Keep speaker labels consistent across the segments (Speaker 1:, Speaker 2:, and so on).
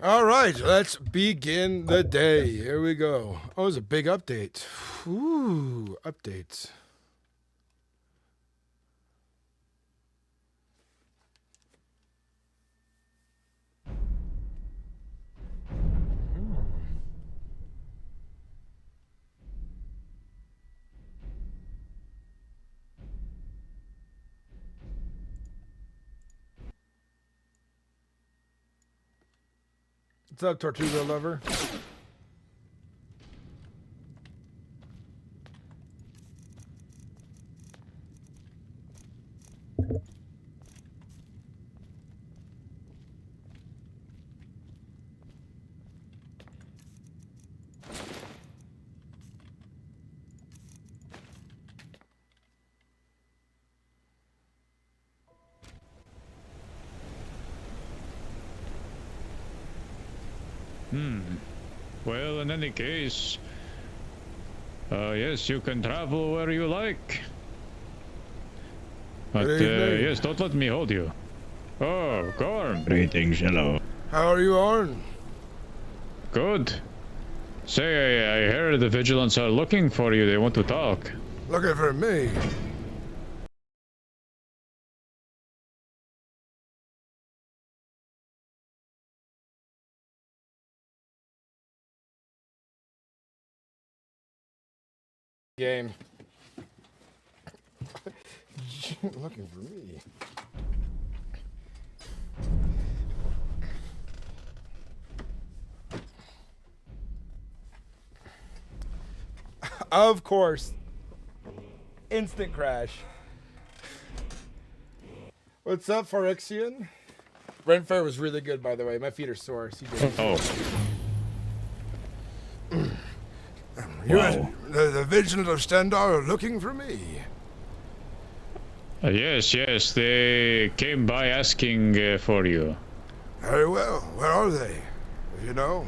Speaker 1: All right, let's begin the day. Here we go. Oh, it was a big update. Ooh, updates. What's up, Tortuga lover?
Speaker 2: Well, in any case, yes, you can travel where you like. But, yes, don't let me hold you. Oh, Gorm.
Speaker 3: Greetings, hello.
Speaker 1: How are you, Arn?
Speaker 2: Good. Say, I heard the vigilants are looking for you. They want to talk.
Speaker 1: Looking for me? Game. Looking for me. Of course. Instant crash. What's up, Phyrexian? Renfair was really good, by the way. My feet are sore.
Speaker 2: Oh.
Speaker 1: Wow. The Vigilant of Stendar are looking for me.
Speaker 2: Yes, they came by asking for you.
Speaker 1: Very well. Where are they? Do you know?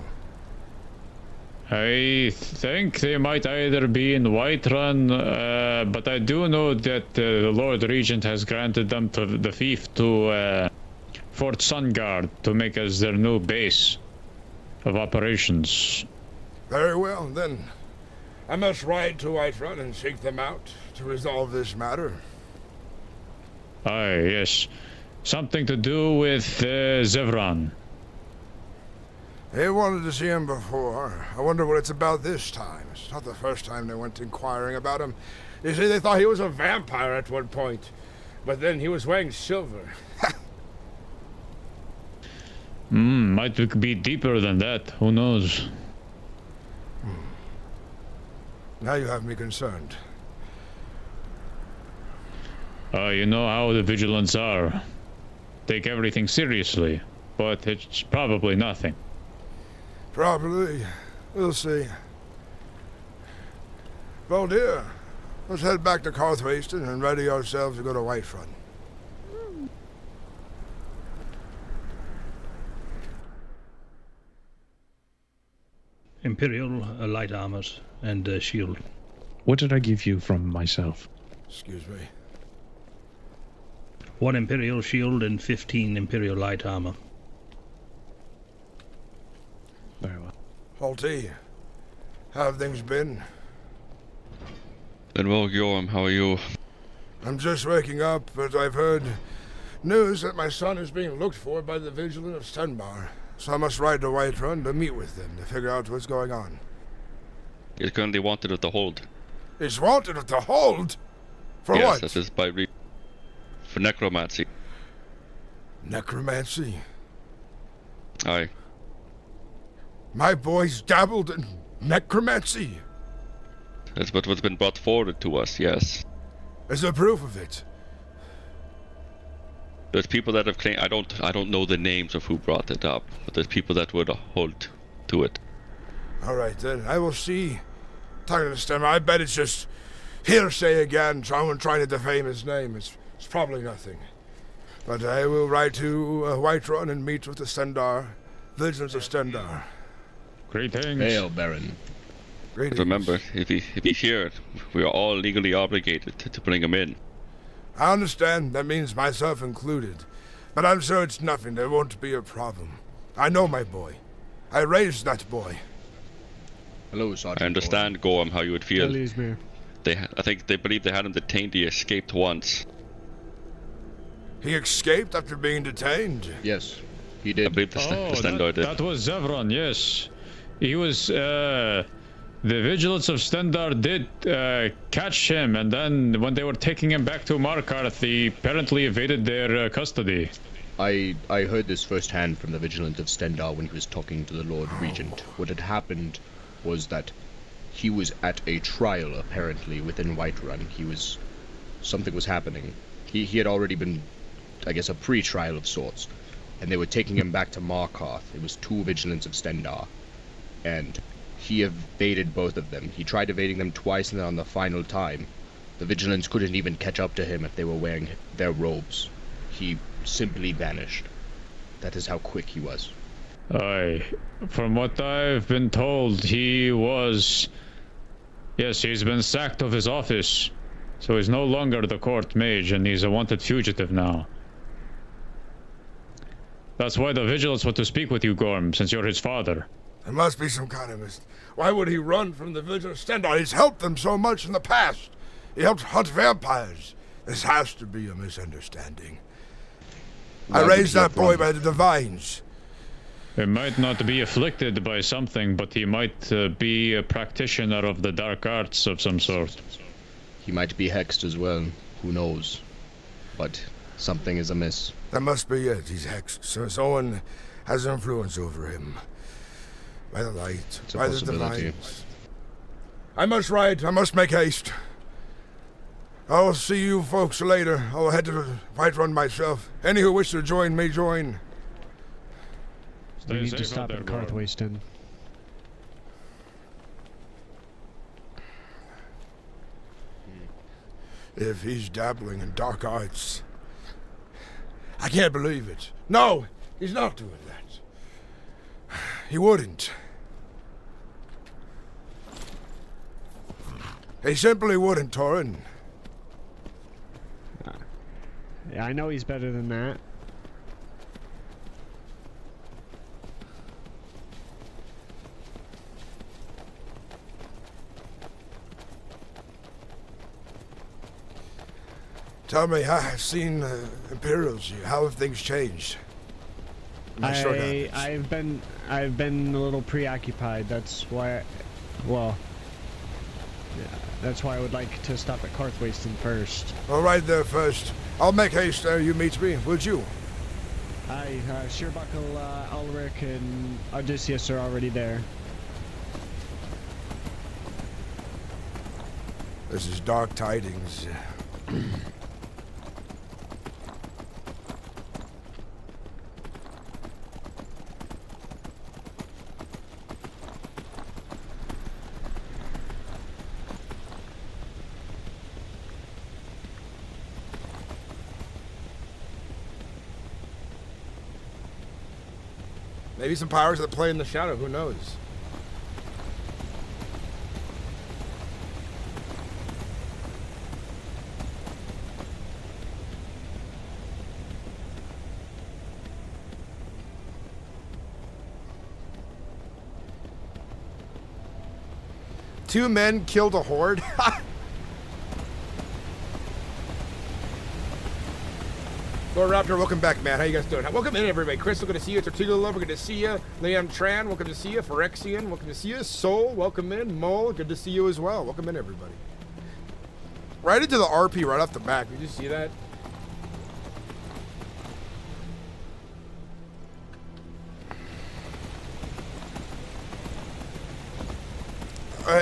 Speaker 2: I think they might either be in Whiterun, but I do know that the Lord Regent has granted them to the fief to Fort Sunguard to make as their new base of operations.
Speaker 1: Very well, then. I must ride to Whiterun and seek them out to resolve this matter.
Speaker 2: Aye, yes. Something to do with Zevron.
Speaker 1: They wanted to see him before. I wonder what it's about this time. It's not the first time they went inquiring about him. You see, they thought he was a vampire at one point, but then he was wearing silver.
Speaker 2: Might be deeper than that. Who knows?
Speaker 1: Now you have me concerned.
Speaker 2: You know how the vigilants are. Take everything seriously, but it's probably nothing.
Speaker 1: Probably. We'll see. Well, dear, let's head back to Carthwayston and ready ourselves to go to Whiterun.
Speaker 3: Imperial light armors and shield.
Speaker 4: What did I give you from myself?
Speaker 1: Excuse me.
Speaker 3: 1 Imperial shield and 15 Imperial light armor.
Speaker 4: Very well.
Speaker 1: Halty, how have things been?
Speaker 5: Then well, Gorm, how are you?
Speaker 1: I'm just waking up, but I've heard news that my son is being looked for by the Vigilant of Stenbar. So I must ride to Whiterun to meet with them to figure out what's going on.
Speaker 5: He's currently wanted at the hold.
Speaker 1: He's wanted at the hold? For
Speaker 5: yes,
Speaker 1: what?
Speaker 5: Yes, that is for necromancy.
Speaker 1: Necromancy?
Speaker 5: Aye.
Speaker 1: My boy's dabbled in necromancy?
Speaker 5: That's what's been brought forward to us, yes.
Speaker 1: Is there proof of it?
Speaker 5: There's people that have claimed, I don't know the names of who brought it up, but there's people that would hold to it.
Speaker 1: Alright then, I will see. Talking to Stemmer, I bet it's just hearsay again, someone trying to defame his name. It's probably nothing. But I will ride to Whiterun and meet with the Stendar, Vigilants of Stendar.
Speaker 2: Greetings.
Speaker 6: Hail, Baron.
Speaker 1: Greetings.
Speaker 5: Remember, if he's here, we are all legally obligated to bring him in.
Speaker 1: I understand, that means myself included. But I'm sure it's nothing, there won't be a problem. I know my boy. I raised that boy.
Speaker 6: Hello, Sergeant.
Speaker 5: I understand, Gorm, how you would feel.
Speaker 7: Elismere.
Speaker 5: I think they believe they had him detained. He escaped once.
Speaker 1: He escaped after being detained.
Speaker 6: Yes, he
Speaker 5: I
Speaker 6: did.
Speaker 5: believe the Stendar did.
Speaker 2: That was Zevron, yes. He was, the vigilance of Stendar did catch him, and then when they were taking him back to Markarth, he apparently evaded their custody.
Speaker 6: I heard this firsthand from the vigilant of Stendar when he was talking to the Lord Regent. What had happened was that he was at a trial, apparently, within Whiterun. Something was happening. He had already been, I guess, a pre-trial of sorts. And they were taking him back to Markarth. It was 2 vigilants of Stendar. And he evaded both of them. He tried evading them twice, and then on the final time, the vigilants couldn't even catch up to him if they were wearing their robes. He simply vanished. That is how quick he was.
Speaker 2: Aye. From what I've been told, he was... Yes, he's been sacked of his office. So he's no longer the court mage, and he's a wanted fugitive now. That's why the vigilants want to speak with you, Gorm, since you're his father.
Speaker 1: There must be some kind of mistake. Why would he run from the Vigilant Stendar? He's helped them so much in the past. He helped hunt vampires. This has to be a misunderstanding. I raised that boy by the divines.
Speaker 2: He might not be afflicted by something, but he might be a practitioner of the dark arts of some sort.
Speaker 6: He might be hexed as well. Who knows? But something is amiss.
Speaker 1: That must be it. He's hexed. So someone has influence over him. By the light,
Speaker 6: It's a
Speaker 1: by the
Speaker 6: possibility.
Speaker 1: divines. I must ride. I must make haste. I'll see you folks later. I'll head to Whiterun myself. Any who wish to join may join.
Speaker 7: We need to
Speaker 2: safe
Speaker 7: stop
Speaker 2: out there,
Speaker 7: at
Speaker 2: Gorm.
Speaker 7: Carthwayston.
Speaker 1: If he's dabbling in dark arts. I can't believe it. No, he's not doing that. He wouldn't. He simply wouldn't, Torin.
Speaker 7: Yeah, I know he's better than that.
Speaker 1: Tell me, I've seen Imperials. How have things changed?
Speaker 7: I've been a little preoccupied. That's why, that's why I would like to stop at Carthwayston first.
Speaker 1: All right there first. I'll make haste there. You meet me, would you?
Speaker 7: Aye, Sheerbuckle, Ulrich, and Odysseus are already there.
Speaker 1: This is dark tidings. Maybe some powers that play in the shadow, who knows? Two men killed a horde? Lord Raptor, welcome back, man. How you guys doing? Welcome in, everybody. Crystal, good to see you. Tortilla Love, good to see you. Liam Tran, welcome to see you. Phyrexian, welcome to see you. Soul, welcome in. Mole, good to see you as well. Welcome in, everybody. Right into the RP right off the back. Did you see that?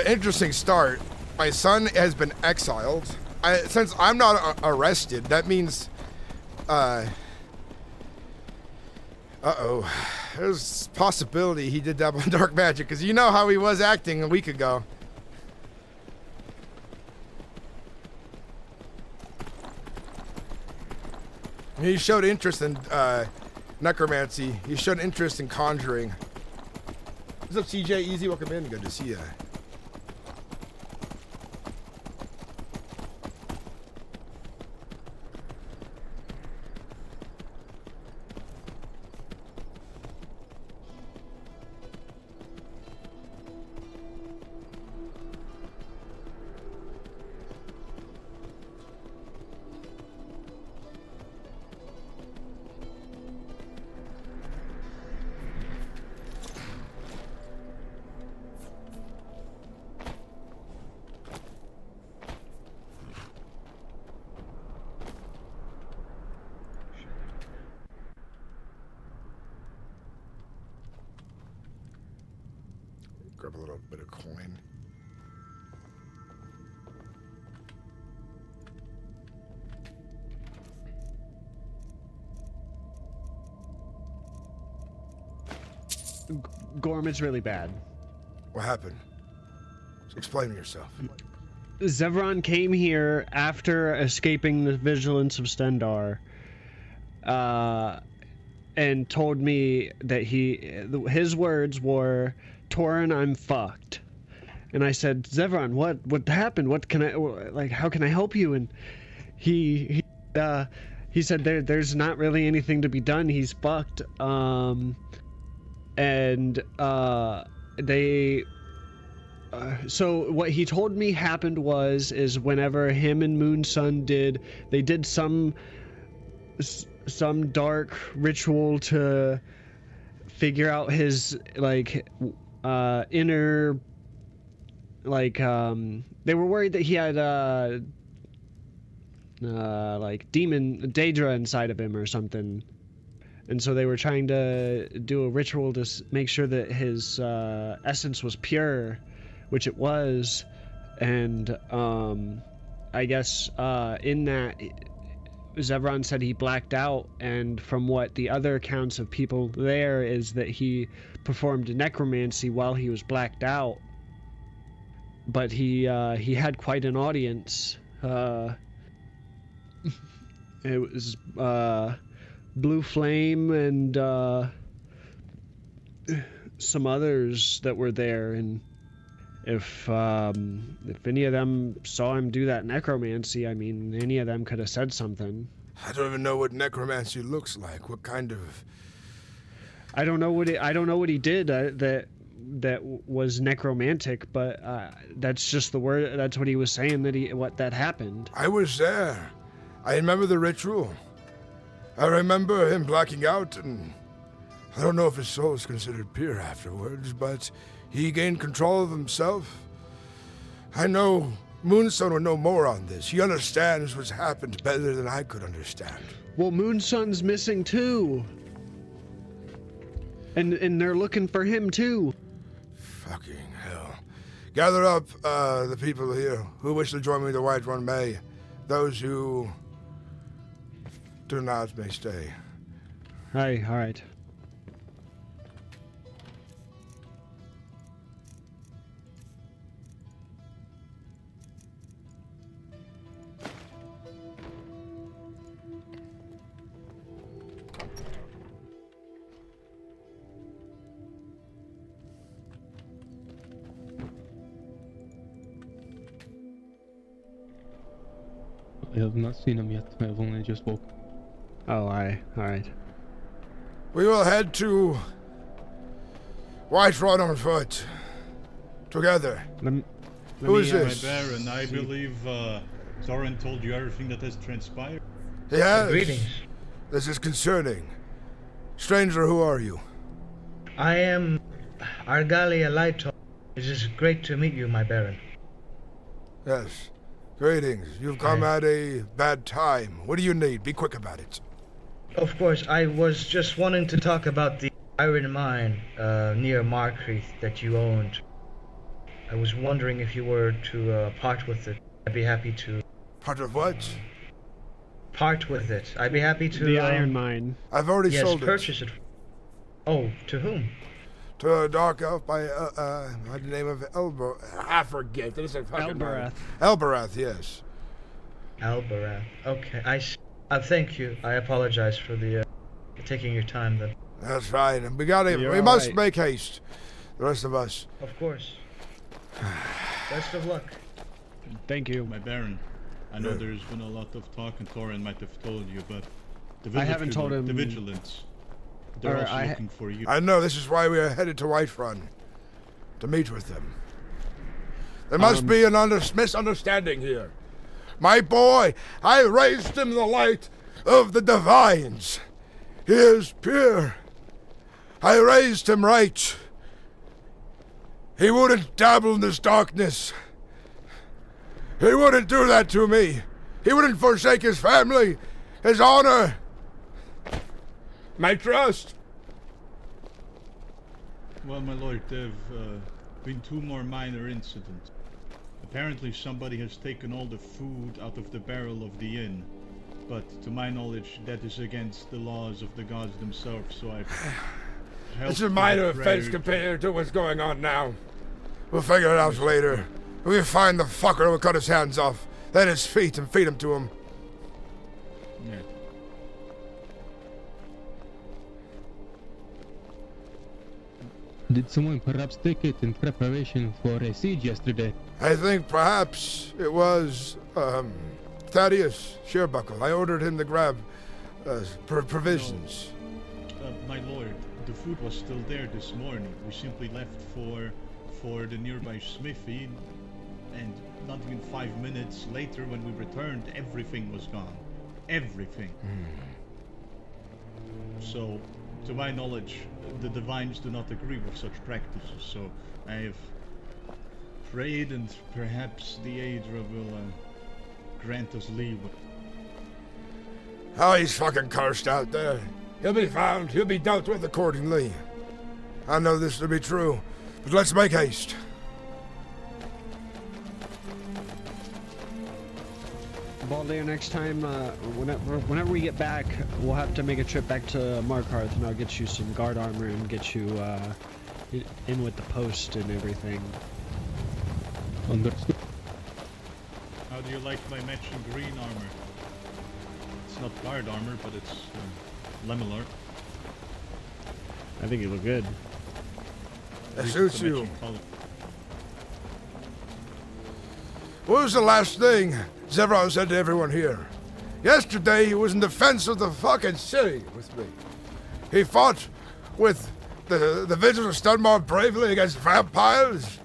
Speaker 1: Interesting start. My son has been exiled. Since I'm not arrested, that means... Uh-oh. There's a possibility he did dabble in dark magic, because you know how he was acting a week ago. He showed interest in, necromancy. He showed interest in conjuring. What's up, CJ? Easy, welcome in. Good to see ya. up a little bit of coin.
Speaker 7: Gorm, it's really bad.
Speaker 1: What happened? Explain yourself.
Speaker 7: Zevron came here after escaping the vigilance of Stendar, and told me that his words were, "Torin, I'm fucked." And I said, "Zevron, what happened? What can I, like, how can I help you?" And he said, "There's not really anything to be done. He's fucked." So what he told me happened is whenever him and Moonson did some dark ritual to figure out his inner, they were worried that he had demon Daedra inside of him or something. And so they were trying to do a ritual to make sure that his essence was pure, which it was. And I guess in that, Zevron said he blacked out. And from what the other accounts of people there is that he performed necromancy while he was blacked out. But he had quite an audience. It was Blue Flame and some others that were there, and if any of them saw him do that necromancy, I mean, any of them could have said something.
Speaker 1: I don't even know what necromancy looks like. What kind of...
Speaker 7: I don't know what he did that was necromantic, but that's just the word. That's what he was saying that happened.
Speaker 1: I was there. I remember the ritual. I remember him blacking out, and I don't know if his soul is considered pure afterwards, but he gained control of himself. I know Moonson would know more on this. He understands what's happened better than I could understand.
Speaker 7: Well, Moonson's missing too. And they're looking for him too.
Speaker 1: Fucking hell. Gather up the people here who wish to join me in the Whiterun may. Those who do not may stay.
Speaker 7: All right.
Speaker 8: I have not seen him yet. I have only just woke.
Speaker 7: Oh, all right.
Speaker 1: We will head to Whiterun on foot. Together. Who is this?
Speaker 9: My Baron, I believe Zoran told you everything that has transpired.
Speaker 1: He has.
Speaker 10: Greetings.
Speaker 1: This is concerning. Stranger, who are you?
Speaker 10: I am Argalia Lighto. It is great to meet you, my Baron.
Speaker 1: Yes. Greetings. You've come at a bad time. What do you need? Be quick about it.
Speaker 10: Of course, I was just wanting to talk about the iron mine near Markarth that you owned. I was wondering if you were to part with it. I'd be happy to.
Speaker 1: Part of what?
Speaker 10: Part with it. I'd be happy to.
Speaker 7: The iron mine.
Speaker 1: I've already sold it.
Speaker 10: Yes, purchase it. Oh, to whom?
Speaker 1: To a dark elf by the name of I forget. This is fucking
Speaker 7: Elbarath.
Speaker 1: Elbarath, yes.
Speaker 10: Albarath. Okay, thank you. I apologize for the taking your time then.
Speaker 1: That's fine. We must make haste. The rest of us.
Speaker 10: Of course. Best of luck.
Speaker 7: Thank you.
Speaker 9: My Baron, I know there's been a lot of talk, and Thorin might have told you, but
Speaker 7: I haven't told him.
Speaker 9: The vigilance. They're also looking for you.
Speaker 1: I know. This is why we are headed to Whiterun. To meet with them. There must be an misunderstanding here. My boy, I raised him in the light of the divines. He is pure. I raised him right. He wouldn't dabble in this darkness. He wouldn't do that to me. He wouldn't forsake his family, his honor, my trust.
Speaker 9: Well, my lord, they've been 2 more minor incidents. Apparently somebody has taken all the food out of the barrel of the inn. But to my knowledge, that is against the laws of the gods themselves, so I've helped.
Speaker 1: It's a minor
Speaker 9: the
Speaker 1: offense compared to what's going on now. We'll figure it out later. We'll find the fucker who cut his hands off, then his feet, and feed him to him.
Speaker 9: Yeah.
Speaker 8: Did someone perhaps take it in preparation for a siege yesterday?
Speaker 1: I think perhaps it was, Thaddeus Shearbuckle. I ordered him to grab, provisions.
Speaker 9: No, my lord, the food was still there this morning. We simply left for the nearby smithy, and not even 5 minutes later when we returned, everything was gone. Everything. So, to my knowledge, the divines do not agree with such practices, so I have prayed, and perhaps the Aedra will grant us leave.
Speaker 1: Oh, he's fucking cursed out there. He'll be found. He'll be dealt with accordingly. I know this to be true, but let's make haste.
Speaker 7: Baldur, next time, whenever we get back, we'll have to make a trip back to Markarth, and I'll get you some guard armor and get you in with the post and everything.
Speaker 8: Understood.
Speaker 9: How do you like my matching green armor? It's not guard armor, but it's Lemelar.
Speaker 7: I think you look good.
Speaker 1: It suits you. What was the last thing Zevron said to everyone here? Yesterday he was in defense of the fucking city with me. He fought with the Vigilant of Stendarr bravely against vampires.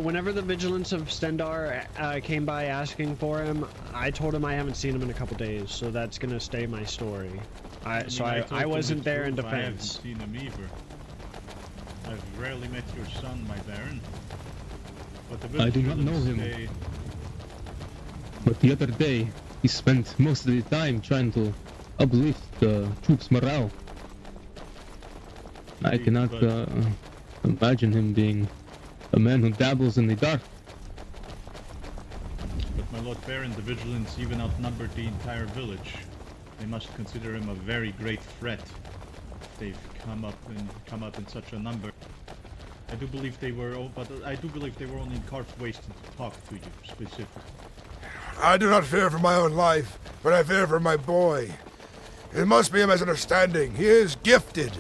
Speaker 7: Whenever the Vigilance of Stendarr came by asking for him, I told him I haven't seen him in a couple days, so that's gonna stay my story. I wasn't there in defense.
Speaker 9: I haven't seen him either. I've rarely met your son, my Baron. But the
Speaker 8: I do not know him.
Speaker 9: say...
Speaker 8: But the other day, he spent most of the time trying to uplift the troops' morale. I cannot imagine him being a man who dabbles in the dark.
Speaker 9: But my Lord Baron, the Vigilants even outnumbered the entire village. They must consider him a very great threat. If they've come up in such a number. I do believe they were, but I do believe they were only in Karthwaste to talk to you specifically.
Speaker 1: I do not fear for my own life, but I fear for my boy. It must be a misunderstanding. He is gifted.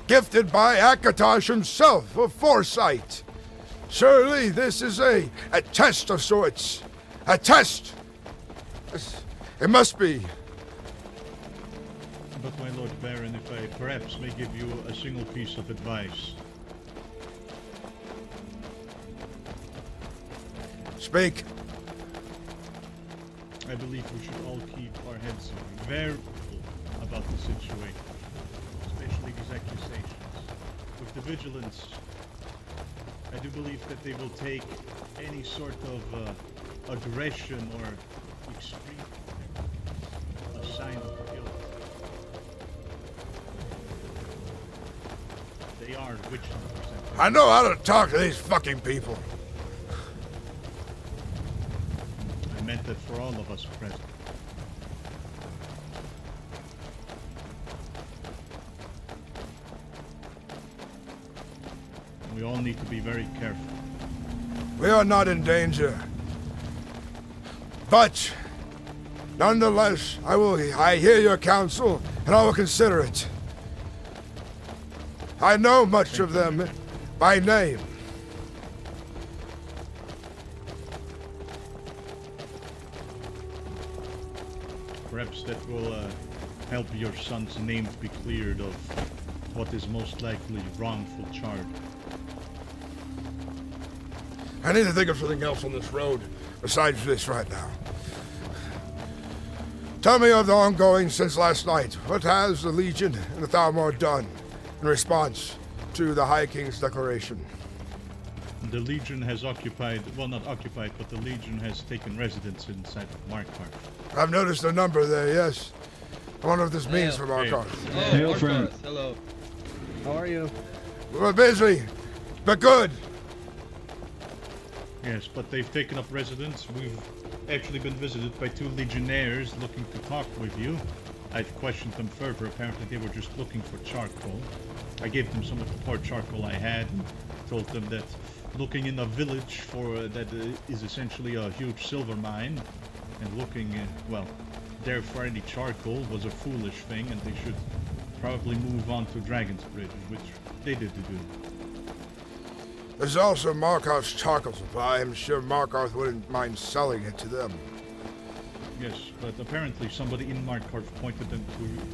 Speaker 1: Gifted by Akatosh himself of foresight. Surely this is a test of sorts. A test! It must be.
Speaker 9: But my Lord Baron, if I perhaps may give you a single piece of advice.
Speaker 1: Speak.
Speaker 9: I believe we should all keep our heads very full about the situation, especially these accusations. With the Vigilance, I do believe that they will take any sort of aggression or extreme a sign of guilt. They are witch hunters.
Speaker 1: I know how to talk to these fucking people.
Speaker 9: I meant that for all of us present. We all need to be very careful.
Speaker 1: We are not in danger. But, nonetheless, I hear your counsel, and I will consider it. I know much of them by name.
Speaker 9: Perhaps that will help your son's name to be cleared of what is most likely wrongful charge.
Speaker 1: I need to think of something else on this road besides this right now. Tell me of the ongoing since last night. What has the Legion and the Thalmor done in response to the High King's declaration?
Speaker 9: The Legion has occupied, well not occupied, but the Legion has taken residence inside of Markarth.
Speaker 1: I've noticed a number there, yes. I wonder what this means for Markarth.
Speaker 11: Hello, friend. Hello.
Speaker 7: How are you?
Speaker 1: We're busy but good.
Speaker 9: Yes, but they've taken up residence. We've actually been visited by 2 legionnaires looking to talk with you. I've questioned them further. Apparently they were just looking for charcoal. I gave them some of the poor charcoal I had and told them that looking in a village for that is essentially a huge silver mine, and looking, well, there for any charcoal was a foolish thing, and they should probably move on to Dragon's Bridge, which they did to do.
Speaker 1: There's also Markarth's charcoal supply. I'm sure Markarth wouldn't mind selling it to them.
Speaker 9: Yes, but apparently somebody in Markarth pointed them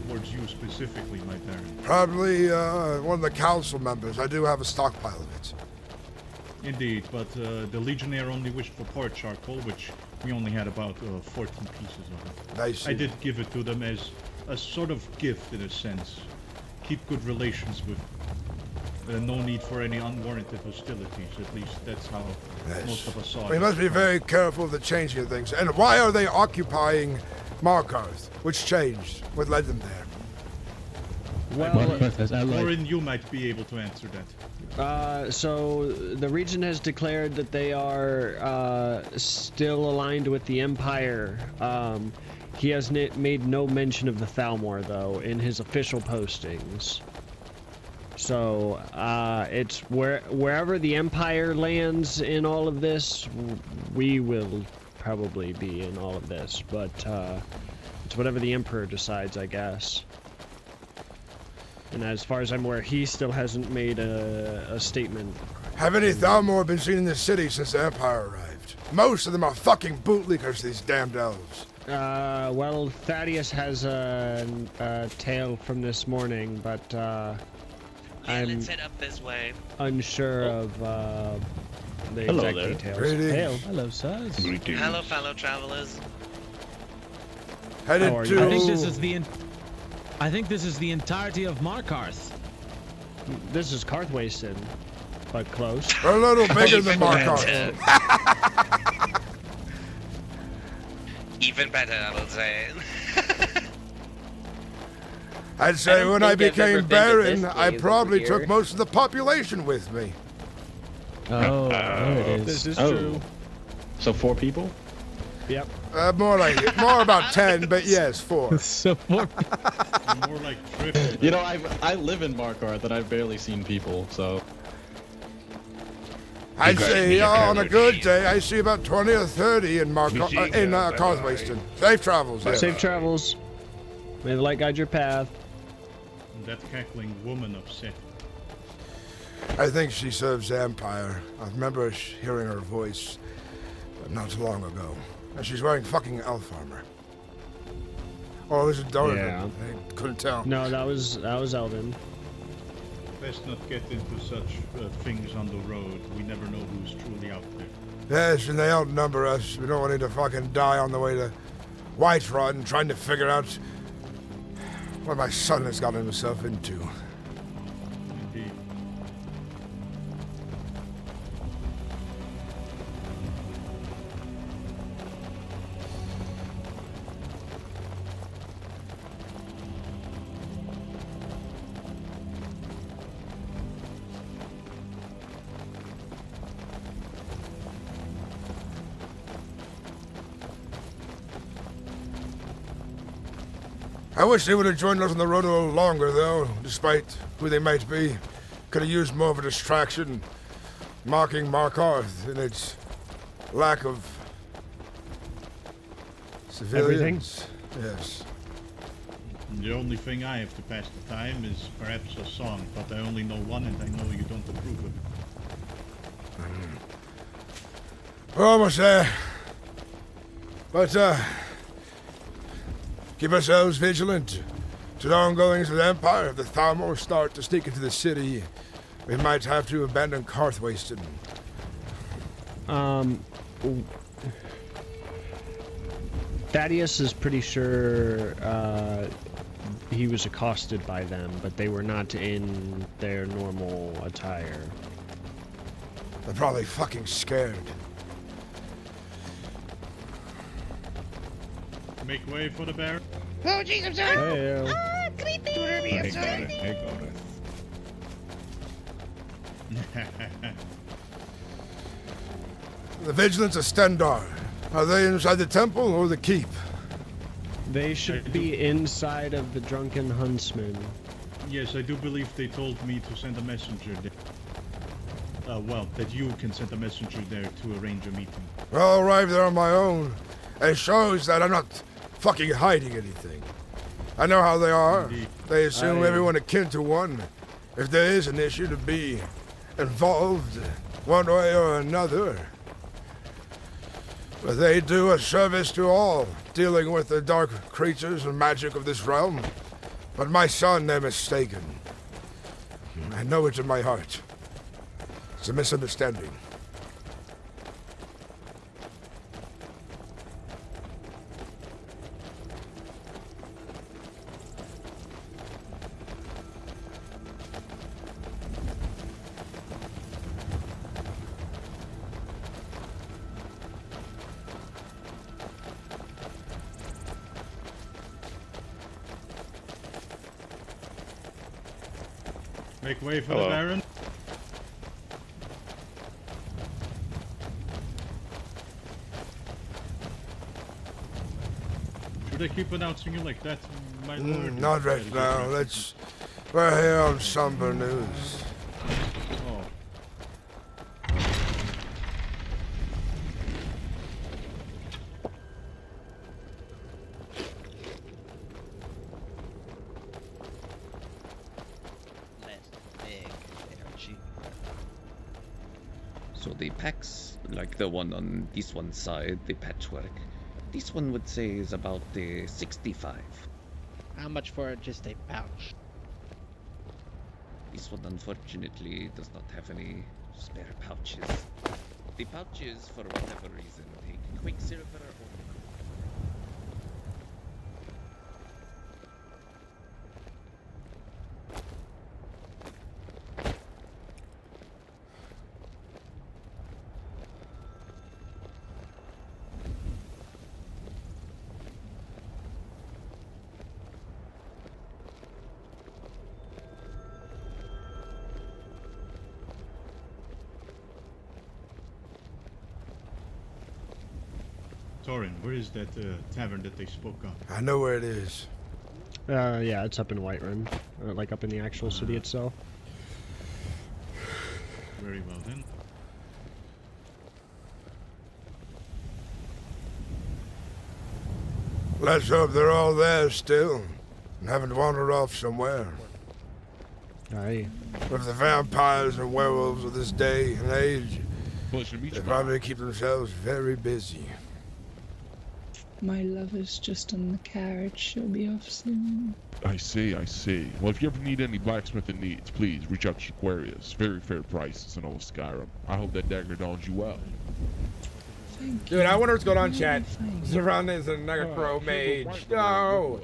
Speaker 9: towards you specifically, my Baron.
Speaker 1: Probably one of the council members. I do have a stockpile of it.
Speaker 9: Indeed, but the Legionnaire only wished for poor charcoal, which we only had about 14 pieces of it.
Speaker 1: Nice.
Speaker 9: I did give it to them as a sort of gift, in a sense. Keep good relations with no need for any unwarranted hostilities. At least that's how most of us saw it.
Speaker 1: We must be very careful of the changing of things. And why are they occupying Markarth? Which changed? What led them there?
Speaker 7: Well,
Speaker 9: Orin, you might be able to answer that.
Speaker 7: So the region has declared that they are still aligned with the Empire. He has made no mention of the Thalmor, though, in his official postings. So it's wherever the Empire lands in all of this, we will probably be in all of this. But it's whatever the Emperor decides, I guess. And as far as I'm aware, he still hasn't made a statement.
Speaker 1: Have any Thalmor been seen in the city since the Empire arrived? Most of them are fucking bootlickers, these damned elves.
Speaker 7: Well, Thaddeus has a tale from this morning, but I'm
Speaker 11: let's head up this way.
Speaker 7: unsure of the
Speaker 8: Hello
Speaker 7: exact
Speaker 8: there.
Speaker 7: details.
Speaker 1: Greetings.
Speaker 7: Hail.
Speaker 8: Hello, sirs.
Speaker 11: Hello, fellow travelers.
Speaker 1: Headed
Speaker 7: How are
Speaker 1: to...
Speaker 7: you?
Speaker 12: I think this is the entirety of Markarth.
Speaker 7: This is Karthwasten, but close.
Speaker 1: We're a little bigger than Markarth.
Speaker 11: Even better, I will say.
Speaker 1: I'd say
Speaker 13: don't
Speaker 1: when I
Speaker 13: think I've ever
Speaker 1: became
Speaker 13: been to this
Speaker 1: Baron, I
Speaker 13: cave
Speaker 1: probably
Speaker 13: over
Speaker 1: took
Speaker 13: here.
Speaker 1: most of the population with me.
Speaker 8: Oh, there it is.
Speaker 7: This is true.
Speaker 4: So 4 people?
Speaker 7: Yep.
Speaker 1: More about 10, but yes, 4.
Speaker 8: So 4
Speaker 9: More like triple.
Speaker 4: You know, I live in Markarth and I've barely seen people, so...
Speaker 1: I'd say on a good day, I see about 20 or 30 in Karthwasten. Safe travels. Yeah.
Speaker 7: Safe travels. May the light guide your path.
Speaker 9: That cackling woman upset.
Speaker 1: I think she serves the Empire. I remember hearing her voice not too long ago. And she's wearing fucking elf armor. Or was it Donovan?
Speaker 7: Yeah.
Speaker 1: I couldn't tell.
Speaker 7: No, that was Eldon.
Speaker 9: Best not get into such things on the road. We never know who's truly out there.
Speaker 1: Yes, and they outnumber us. We don't want to fucking die on the way to Whiterun trying to figure out what my son has gotten himself into.
Speaker 9: Indeed.
Speaker 1: I wish they would have joined us on the road a little longer, though, despite who they might be. Could have used more of a distraction, mocking Markarth in its lack of civilians. Yes.
Speaker 9: The only thing I have to pass the time is perhaps a song, but I only know one and I know you don't approve of it.
Speaker 1: We're almost there. But, keep ourselves vigilant to the ongoings of the Empire. If the Thalmor start to sneak into the city, we might have to abandon Karthwasten.
Speaker 7: Thaddeus is pretty sure he was accosted by them, but they were not in their normal attire.
Speaker 1: They're probably fucking scared.
Speaker 9: Make way for the Baron.
Speaker 11: Oh, jeez, I'm sorry.
Speaker 7: Hey,
Speaker 11: Creepy. I'm sorry.
Speaker 1: The vigilance of Stendar. Are they inside the temple or the keep?
Speaker 7: They should be inside of the drunken huntsman.
Speaker 9: Yes, I do believe they told me to send a messenger there. Well, that you can send a messenger there to arrange a meeting.
Speaker 1: I'll arrive there on my own. It shows that I'm not fucking hiding anything. I know how they are.
Speaker 9: Indeed.
Speaker 1: They assume everyone akin to one. If there is an issue to be involved one way or another. But they do a service to all, dealing with the dark creatures and magic of this realm. But my son, they're mistaken. I know it's in my heart. It's a misunderstanding.
Speaker 9: Make way for
Speaker 2: Hello.
Speaker 9: the Baron. Should I keep announcing you like that, my lord?
Speaker 1: Not right now. We're here on somber news.
Speaker 9: Oh.
Speaker 13: So the packs, like the one on this one side, the patchwork, this one would say is about 65.
Speaker 14: How much for just a pouch?
Speaker 13: This one unfortunately does not have any spare pouches. The pouches, for whatever reason, take Quicksilver or
Speaker 9: Torin, where is that tavern that they spoke of?
Speaker 1: I know where it is.
Speaker 7: Yeah, it's up in Whiterun, like up in the actual city itself.
Speaker 9: Very well then.
Speaker 1: Let's hope they're all there still, and haven't wandered off somewhere.
Speaker 7: Aye.
Speaker 1: With the vampires and werewolves of this day and age,
Speaker 15: Pleasure to meet
Speaker 1: they
Speaker 15: you.
Speaker 1: probably keep themselves very busy.
Speaker 16: My lover's just on the carriage. She'll be off soon.
Speaker 15: I see, I see. Well, if you ever need any blacksmithing needs, please reach out to Aquarius. Very fair prices in all of Skyrim. I hope that dagger dons you well.
Speaker 17: Dude, I wonder what's going on, chat. Zevron is a Necro mage. No!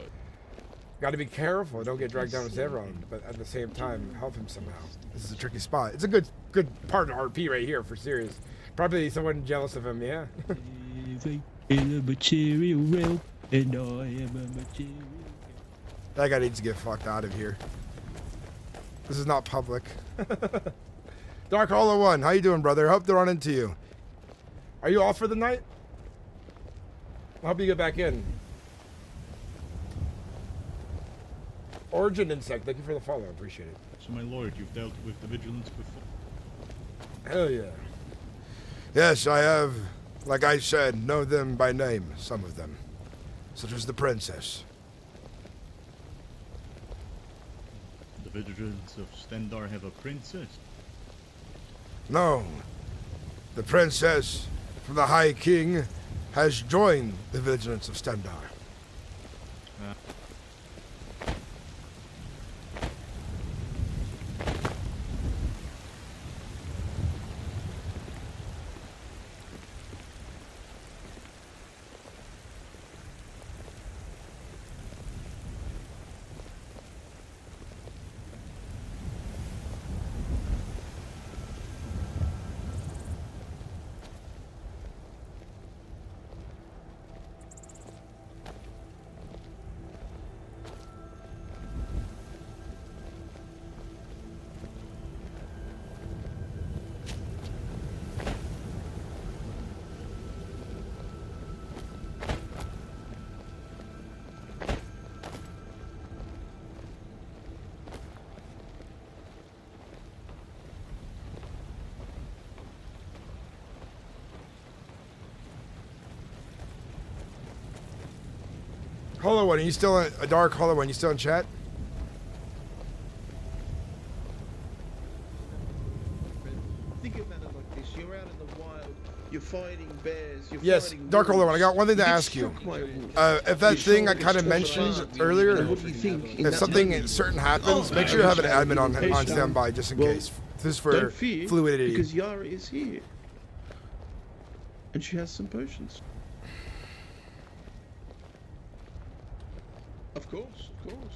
Speaker 17: Gotta be careful. Don't get dragged down with Zevron, but at the same time, help him somehow. This is a tricky spot. It's a good part of RP right here, for serious. Probably someone jealous of him, yeah?
Speaker 18: In a material realm, and I am a material.
Speaker 1: That guy needs to get fucked out of here. This is not public. Dark Hollow 1, how you doing, brother? Hope to run into you. Are you off for the night?
Speaker 17: I'll help you get back in. Origin Insect, thank you for the follow. I appreciate it.
Speaker 9: So, my lord, you've dealt with the vigilance before?
Speaker 1: Hell yeah. Yes, I have, like I said, know them by name, some of them. Such as the princess.
Speaker 9: The vigilance of Stendar have a princess?
Speaker 1: No. The princess from the High King has joined the vigilance of Stendar. Hollow One, are you still in, a Dark Hollow One, you still in chat?
Speaker 19: Think about it like this: you're out in the wild, you're fighting bears. You're
Speaker 1: Yes,
Speaker 19: fighting
Speaker 1: Dark Hollow One, I got
Speaker 19: wolves,
Speaker 1: one thing to
Speaker 19: get
Speaker 1: ask you.
Speaker 19: struck by a wolf.
Speaker 1: If that
Speaker 19: Your
Speaker 1: thing I
Speaker 19: shoulder
Speaker 1: kind of
Speaker 19: gets
Speaker 1: mentioned
Speaker 19: crossed by
Speaker 1: earlier,
Speaker 19: and what do you think in
Speaker 1: if
Speaker 19: that
Speaker 1: something
Speaker 19: moment?
Speaker 1: certain happens,
Speaker 19: Oh,
Speaker 1: make sure you have an admin on
Speaker 19: Hey,
Speaker 1: standby just in
Speaker 19: well,
Speaker 1: case. This is for
Speaker 19: don't fear,
Speaker 1: fluidity.
Speaker 19: because Yara is here, and she has some potions. Of course, of course.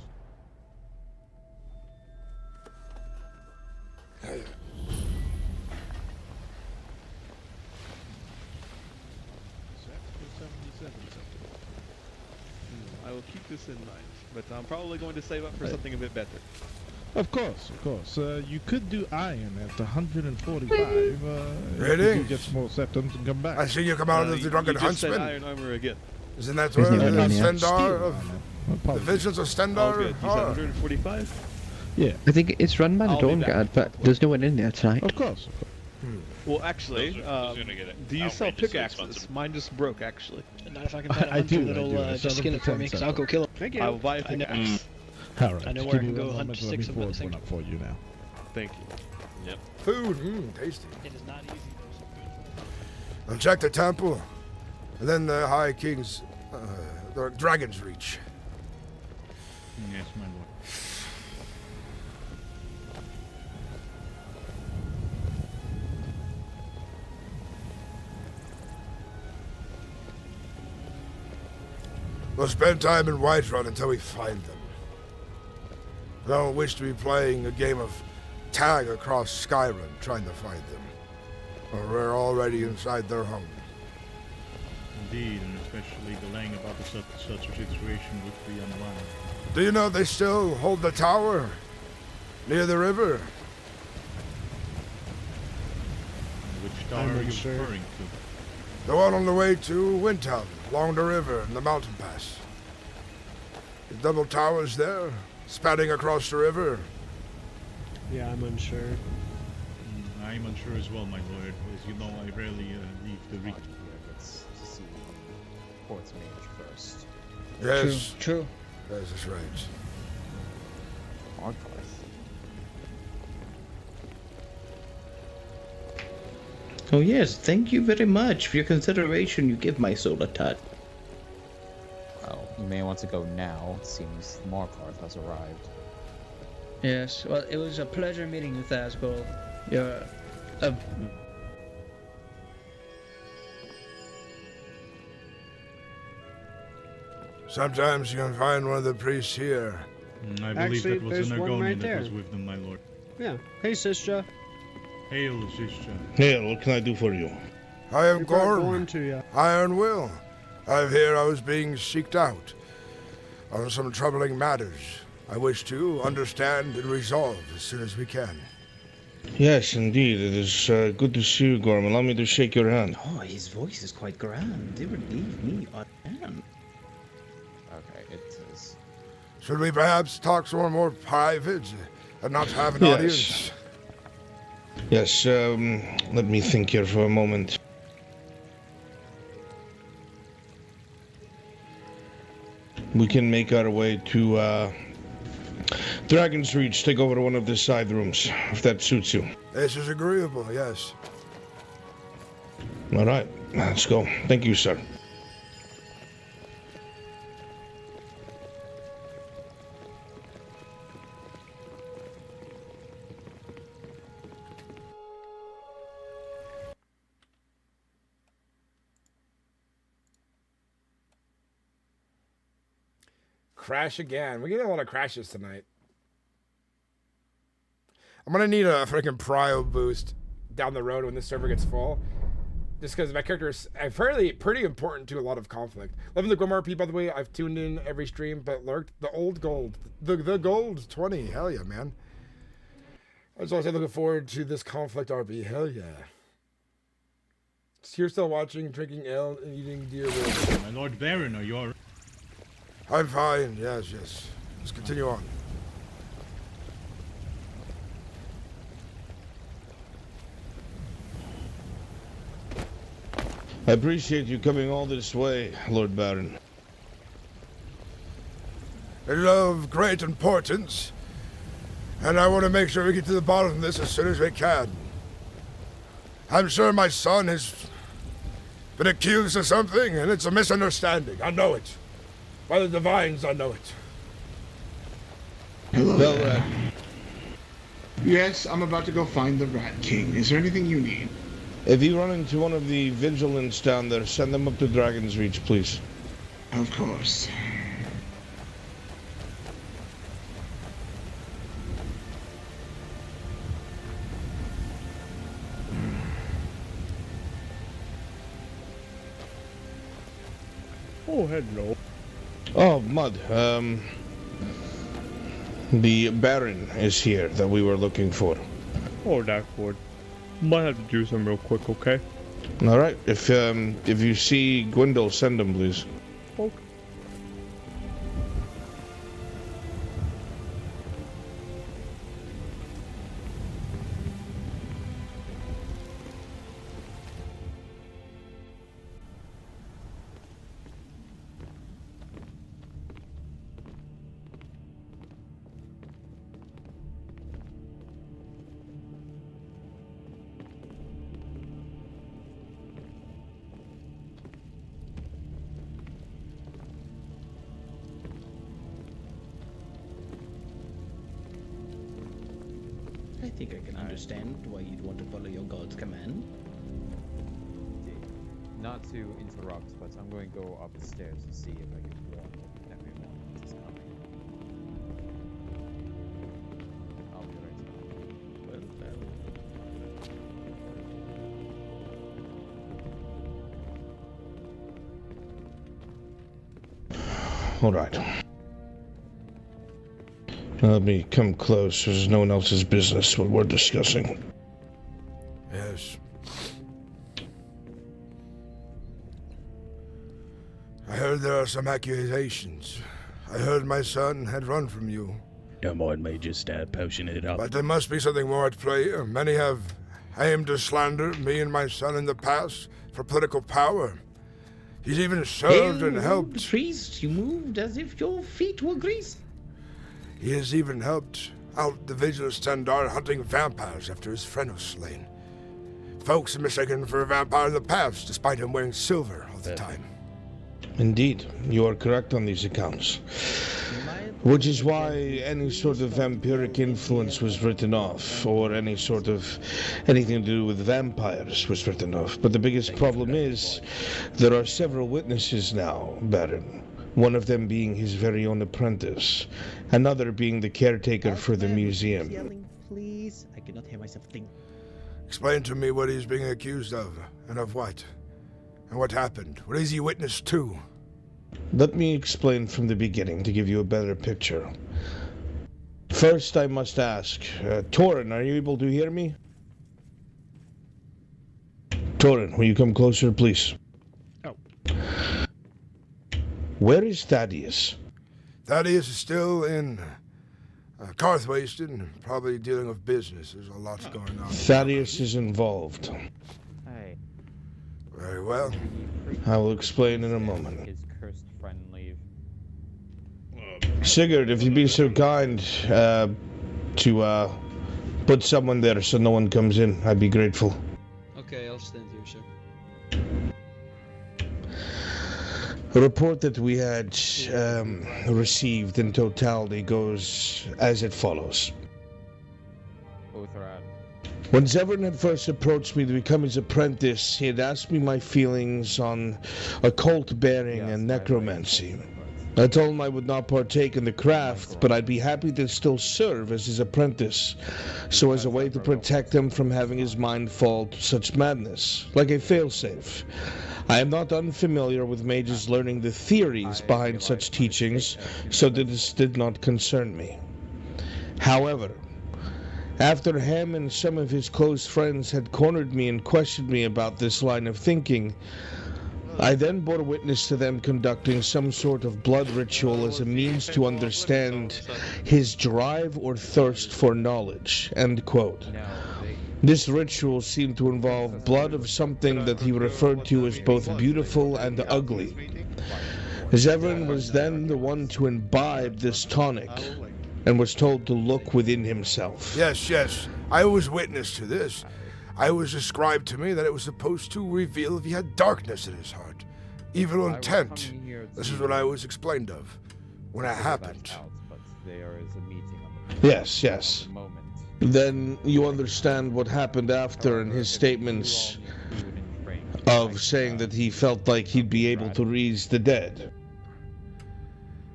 Speaker 20: I will keep this in mind, but I'm probably going to save up for something a bit better.
Speaker 15: Of course, of course. You could do iron at 145.
Speaker 1: Really?
Speaker 15: You get some more septums and come back.
Speaker 1: I see you come out of the Drunken
Speaker 20: you just said
Speaker 1: Huntsman.
Speaker 20: iron armor again.
Speaker 1: Isn't that where the Stendar of the Vigilance of
Speaker 20: Oh,
Speaker 1: Stendar
Speaker 20: good. You said
Speaker 1: are?
Speaker 20: 145?
Speaker 15: Yeah.
Speaker 21: I think it's run by the
Speaker 20: I'll be
Speaker 21: Dawn
Speaker 20: back.
Speaker 21: Guard, but there's no one in there tonight.
Speaker 15: Of course.
Speaker 20: Well, actually, do you sell pickaxes? Mine just broke, actually.
Speaker 14: Not if I can find a hunter that'll just skin it for me, because I'll go kill him.
Speaker 20: Thank you. I will buy a pickaxe.
Speaker 15: Alright,
Speaker 14: I know where I can go hunt 6 of them.
Speaker 15: one up for you now.
Speaker 20: Thank you.
Speaker 5: Yep.
Speaker 1: Food, tasty.
Speaker 14: It is not easy, though.
Speaker 1: And check the temple, and then the High King's, the Dragon's Reach.
Speaker 9: Yes, my lord.
Speaker 1: We'll spend time in Whiterun until we find them. I don't wish to be playing a game of tag across Skyrim trying to find them. Or we're already inside their home.
Speaker 9: Indeed, and especially delaying about such a situation would be unwise.
Speaker 1: Do you know they still hold the tower? Near the river?
Speaker 9: Which tower are you referring to?
Speaker 1: The one on the way to Windhelm, along the river and the mountain pass. The double towers there, spanning across the river.
Speaker 7: Yeah, I'm unsure.
Speaker 9: I'm unsure as well, my lord. As you know, I rarely leave the region.
Speaker 22: Let's see Port's mage first.
Speaker 1: Yes.
Speaker 14: True.
Speaker 1: Yes, that's right.
Speaker 22: Markarth.
Speaker 19: Oh yes, thank you very much for your consideration. You give my soul a touch.
Speaker 22: Well, you may want to go now. It seems Markarth has arrived.
Speaker 14: Yes, well, it was a pleasure meeting you, Thasbol. You're a...
Speaker 1: Sometimes you can find one of the priests here.
Speaker 9: I believe
Speaker 7: Actually,
Speaker 9: that was
Speaker 7: there's
Speaker 9: an
Speaker 7: one
Speaker 9: Argonian
Speaker 7: right
Speaker 9: that
Speaker 7: there.
Speaker 9: was with them, my lord.
Speaker 7: Yeah. Hey, Sistra.
Speaker 9: Hail, Zisha.
Speaker 3: Hail, what can I do for you?
Speaker 1: I am
Speaker 7: We brought
Speaker 1: Gorm.
Speaker 7: Gorm to you.
Speaker 1: Ironwill. I hear I was being seeked out on some troubling matters. I wish to understand and resolve as soon as we can.
Speaker 3: Yes, indeed. It is good to see you, Gorm. Allow me to shake your hand.
Speaker 19: Oh, his voice is quite grand. They would leave me unmanned.
Speaker 22: Okay, it is.
Speaker 1: Should we perhaps talk somewhere more private and not have an
Speaker 3: Yes.
Speaker 1: audience?
Speaker 3: Yes, let me think here for a moment. We can make our way to Dragon's Reach, take over to one of the side rooms, if that suits you.
Speaker 1: This is agreeable, yes.
Speaker 3: All right, let's go. Thank you, sir.
Speaker 17: Crash again. We're getting a lot of crashes tonight. I'm gonna need a freaking prio boost down the road when this server gets full. Just because my character is pretty important to a lot of conflict. Loving the SkyrimRP, by the way. I've tuned in every stream, but lurked the old gold. The gold 20. Hell yeah, man. I was also looking forward to this conflict RP. Hell yeah. You're still watching, drinking ale, and eating deer ribs.
Speaker 9: My Lord Baron, are you alright?
Speaker 1: I'm fine, yes, yes. Let's continue on.
Speaker 3: I appreciate you coming all this way, Lord Baron.
Speaker 1: It is of great importance, and I want to make sure we get to the bottom of this as soon as we can. I'm sure my son has been accused of something, and it's a misunderstanding. I know it. By the divines, I know it.
Speaker 6: Hello, Rat. Yes, I'm about to go find the Rat King. Is there anything you need?
Speaker 3: If you run into one of the vigilants down there, send them up to Dragon's Reach, please.
Speaker 6: Of course.
Speaker 20: Oh, hello.
Speaker 3: Oh, Mud, the Baron is here that we were looking for.
Speaker 20: Oh, that's good. Might have to do some real quick, okay?
Speaker 3: Alright, if you see Gwendol, send him, please.
Speaker 20: Okay.
Speaker 10: I think I can understand why you'd want to follow your god's command.
Speaker 22: Not to interrupt, but I'm going to go up the stairs to see if I can warn everyone is coming. I'll be right back.
Speaker 3: All right. Let me come close. There's no one else's business what we're discussing.
Speaker 1: Yes. I heard there are some accusations. I heard my son had run from you.
Speaker 18: Don't mind me just potion it up.
Speaker 1: But there must be something more at play. Many have aimed to slander me and my son in the past for political power. He's even served and helped.
Speaker 10: Priest, you moved as if your feet were greased.
Speaker 1: He has even helped out the vigilant Standard hunting vampires after his friend was slain. Folks have mistaken him for a vampire in the past, despite him wearing silver all the time.
Speaker 3: Indeed, you are correct on these accounts. Which is why any sort of vampiric influence was written off, or any sort of anything to do with vampires was written off. But the biggest problem is, there are several witnesses now, Baron. One of them being his very own apprentice, another being the caretaker for the museum.
Speaker 10: Yelling, please. I cannot hear myself think.
Speaker 1: Explain to me what he's being accused of, and of what. And what happened. What is he witness to?
Speaker 3: Let me explain from the beginning to give you a better picture. First, I must ask, Torin, are you able to hear me? Torin, will you come closer, please?
Speaker 7: Oh.
Speaker 3: Where is Thaddeus?
Speaker 1: Thaddeus is still in Karth wasted and probably dealing with business. There's a lot going on.
Speaker 3: Thaddeus is involved.
Speaker 22: Hey.
Speaker 1: Very well.
Speaker 3: I will explain in a moment.
Speaker 22: His cursed friend leave.
Speaker 3: Sigurd, if you'd be so kind to put someone there so no one comes in, I'd be grateful.
Speaker 23: Okay, I'll stand here, sir.
Speaker 3: A report that we had received in totality goes as it follows. When Zevron had first approached me to become his apprentice, he had asked me my feelings on occult bearing and necromancy. I told him I would not partake in the craft, but I'd be happy to still serve as his apprentice, so as a way to protect him from having his mind fall to such madness, like a failsafe. I am not unfamiliar with mages learning the theories behind such teachings, so this did not concern me. However, after Ham and some of his close friends had cornered me and questioned me about this line of thinking, I then bore witness to them conducting some sort of blood ritual as a means to understand his drive or thirst for knowledge, end quote. This ritual seemed to involve blood of something that he referred to as both beautiful and ugly. Zevron was then the one to imbibe this tonic, and was told to look within himself.
Speaker 1: Yes, yes. I was witness to this. I was described to me that it was supposed to reveal if he had darkness in his heart, evil intent. This is what I was explained of when it happened.
Speaker 3: Yes, yes. Then you understand what happened after in his statements of saying that he felt like he'd be able to raise the dead.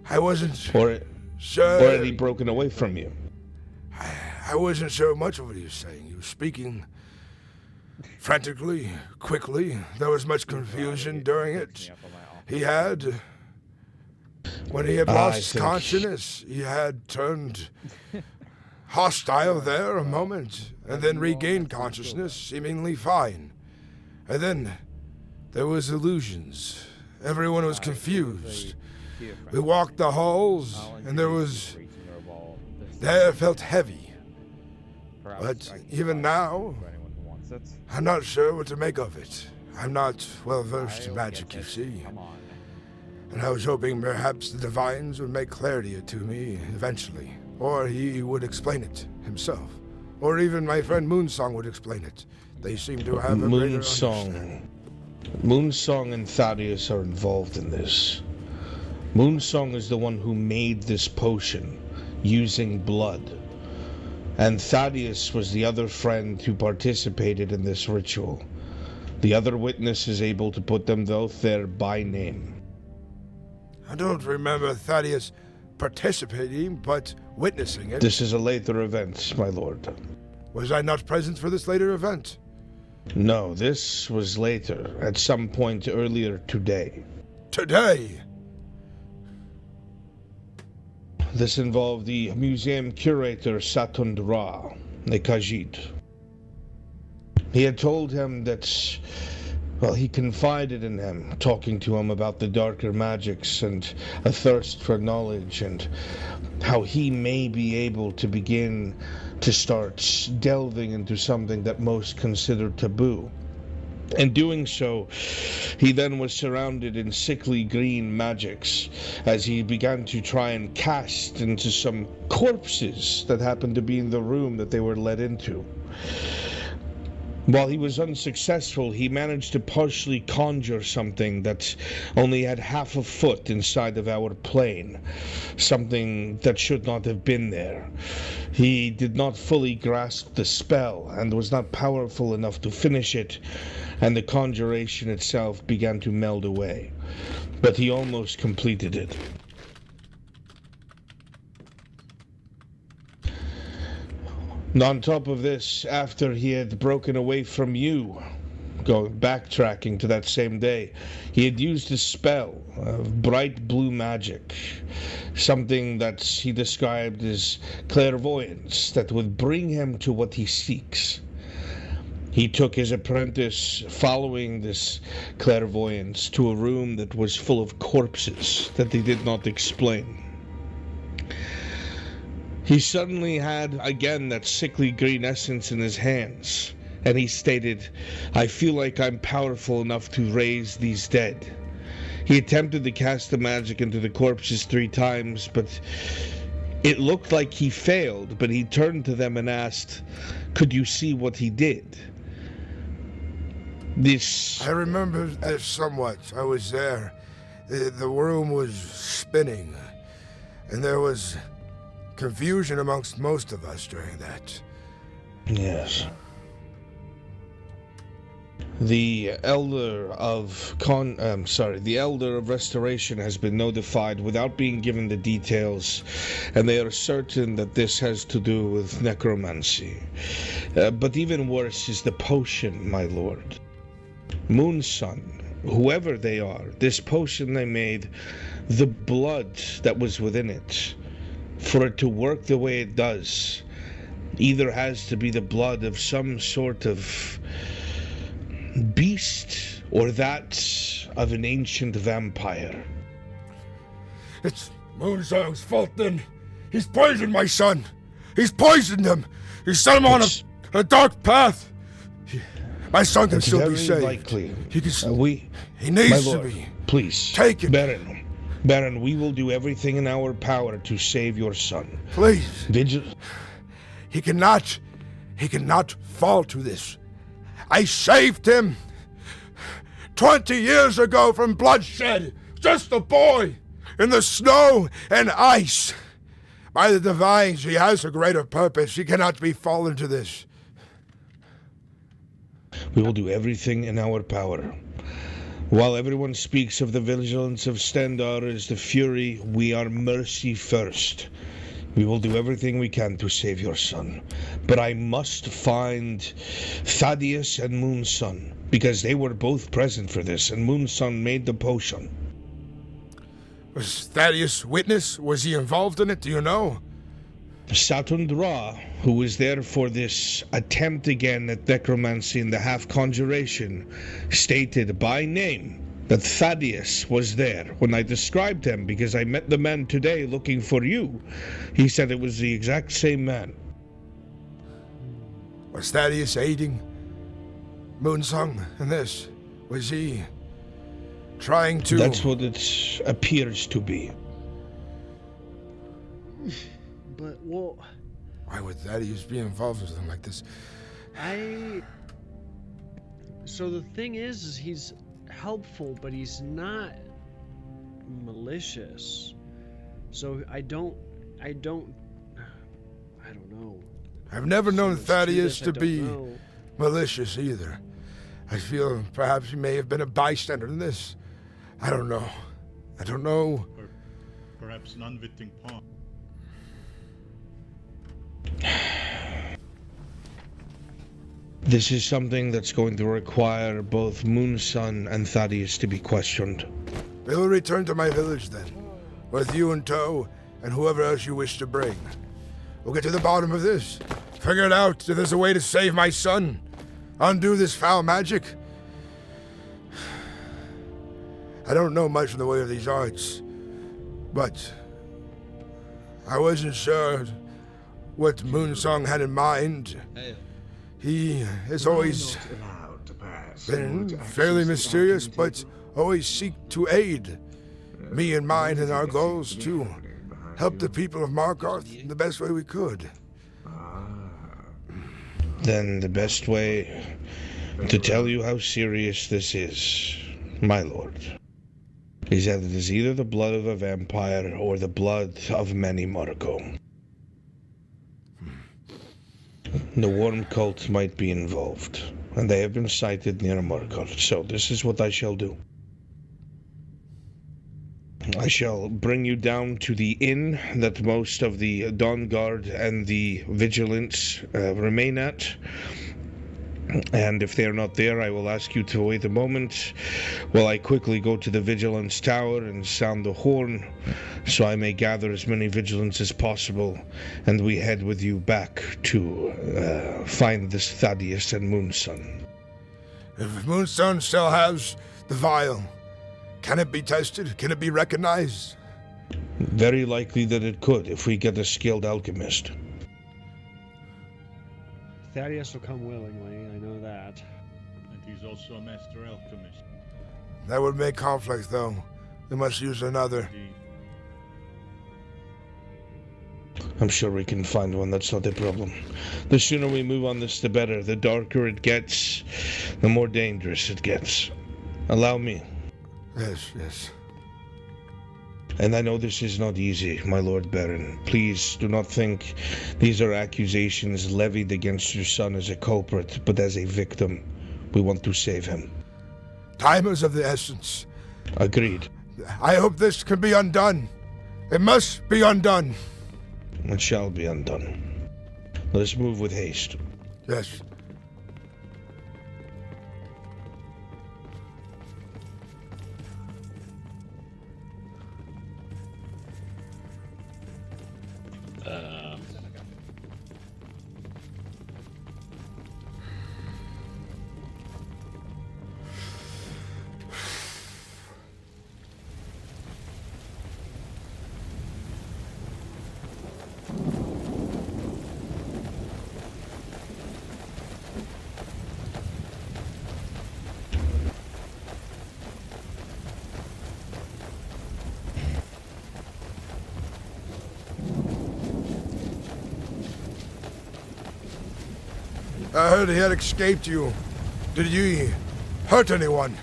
Speaker 1: I wasn't
Speaker 3: sure. Or had he broken away from you?
Speaker 1: I wasn't sure much of what he was saying. He was speaking frantically, quickly. There was much confusion during it. He had, when he had lost consciousness, he had turned hostile there a moment, and then regained consciousness, seemingly fine. And then there was illusions. Everyone was confused. We walked the halls, and the air felt heavy. But even now, I'm not sure what to make of it. I'm not well versed in magic, you see. And I was hoping perhaps the divines would make clarity to me eventually. Or he would explain it himself. Or even my friend Moonson would explain it. They seem to have a greater understanding.
Speaker 3: Moonson and Thaddeus are involved in this. Moonson is the one who made this potion using blood. And Thaddeus was the other friend who participated in this ritual. The other witness is able to put them both there by name.
Speaker 1: I don't remember Thaddeus participating, but witnessing it.
Speaker 3: This is a later event, my lord.
Speaker 1: Was I not present for this later event?
Speaker 3: No, this was later, at some point earlier today.
Speaker 1: Today?
Speaker 3: This involved the museum curator Satund Ra, the Khajiit. He had told him that, well, he confided in him, talking to him about the darker magics and a thirst for knowledge and how he may be able to begin to start delving into something that most considered taboo. In doing so, he then was surrounded in sickly green magics as he began to try and cast into some corpses that happened to be in the room that they were led into. While he was unsuccessful, he managed to partially conjure something that only had half a foot inside of our plane, something that should not have been there. He did not fully grasp the spell and was not powerful enough to finish it, and the conjuration itself began to meld away. But he almost completed it. On top of this, after he had broken away from you, backtracking to that same day, he had used a spell of bright blue magic, something that he described as clairvoyance that would bring him to what he seeks. He took his apprentice, following this clairvoyance, to a room that was full of corpses that they did not explain. He suddenly had, again, that sickly green essence in his hands, and he stated, "I feel like I'm powerful enough to raise these dead." He attempted to cast the magic into the corpses 3 times, but it looked like he failed, but he turned to them and asked, "Could you see what he did?"
Speaker 1: I remember this somewhat. I was there. The room was spinning, and there was confusion amongst most of us during that.
Speaker 3: Yes. The Elder of the Elder of Restoration has been notified without being given the details, and they are certain that this has to do with necromancy. But even worse is the potion, my lord. Moonson, whoever they are, this potion they made, the blood that was within it, for it to work the way it does, either has to be the blood of some sort of beast or that of an ancient vampire.
Speaker 1: It's Moonson's fault then. He's poisoned my son. He's poisoned him. He set him on a dark path. My son can still be saved.
Speaker 3: Likely.
Speaker 1: He can.
Speaker 3: He
Speaker 1: needs
Speaker 3: my lord,
Speaker 1: to be.
Speaker 3: Please,
Speaker 1: take it.
Speaker 3: Baron, Baron, we will do everything in our power to save your son.
Speaker 1: Please.
Speaker 3: Vigil.
Speaker 1: He cannot fall to this. I saved him 20 years ago from bloodshed. Just a boy in the snow and ice. By the divines, he has a greater purpose. He cannot be fallen to this.
Speaker 3: We will do everything in our power. While everyone speaks of the vigilance of Stendarr as the fury, we are mercy first. We will do everything we can to save your son. But I must find Thaddeus and Moonson, because they were both present for this, and Moonson made the potion.
Speaker 1: Was Thaddeus witness? Was he involved in it? Do you know?
Speaker 3: Satundra, who was there for this attempt again at necromancy and the half-conjuration, stated by name that Thaddeus was there. When I described him, because I met the man today looking for you, he said it was the exact same man.
Speaker 1: Was Thaddeus aiding Moonsong in this? Was he trying to...
Speaker 3: That's what it appears to be.
Speaker 7: But, well...
Speaker 1: Why would Thaddeus be involved in something like this?
Speaker 7: So the thing is he's helpful, but he's not malicious. So I don't know.
Speaker 1: I've never known Thaddeus to be
Speaker 7: know.
Speaker 1: malicious either. I feel perhaps he may have been a bystander in this. I don't know.
Speaker 9: Or perhaps an unwitting pawn.
Speaker 3: This is something that's going to require both Moonson and Thaddeus to be questioned.
Speaker 1: We will return to my village then, with you in tow and whoever else you wish to bring. We'll get to the bottom of this. Figure it out if there's a way to save my son. Undo this foul magic. I don't know much in the way of these arts, but I wasn't sure what Moonsong had in mind. He has always been fairly mysterious, but always seek to aid me and mine in our goals to help the people of Markarth in the best way we could.
Speaker 3: Then the best way to tell you how serious this is, my lord, is that it is either the blood of a vampire or the blood of many Marco. The worm cult might be involved, and they have been sighted near Markarth, so this is what I shall do. I shall bring you down to the inn that most of the Dawn Guard and the Vigilants remain at. And if they are not there, I will ask you to wait a moment while I quickly go to the Vigilance Tower and sound the horn, so I may gather as many Vigilants as possible, and we head with you back to find this Thaddeus and Moonson.
Speaker 1: If Moonson still has the vial, can it be tested? Can it be recognized?
Speaker 3: Very likely that it could, if we get a skilled alchemist.
Speaker 7: Thaddeus will come willingly, I know that.
Speaker 9: And he's also a master alchemist.
Speaker 1: That would make conflict, though. We must use another.
Speaker 3: I'm sure we can find one, that's not a problem. The sooner we move on this, the better. The darker it gets, the more dangerous it gets. Allow me.
Speaker 1: Yes, yes.
Speaker 3: And I know this is not easy, my Lord Baron. Please do not think these are accusations levied against your son as a culprit, but as a victim. We want to save him.
Speaker 1: Time is of the essence.
Speaker 3: Agreed.
Speaker 1: I hope this can be undone. It must be undone.
Speaker 3: It shall be undone. Let us move with haste.
Speaker 1: Yes. I heard he had escaped you. Did you hurt anyone?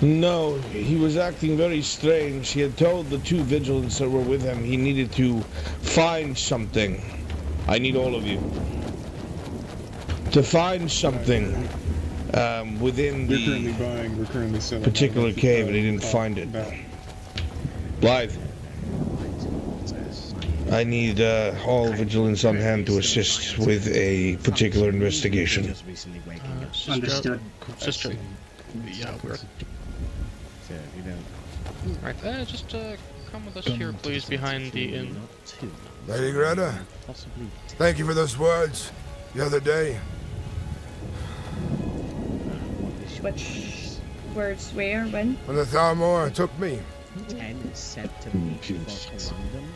Speaker 3: No, he was acting very strange. He had told the two vigilants that were with him he needed to find something. I need all of you to find something within
Speaker 4: We're currently selling
Speaker 3: particular cave, and he didn't find it. Blythe, I need all vigilants on hand to assist with a particular investigation.
Speaker 8: Understood.
Speaker 12: Sister. Yeah, we're... Right, just come with us here, please, behind the inn.
Speaker 1: Lady Greta, thank you for those words the other day.
Speaker 24: Which words, where, when?
Speaker 1: When the Thalmor took me.
Speaker 10: 10 said to me for London.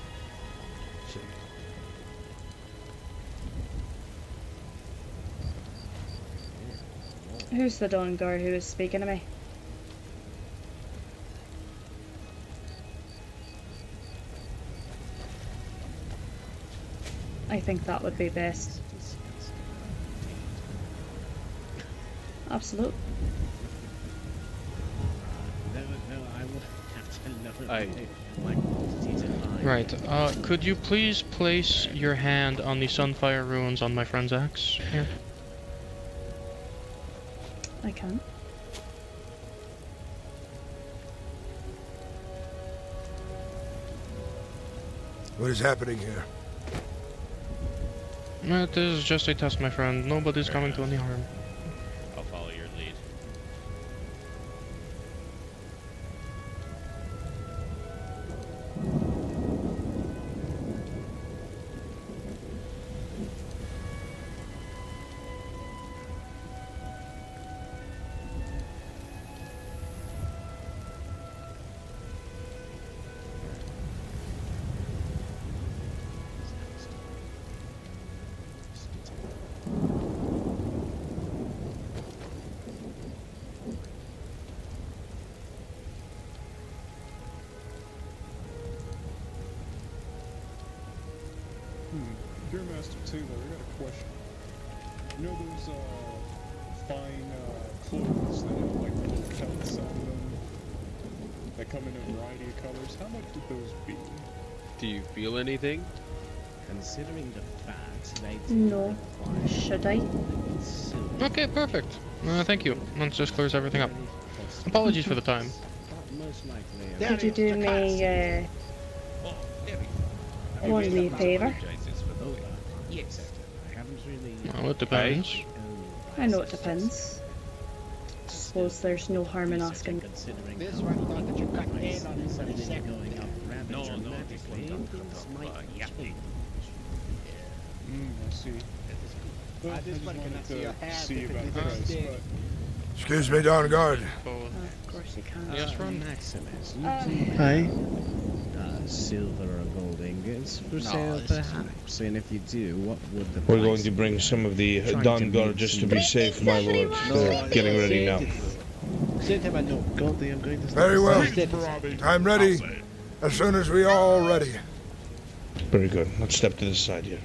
Speaker 24: Who's the Dongar who is speaking to me? I think that would be best. Absolute.
Speaker 12: Right, could you please place your hand on the Sunfire runes on my friend's axe? Here.
Speaker 24: I can.
Speaker 1: What is happening here?
Speaker 12: It is just a test, my friend. Nobody's coming to any harm.
Speaker 25: I'll follow your lead.
Speaker 4: Dear Master Taylor, I got a question. You know those fine clothes that have like little pelts on them that come in a variety of colors? How much would those be?
Speaker 26: Do you feel anything?
Speaker 10: Considering the fact they
Speaker 24: No. Should I?
Speaker 12: Okay, perfect. Thank you. That just clears everything up. Apologies for the time.
Speaker 24: Could you do me one wee favour?
Speaker 10: Yes, I haven't really.
Speaker 12: Well, it depends.
Speaker 24: I know it depends. Suppose there's no harm in asking.
Speaker 10: This one thought that you cut in on his going up rather dramatically. Things might change.
Speaker 4: I see. Well, I just wanted to see about the price, but...
Speaker 1: Excuse me, Don Guard.
Speaker 24: Of course you can.
Speaker 12: Yes, Ron?
Speaker 10: Maximus,
Speaker 7: Hi.
Speaker 10: silver or gold ingots for sale, perhaps. And if you do, what would the
Speaker 3: We're going to bring some of the Dawn Guard just to be safe, my lord. They're getting ready now.
Speaker 19: Send him a note. Goldie, I'm going to
Speaker 1: Very well. I'm ready. As soon as we are all ready.
Speaker 3: Very good. Let's step to the side here.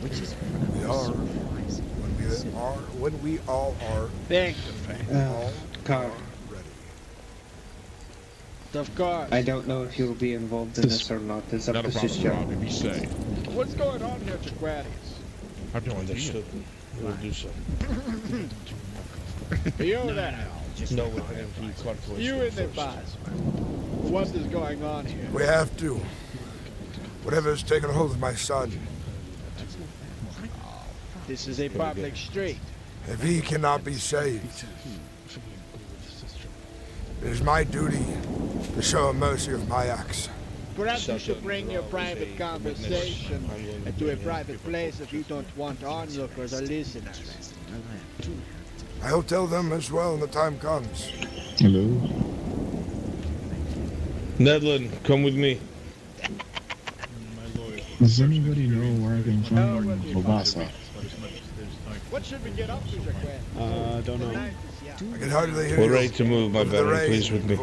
Speaker 10: Which is
Speaker 1: we are when we all are
Speaker 19: Thank
Speaker 27: Carl.
Speaker 19: Of course.
Speaker 27: I don't know if you'll be involved in this or not. It's up to Sister.
Speaker 19: What's going on here, Jaquarius?
Speaker 15: I've no idea.
Speaker 3: We'll do so.
Speaker 19: You there?
Speaker 3: No, we're heading to Clarkwood.
Speaker 19: You in the boss. What is going on here?
Speaker 1: We have to. Whatever's taken hold of my son.
Speaker 19: This is a public street.
Speaker 1: If he cannot be saved, it is my duty to show him mercy with my axe.
Speaker 19: Perhaps you should bring your private conversation to a private place if you don't want onlookers or listeners.
Speaker 1: I will tell them as well when the time comes.
Speaker 27: Hello?
Speaker 3: Nedlin, come with me.
Speaker 27: Does anybody know where I can find Obasa?
Speaker 19: What should we get up to, Jaquarius?
Speaker 7: Don't know.
Speaker 1: I can hardly hear you.
Speaker 3: We're ready to move, my veteran. Please with me.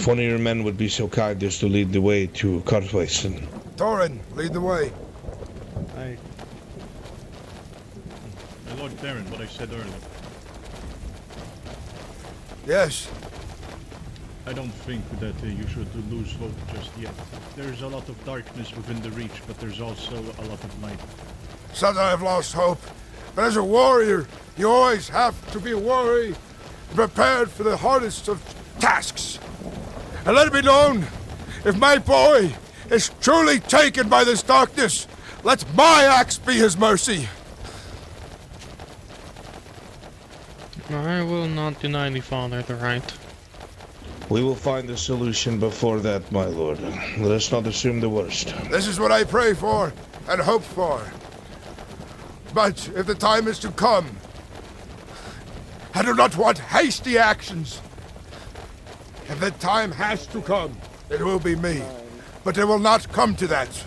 Speaker 3: If one of your men would be so kind as to lead the way to Karthwasten.
Speaker 1: Thorin, lead the way.
Speaker 7: Aye.
Speaker 9: My Lord Baron, what I said earlier.
Speaker 1: Yes.
Speaker 9: I don't think that you should lose hope just yet. There's a lot of darkness within the Reach, but there's also a lot of light.
Speaker 1: It's not that I've lost hope, but as a warrior, you always have to be wary, prepared for the hardest of tasks. And let it be known, if my boy is truly taken by this darkness, let my axe be his mercy.
Speaker 12: I will not deny the father the right.
Speaker 3: We will find a solution before that, my lord. Let us not assume the worst.
Speaker 1: This is what I pray for and hope for. But if the time is to come, I do not want hasty actions. If the time has to come, it will be me. But it will not come to that.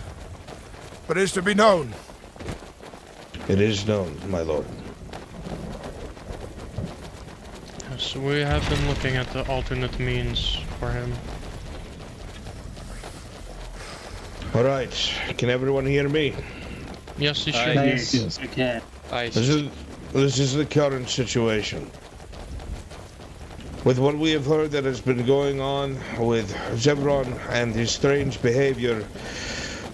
Speaker 1: But it is to be known.
Speaker 3: It is known, my lord.
Speaker 12: So we have been looking at the alternate means for him.
Speaker 3: Alright, can everyone hear me?
Speaker 12: Yes, you should.
Speaker 23: Yes, we can.
Speaker 3: This is the current situation. With what we have heard that has been going on with Zevron and his strange behavior,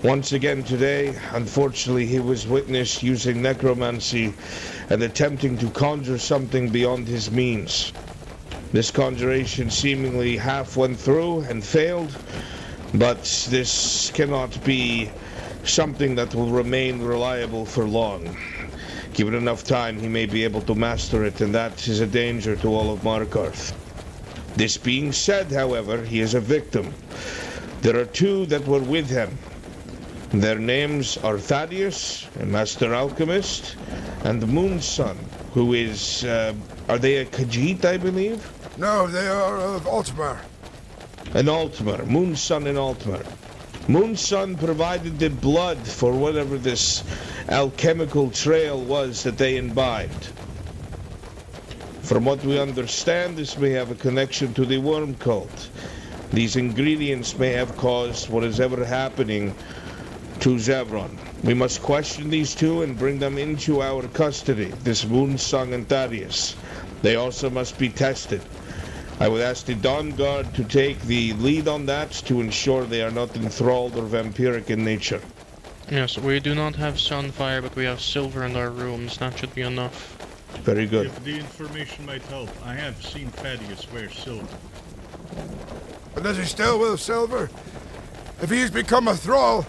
Speaker 3: once again today, unfortunately, he was witnessed using necromancy and attempting to conjure something beyond his means. This conjuration seemingly half went through and failed, but this cannot be something that will remain reliable for long. Given enough time, he may be able to master it, and that is a danger to all of Markarth. This being said, however, he is a victim. There are two that were with him. Their names are Thaddeus, a master alchemist, and Moonson, who is, are they a Khajiit, I believe?
Speaker 1: No, they are of Altmer.
Speaker 3: An Altmer, Moonson and Altmer. Moonson provided the blood for whatever this alchemical trail was that they imbibed. From what we understand, this may have a connection to the worm cult. These ingredients may have caused what is ever happening to Zevron. We must question these two and bring them into our custody, this Moonson and Thaddeus. They also must be tested. I would ask the Dawn Guard to take the lead on that to ensure they are not enthralled or vampiric in nature.
Speaker 12: Yes, we do not have Sunfire, but we have silver in our rooms. That should be enough.
Speaker 3: Very good.
Speaker 9: If the information might help, I have seen Thaddeus wear silver.
Speaker 1: But does he still will silver? If he's become a thrall,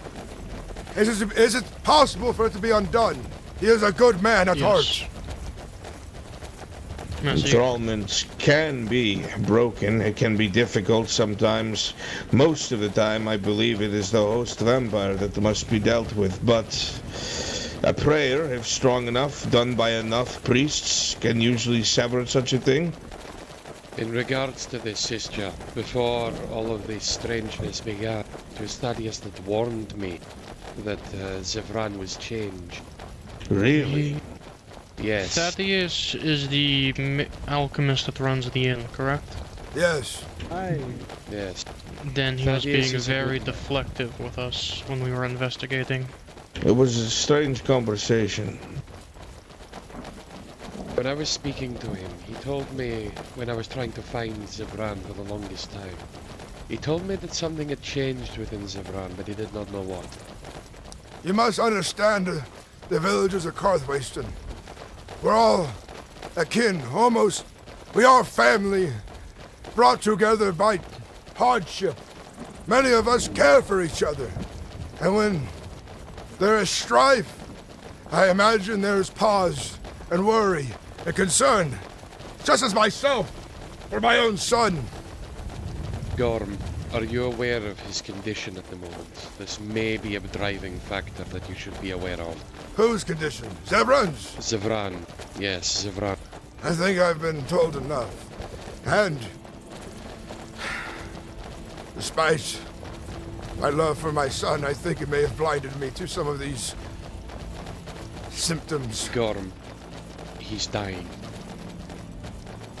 Speaker 1: is it possible for it to be undone? He is a good man at heart.
Speaker 3: Enthrallments can be broken. It can be difficult sometimes. Most of the time, I believe it is the host vampire that must be dealt with. But a prayer, if strong enough, done by enough priests, can usually sever such a thing.
Speaker 26: In regards to this, sister, before all of this strangeness began, it was Thaddeus that warned me that Zevron was changed.
Speaker 3: Really?
Speaker 26: Yes.
Speaker 12: Thaddeus is the alchemist that runs the inn, correct?
Speaker 1: Yes.
Speaker 19: Aye.
Speaker 26: Yes.
Speaker 12: Then he
Speaker 26: Thaddeus
Speaker 12: was being
Speaker 26: is
Speaker 12: very deflective with us when we were investigating.
Speaker 3: It was a strange conversation.
Speaker 26: When I was speaking to him, he told me, when I was trying to find Zevron for the longest time, he told me that something had changed within Zevron, but he did not know what.
Speaker 1: You must understand the villagers of Karthwasten. We're all akin, almost. We are family, brought together by hardship. Many of us care for each other. And when there is strife, I imagine there is pause and worry and concern, just as myself for my own son.
Speaker 26: Gorm, are you aware of his condition at the moment? This may be a driving factor that you should be aware of.
Speaker 1: Whose condition? Zevron's?
Speaker 26: Zevron. Yes, Zevron.
Speaker 1: I think I've been told enough. And despite my love for my son, I think it may have blinded me to some of these symptoms.
Speaker 26: Gorm, he's dying.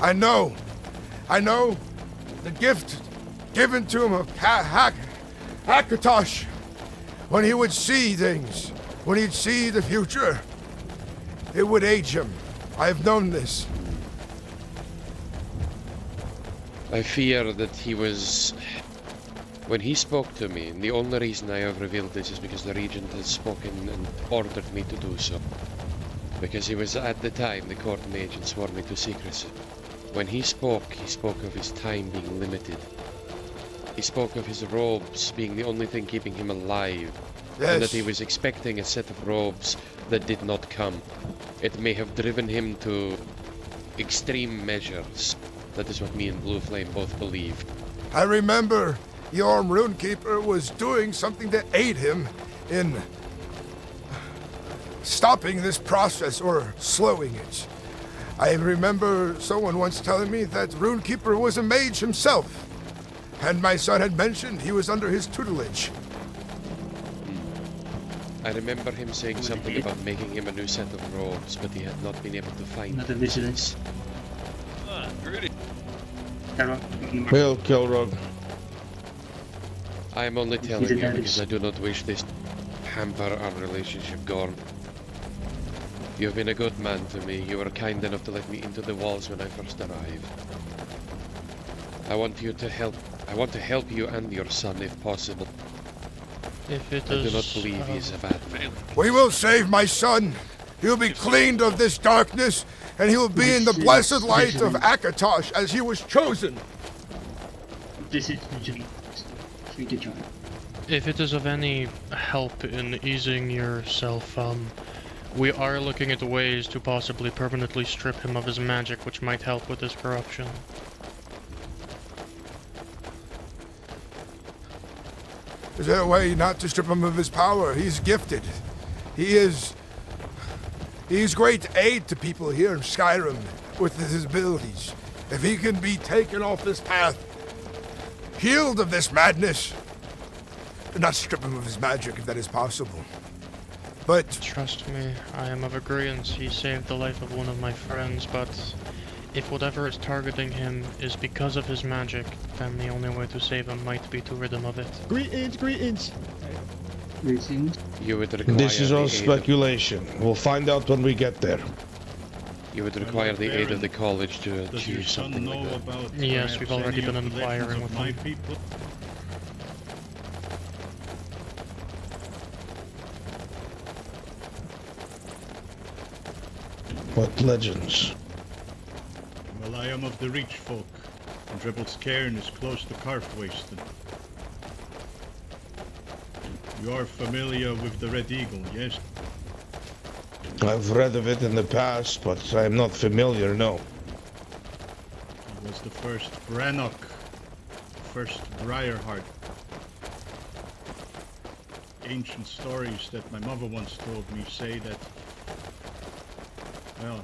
Speaker 1: I know. The gift given to him of Akatosh, when he would see things, when he'd see the future, it would age him. I have known this.
Speaker 26: I fear that he was... When he spoke to me, and the only reason I have revealed this is because the Regent has spoken and ordered me to do so. Because he was at the time the court mage and swore me to secrecy. When he spoke of his time being limited. He spoke of his robes being the only thing keeping him alive.
Speaker 1: Yes.
Speaker 26: And that he was expecting a set of robes that did not come. It may have driven him to extreme measures. That is what me and Blue Flame both believe.
Speaker 1: I remember your Runekeeper was doing something to aid him in stopping this process or slowing it. I remember someone once telling me that Runekeeper was a mage himself, and my son had mentioned he was under his tutelage.
Speaker 26: I remember him saying something about making him a new set of robes, but he had not been able to find
Speaker 8: Another vigilant.
Speaker 3: Well, Kilrog.
Speaker 26: I am only telling you because I do not wish this to hamper our relationship, Gorm. You have been a good man to me. You were kind enough to let me into the walls when I first arrived. I want to help you and your son if possible.
Speaker 12: If it
Speaker 26: I
Speaker 12: is,
Speaker 26: do not believe he is a bad man.
Speaker 1: We will save my son. He will be cleaned of this darkness, and he will be in the blessed light of Akatosh as he was chosen.
Speaker 8: This is vigilant. Free to join.
Speaker 12: If it is of any help in easing yourself, we are looking at ways to possibly permanently strip him of his magic, which might help with his corruption.
Speaker 1: Is there a way not to strip him of his power? He's gifted. He's great aid to people here in Skyrim with his abilities. If he can be taken off this path, healed of this madness, not strip him of his magic if that is possible. But
Speaker 12: trust me, I am of agreement. He saved the life of one of my friends, but if whatever is targeting him is because of his magic, then the only way to save him might be to rid him of it.
Speaker 19: Greetings, greetings.
Speaker 8: Greetings.
Speaker 26: You would require
Speaker 3: This is all speculation. We'll find out when we get there.
Speaker 26: You would require the aid of the college to achieve something like that.
Speaker 9: About
Speaker 12: yes, we've already been inquiring with
Speaker 9: my
Speaker 12: them.
Speaker 9: people?
Speaker 3: What legends?
Speaker 9: Well, I am of the Reach folk, and Rebel's Cairn is close to Carthwayston. You are familiar with the Red Eagle, yes?
Speaker 3: I've read of it in the past, but I'm not familiar, no.
Speaker 9: He was the first Brannock, first Briarheart. Ancient stories that my mother once told me say that, well,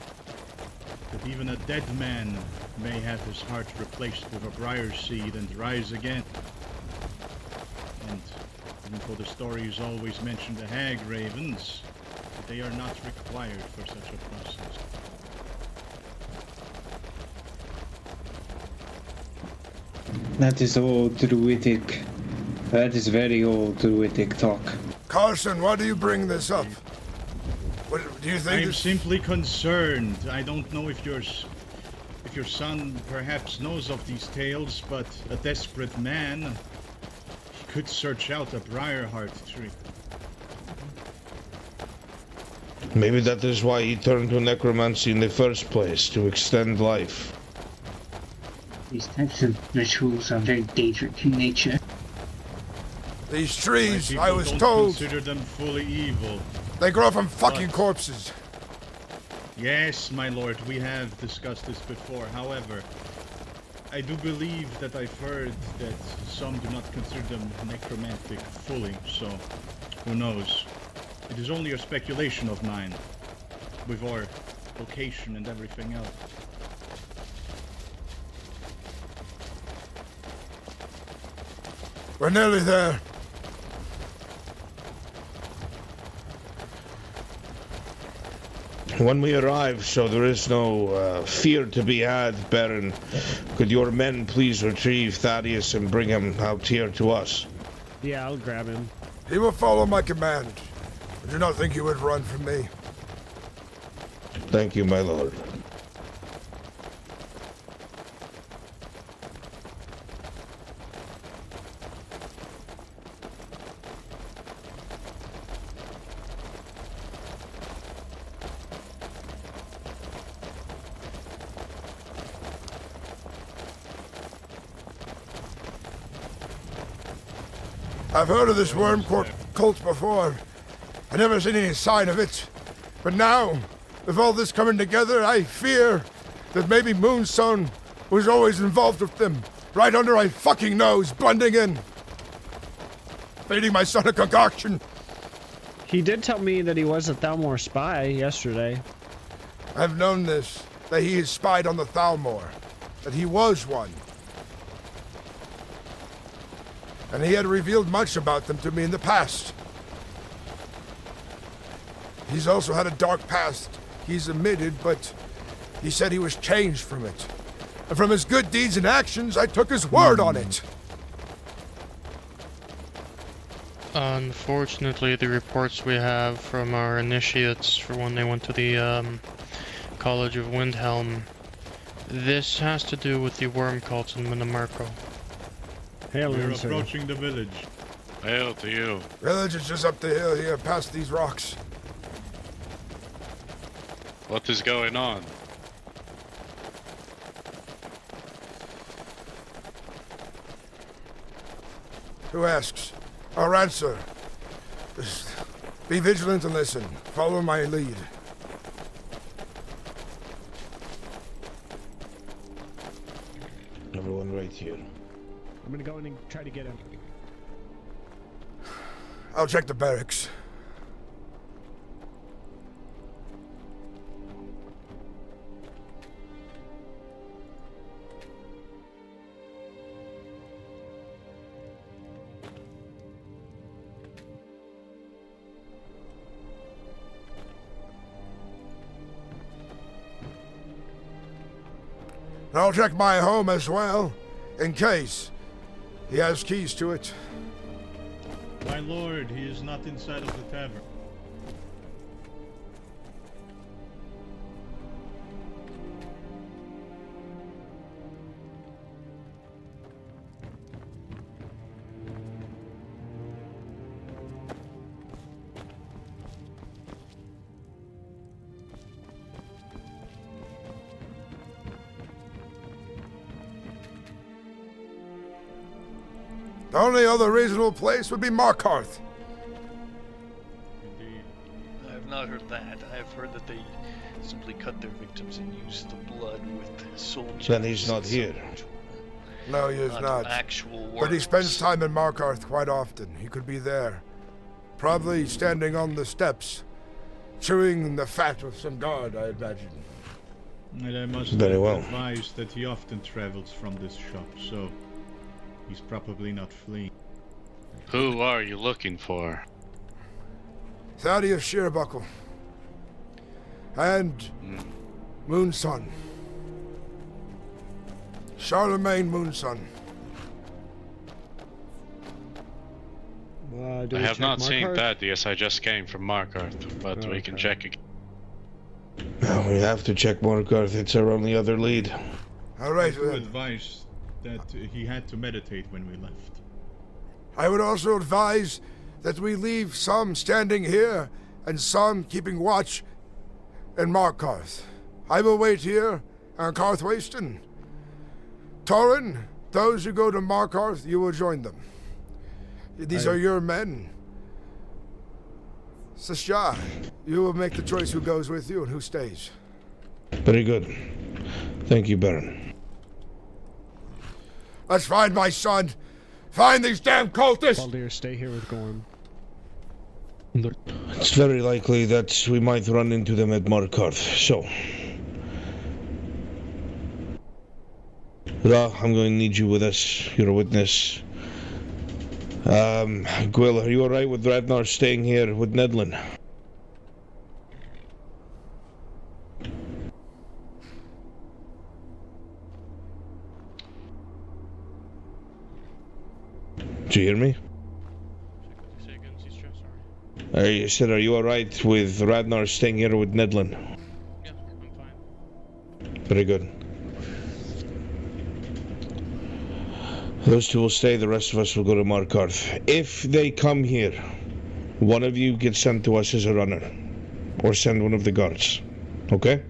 Speaker 9: that even a dead man may have his heart replaced with a briar seed and rise again. And for the stories always mention the hag ravens, but they are not required for such a process.
Speaker 27: That is old druidic. That is very old druidic talk.
Speaker 1: Carson, why do you bring this up? What do you think?
Speaker 9: I'm simply concerned. I don't know if your son perhaps knows of these tales, but a desperate man could search out a Briarheart tree.
Speaker 3: Maybe that is why he turned to necromancy in the first place, to extend life.
Speaker 8: These types of rituals are very dangerous in nature.
Speaker 1: These trees,
Speaker 9: My
Speaker 1: I
Speaker 9: people
Speaker 1: was
Speaker 9: don't
Speaker 1: told,
Speaker 9: consider them fully evil.
Speaker 1: they grow from fucking corpses.
Speaker 9: Yes, my lord, we have discussed this before. However, I do believe that I've heard that some do not consider them necromantic fully, so who knows? It is only a speculation of mine, with our location and everything else.
Speaker 1: We're nearly there.
Speaker 3: When we arrive, so there is no fear to be had, Baron, could your men please retrieve Thaddeus and bring him out here to us?
Speaker 7: Yeah, I'll grab him.
Speaker 1: He will follow my command. I do not think he would run from me.
Speaker 3: Thank you, my lord.
Speaker 1: I've heard of this worm cult before. I never seen any sign of it. But now, with all this coming together, I fear that maybe Moonson was always involved with them. Right under my fucking nose, blending in. Feeding my son a concoction.
Speaker 7: He did tell me that he was a Thalmor spy yesterday.
Speaker 1: I've known this, that he has spied on the Thalmor. That he was one. And he had revealed much about them to me in the past. He's also had a dark past, he's admitted, but he said he was changed from it. And from his good deeds and actions, I took his word on it.
Speaker 12: Unfortunately, the reports we have from our initiates for when they went to the College of Windhelm, this has to do with the worm cults in Minamarco.
Speaker 7: Hail,
Speaker 9: We're
Speaker 7: sir.
Speaker 9: approaching the village.
Speaker 2: Hail to you.
Speaker 1: Village is just up the hill here, past these rocks.
Speaker 2: What is going on?
Speaker 1: Who asks? Our answer. Just be vigilant and listen. Follow my lead.
Speaker 3: Everyone right here.
Speaker 7: I'm gonna go in and try to get him.
Speaker 1: I'll check the barracks. I'll check my home as well, in case he has keys to it.
Speaker 9: My lord, he is not inside of the tavern.
Speaker 1: The only other reasonable place would be Markarth.
Speaker 9: Indeed.
Speaker 5: I have not heard that. I have heard that they simply cut their victims and use the blood with soldiers.
Speaker 3: Then he's not here.
Speaker 1: No, he is not.
Speaker 5: Actual
Speaker 1: But he
Speaker 5: worms.
Speaker 1: spends time in Markarth quite often. He could be there. Probably standing on the steps, chewing the fat of some guard, I imagine.
Speaker 9: And I must
Speaker 3: Very well.
Speaker 9: advise that he often travels from this shop, so he's probably not fleeing.
Speaker 2: Who are you looking for?
Speaker 1: Thaddeus Shearbuckle. And Moonson. Charlemagne Moonson.
Speaker 2: I have not seen Thaddeus, I just came from Markarth, but we can check again.
Speaker 3: No, we have to check Markarth. It's our only other lead.
Speaker 1: All right,
Speaker 9: I do
Speaker 1: then.
Speaker 9: advise that he had to meditate when we left.
Speaker 1: I would also advise that we leave some standing here and some keeping watch in Markarth. I will wait here on Carthwayston. Torin, those who go to Markarth, you will join them. These are your men. Sasha, you will make the choice who goes with you and who stays.
Speaker 3: Very good. Thank you, Baron.
Speaker 1: Let's find my son. Find these damn cultists!
Speaker 7: Baldir, stay here with Gorm.
Speaker 3: It's very likely that we might run into them at Markarth, so... Ra, I'm going to need you with us. You're a witness. Gwyll, are you alright with Radnar staying here with Nedlin? you hear me? You said, are you alright with Radnar staying here with Nedlin?
Speaker 12: Yeah, I'm fine.
Speaker 3: Very good. Those two will stay, the rest of us will go to Markarth. If they come here, one of you gets sent to us as a runner. Or send one of the guards. Okay?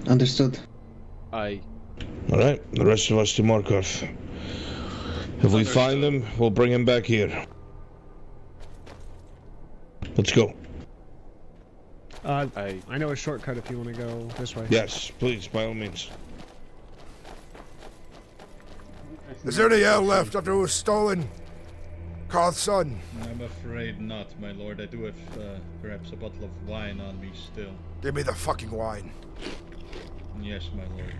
Speaker 27: Understood.
Speaker 20: Aye.
Speaker 3: Alright, the rest of us to Markarth. If we find them, we'll bring him back here. Let's go.
Speaker 7: I know a shortcut if you want to go this way.
Speaker 3: Yes, please, by all means.
Speaker 1: Is there any ale left after it was stolen? Karth's son?
Speaker 9: I'm afraid not, my lord. I do have perhaps a bottle of wine on me still.
Speaker 1: Give me the fucking wine.
Speaker 9: Yes, my lord.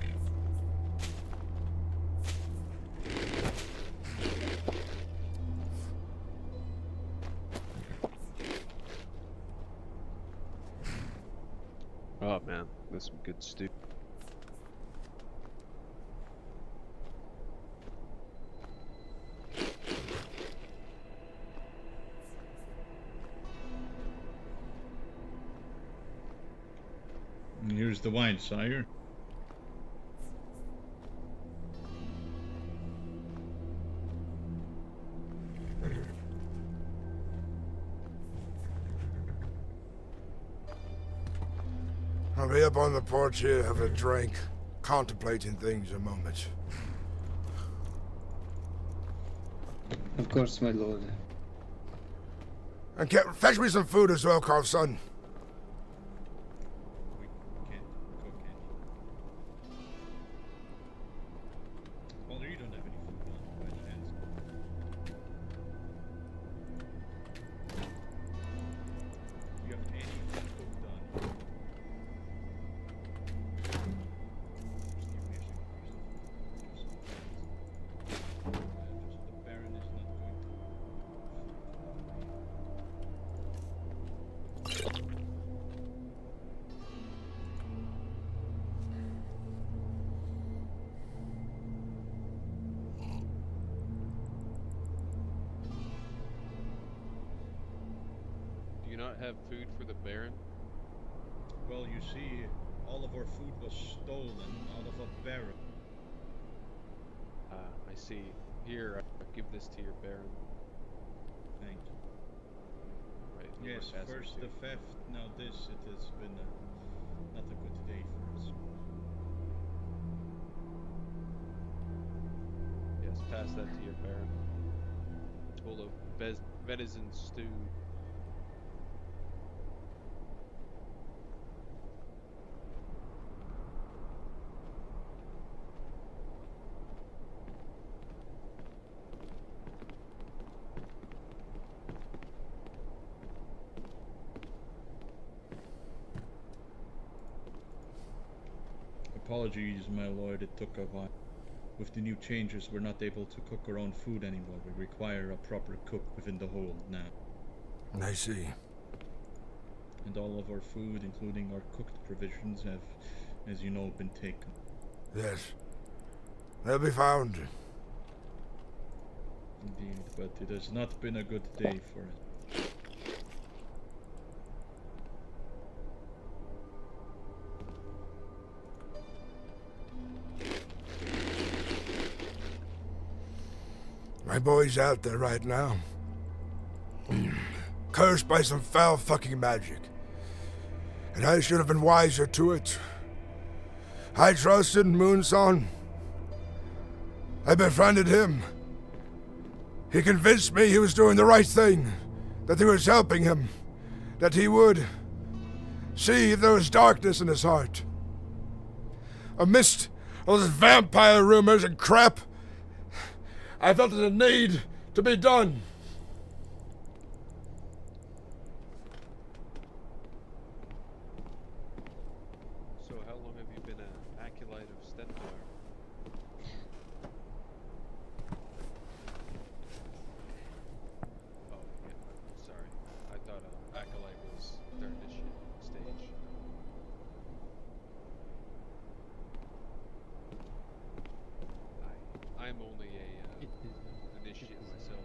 Speaker 20: Oh man, that's some good stew.
Speaker 9: And here's the wine, sire.
Speaker 1: I'll be up on the porch here, have a drink, contemplating things a moment.
Speaker 27: Of course, my lord.
Speaker 1: And fetch me some food as well, Karth's son.
Speaker 20: Do you not have food for the Baron?
Speaker 9: Well, you see, all of our food was stolen out of a barrel.
Speaker 20: I see. Here, I'll give this to your Baron.
Speaker 9: Thank you.
Speaker 20: Right,
Speaker 9: Yes, first the theft, now this. It has been not a good day for us.
Speaker 20: Yes, pass that to your Baron. Full of venison stew.
Speaker 9: Apologies, my lord, it took a while. With the new changes, we're not able to cook our own food anymore. We require a proper cook within the hold now.
Speaker 1: I see.
Speaker 9: And all of our food, including our cooked provisions, have, as you know, been taken.
Speaker 1: Yes. They'll be found.
Speaker 9: Indeed, but it has not been a good day for us.
Speaker 1: My boy's out there right now. Cursed by some foul fucking magic. And I should have been wiser to it. I trusted Moonson. I befriended him. He convinced me he was doing the right thing. That he was helping him. That he would see if there was darkness in his heart. Amidst all those vampire rumors and crap, I felt it a need to be done.
Speaker 20: So how long have you been an acolyte of Stentor? Oh, yeah, sorry. I thought acolyte was their initiate stage. I'm only a initiate myself.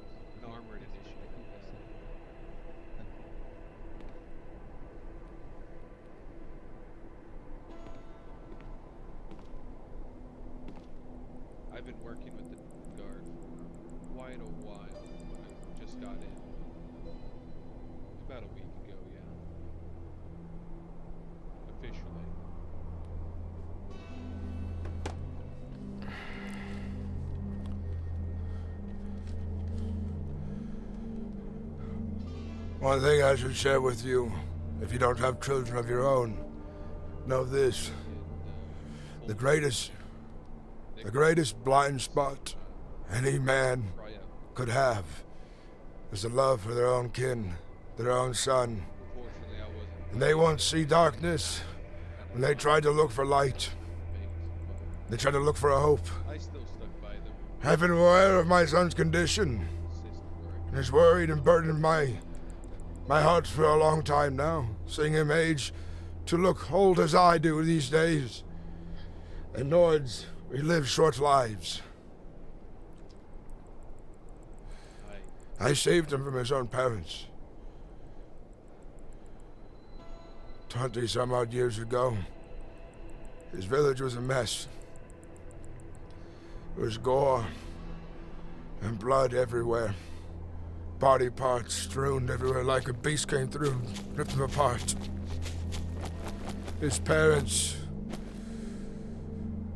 Speaker 6: been working with the guard for quite a while. I just got in. About a week ago, yeah. Officially.
Speaker 1: One thing I should share with you, if you don't have children of your own, know this. The greatest blind spot any man could have is the love for their own kin, their own son. And they won't see darkness when they try to look for light. They try to look for a hope. I've been aware of my son's condition, and it's worried and burdened my heart for a long time now, seeing him age to look old as I do these days. And Nords, we live short lives. I saved him from his own parents. 20 some odd years ago. His village was a mess. There was gore and blood everywhere. Body parts strewn everywhere like a beast came through, ripped them apart. His parents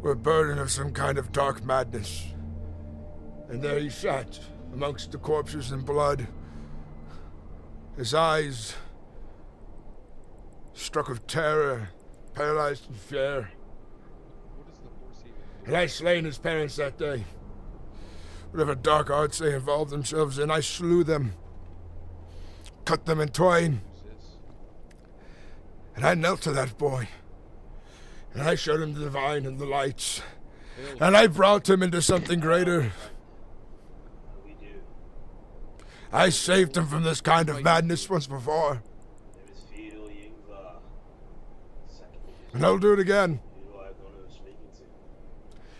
Speaker 1: were burdened of some kind of dark madness. And there he sat, amongst the corpses and blood. His eyes struck of terror, paralyzed in fear. And I slain his parents that day. Whatever dark arts they involved themselves in, I slew them. Cut them in twain. And I knelt to that boy. And I showed him the divine and the lights. And I brought him into something greater. I saved him from this kind of madness once before. And I'll do it again.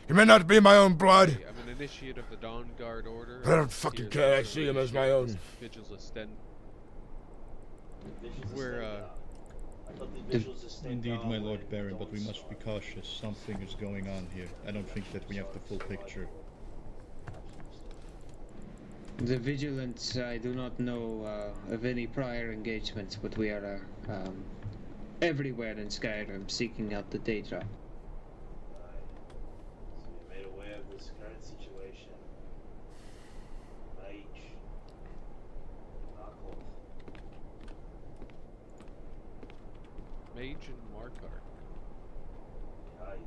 Speaker 1: He may not be my own blood.
Speaker 6: I'm an initiate of the Dawn Guard Order.
Speaker 1: But I don't fucking care. I see him as my own.
Speaker 9: Indeed, my Lord Baron, but we must be cautious. Something is going on here. I don't think that we have the full picture.
Speaker 27: The vigilants, I do not know of any prior engagements, but we are everywhere in Skyrim seeking out the Daedra.
Speaker 11: Made aware of this current situation. Mage. Markarth.
Speaker 6: Mage and Markarth.
Speaker 11: Aye.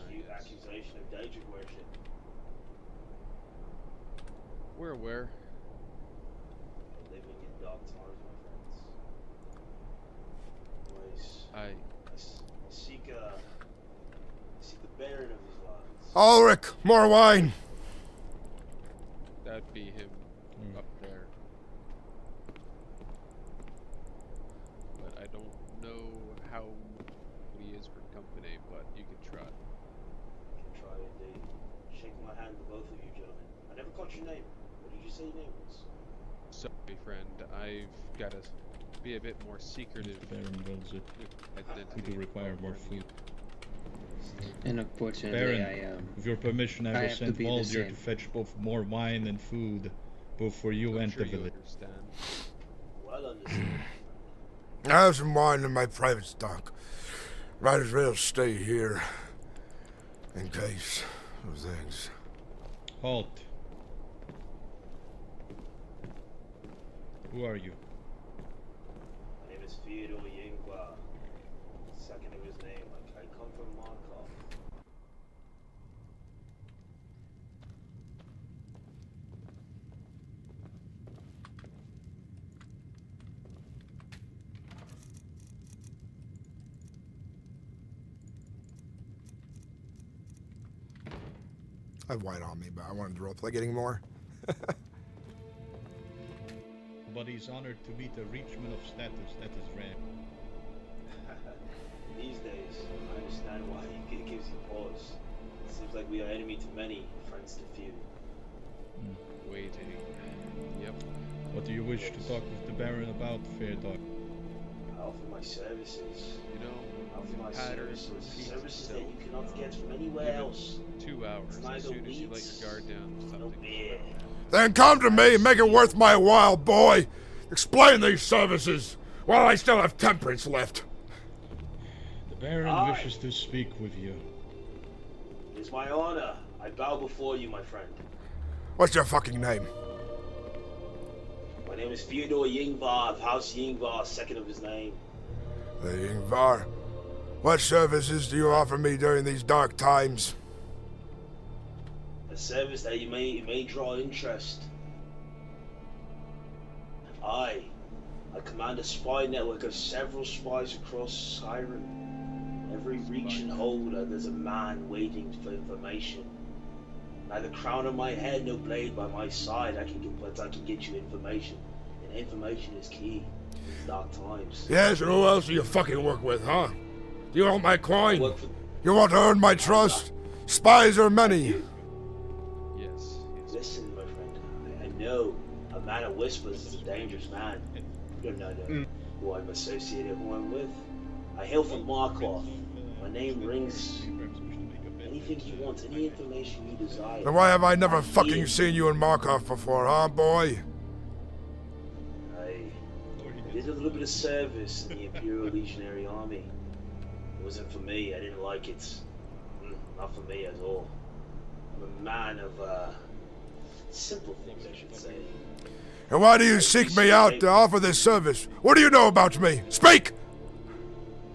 Speaker 11: Acute accusation of Daedric worship.
Speaker 6: We're aware.
Speaker 11: We're living in dark times, my friends. I seek the Baron of his lands.
Speaker 1: Ulrich, more wine.
Speaker 6: That'd be him up there. But I don't know how he is for company, but you can try.
Speaker 11: You can try indeed. Shake my hand to both of you gentlemen. I never caught your name. What did you say your name was?
Speaker 6: Sorry, friend. I've got to be a bit more secretive.
Speaker 9: Baron wills it. We do require more food.
Speaker 27: And unfortunately,
Speaker 9: Baron, with your permission, I will send Waldir to fetch both more wine and food, both for you and the village.
Speaker 11: Well understood.
Speaker 1: I have some wine in my private stock. Might as well stay here in case of things.
Speaker 9: Halt. Who are you?
Speaker 11: My name is Theodore Yingwa. Second of his name, I come from Markarth.
Speaker 1: I have wine on me, but I wanted to roleplay getting more.
Speaker 9: But he's honored to meet a reachman of status, that is rare.
Speaker 11: These days, I understand why it gives you pause. It seems like we are enemy to many, friends to few.
Speaker 6: Waiting. Yep.
Speaker 9: What do you wish to talk with the Baron about, fair dog?
Speaker 11: I offer my services.
Speaker 6: You know,
Speaker 11: I offer my my
Speaker 6: patterns
Speaker 11: services.
Speaker 6: repeat
Speaker 11: Services that
Speaker 6: itself.
Speaker 11: you cannot get from anywhere else.
Speaker 6: 2 hours.
Speaker 11: It's
Speaker 6: As
Speaker 11: neither
Speaker 6: soon as you let
Speaker 11: wheat,
Speaker 6: your guard down,
Speaker 11: no
Speaker 6: something.
Speaker 11: beer.
Speaker 1: Then come to me, make it worth my while, boy. Explain these services while I still have temperance left.
Speaker 9: The Baron wishes to speak with you.
Speaker 11: It is my honor. I bow before you, my friend.
Speaker 1: What's your fucking name?
Speaker 11: My name is Fyodor Yingvar of House Yingvar, second of his name.
Speaker 1: The Ingvar. What services do you offer me during these dark times?
Speaker 11: A service that you may draw interest. I command a spy network of several spies across Skyrim. Every reach and hold, there's a man waiting for information. Neither crown on my head, no blade by my side. I can get you information, and information is key in these dark times.
Speaker 1: Yes, and who else do you fucking work with, huh? Do you want my coin? You want to earn my trust? Spies are many.
Speaker 6: Yes.
Speaker 11: Listen, my friend, I know a man of whispers is a dangerous man. You don't know who I'm associated, who I'm with. I hail from Markarth. My name rings. Anything you want, any information you desire.
Speaker 1: Then why have I never fucking seen you in Markarth before, huh, boy?
Speaker 11: I did a little bit of service in the Imperial Legionary Army. It wasn't for me. I didn't like it. Not for me at all. I'm a man of simple things, I should say.
Speaker 1: And why do you seek me out to offer this service? What do you know about me? Speak!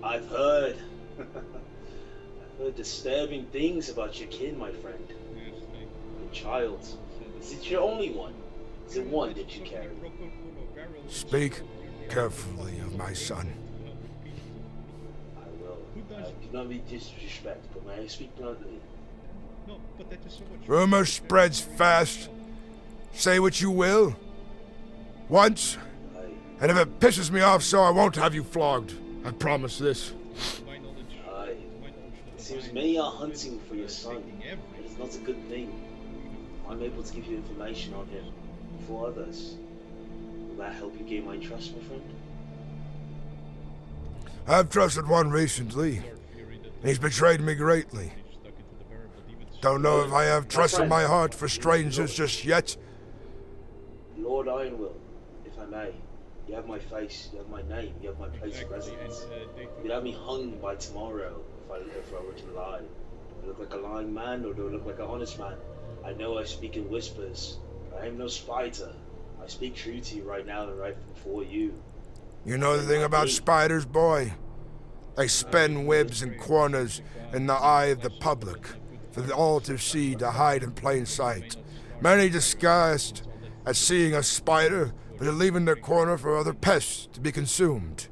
Speaker 11: I've heard. I've heard disturbing things about your kin, my friend. Your child. Is it your only one? Is it one that you carry?
Speaker 1: Speak carefully of my son.
Speaker 11: I will. Do not be disrespect, but may I speak bluntly?
Speaker 9: No, but that is so much.
Speaker 1: Rumor spreads fast. Say what you will. Once. And if it pisses me off so, I won't have you flogged. I promise this.
Speaker 11: Aye. It seems many are hunting for your son. It is not a good thing. I'm able to give you information on him before others. Will that help you gain my trust, my friend?
Speaker 1: I've trusted one recently. He's betrayed me greatly. Don't know if I have trust in my heart for strangers just yet.
Speaker 11: Lord Ironwill, if I may. You have my face, you have my name, you have my place of residence. You'd have me hung by tomorrow if I were to lie. Do I look like a lying man or do I look like an honest man? I know I speak in whispers, but I am no spider. I speak true to you right now and right before you.
Speaker 1: You know the thing about spiders, boy? They spin webs and corners in the eye of the public, for all to see, to hide in plain sight. Many disgust at seeing a spider, but are leaving their corner for other pests to be consumed.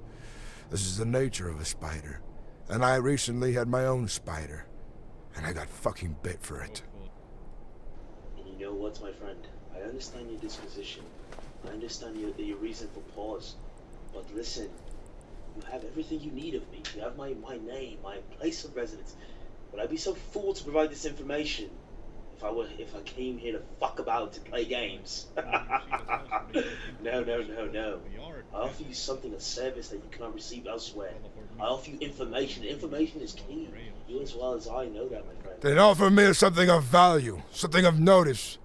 Speaker 1: This is the nature of a spider. And I recently had my own spider, and I got fucking bit for it.
Speaker 11: And you know what, my friend? I understand your disposition. I understand your reason for pause. But listen, you have everything you need of me. You have my name, my place of residence. Would I be so fool to provide this information if I came here to fuck about to play games? No. I offer you something, a service that you cannot receive elsewhere. I offer you information. Information is key. You as well as I know that, my friend.
Speaker 1: Then offer me something of value, something of notice,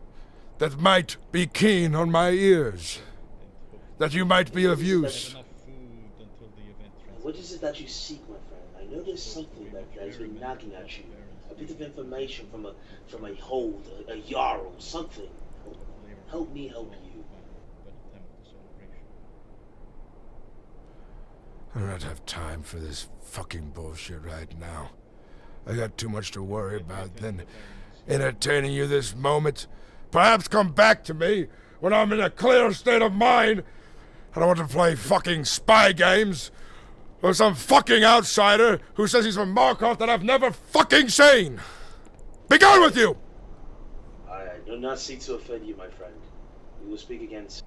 Speaker 1: that might be keen on my ears, that you might be of use.
Speaker 11: What is it that you seek, my friend? I know there's something that has been nagging at you. A bit of information from a hold, a jarl, something. Help me help you.
Speaker 1: I don't have time for this fucking bullshit right now. I got too much to worry about than entertaining you this moment. Perhaps come back to me when I'm in a clear state of mind. I don't want to play fucking spy games with some fucking outsider who says he's from Markarth that I've never fucking seen. Be gone with you!
Speaker 11: I do not seek to offend you, my friend. We will speak again soon.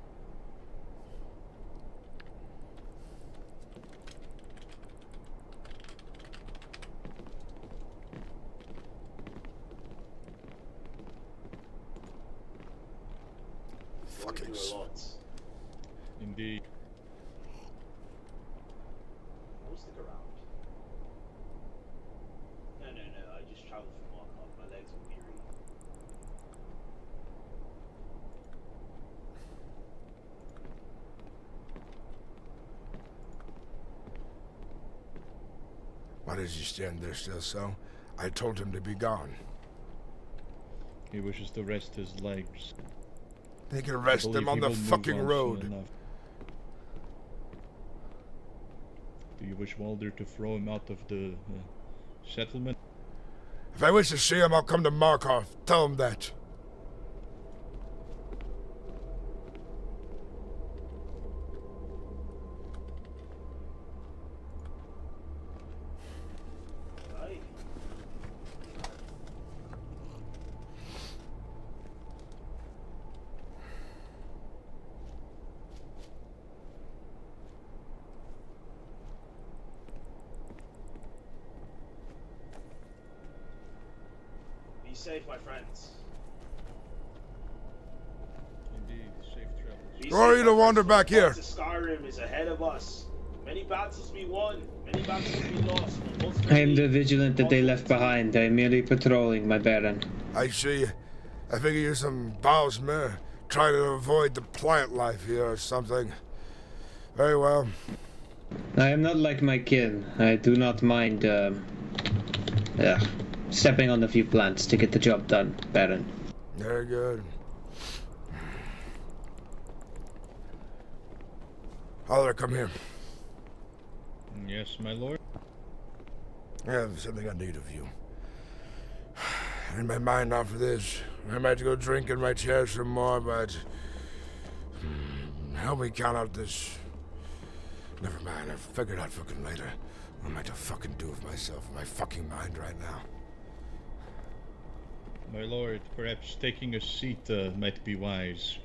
Speaker 1: Fucking
Speaker 9: Indeed.
Speaker 11: We'll stick around. much travel from Markarth. My legs are weary.
Speaker 1: Why does he stand there still so? I told him to be gone.
Speaker 9: He wishes to rest his legs.
Speaker 1: They can rest them on the fucking road.
Speaker 9: Do you wish Walder to throw him out of the settlement?
Speaker 1: If I wish to see him, I'll come to Markarth. Tell him that.
Speaker 11: Be safe, my friends.
Speaker 9: Indeed, safe travels.
Speaker 11: Be
Speaker 1: Who are
Speaker 11: safe,
Speaker 1: you to
Speaker 11: my
Speaker 1: wander
Speaker 11: friends,
Speaker 1: back
Speaker 11: for the
Speaker 1: here?
Speaker 11: path to Skyrim is ahead of us. Many battles we won, many battles we lost. but most
Speaker 27: I am the vigilant that they left behind. I am merely patrolling, my Baron.
Speaker 1: I see. I figure you're some bowsman trying to avoid the plant life here or something. Very well.
Speaker 27: I am not like my kin. I do not mind, stepping on a few plants to get the job done, Baron.
Speaker 1: Very good. Oliver, come here.
Speaker 9: Yes, my lord.
Speaker 1: I have something I need of you. I need my mind off of this. I might go drink in my chair some more, but help me count out this. Never mind, I'll figure it out fucking later. What am I to fucking do with myself in my fucking mind right now?
Speaker 9: My lord, perhaps taking a seat might be wise.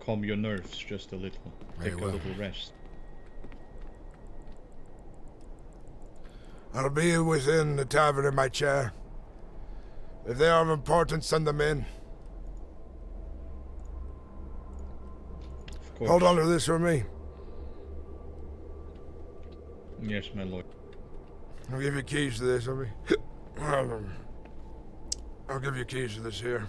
Speaker 9: Calm your nerves just a little.
Speaker 1: Very
Speaker 9: Take
Speaker 1: well.
Speaker 9: a little rest.
Speaker 1: I'll be within the tavern in my chair. If they are of importance, send them in.
Speaker 9: Of course.
Speaker 1: Hold on to this for me.
Speaker 9: Yes, my lord.
Speaker 1: I'll give you keys to this, let me. I'll give you keys to this here.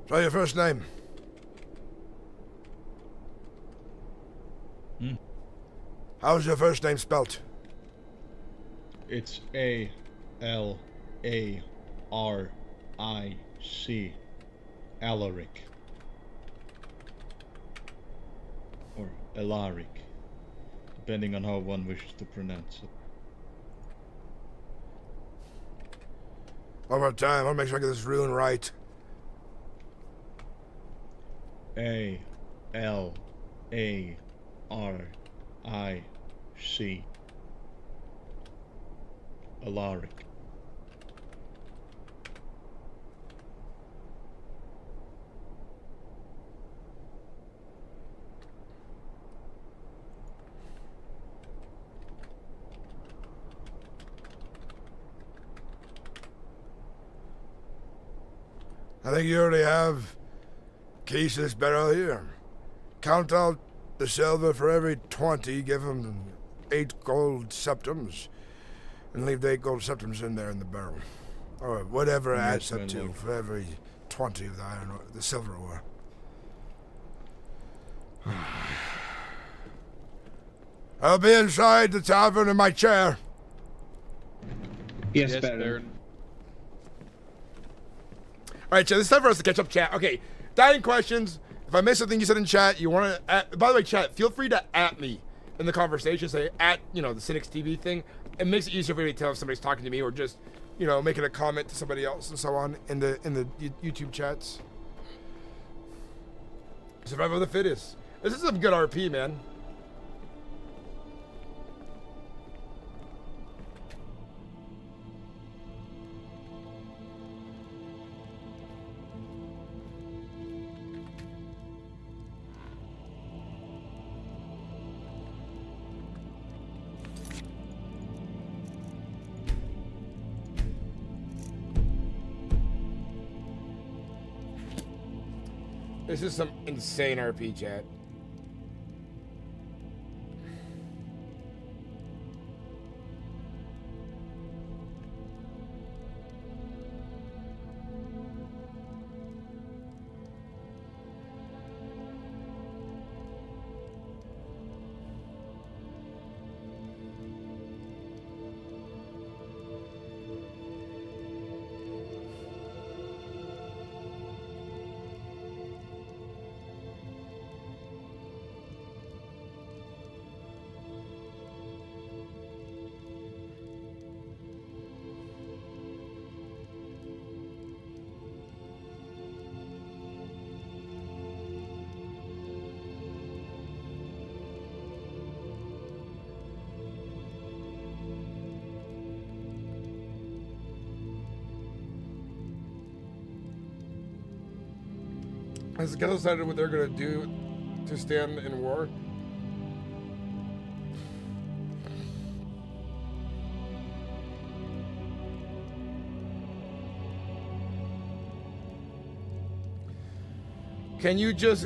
Speaker 1: Try your first name. How's your first name spelt?
Speaker 9: It's A-L-A-R-I-C. Alaric. Or Alaric. Depending on how one wishes to pronounce it.
Speaker 1: One more time, I want to make sure I get this rune right.
Speaker 9: A-L-A-R-I-C. Alaric.
Speaker 1: I think you already have keys to this barrel here. Count out the silver for every 20, give them 8 gold septums, and leave the 8 gold septums in there in the barrel. Or whatever it adds up to for every 20 of the iron ore, the silver ore. I'll be inside the tavern in my chair.
Speaker 27: Yes, Baron.
Speaker 1: Alright, chat, this is time for us to catch up, chat. Okay, dying questions. If I miss something you said in chat, you want to... By the way, chat, feel free to @ me in the conversation. Say, @ the Sinnix TV thing. It makes it easier for me to tell if somebody's talking to me or just, making a comment to somebody else and so on in the YouTube chats. Survival of the fittest. This is some good RP, man.
Speaker 13: This is some insane RP chat. Has the council decided what they're going to do to stand in war? Can you just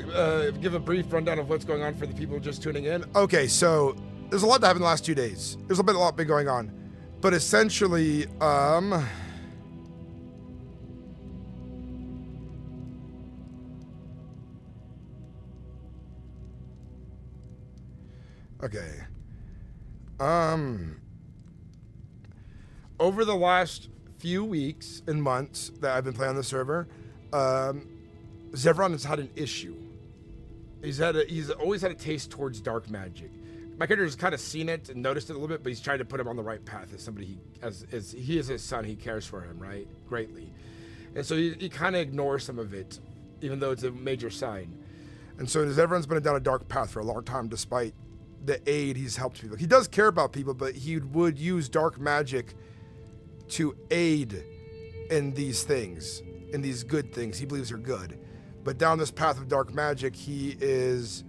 Speaker 13: give a brief rundown of what's going on for the people just tuning in? Okay, so there's a lot that happened the last 2 days. There's a lot been going on. But essentially, okay. Over the last few weeks and months that I've been playing on the server, Zevron has had an issue. He's always had a taste towards dark magic. My character has kind of seen it and noticed it a little bit, but he's trying to put him on the right path as somebody he is his son, he cares for him, right? Greatly. And so he kind of ignores some of it, even though it's a major sign. And so Zevron's been down a dark path for a long time, despite the aid he's helped people. He does care about people, but he would use dark magic to aid in these things, in these good things he believes are good. But down this path of dark magic, he is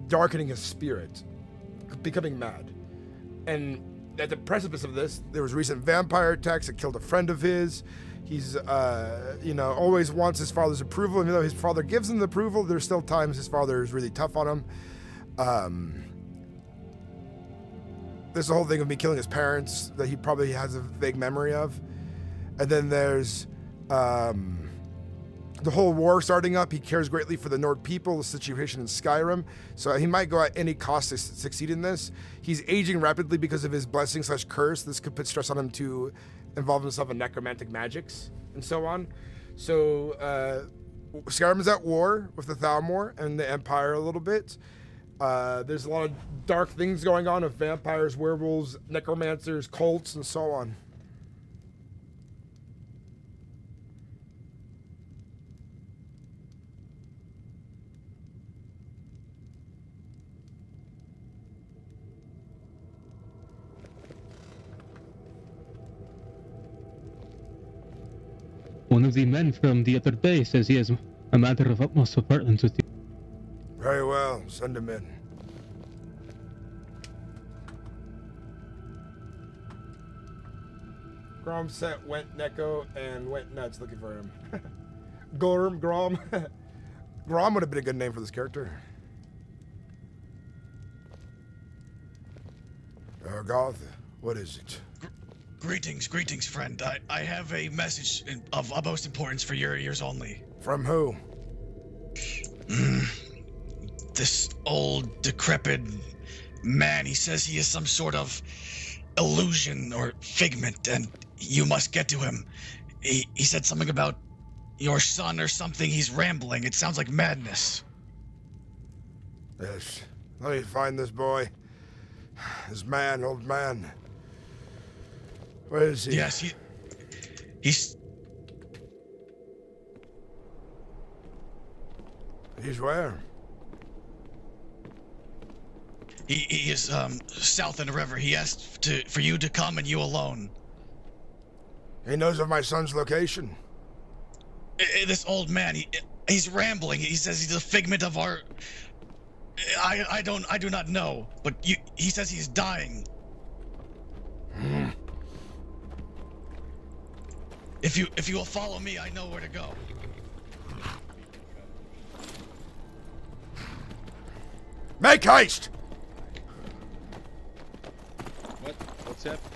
Speaker 13: darkening his spirit, becoming mad. And at the precipice of this, there was recent vampire attacks that killed a friend of his. He's, always wants his father's approval. Even though his father gives him the approval, there's still times his father is really tough on him. There's the whole thing of me killing his parents that he probably has a vague memory of. And then there's the whole war starting up. He cares greatly for the Nord people, the situation in Skyrim. So he might go at any cost to succeed in this. He's aging rapidly because of his blessing/curse. This could put stress on him to involve himself in necromantic magics and so on. So Skyrim is at war with the Thalmor and the Empire a little bit. There's a lot of dark things going on of vampires, werewolves, necromancers, cults, and so on.
Speaker 14: One of the men from the other bay says he has a matter of utmost importance with you.
Speaker 1: Very well, send him in. Gorm went Neko and went nuts looking for him. Gorm. Gorm would have been a good name for this character. Garth, what is it?
Speaker 16: Greetings, friend. I have a message of utmost importance for your ears only.
Speaker 1: From who?
Speaker 16: This old, decrepit man. He says he is some sort of illusion or figment, and you must get to him. He said something about your son or something. He's rambling. It sounds like madness.
Speaker 1: Yes. Let me find this boy. This man, old man. Where is he?
Speaker 16: Yes, he's...
Speaker 1: He's where?
Speaker 16: He is south in the river. He asked for you to come and you alone.
Speaker 1: He knows of my son's location.
Speaker 16: This old man, he's rambling. He says he's a figment of our... I do not know, but he says he's dying. If you will follow me, I know where to go.
Speaker 1: Make haste!
Speaker 20: What? What's happening?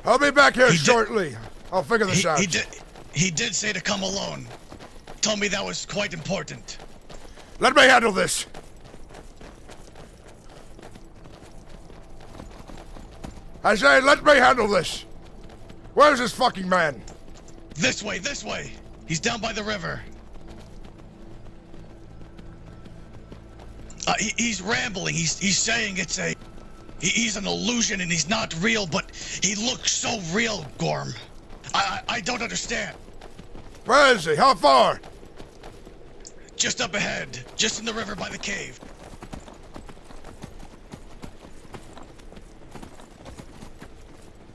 Speaker 1: I'll be back here shortly. I'll figure this out.
Speaker 16: He did say to come alone. Told me that was quite important.
Speaker 1: Let me handle this. I say, let me handle this. Where's this fucking man?
Speaker 16: This way, this way. He's down by the river. He's rambling. He's saying it's he's an illusion and he's not real, but he looks so real, Gorm. I don't understand.
Speaker 1: Where is he? How far?
Speaker 16: Just up ahead, just in the river by the cave.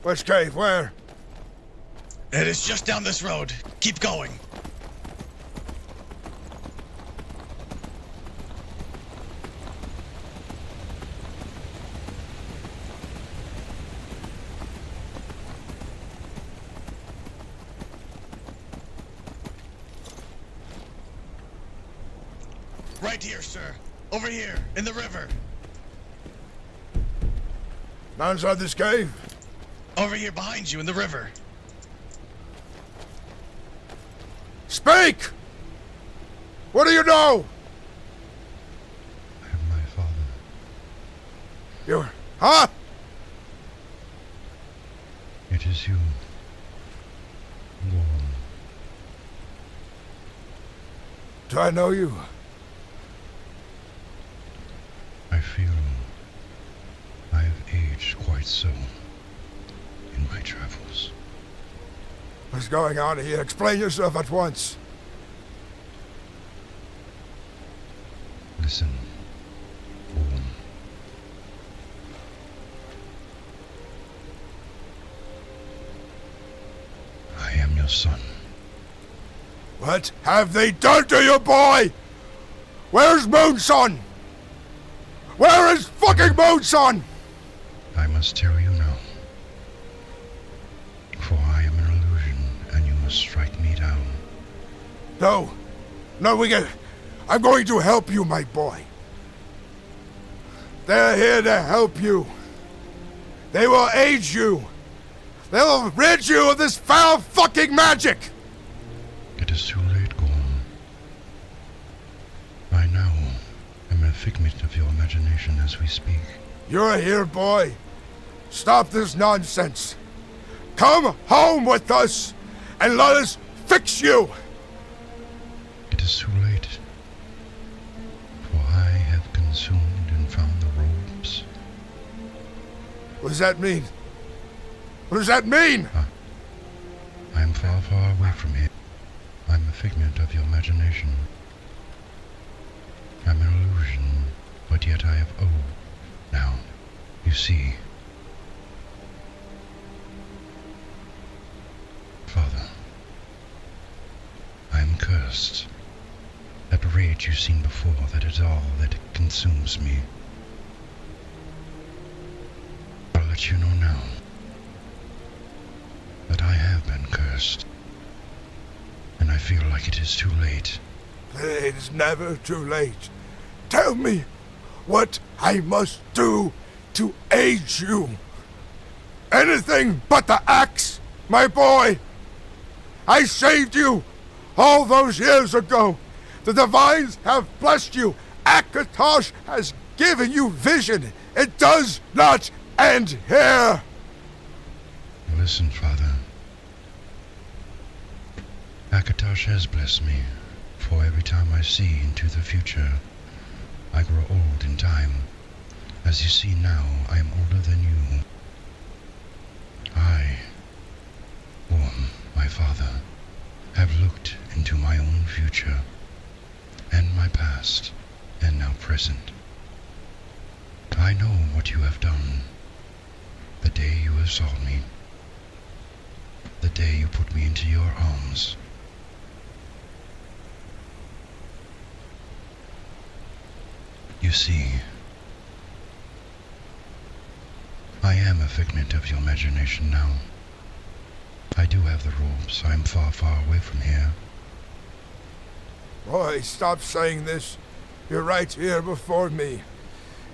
Speaker 1: Which cave? Where?
Speaker 16: It is just down this road. Keep going. Right here, sir. Over here, in the river.
Speaker 1: Not inside this cave?
Speaker 16: Over here behind you in the river.
Speaker 1: Speak! What do you know?
Speaker 4: I am my father.
Speaker 1: You're... Huh?
Speaker 4: It is you. Gorm.
Speaker 1: Do I know you?
Speaker 4: I feel I have aged quite so in my travels.
Speaker 1: What's going on here? Explain yourself at once.
Speaker 4: Listen, Gorm. I am your son.
Speaker 1: What have they done to you, boy? Where's Moonson? Where is fucking Moonson?
Speaker 4: I must tell you now. For I am an illusion, and you must strike me down.
Speaker 1: No. No, I'm going to help you, my boy. They're here to help you. They will aid you. They will rid you of this foul fucking magic.
Speaker 4: It is too late, Gorm. I now am a figment of your imagination as we speak.
Speaker 1: You're here, boy. Stop this nonsense. Come home with us, and let us fix you.
Speaker 4: It is too late. For I have consumed and found the robes.
Speaker 1: What does that mean? What does that mean?
Speaker 4: I am far, far away from here. I'm a figment of your imagination. I'm an illusion, but yet I have now, you see. Father, I am cursed. That rage you've seen before, that is all that consumes me. I'll let you know now that I have been cursed, and I feel like it is too late.
Speaker 1: It is never too late. Tell me what I must do to aid you. Anything but the axe, my boy. I saved you all those years ago. The divines have blessed you. Akatosh has given you vision. It does not end here.
Speaker 4: Listen, Father. Akatosh has blessed me, for every time I see into the future, I grow old in time. As you see now, I am older than you. I, Gorm, my father, have looked into my own future, and my past, and now present. I know what you have done. The day you assault me, the day you put me into your arms. You see, I am a figment of your imagination now. I do have the robes. I am far, far away from here.
Speaker 1: Boy, stop saying this. You're right here before me.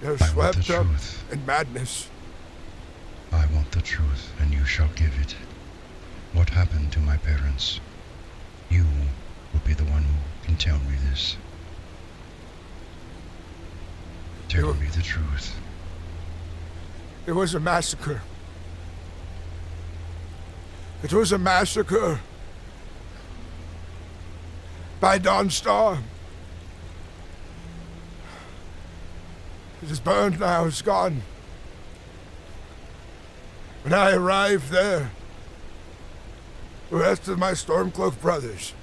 Speaker 1: You're
Speaker 4: I want the
Speaker 1: swept up
Speaker 4: truth.
Speaker 1: in madness.
Speaker 4: I want the truth, and you shall give it. What happened to my parents? You will be the one who can tell me this. Tell me the truth.
Speaker 1: It was a massacre. It was a massacre. By Dawnstar. It is burned now, it's gone. When I arrived there, the rest of my Stormcloak brothers,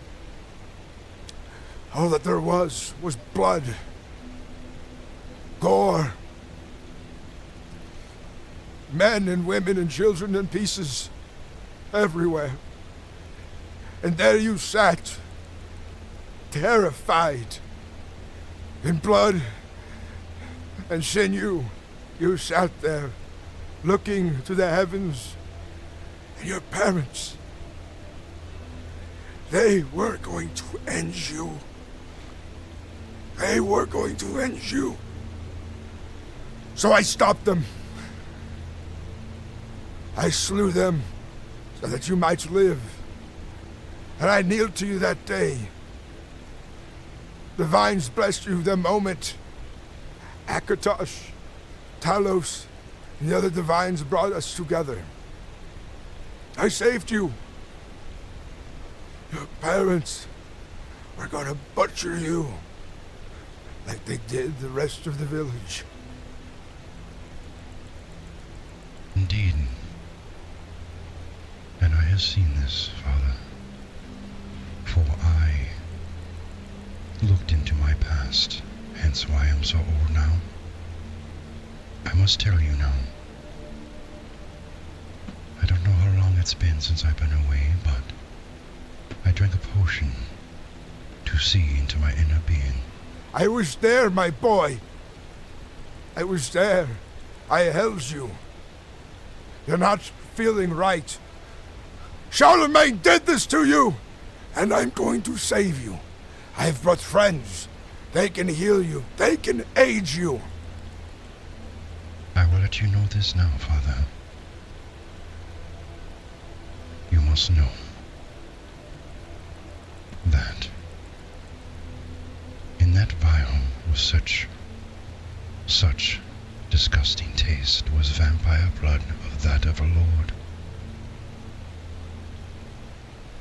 Speaker 1: all that there was blood, gore, men and women and children in pieces everywhere. And there you sat, terrified, in blood and sinew. You sat there, looking to the heavens, and your parents, they were going to end you. They were going to end you. So I stopped them. I slew them so that you might live. And I kneeled to you that day. The vines blessed you the moment Akatosh, Talos, and the other divines brought us together. I saved you. Your parents were gonna butcher you like they did the rest of the village.
Speaker 4: Indeed. And I have seen this, Father. For I looked into my past, hence why I'm so old now. I must tell you now. I don't know how long it's been since I've been away, but I drank a potion to see into my inner being.
Speaker 1: I was there, my boy. I was there. I held you. You're not feeling right. Charlemagne did this to you, and I'm going to save you. I've brought friends. They can heal you. They can aid you.
Speaker 4: I will let you know this now, Father. You must know that in that vial was such disgusting taste was vampire blood of that of a lord.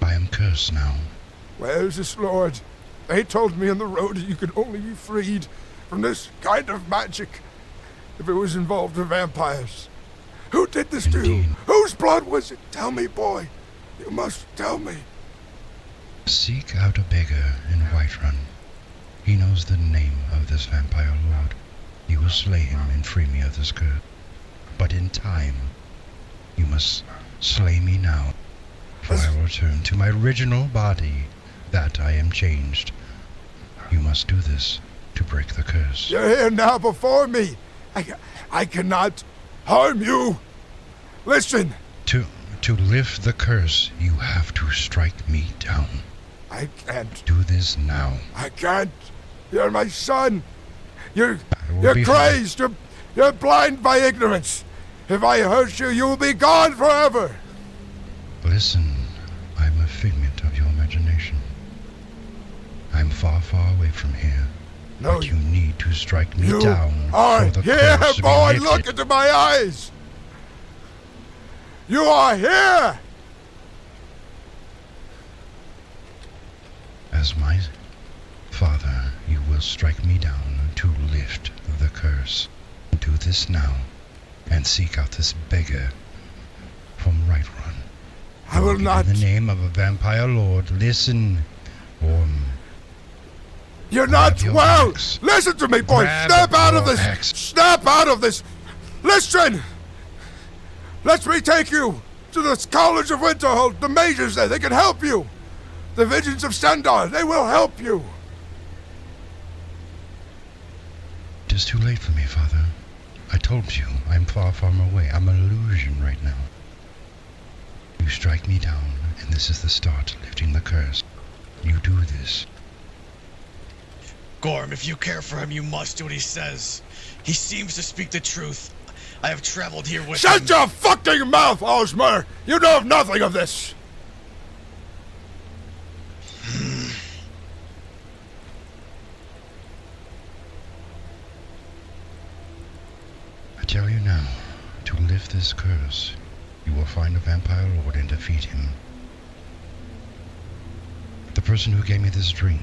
Speaker 4: I am cursed now.
Speaker 1: Where's this lord? They told me on the road you could only be freed from this kind of magic if it was involved with vampires. Who did this to you? Whose blood was it? Tell me, boy. You must tell me.
Speaker 4: Seek out a beggar in Whiterun. He knows the name of this vampire lord. You will slay him and free me of this curse. But in time, you must slay me now, for I will return to my original body, that I am changed. You must do this to break the curse.
Speaker 1: You're here now before me. I cannot harm you. Listen.
Speaker 4: To lift the curse, you have to strike me down.
Speaker 1: I can't.
Speaker 4: Do this now.
Speaker 1: I can't. You're my son. You're crazed. You're blind by ignorance. If I hurt you, you will be gone forever.
Speaker 4: Listen, I'm a figment of your imagination. I'm far, far away from here.
Speaker 1: No,
Speaker 4: but you need to strike me
Speaker 1: you
Speaker 4: down
Speaker 1: are
Speaker 4: for the
Speaker 1: here,
Speaker 4: curse to be
Speaker 1: boy.
Speaker 4: lifted.
Speaker 1: Look into my eyes. You are here.
Speaker 4: As my father, you will strike me down to lift the curse. Do this now, and seek out this beggar from Whiterun.
Speaker 1: I will not.
Speaker 4: In the name of a vampire lord, listen, Gorm.
Speaker 1: You're not well. Listen to me, boy. Snap out of this. Snap out of this. Listen. Let me take you to the College of Winterhold. The mages there, they can help you. The Vigilant of Sandar, they will help you.
Speaker 4: It is too late for me, Father. I told you, I'm far, far away. I'm an illusion right now. You strike me down, and this is the start, lifting the curse. You do this.
Speaker 16: Gorm, if you care for him, you must do what he says. He seems to speak the truth. I have traveled here with him.
Speaker 1: Shut your fucking mouth, Osmer! You know of nothing of this!
Speaker 4: I tell you now, to lift this curse, you will find a vampire lord and defeat him. The person who gave me this drink,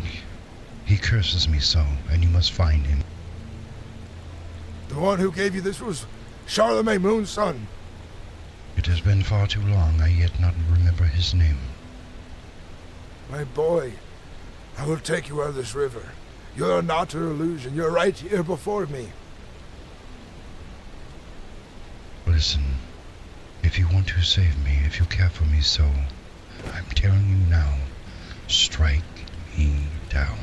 Speaker 4: he curses me so, and you must find him.
Speaker 1: The one who gave you this was Charlemagne Moonson.
Speaker 4: It has been far too long, I yet not remember his name.
Speaker 1: My boy, I will take you out of this river. You're not an illusion. You're right here before me.
Speaker 4: Listen, if you want to save me, if you care for me so, I'm telling you now, strike me down.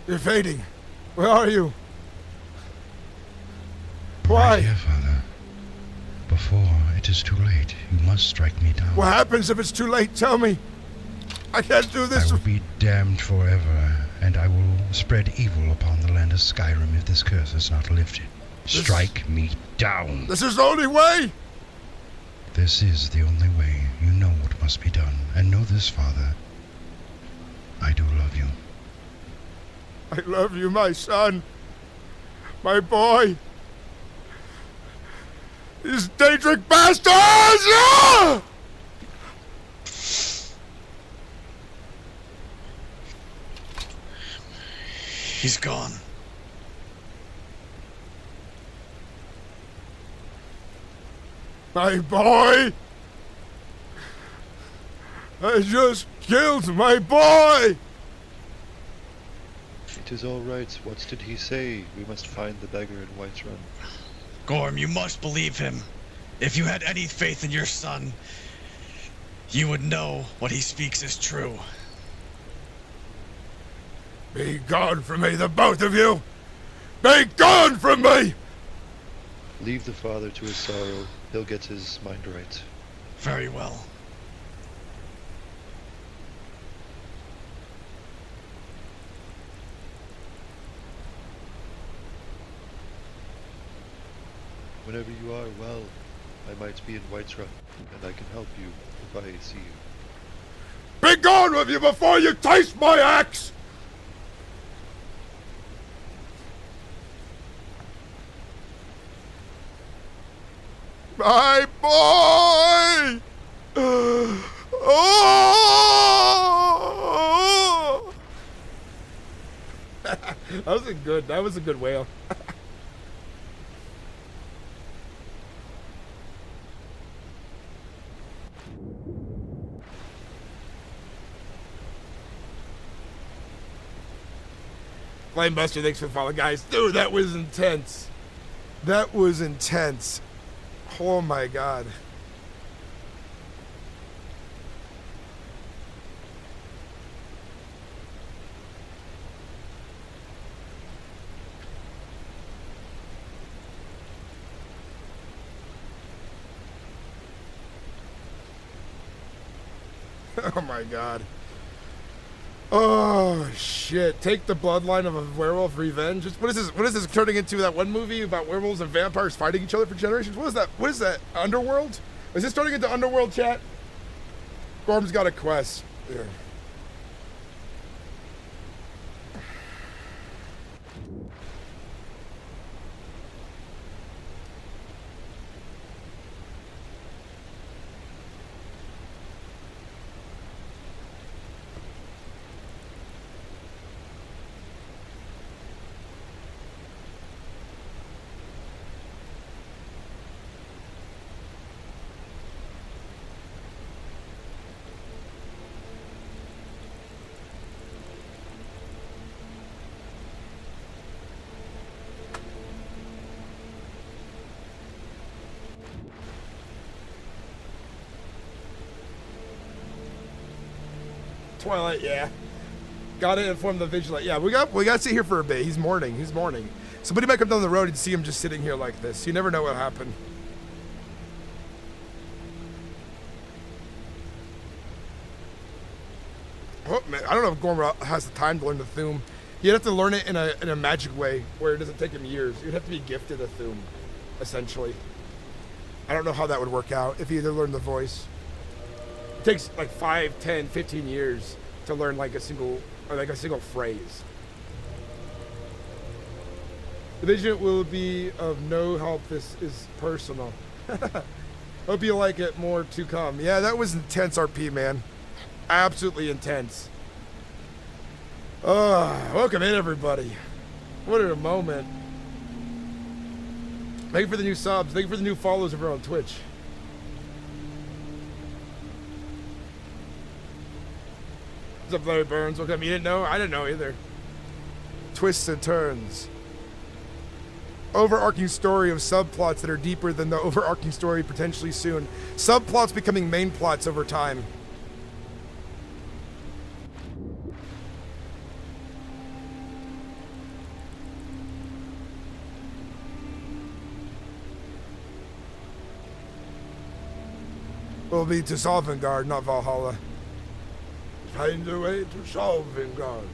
Speaker 1: You're fading. Where are you? Why?
Speaker 4: Right here, Father. Before it is too late, you must strike me down.
Speaker 1: What happens if it's too late? Tell me. I can't do this.
Speaker 4: I will be damned forever, and I will spread evil upon the land of Skyrim if this curse is not lifted. Strike me down.
Speaker 1: This is the only way.
Speaker 4: This is the only way. You know what must be done. And know this, Father. I do love you.
Speaker 1: I love you, my son. My boy. These Daedric bastards! Ah!
Speaker 16: He's gone.
Speaker 1: My boy! I just killed my boy!
Speaker 10: It is all right. What did he say? We must find the beggar in Whiterun.
Speaker 16: Gorm, you must believe him. If you had any faith in your son, you would know what he speaks is true.
Speaker 1: Be gone from me, the both of you! Be gone from me!
Speaker 10: Leave the father to his sorrow. He'll get his mind right.
Speaker 16: Very well.
Speaker 10: Whenever you are well, I might be in Whiterun, and I can help you if I see you.
Speaker 1: Be gone with you before you taste my axe! My boy! Oh! That was a good wail. Flamebuster, thanks for the follow, guys. Dude, that was intense. That was intense. Oh my god. Oh my god. Oh shit! Take the bloodline of a werewolf revenge. What is this? What is this turning into? That one movie about werewolves and vampires fighting each other for generations? What is that? What is that? Underworld? Is this turning into Underworld, chat? Gorm's got a quest. Here. Twilight, yeah.
Speaker 13: Gotta inform the vigilant. Yeah, we got to sit here for a bit. He's mourning. Somebody might come down the road and see him just sitting here like this. You never know what happened. Oh, man, I don't know if Gorm has the time to learn the Thum. You'd have to learn it in a magic way where it doesn't take him years. You'd have to be gifted a Thum, essentially. I don't know how that would work out if you either learn the voice. It takes like 5, 10, 15 years to learn like a single phrase. The vigilant will be of no help. This is personal. Hope you like it. More to come. Yeah, that was intense RP, man. Absolutely intense. Welcome in, everybody. What a moment. Thank you for the new subs. Thank you for the new follows over on Twitch. What's up, Larry Burns? Welcome. You didn't know? I didn't know either. Twists and turns. Overarching story of subplots that are deeper than the overarching story potentially soon. Subplots becoming main plots over time. Will be to Sovngarde, not Valhalla. Find a way to Sovngarde.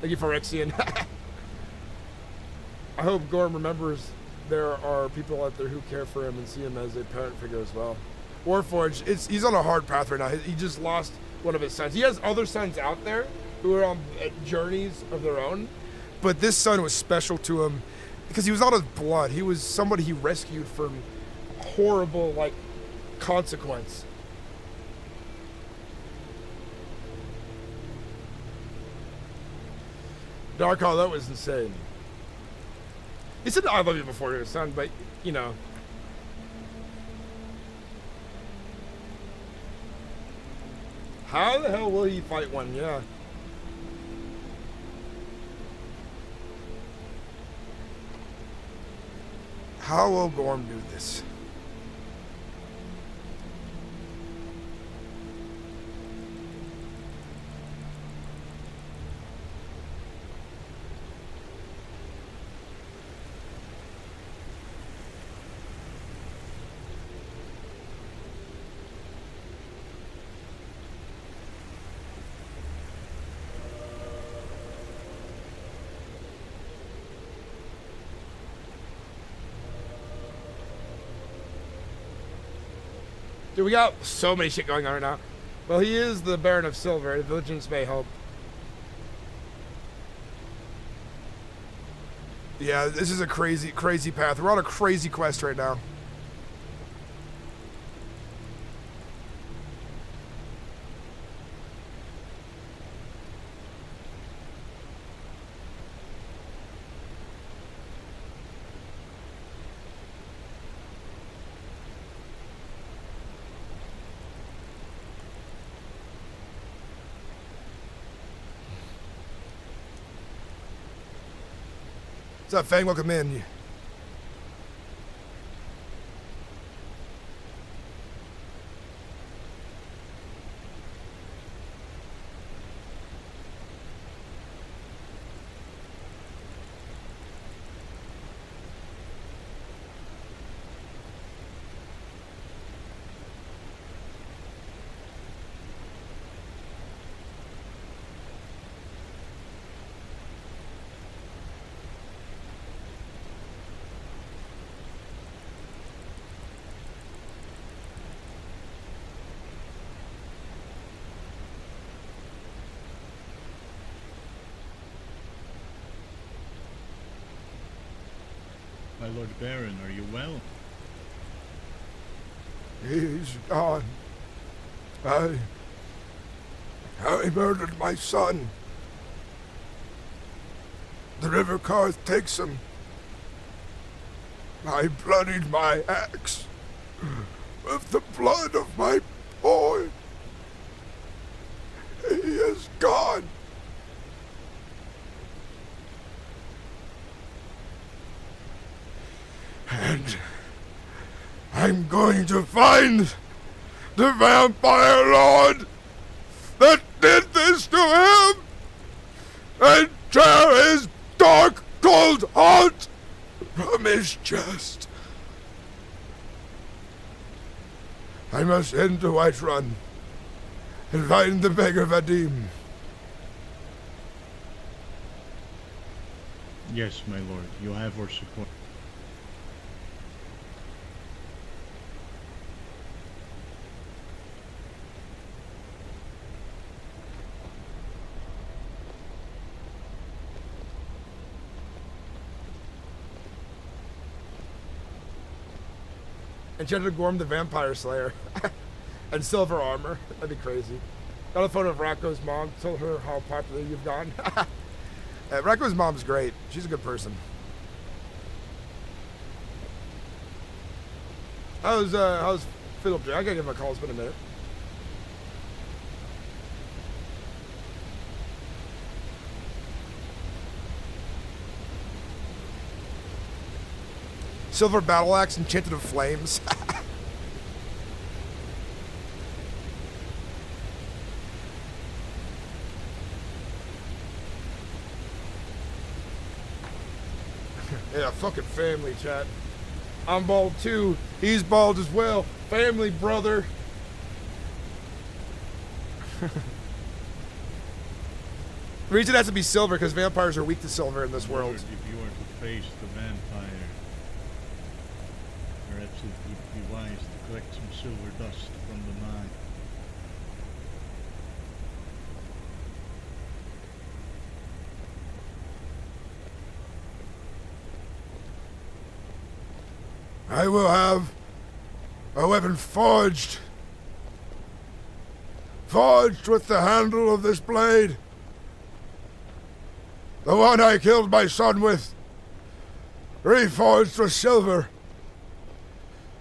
Speaker 13: Thank you, Phyrexian. I hope Gorm remembers there are people out there who care for him and see him as a parent figure as well. Warforged, he's on a hard path right now. He just lost one of his sons. He has other sons out there who are on journeys of their own, but this son was special to him because he was out of blood. He was somebody he rescued from horrible, like, consequence. Darkhall, that was insane. He said I love you before to his son, but, you know. How the hell will he fight one? Yeah. How will Gorm do this? Dude, we got so many shit going on right now. Well, he is the Baron of Silver. The Vigilance may help. Yeah, this is a crazy, crazy path. We're on a crazy quest right now. What's up, Fang? Welcome in.
Speaker 9: My Lord Baron, are you well?
Speaker 1: He's gone. I murdered my son. The river Karth takes him. I bloodied my axe with the blood of my boy. He is gone. And I'm going to find the vampire lord that did this. this to him and tear his dark, cold heart from his chest. I must end to Whiterun and find the beggar Vadim.
Speaker 9: Yes, my lord, you have our support.
Speaker 13: Enchanted Gorm the Vampire Slayer. And silver armor. That'd be crazy. Got a photo of Rocco's mom. Tell her how popular you've gone. Rocco's mom's great. She's a good person. How's Philip? I gotta give him a call. It's been a minute. Silver battle axe enchanted of flames. Yeah, fucking family, chat. I'm bald too. He's bald as well. Family, brother. The reason it has to be silver because vampires are weak to silver in this world.
Speaker 9: If you are to face the vampire, perhaps it would be wise to collect some silver dust from the mine.
Speaker 1: I will have a weapon forged. Forged with the handle of this blade. The one I killed my son with. Reforged with silver.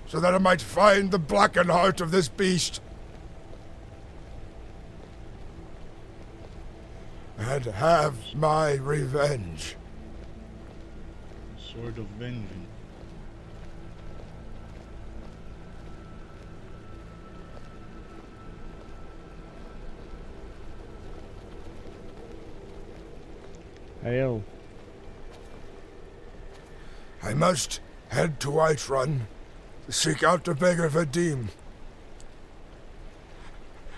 Speaker 1: So that I might find the blackened heart of this beast. And have my revenge.
Speaker 9: Sword of vengeance.
Speaker 7: Hail.
Speaker 1: I must head to Whiterun to seek out the beggar Vadim.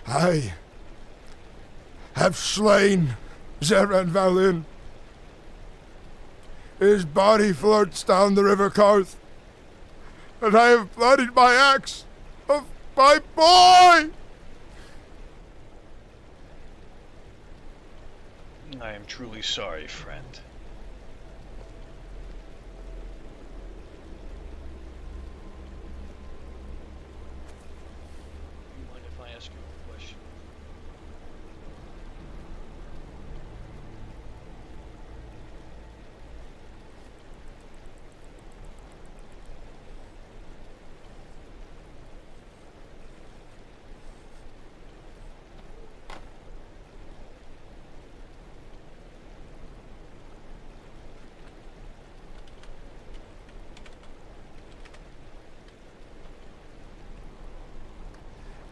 Speaker 1: I have slain Zevron Valin. His body floats down the river Karth, and I have bloodied my axe of my boy!
Speaker 5: I am truly sorry, friend. Do you mind if I ask you a question?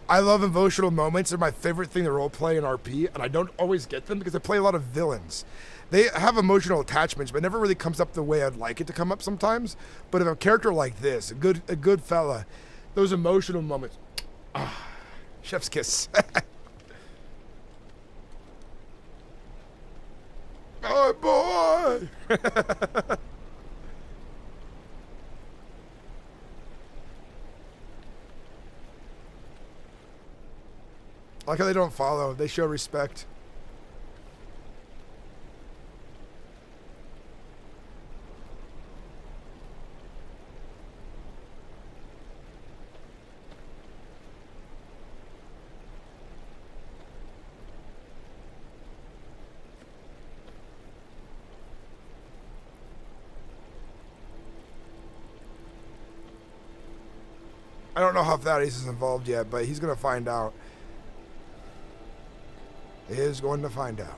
Speaker 13: I love emotional moments. They're my favorite thing to roleplay in RP, and I don't always get them because I play a lot of villains. They have emotional attachments, but it never really comes up the way I'd like it to come up sometimes. But if a character like this, a good fella, those emotional moments, chef's kiss. Oh boy! I like how they don't follow. They show respect. I don't know how Thaddeus is involved yet, but he's going to find out. He is going to find out.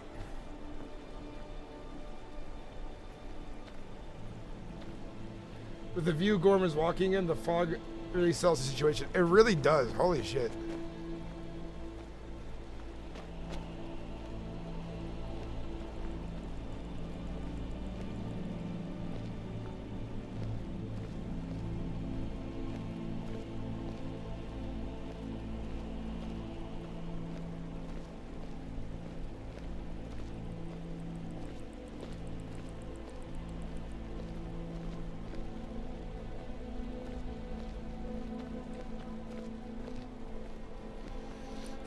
Speaker 13: With the view Gorm is walking in, the fog really sells the situation. It really does. Holy shit.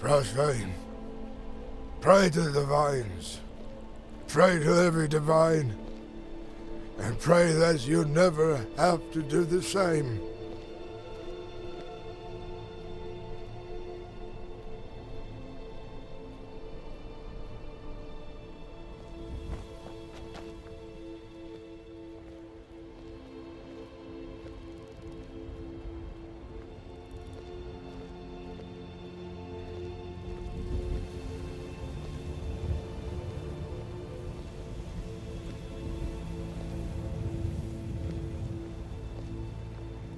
Speaker 1: Frostbane, pray to the divines. Pray to every divine. And pray that you never have to do the same.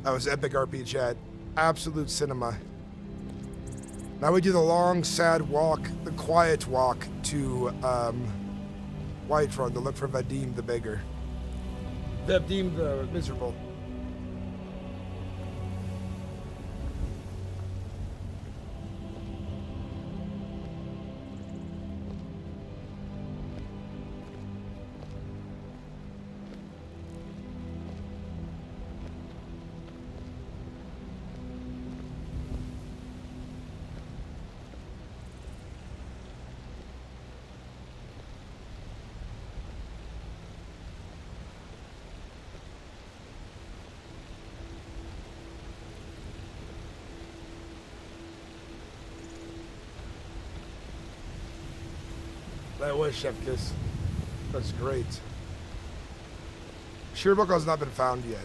Speaker 1: That was epic RP chat. Absolute cinema. Now we do the long, sad walk, the quiet walk to Whiterun to look for Vadim the beggar. Vadim the miserable. That was Chef Kiss. That's great. Sheerbook has not been found yet.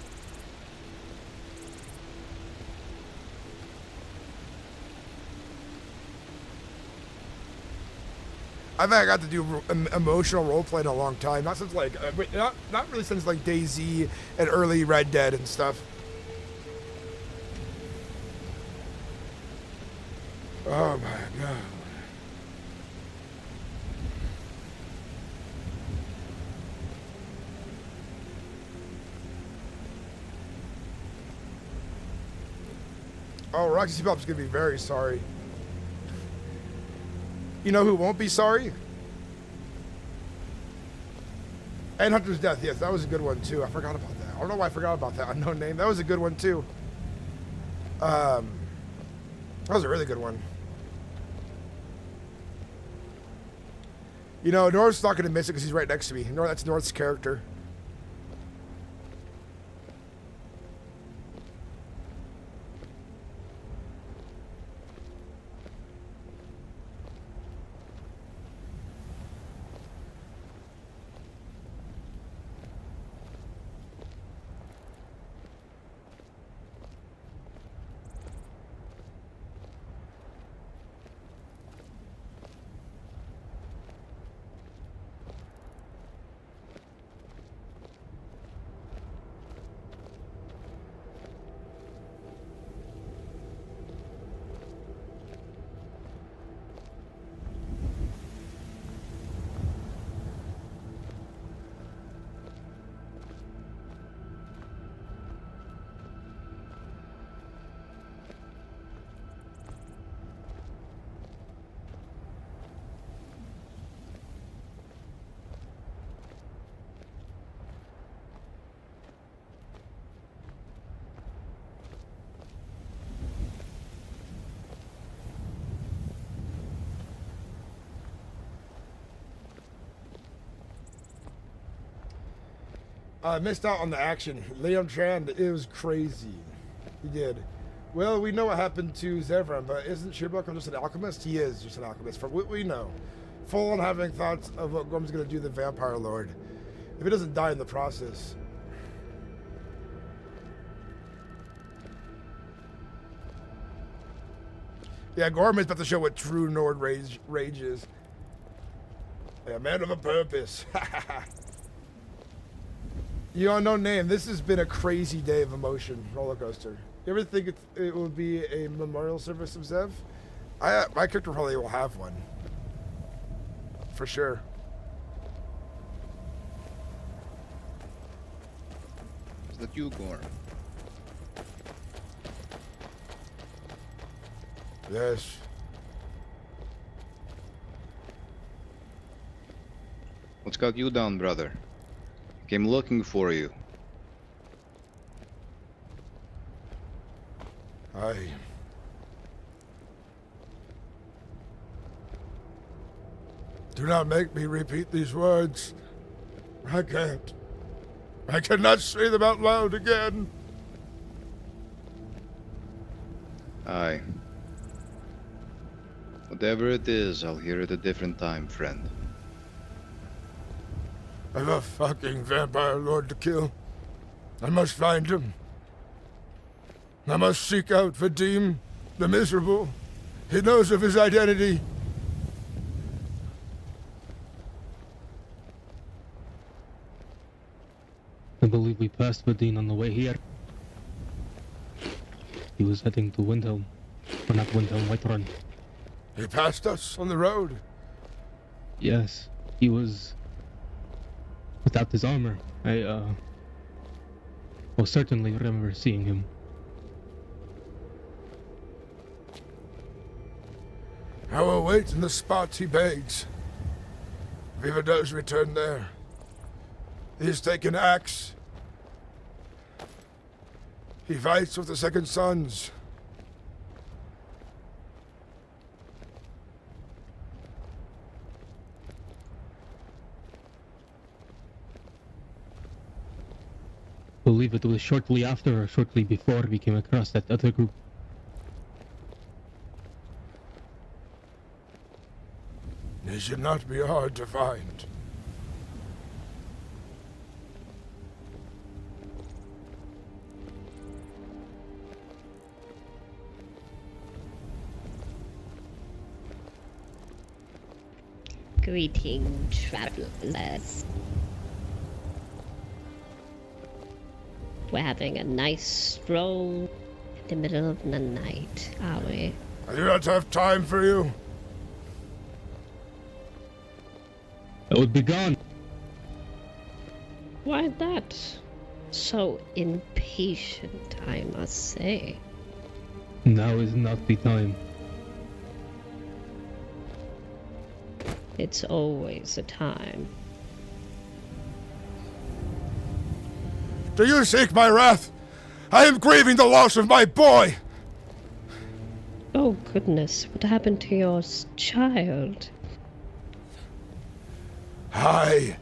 Speaker 1: I think I got to do emotional roleplay in a long time. Not since like, not really since like DayZ and early Red Dead and stuff. Oh my god. Oh, Roxy Pop's gonna be very sorry. You know who won't be sorry? And Hunter's Death, yes, that was a good one too. I forgot about that. I don't know why I forgot about that unknown name. That was a good one too. That was a really good one. You know, North's not gonna miss it because he's right next to me. North, that's North's character. Missed out on the action. Liam Tran, it was crazy. He did. Well, we know what happened to Zevron, but isn't Sheerbuckle just an alchemist? He is just an alchemist, from what we know. Full on having thoughts of what Gorm's going to do to the Vampire Lord. If he doesn't die in the process. Yeah, Gorm is about to show what true Nord rage is. A man of a purpose. You unknown name. This has been a crazy day of emotion roller coaster. You ever think it will be a memorial service of Zev? My character probably will have one. For sure.
Speaker 15: Is that you, Gorm?
Speaker 1: Yes.
Speaker 15: What's got you down, brother? Came looking for you.
Speaker 1: Do not make me repeat these words. I can't. I cannot say them out loud again.
Speaker 15: Aye. Whatever it is, I'll hear it a different time, friend.
Speaker 1: I have a fucking vampire lord to kill. I must find him. I must seek out Vadim, the miserable. He knows of his identity.
Speaker 14: I believe we passed Vadim on the way here. He was heading to Windhelm. Or not Windhelm, Whiterun.
Speaker 1: He passed us on the road.
Speaker 14: Yes, he was without his armor. I most certainly remember seeing him.
Speaker 1: I will wait in the spot he begs. If he ever does return there, he has taken axe. He fights with the Second Sons.
Speaker 14: I believe it was shortly after or shortly before we came across that other group.
Speaker 1: He should not be hard to find.
Speaker 17: Greeting, travelers. We're having a nice stroll in the middle of the night, are we?
Speaker 1: I do not have time for you.
Speaker 14: I would be gone.
Speaker 17: Why that? So impatient, I must say.
Speaker 14: Now is not the time.
Speaker 17: It's always a time.
Speaker 1: Do you seek my wrath? I am grieving the loss of my boy!
Speaker 17: Oh goodness, what happened to your child?
Speaker 1: I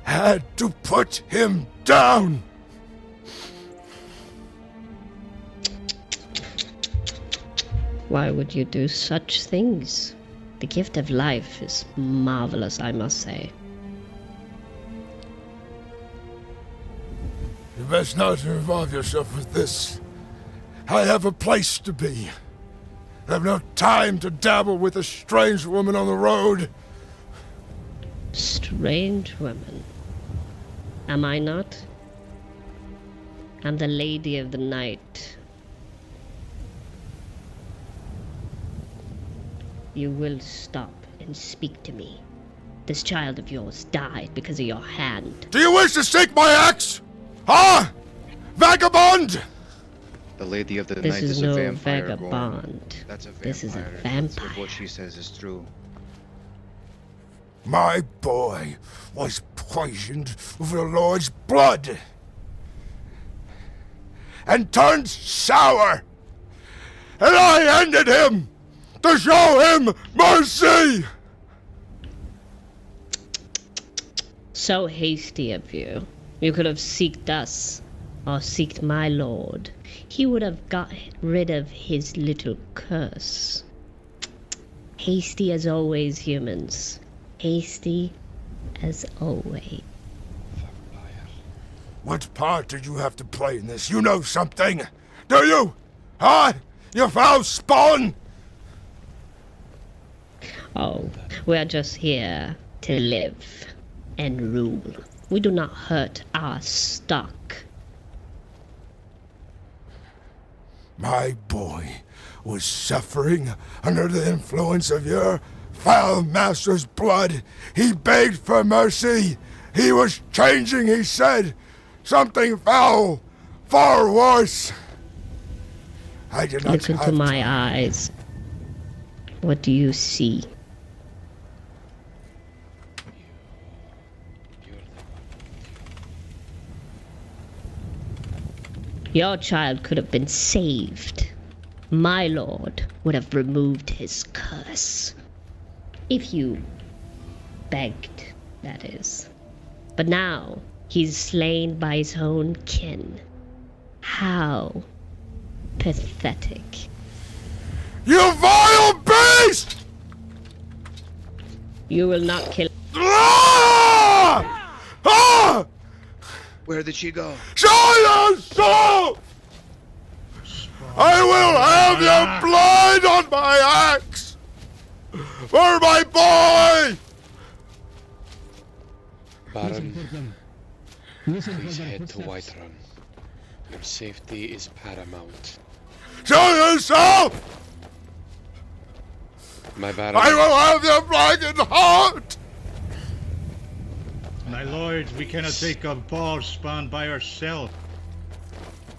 Speaker 1: had to put him down!
Speaker 17: Why would you do such things? The gift of life is marvelous, I must say.
Speaker 1: You best not involve yourself with this. I have a place to be. I have no time to dabble with a strange woman on the road.
Speaker 17: Strange woman. Am I not? I'm the lady of the night. You will stop and speak to me. This child of yours died because of your hand.
Speaker 1: Do you wish to seek my axe? Ah! Vagabond!
Speaker 15: The Lady of the
Speaker 17: This
Speaker 15: Night
Speaker 17: is
Speaker 15: is
Speaker 17: no
Speaker 15: a vampire,
Speaker 17: vagabond.
Speaker 15: Gorm. That's a vampire.
Speaker 17: This is a
Speaker 15: If
Speaker 17: vampire.
Speaker 15: what she says is true.
Speaker 1: My boy was poisoned with the Lord's blood and turned sour, and I ended him to show him mercy.
Speaker 17: So hasty of you. You could have seeked us, or seeked my lord. He would have got rid of his little curse. Hasty as always, humans. Hasty as always.
Speaker 1: What part did you have to play in this? You know something, do you? Huh? You foul spawn?
Speaker 17: Oh, we're just here to live and rule. We do not hurt our stock.
Speaker 1: My boy was suffering under the influence of your foul master's blood. He begged for mercy. He was changing, he said. Something foul, far worse. I did not
Speaker 17: Look into my eyes. What do you see? Your child could have been saved. My lord would have removed his curse. If you begged, that is. But now, he's slain by his own kin. How pathetic.
Speaker 1: You vile beast!
Speaker 17: You will not kill.
Speaker 1: Ah! Ah!
Speaker 15: Where did she go?
Speaker 1: Silence! So! I will have your blood on my axe! For my boy!
Speaker 26: Baron, please head to Whiterun. Your safety is paramount.
Speaker 1: Show yourself!
Speaker 26: My Baron.
Speaker 1: I will have your blackened heart!
Speaker 9: My lord, we cannot take a ball spawned by ourselves.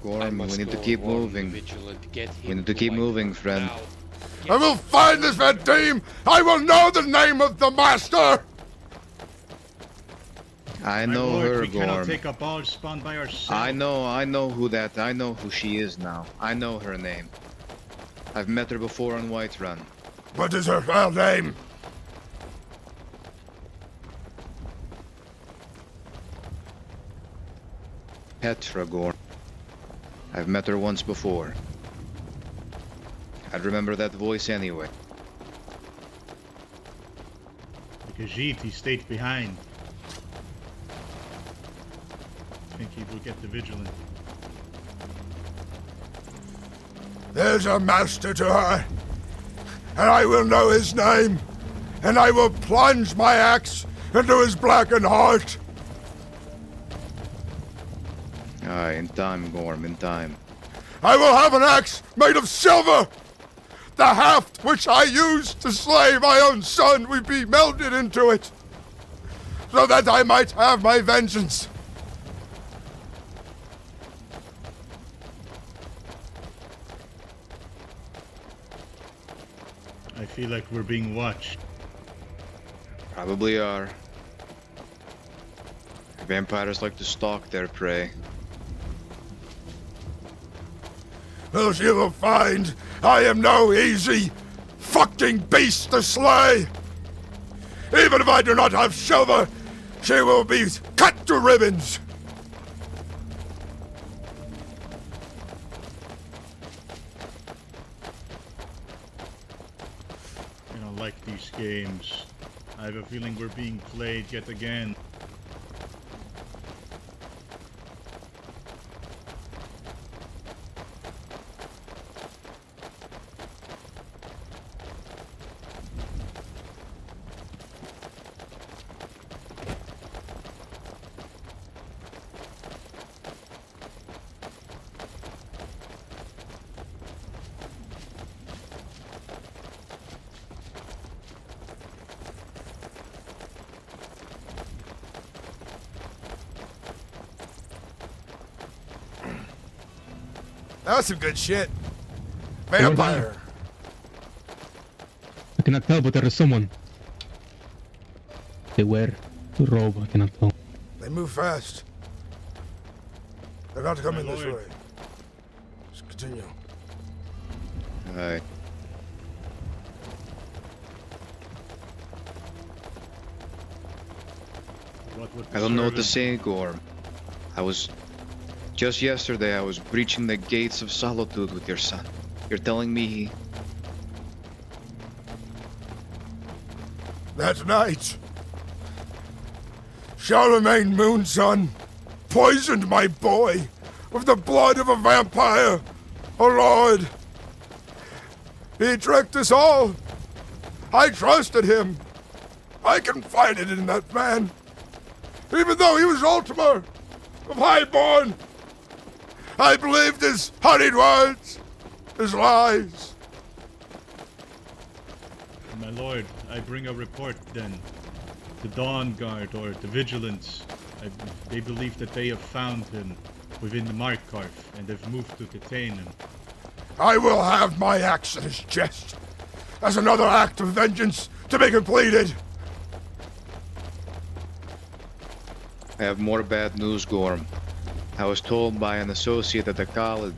Speaker 15: Gorm, we need to keep moving. We need to keep moving, friend.
Speaker 1: I will find this team. I will know the name of the master!
Speaker 15: I know her,
Speaker 9: we cannot
Speaker 15: Gorm.
Speaker 9: take a ball spawned by ourselves.
Speaker 15: I know who she is now. I know her name. I've met her before on Whiterun.
Speaker 1: What is her real name?
Speaker 15: Petra, Gorm. I've met her once before. I'd remember that voice anyway.
Speaker 9: Because he stayed behind. I think he will get the vigilant.
Speaker 1: There's a master to her, and I will know his name, and I will plunge my axe into his blackened heart.
Speaker 15: Aye, in time, Gorm, in time.
Speaker 1: I will have an axe made of silver. The haft which I used to slay my own son will be melted into it, so that I might have my vengeance.
Speaker 9: I feel like we're being watched.
Speaker 15: Probably are. Vampires like to stalk their prey.
Speaker 1: As you will find, I am no easy fucking beast to slay. Even if I do not have silver, she will be cut to ribbons.
Speaker 9: I don't like these games. I have a feeling we're being played yet again.
Speaker 1: That was some good shit. Vampire.
Speaker 14: I cannot tell, but there is someone. They wear the robe, I cannot tell.
Speaker 1: They move fast. They're not coming this
Speaker 9: lord.
Speaker 1: way. Just continue.
Speaker 15: Aye. I don't know what to say, Gorm. Just yesterday I was breaching the gates of solitude with your son. You're telling me
Speaker 1: That night, Charlemagne Moonson poisoned my boy with the blood of a vampire. Oh Lord! He tricked us all. I trusted him. I confided in that man. Even though he was Ultima of Highborn, I believed his honeyed words, his lies.
Speaker 9: My lord, I bring a report then. The Dawn Guard or the Vigilants, they believe that they have found him within the Markarth and have moved to detain him.
Speaker 1: I will have my axe in his chest as another act of vengeance to be completed.
Speaker 15: I have more bad news, Gorm. I was told by an associate at the college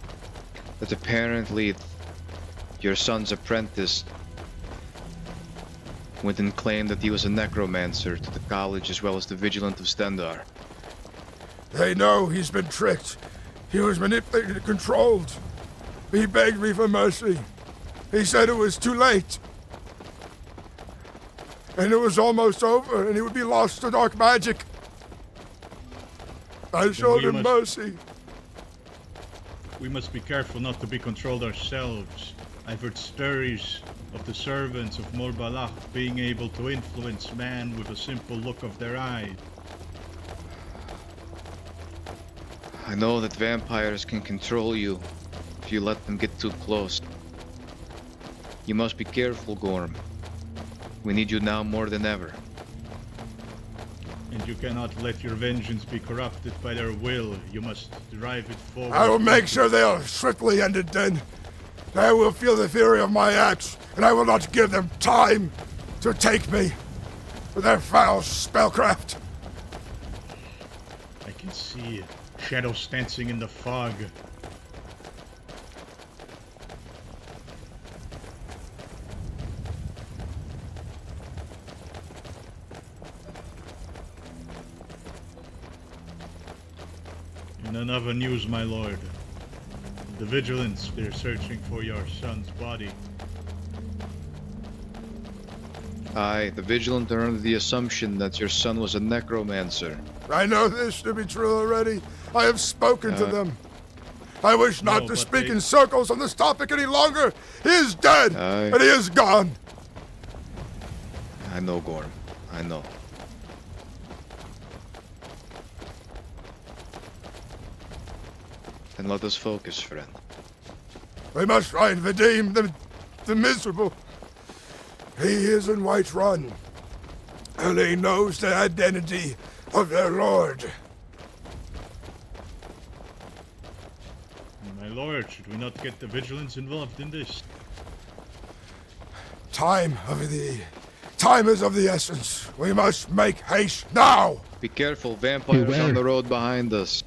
Speaker 15: that apparently your son's apprentice went and claimed that he was a necromancer to the college as well as the vigilant of Stendar.
Speaker 1: They know he's been tricked. He was manipulated and controlled. He begged me for mercy. He said it was too late. And it was almost over, and he would be lost to dark magic. I showed him mercy.
Speaker 9: We must be careful not to be controlled ourselves. I've heard stories of the servants of Morbalach being able to influence man with a simple look of their eye.
Speaker 15: I know that vampires can control you if you let them get too close. You must be careful, Gorm. We need you now more than ever.
Speaker 9: And you cannot let your vengeance be corrupted by their will. You must drive it forward.
Speaker 1: I will make sure they are swiftly ended then. They will feel the fury of my axe, and I will not give them time to take me with their foul spellcraft.
Speaker 9: I can see shadows dancing in the fog. In other news, my lord, the vigilants, they're searching for your son's body.
Speaker 15: Aye, the vigilant are under the assumption that your son was a necromancer.
Speaker 1: I know this to be true already. I have spoken to them. I wish not to speak in circles on this topic any longer. He is dead, and he is gone.
Speaker 15: I know, Gorm. I know. Then let us focus, friend.
Speaker 1: We must find Vadim, the miserable. He is in Whiterun, and he knows the identity of their lord.
Speaker 9: My lord, should we not get the vigilance involved in this?
Speaker 1: Time is of the essence. We must make haste now.
Speaker 15: Be careful, vampires on the road behind us.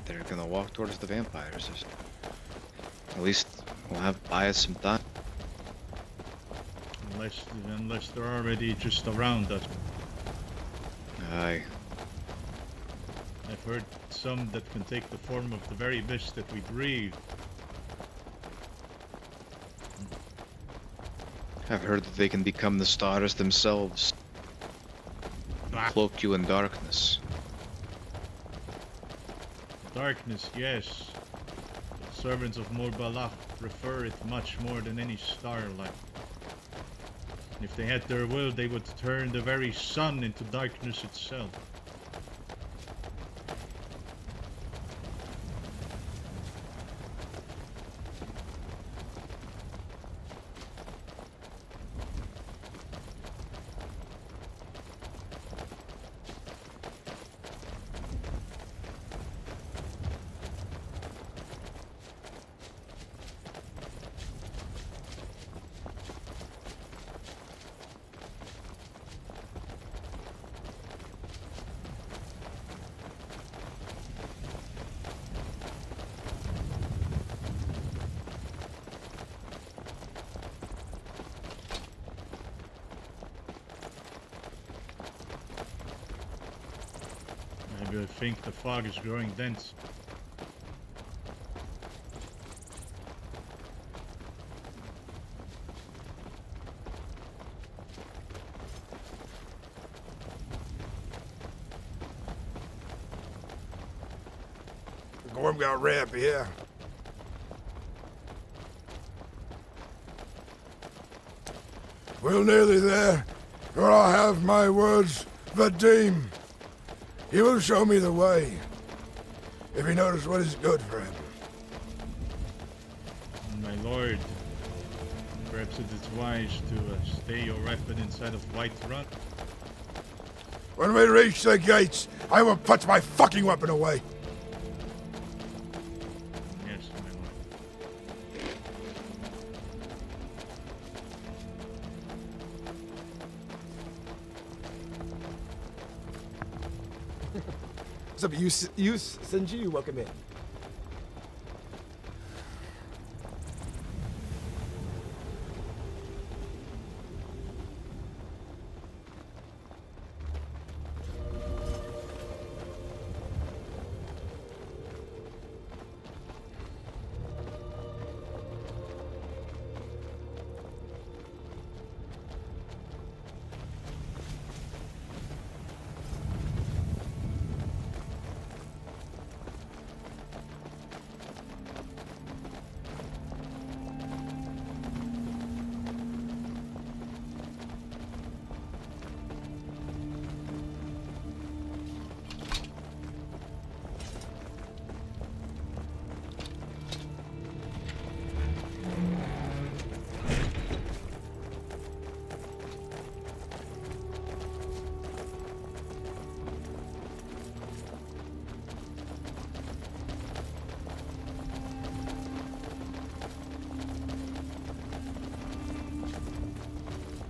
Speaker 15: They're gonna walk towards the vampires. At least we'll buy us some time.
Speaker 9: Unless they're already just around us.
Speaker 15: Aye.
Speaker 9: I've heard some that can take the form of the very mist that we breathe.
Speaker 15: I've heard that they can become the stars themselves. Cloak you in darkness.
Speaker 9: Darkness, yes. The servants of Morbalach prefer it much more than any starlight. If they had their will, they would turn the very sun into darkness itself. I think the fog is growing dense.
Speaker 1: Gorm got a ramp here. We're nearly there, or I'll have my words, Vadim. He will show me the way, if he knows what is good for him.
Speaker 9: My lord, perhaps it is wise to stay your weapon inside of Whiterun.
Speaker 1: When we reach the gates, I will put my fucking weapon away.
Speaker 9: Yes, my lord.
Speaker 13: What's up, you Senji? Welcome in.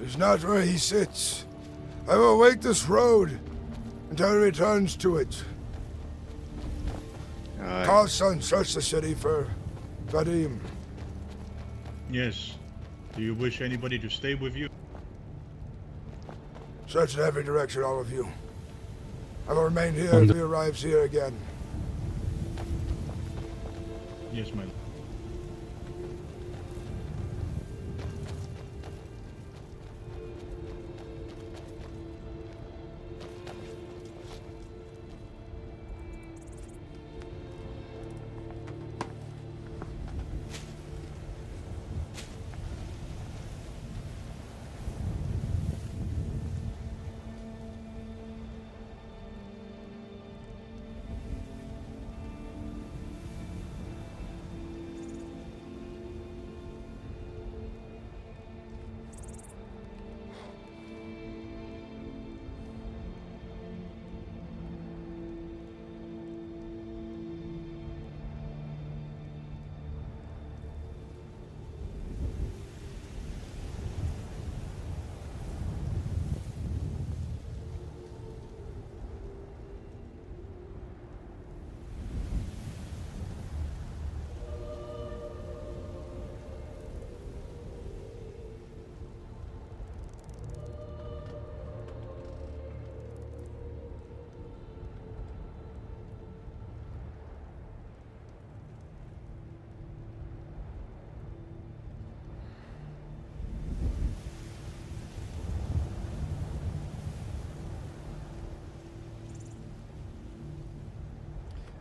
Speaker 1: is not where he sits. I will wait this road until he returns to it. Call son, search the city for Vadim.
Speaker 9: Yes. Do you wish anybody to stay with you?
Speaker 1: Search in every direction, all of you. I will remain here if he arrives here again.
Speaker 9: Yes, my lord.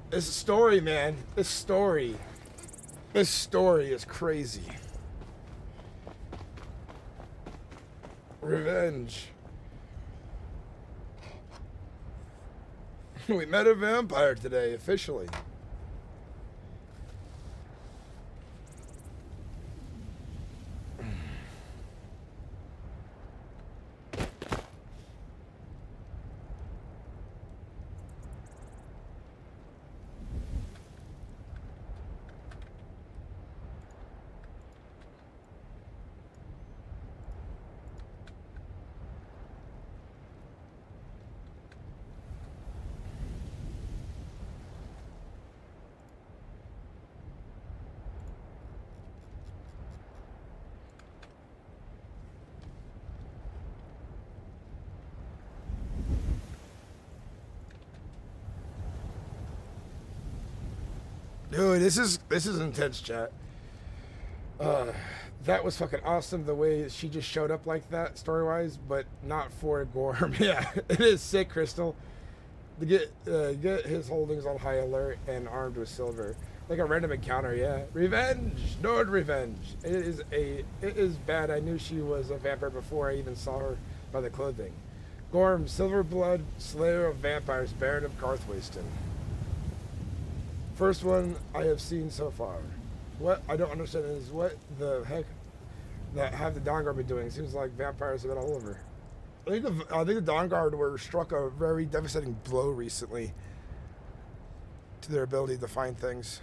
Speaker 13: This story, man. This story is crazy. Revenge. We met a vampire today, officially. Dude, this is intense, chat. That was fucking awesome the way she just showed up like that, story-wise, but not for Gorm. Yeah, it is sick, Crystal. To get his holdings on high alert and armed with silver. Like a random encounter, yeah. Revenge! Nord revenge! It is bad. I knew she was a vampire before I even saw her by the clothing. Gorm, Silver Blood, Slayer of Vampires, Baron of Markarth. First one I have seen so far. What I don't understand is what the heck that have the Dawn Guard been doing? Seems like vampires have been all over. I think the Dawn Guard were struck a very devastating blow recently to their ability to find things.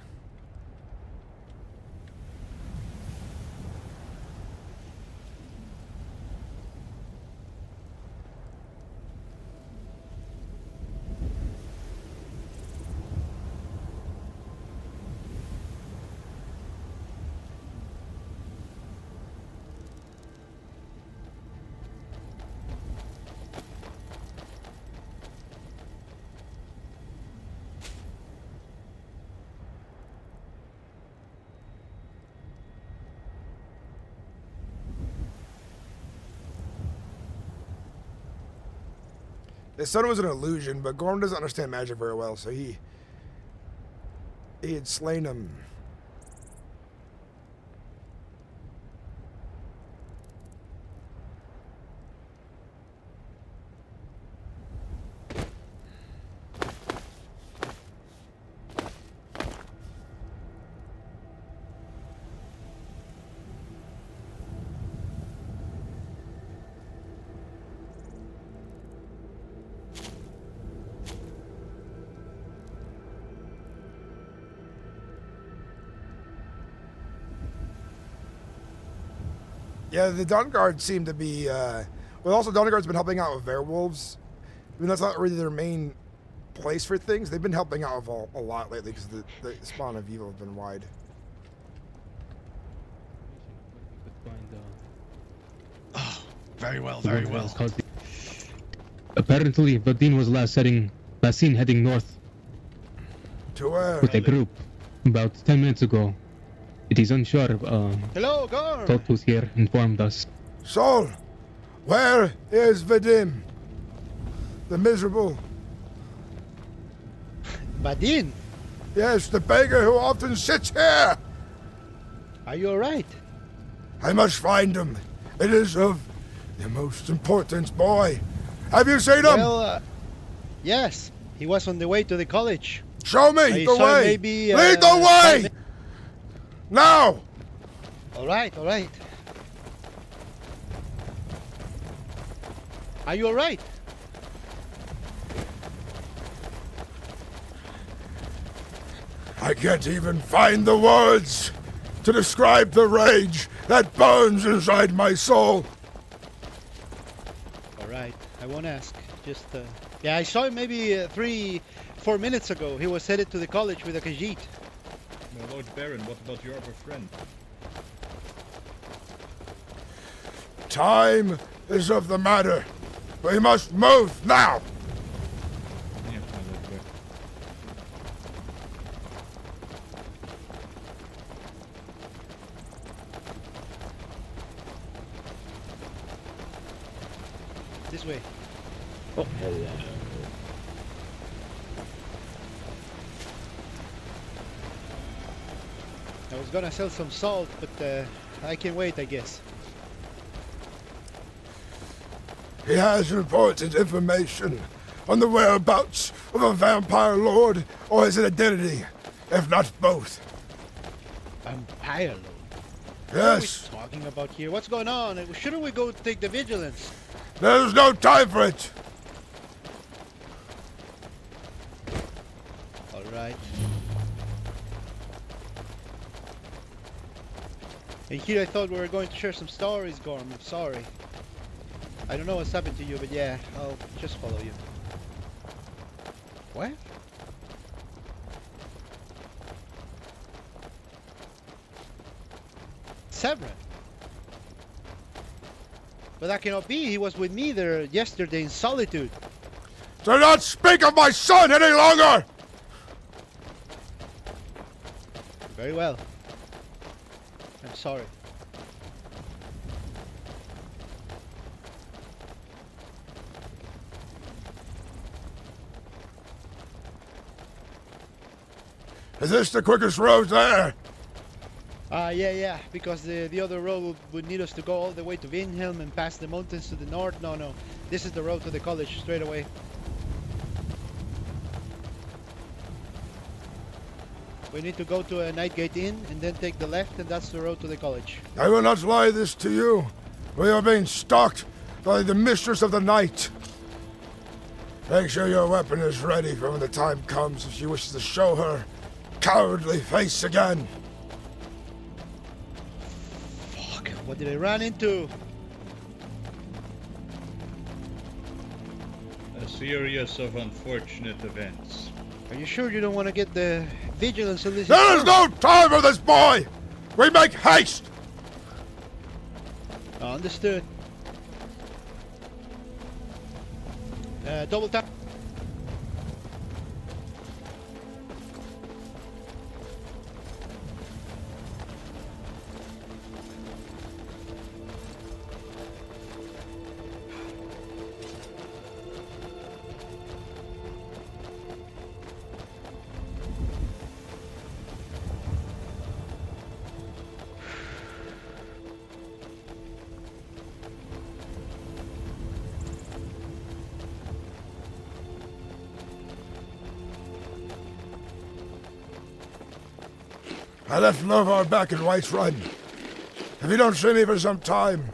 Speaker 13: His son was an illusion, but Gorm doesn't understand magic very well, so he had slain him. Yeah, the Dawn Guard seem to be. Well, also Dawn Guard's been helping out with werewolves. I mean, that's not really their main place for things. They've been helping out with a lot lately because the spawn of evil has been wide.
Speaker 16: Oh, very well, very well.
Speaker 14: Apparently, Vadin was last seen heading north.
Speaker 13: To where?
Speaker 14: With a group, about 10 minutes ago. It is unsure.
Speaker 20: Hello, Gorm!
Speaker 14: Thought was here, informed us.
Speaker 13: Sol, where is Vadim? The miserable.
Speaker 18: Vadin?
Speaker 13: Yes, the beggar who often sits here.
Speaker 18: Are you alright?
Speaker 13: I must find him. It is of the most importance, boy. Have you seen him?
Speaker 18: Well, yes. He was on the way to the college.
Speaker 13: Show me the way.
Speaker 18: Maybe,
Speaker 13: lead the way. Now.
Speaker 18: All right. Are you all right?
Speaker 13: I can't even find the words to describe the rage that burns inside my soul.
Speaker 18: All right, I won't ask. Just, yeah, I saw him maybe 3-4 minutes ago. He was headed to the college with a Khajiit.
Speaker 9: My Lord Baron, what about your other friend?
Speaker 13: Time is of the matter. We must move now.
Speaker 9: Yes, my Lord Baron.
Speaker 18: This way.
Speaker 11: Oh, hello.
Speaker 18: I was gonna sell some salt, but I can wait, I guess.
Speaker 13: He has important information on the whereabouts of a vampire lord or his identity, if not both.
Speaker 18: Vampire lord?
Speaker 13: Yes.
Speaker 18: What are we talking about here? What's going on? Shouldn't we go take the vigilance?
Speaker 13: There's no time for it.
Speaker 18: All right. And here I thought we were going to share some stories, Gorm. I'm sorry. I don't know what's happened to you, but yeah, I'll just follow you. What? Zevron? But that cannot be. He was with me there yesterday in solitude.
Speaker 13: Do not speak of my son any longer!
Speaker 18: Very well. I'm sorry.
Speaker 13: Is this the quickest road there?
Speaker 18: Yeah, because the other road would need us to go all the way to Vinhelm and past the mountains to the north. No. This is the road to the college straight away. We need to go to a Nightgate Inn and then take the left, and that's the road to the college.
Speaker 13: I will not lie this to you. We are being stalked by the mistress of the night. Make sure your weapon is ready for when the time comes if she wishes to show her cowardly face again.
Speaker 18: Fuck, what did I run into?
Speaker 9: A series of unfortunate events.
Speaker 18: Are you sure you don't want to get the vigilance on this?
Speaker 13: There is no time for this, boy! We make haste!
Speaker 18: Understood. Double tap.
Speaker 13: I left Lovar back in Whiterun. If you don't see me for some time,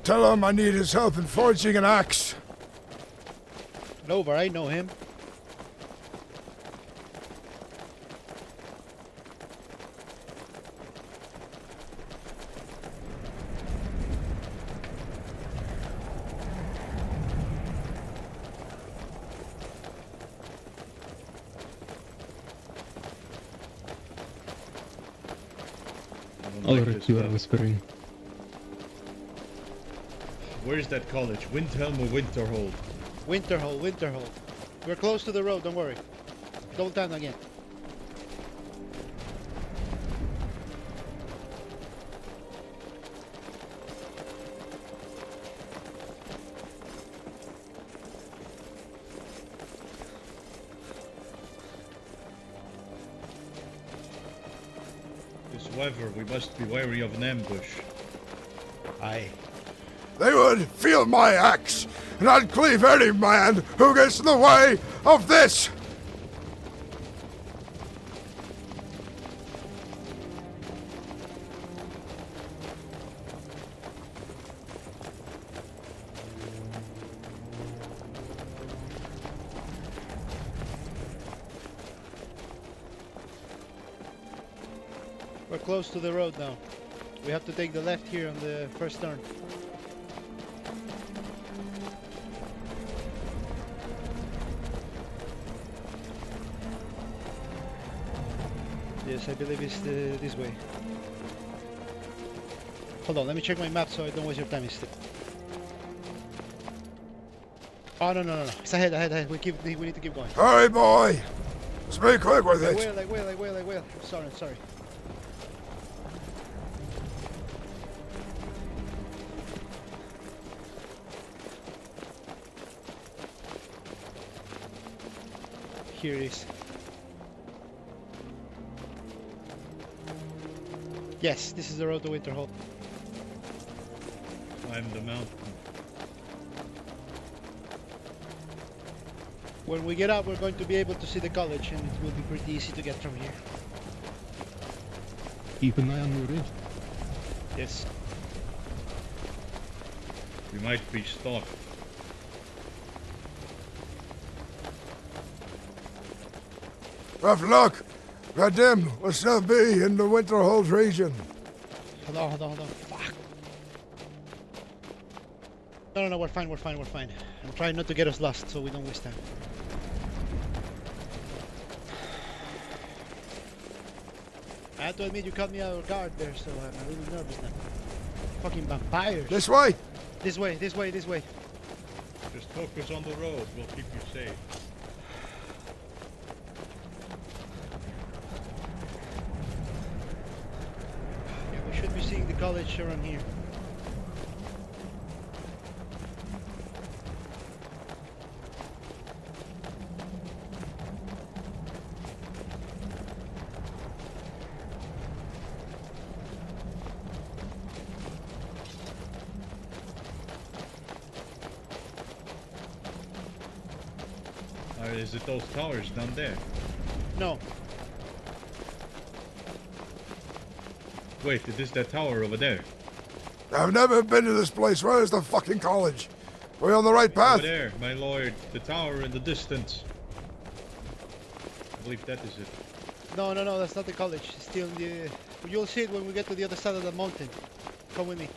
Speaker 13: tell him I need his help in forging an axe.
Speaker 18: Lovar, I know him.
Speaker 14: Alright, you are whispering.
Speaker 9: Where's that college? Windhelm or Winterhold?
Speaker 18: Winterhold. We're close to the road, don't worry. Don't turn again.
Speaker 9: However, we must be wary of an ambush.
Speaker 18: Aye.
Speaker 1: They would feel my axe, and I'd cleave any man who gets in the way of this!
Speaker 18: We're close to the road now. We have to take the left here on the first turn. Yes, I believe it's this way. Hold on, let me check my map so I don't waste your time. Oh, no. It's ahead. We need to keep going.
Speaker 1: Hurry, boy! Let's be quick with it!
Speaker 18: I will. Sorry. Here it is. Yes, this is the road to Winterhold.
Speaker 9: Climb the mountain.
Speaker 18: When we get up, we're going to be able to see the college, and it will be pretty easy to get from here.
Speaker 14: Keep an eye on your ridge.
Speaker 18: Yes.
Speaker 9: We might be stalked.
Speaker 1: Rough luck! Goddamn, we'll still be in the Winterhold region.
Speaker 18: Hold on. Fuck. No, we're fine. I'm trying not to get us lost so we don't waste time. I have to admit you caught me out of guard there, so I'm really nervous now. Fucking vampires.
Speaker 1: This way!
Speaker 18: This way.
Speaker 9: Just focus on the road, we'll keep you safe.
Speaker 18: Yeah, we should be seeing the college around here.
Speaker 9: Is it those towers down there?
Speaker 18: No.
Speaker 9: Wait, it is that tower over there.
Speaker 1: I've never been to this place. Where is the fucking college? We're on the right path?
Speaker 9: Over there, my lord. The tower in the distance. I believe that is it.
Speaker 18: No, that's not the college. It's still in the... You'll see it when we get to the other side of the mountain. Come with me.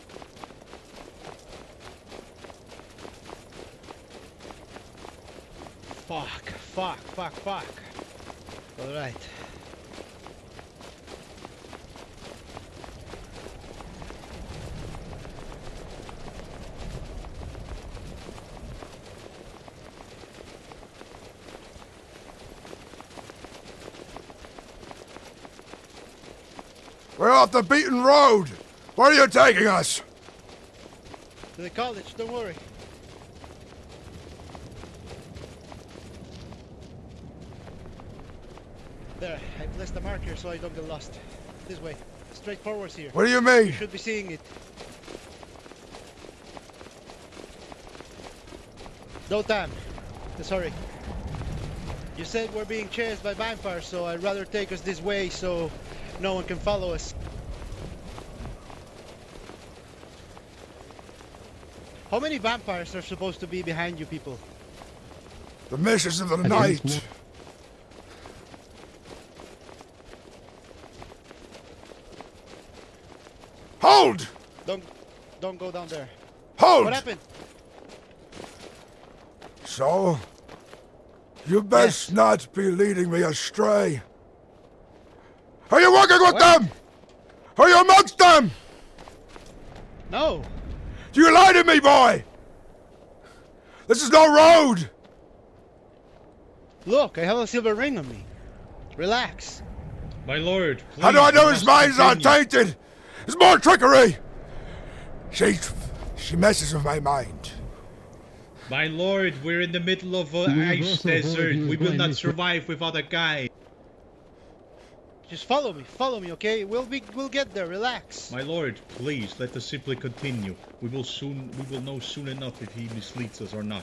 Speaker 18: Fuck. Alright.
Speaker 1: We're off the beaten road! Where are you taking us?
Speaker 18: To the college, don't worry. There, I placed the marker so I don't get lost. This way. Straight forwards here.
Speaker 1: What do you mean?
Speaker 18: You should be seeing it. No time. Sorry. You said we're being chased by vampires, so I'd rather take us this way so no one can follow us. How many vampires are supposed to be behind you people?
Speaker 1: The missions of the night. Hold!
Speaker 18: Don't go down there.
Speaker 1: Hold!
Speaker 18: What happened?
Speaker 1: So, you best not be leading me astray. Are you working with them? Are you amongst them?
Speaker 18: No.
Speaker 1: You lied to me, boy! This is no road!
Speaker 18: Look, I have a silver ring on me. Relax.
Speaker 9: My lord, please.
Speaker 1: How do I know his mind's not tainted? There's more trickery! She messes with my mind.
Speaker 9: My lord, we're in the middle of an ice desert. We will not survive without a guide.
Speaker 18: Just follow me, okay? We'll get there, relax.
Speaker 9: My lord, please, let us simply continue. We will know soon enough if he misleads us or not.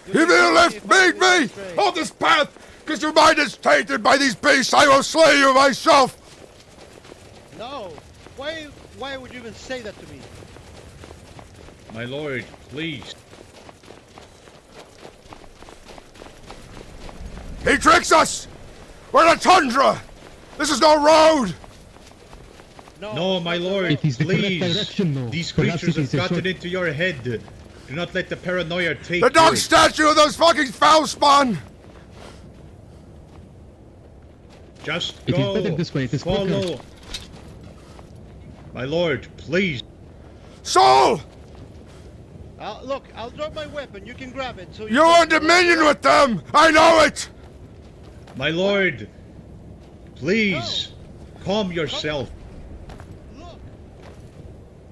Speaker 1: If you lift me on this path, because your mind is tainted by these beasts, I will slay you myself!
Speaker 18: No! Why would you even say that to me?
Speaker 9: My lord, please.
Speaker 1: He tricks us! We're in a tundra! This is no road!
Speaker 9: No, my lord,
Speaker 14: It is the correct
Speaker 9: please.
Speaker 14: direction, though.
Speaker 9: These
Speaker 14: Perhaps
Speaker 9: creatures
Speaker 14: it
Speaker 9: have
Speaker 14: is a
Speaker 9: gotten
Speaker 14: short-
Speaker 9: into your head. Do not let the paranoia take
Speaker 1: The dog
Speaker 9: you.
Speaker 1: statue of those fucking foul spawn!
Speaker 9: Just
Speaker 14: It is
Speaker 9: go.
Speaker 14: better this way, it is quicker.
Speaker 9: Follow. My lord, please.
Speaker 1: Soul!
Speaker 18: Look, I'll drop my weapon. You can grab it. So
Speaker 1: You're on dominion with them! I know it!
Speaker 9: My lord, please. Calm yourself.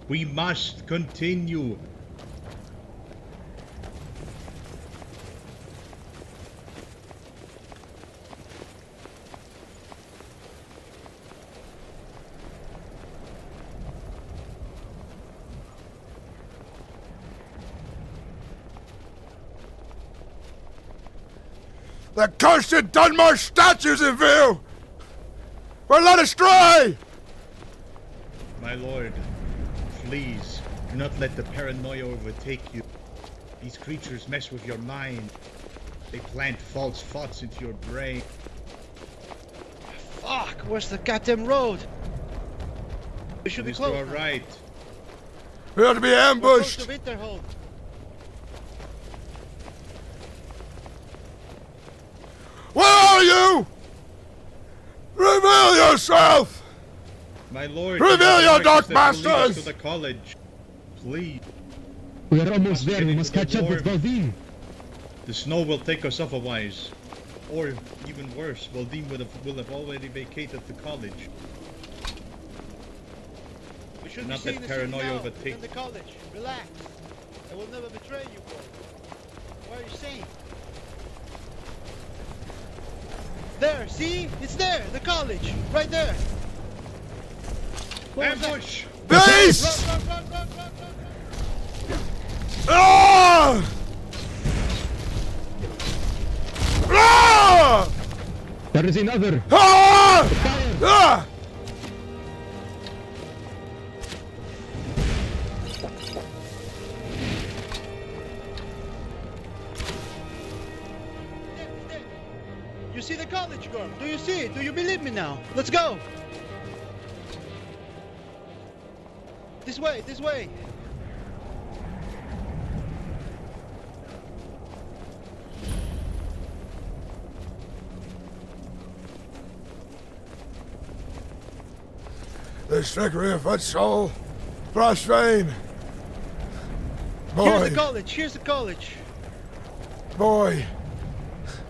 Speaker 9: We must continue.
Speaker 1: The cursed Dunmore statue's in view! We're led astray!
Speaker 9: My lord, please, do not let the paranoia overtake you. These creatures mess with your mind. They plant false thoughts into your brain.
Speaker 18: Fuck, where's the goddamn road? We should be
Speaker 9: It is
Speaker 18: close.
Speaker 9: to our right.
Speaker 1: We ought to be ambushed!
Speaker 18: We're close to Winterhold.
Speaker 1: Where are you? Reveal yourself!
Speaker 9: My lord,
Speaker 1: Reveal your dark
Speaker 9: masters
Speaker 1: masters!
Speaker 9: to the college. Please.
Speaker 14: We are almost there. We
Speaker 9: get
Speaker 14: must
Speaker 9: into
Speaker 14: catch up with
Speaker 9: Gorm.
Speaker 14: Valdine.
Speaker 9: The snow will take us otherwise. Or, even worse, Valdine will have already vacated the college.
Speaker 18: We should
Speaker 9: Do not
Speaker 18: be
Speaker 9: let
Speaker 18: seeing the
Speaker 9: paranoia
Speaker 18: city now,
Speaker 9: overtake.
Speaker 18: in the college. Relax. I will never betray you, boy. What are you saying? There, see? It's there, the college. Right there.
Speaker 9: Ambush!
Speaker 1: Beast!
Speaker 18: Run, run, run, run, run, run, run.
Speaker 1: Ah! Ah!
Speaker 14: There is another.
Speaker 1: Ah! Ah!
Speaker 18: You see the college, Gorm? Do you see it? Do you believe me now? Let's go! This way, this way!
Speaker 1: This trickery of foot soul, Frostbane.
Speaker 18: Here's
Speaker 1: Boy,
Speaker 18: the college, here's the college.
Speaker 1: boy,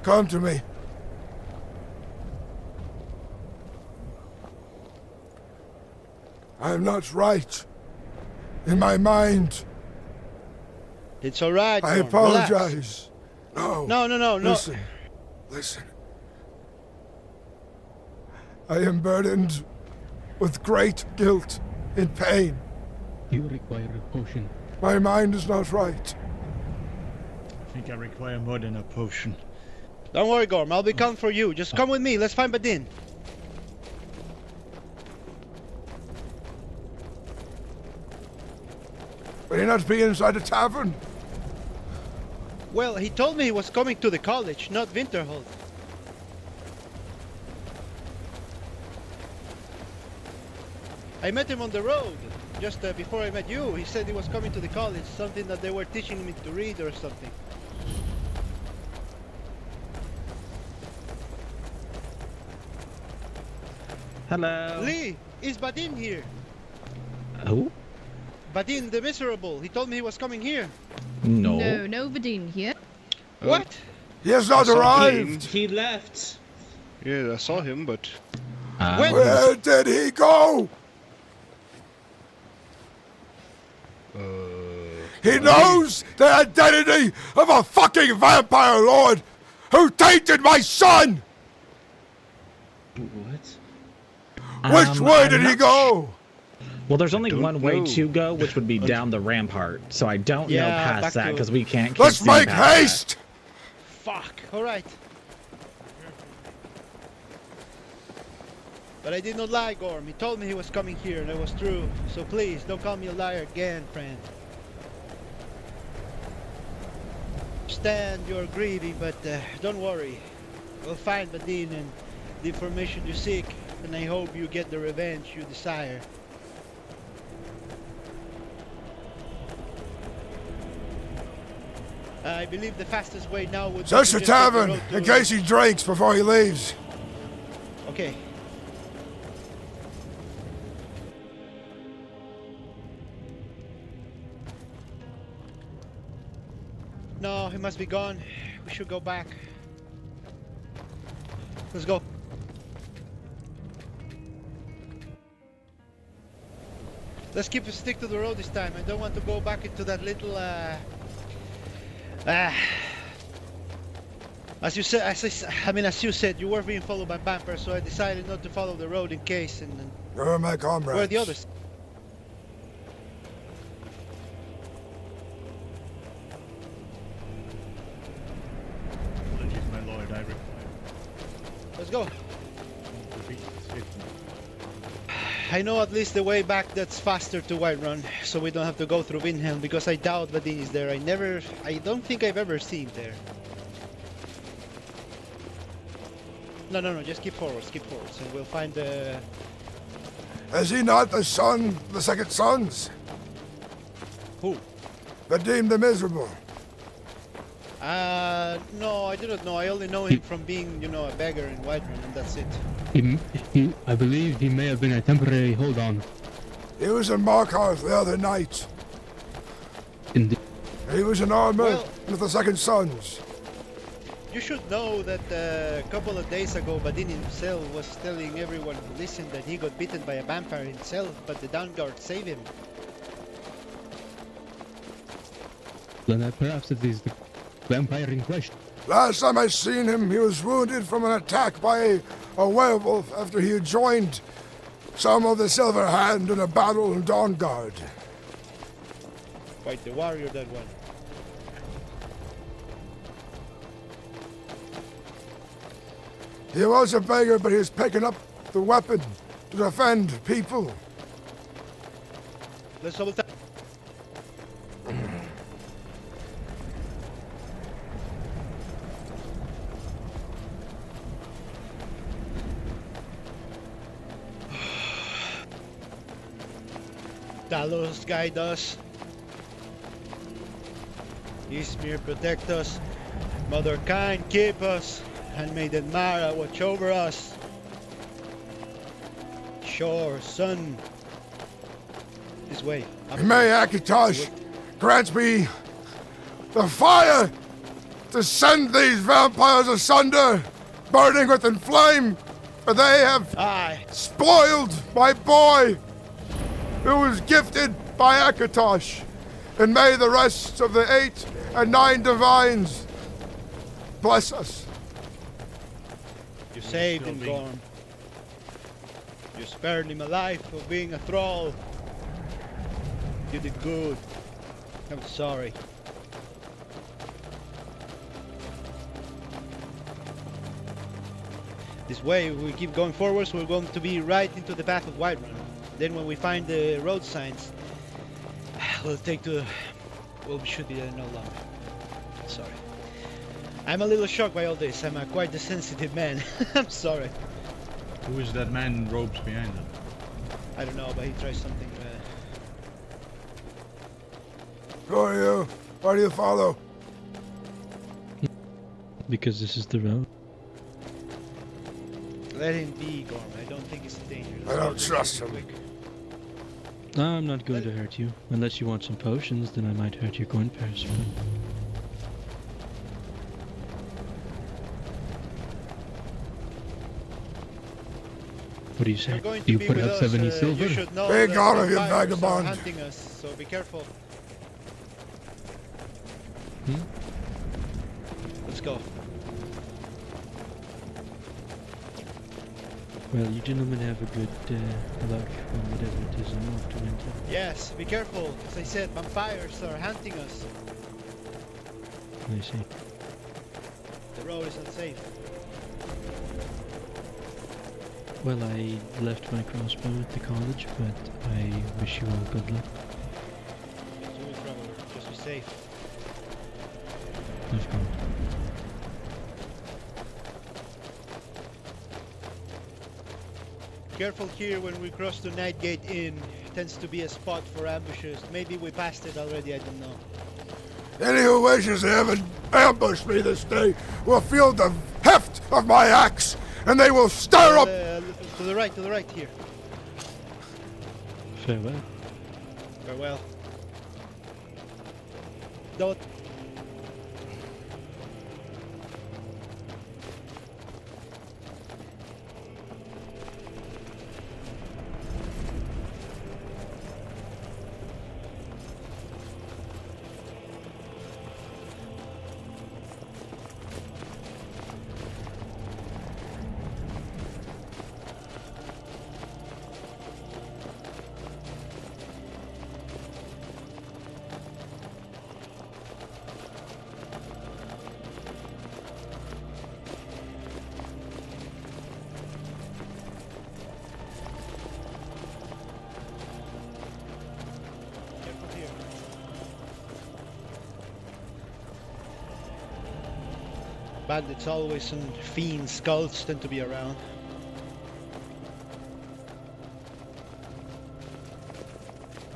Speaker 1: come to me. I am not right in my mind.
Speaker 18: It's alright,
Speaker 1: I
Speaker 18: Gorm. Relax.
Speaker 1: apologize. No.
Speaker 18: No.
Speaker 1: Listen. I am burdened with great guilt and pain.
Speaker 14: You require a potion.
Speaker 1: My mind is not right.
Speaker 9: I think I require more than a potion.
Speaker 18: Don't worry, Gorm. I'll be coming for you. Just come with me. Let's find Badin.
Speaker 1: Will he not be inside the tavern?
Speaker 18: Well, he told me he was coming to the college, not Winterhold. I met him on the road, just before I met you. He said he was coming to the college, something that they were teaching me to read or something.
Speaker 7: Hello.
Speaker 18: Lee, Is Badin here?
Speaker 8: Who?
Speaker 18: Badin the Miserable. He told me he was coming here.
Speaker 8: No.
Speaker 19: No Vadine here.
Speaker 18: What?
Speaker 1: He has not arrived.
Speaker 27: He left.
Speaker 10: Yeah, I saw him, but...
Speaker 1: Where did he go? He knows the identity of a fucking vampire lord who tainted my son!
Speaker 8: What?
Speaker 1: Which way did he go?
Speaker 8: Well, there's only one way to go, which would be down the rampart. So I don't know past that because we can't.
Speaker 1: Let's make haste!
Speaker 18: Fuck. Alright. But I did not lie, Gorm. He told me he was coming here, and it was true. So please, don't call me a liar again, friend. Understand you're grieving, but don't worry. We'll find Badin and the information you seek, and I hope you get the revenge you desire. I believe the fastest way now would be
Speaker 1: Search
Speaker 18: to
Speaker 1: the
Speaker 18: just take
Speaker 1: tavern
Speaker 18: road
Speaker 1: in
Speaker 18: to-
Speaker 1: case he drinks before he leaves.
Speaker 18: Okay. No, he must be gone. We should go back. Let's go. Let's stick to the road this time. I don't want to go back into that little as you said, as you said, you were being followed by vampires, so I decided not to follow the road in case. And
Speaker 1: Where are my comrades?
Speaker 18: where are the others?
Speaker 9: Apologies, my lord, I require.
Speaker 18: Let's go.
Speaker 9: Repeat the statement.
Speaker 18: I know at least the way back that's faster to Whiterun, so we don't have to go through Windhelm, because I doubt Vadin is there. I don't think I've ever seen there. No, just keep forwards, and we'll find the...
Speaker 1: Is he not the son of the second sons?
Speaker 18: Who?
Speaker 1: Vadim the Miserable.
Speaker 18: No, I do not know. I only know him from being, a beggar in Whiterun, and that's it.
Speaker 14: I believe he may have been a temporary hold-on.
Speaker 1: He was in Markarth the other night.
Speaker 14: Indeed.
Speaker 1: He was in armor with the second sons.
Speaker 18: You should know that a couple of days ago, Vadin himself was telling everyone who listened that he got bitten by a vampire himself, but the Downguard saved him.
Speaker 14: Then perhaps it is the vampire in question.
Speaker 1: Last time I seen him, he was wounded from an attack by a werewolf after he had joined some of the Silver Hand in a battle in Dawnguard.
Speaker 18: Quite the warrior, that one.
Speaker 1: He was a beggar, but he was picking up the weapon to defend people.
Speaker 18: Let's double tap. Talos guide us. Ismir protect us. Mother Kind keep us. Handmaiden Mara watch over us. Shore, sun. This way.
Speaker 1: May Akitosh grant me the fire to send these vampires asunder, burning within flame, for they have spoiled my boy, who was gifted by Akitosh. And may the rest of the 8 and 9 divines bless us.
Speaker 18: You saved him, Gorm. You spared him a life of being a thrall. You did good. I'm sorry. This way, if we keep going forwards, we're going to be right into the path of Whiterun. Then when we find the road signs, we'll take to... Well, we should be there no longer. Sorry. I'm a little shocked by all this. I'm quite a sensitive man. I'm sorry.
Speaker 9: Who is that man in robes behind him?
Speaker 18: I don't know, but he tries something.
Speaker 1: Who are you? Why do you follow?
Speaker 14: Because this is the road.
Speaker 18: Let him be, Gorm. I don't think it's a danger.
Speaker 1: I don't trust him.
Speaker 14: No, I'm not going to hurt you. Unless you want some potions, then I might hurt your coin purse. What do you say? Do you put up 70 silver?
Speaker 1: Take out of you, vagabond!
Speaker 18: Hunting us, so be careful. Let's go.
Speaker 14: Well, you gentlemen have a good luck on whatever it is I'm off to enter.
Speaker 18: Yes, be careful. As I said, vampires are hunting us.
Speaker 14: I see.
Speaker 18: The road is unsafe.
Speaker 14: Well, I left my crossbow at the college, but I wish you all good luck.
Speaker 18: Do it, brother. Just be safe.
Speaker 14: Of course.
Speaker 18: Careful here when we cross the Nightgate Inn. Tends to be a spot for ambushes. Maybe we passed it already, I don't know.
Speaker 1: Any who wishes to have ambushed me this day will feel the heft of my axe, and they will stir up.
Speaker 18: To the right here.
Speaker 14: Farewell.
Speaker 18: Farewell. Don't. Bandits always and fiends, skulls tend to be around.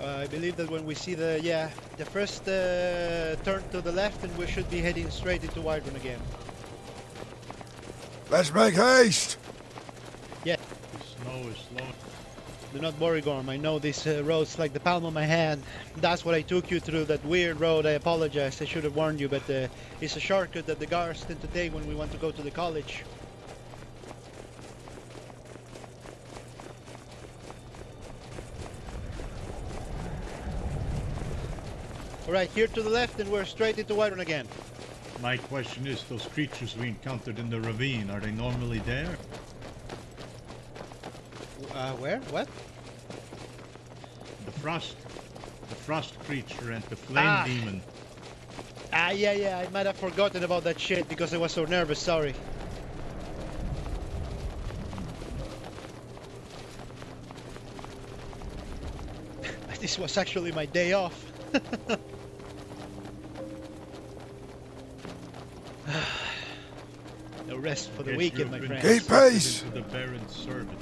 Speaker 18: I believe that when we see the first turn to the left, and we should be heading straight into Whiterun again.
Speaker 1: Let's make haste!
Speaker 18: Yeah.
Speaker 9: The snow is slow.
Speaker 18: Do not worry, Gorm. I know these roads like the palm of my hand. That's what I took you through, that weird road. I apologize. I should have warned you, but it's a shortcut that the guards tend to take when we want to go to the college. Alright, here to the left, and we're straight into Whiterun again.
Speaker 9: My question is, those creatures we encountered in the ravine, are they normally there?
Speaker 18: Where? What?
Speaker 9: The frost creature and the flame demon.
Speaker 18: Yeah, I might have forgotten about that shit because I was so nervous, sorry. This was actually my day off. No rest for the weekend, my friends.
Speaker 1: Keep pace!
Speaker 9: The Baron's servant.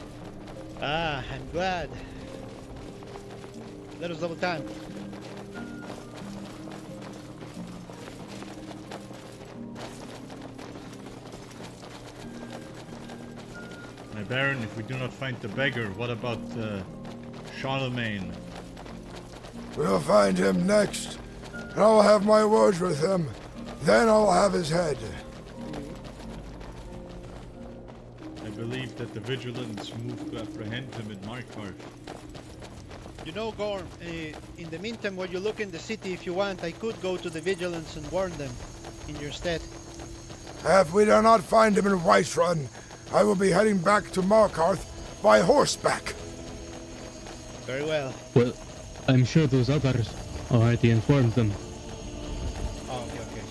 Speaker 18: I'm glad. Let us double time.
Speaker 9: My Baron, if we do not find the beggar, what about Charlemagne?
Speaker 1: We'll find him next, and I'll have my words with him. Then I'll have his head.
Speaker 9: I believe that the vigilants moved to apprehend him in Markarth.
Speaker 18: You know, Gorm, in the meantime, while you look in the city, if you want, I could go to the vigilants and warn them in your stead.
Speaker 1: If we do not find him in Whiterun, I will be heading back to Markarth by horseback.
Speaker 18: Very well.
Speaker 14: Well, I'm sure those others already informed them.
Speaker 18: Oh, okay.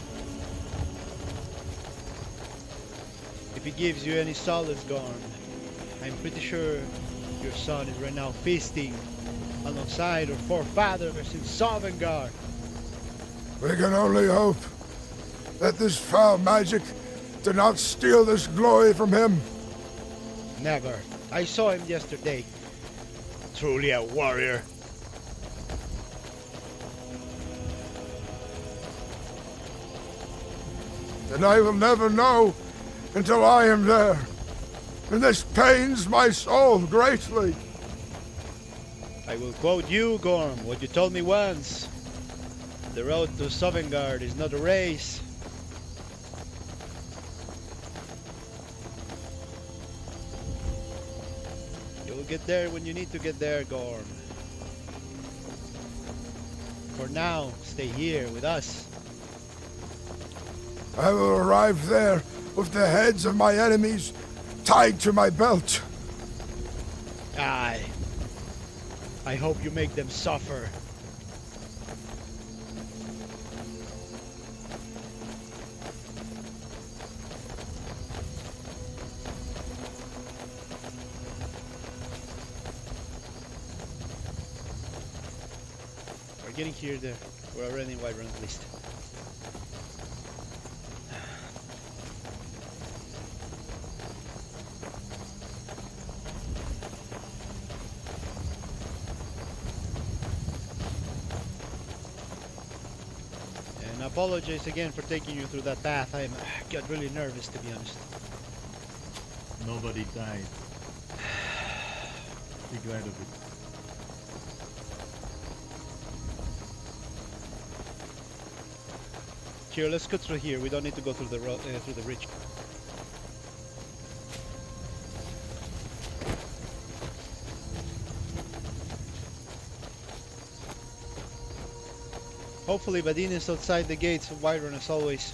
Speaker 18: If he gives you any solace, Gorm, I'm pretty sure your son is right now feasting alongside our forefathers in Sovngarde.
Speaker 1: We can only hope that this foul magic did not steal this glory from him.
Speaker 18: Never. I saw him yesterday. Truly a warrior.
Speaker 1: And I will never know until I am there. and this pains my soul greatly.
Speaker 18: I will quote you, Gorm, what you told me once. The road to Sovngarde is not a race. You will get there when you need to get there, Gorm. For now, stay here with us.
Speaker 1: I will arrive there with the heads of my enemies tied to my belt.
Speaker 18: Aye. I hope you make them suffer. We're getting here there. We're already in Whiterun at least. And I apologize again for taking you through that path. I got really nervous, to be honest.
Speaker 9: Nobody died. Be glad of it.
Speaker 18: Here, let's go through here. We don't need to go through the road, through the bridge. Hopefully, Badin is outside the gates of Whiterun as always.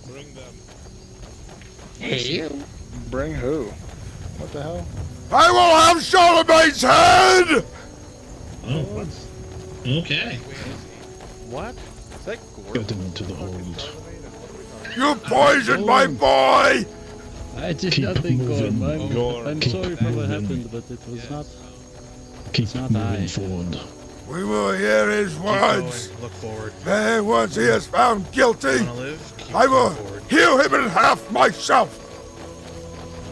Speaker 3: Bring them.
Speaker 2: Hey, you. Bring who? What the hell?
Speaker 1: I will have Charlemagne's head!
Speaker 19: Oh, what? Okay.
Speaker 20: What? Is that Gorm?
Speaker 14: Get them into the hold.
Speaker 1: You poisoned my boy!
Speaker 21: I did
Speaker 14: Keep
Speaker 21: nothing,
Speaker 14: moving.
Speaker 21: Gorm. I'm
Speaker 14: Keep
Speaker 21: sorry for what
Speaker 14: moving.
Speaker 21: happened, but it was not.
Speaker 14: Keep
Speaker 21: not
Speaker 14: moving
Speaker 21: I.
Speaker 14: forward.
Speaker 1: We will hear his words.
Speaker 20: Look forward.
Speaker 1: And once he is found guilty,
Speaker 20: Wanna live? Keep
Speaker 1: I will
Speaker 20: going forward.
Speaker 1: heal him in half myself.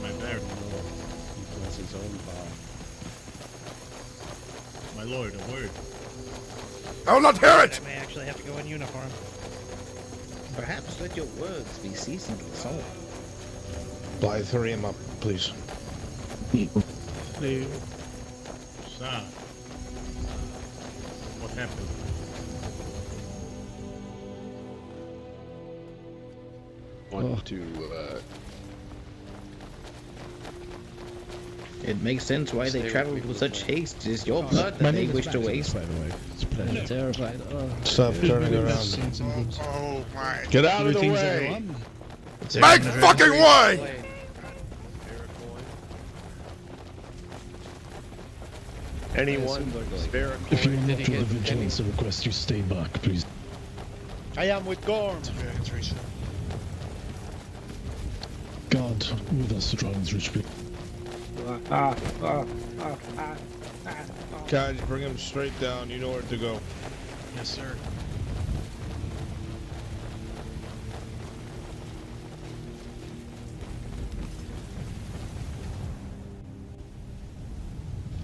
Speaker 9: My baron. It was his own power. My lord, a word.
Speaker 1: I will not hear it!
Speaker 18: I may actually have to go in uniform.
Speaker 2: Perhaps let your words be seasoned with salt.
Speaker 3: Blythe, hurry him up, please.
Speaker 21: Please.
Speaker 9: Sir. What happened?
Speaker 19: Want to,
Speaker 2: It makes sense why they
Speaker 19: Stay
Speaker 2: traveled
Speaker 19: with
Speaker 2: with
Speaker 19: me,
Speaker 2: such haste. It is your blood that they wish to waste.
Speaker 21: By the way, it's a pleasure. I'm terrified.
Speaker 3: Stop turning around.
Speaker 1: Oh my.
Speaker 3: Get out of the
Speaker 21: Greetings,
Speaker 3: way!
Speaker 21: everyone.
Speaker 1: Make fucking way!
Speaker 20: Anyone spare a coin?
Speaker 14: If you are not with the vigilance, I request you stay back, please.
Speaker 18: I am with Gorm.
Speaker 14: God, with us surrounds rich people.
Speaker 3: Guys, bring him straight down. You know where to go.
Speaker 19: yes, sir.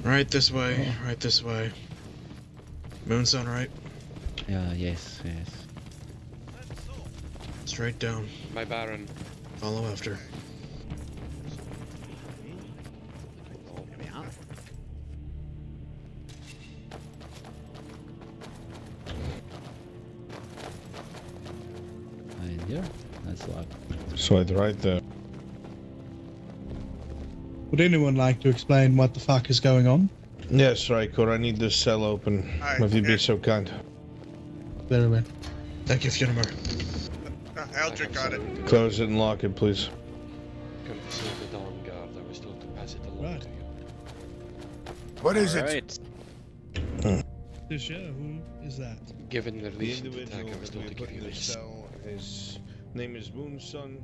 Speaker 19: Right this way, right this way. Moonson, right?
Speaker 21: Yes.
Speaker 19: Straight down.
Speaker 26: My baron.
Speaker 19: Follow after.
Speaker 21: And here, that's locked.
Speaker 3: So it's right there.
Speaker 22: Would anyone like to explain what the fuck is going on?
Speaker 3: Yes, Raikor, I need this cell open. If you'd be so kind.
Speaker 22: Very well.
Speaker 19: Thank you, Fjormar.
Speaker 1: Eldrick got it.
Speaker 3: Close it and lock it, please.
Speaker 26: Come to see the Dawn Guard. I was told to pass it along to you.
Speaker 1: What is it?
Speaker 22: This year, who is that?
Speaker 26: Given the
Speaker 3: The
Speaker 26: recent
Speaker 3: individual
Speaker 26: attack, I was
Speaker 3: that
Speaker 26: told
Speaker 3: we
Speaker 26: to
Speaker 3: put
Speaker 26: give
Speaker 3: in
Speaker 26: you
Speaker 3: this
Speaker 26: this.
Speaker 3: cell, his name is Moonson.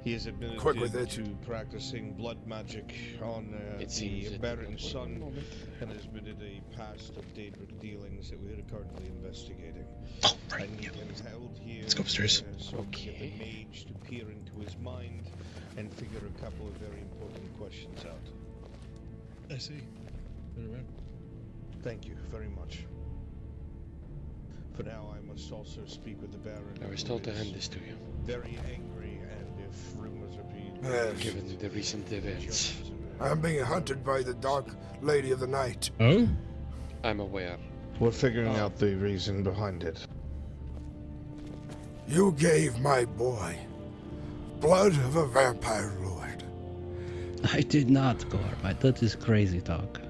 Speaker 3: He has admitted
Speaker 1: Quick with it.
Speaker 3: to practicing blood magic on the Baron's son, and has admitted a past of Daedric dealings that we are currently investigating.
Speaker 22: Oh, right.
Speaker 3: I need him held here.
Speaker 22: Let's go upstairs.
Speaker 3: So we get the mage to peer into his mind and figure a couple of very important questions out.
Speaker 22: I see. Very well.
Speaker 3: Thank you very much. For now, I must also speak with the Baron.
Speaker 26: I was told to hand this to you.
Speaker 3: Very angry, and if rumors repeat,
Speaker 1: Yes.
Speaker 26: Given the recent events.
Speaker 1: I'm being hunted by the Dark Lady of the Night.
Speaker 22: Oh?
Speaker 26: I'm aware.
Speaker 3: We're figuring out the reason behind it.
Speaker 1: You gave my boy blood of a vampire lord.
Speaker 21: I did not, Gorm. That is crazy talk.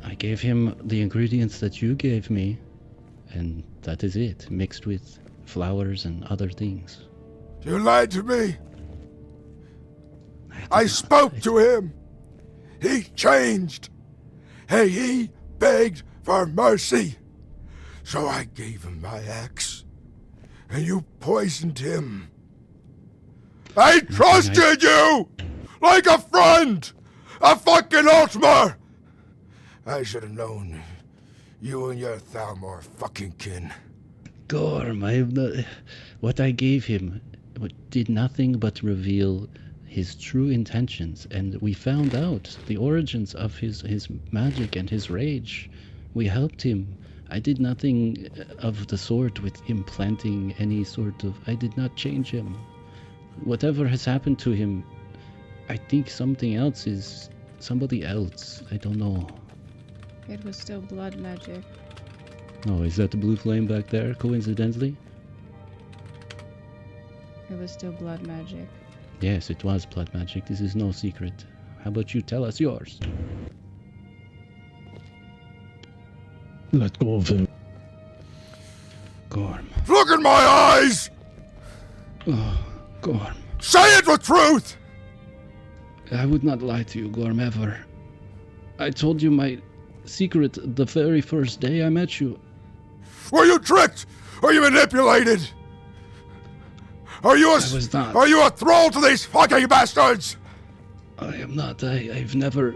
Speaker 21: I gave him the ingredients that you gave me, and that is it, mixed with flowers and other things.
Speaker 1: You lied to me. I spoke to him. He changed. Hey, he begged for mercy. So I gave him my axe. And you poisoned him. I trusted you! Like a friend! A fucking Ultimar! I should have known. You and your Thalmor fucking kin.
Speaker 21: Gorm, I have not... What I gave him did nothing but reveal his true intentions, and we found out the origins of his magic and his rage. We helped him. I did nothing of the sort with implanting any sort of... I did not change him. Whatever has happened to him, I think something else is... somebody else. I don't know.
Speaker 4: It was still blood magic.
Speaker 21: Oh, is that the blue flame back there, coincidentally?
Speaker 4: It was still blood magic.
Speaker 21: Yes, it was blood magic. This is no secret. How about you tell us yours?
Speaker 14: Let go of him.
Speaker 21: Gorm.
Speaker 1: Look in my eyes!
Speaker 21: Oh, Gorm.
Speaker 1: Say it with truth!
Speaker 21: I would not lie to you, Gorm, ever. I told you my secret the very first day I met you.
Speaker 1: Were you tricked? Are you manipulated? Are you
Speaker 21: was not.
Speaker 1: Are you a thrall to these fucking bastards?
Speaker 21: I am not. I've never...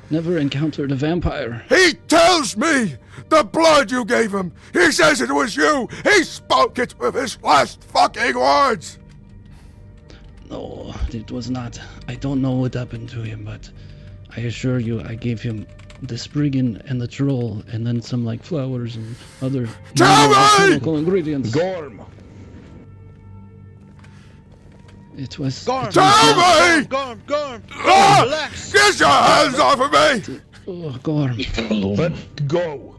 Speaker 21: never encountered a vampire.
Speaker 1: He tells me the blood you gave him. He says it was you. He spoke it with his last fucking words.
Speaker 21: No, it was not. I don't know what happened to him, but I assure you I gave him the spriggan and the troll, and then some like flowers and other local ingredients.
Speaker 3: Gorm!
Speaker 21: It was...
Speaker 18: Gorm!
Speaker 1: Tell me!
Speaker 18: Gorm!
Speaker 1: Relax! Get your hands off of me!
Speaker 21: Oh, Gorm.
Speaker 3: Let go!